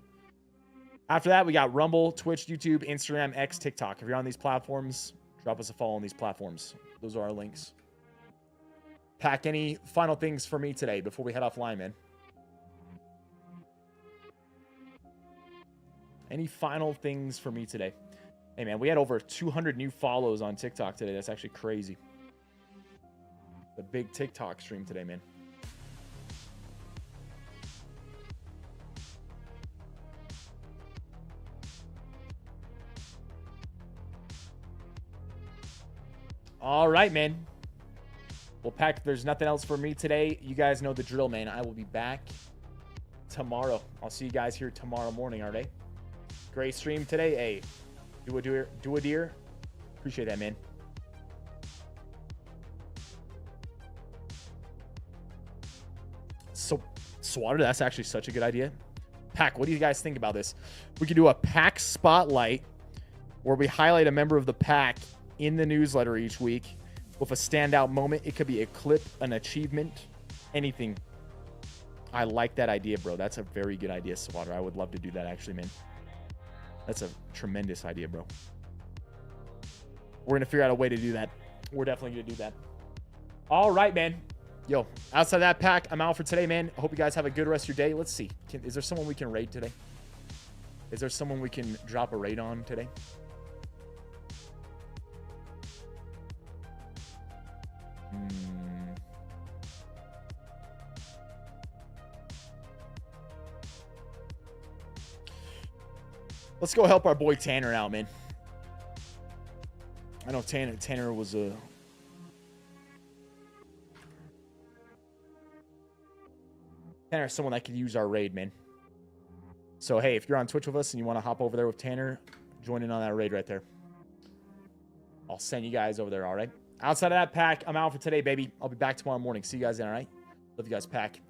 After that, we got Rumble, Twitch, YouTube, Instagram, X, TikTok. If you're on these platforms, drop us a follow on these platforms. Those are our links. Pack, any final things for me today before we head offline, man? Any final things for me today? Hey, man, we had over 200 new follows on TikTok today. That's actually crazy. The big TikTok stream today, man. All right, man. Well, Pack, there's nothing else for me today. You guys know the drill, man. I will be back tomorrow. I'll see you guys here tomorrow morning, all right? Great stream today. Hey, do a deer. Appreciate that, man. So, Swatter, that's actually such a good idea. Pack, what do you guys think about this? We could do a pack spotlight where we highlight a member of the pack in the newsletter each week with a standout moment. It could be a clip, an achievement, anything. I like that idea, bro. That's a very good idea, Swatter. I would love to do that, actually, man. That's a tremendous idea, bro. We're going to figure out a way to do that. We're definitely going to do that. All right, man. Yo, outside of that, Pack, I'm out for today, man. I hope you guys have a good rest of your day. Let's see. Is there someone we can raid today? Is there someone we can drop a raid on today? Let's go help our boy Tanner out, man. I know Tanner was a... Tanner's someone that could use our raid, man. So, hey, if you're on Twitch with us and you want to hop over there with Tanner, join in on that raid right there. I'll send you guys over there, all right? Outside of that, Pack, I'm out for today, baby. I'll be back tomorrow morning. See you guys then, all right? Love you guys, Pack.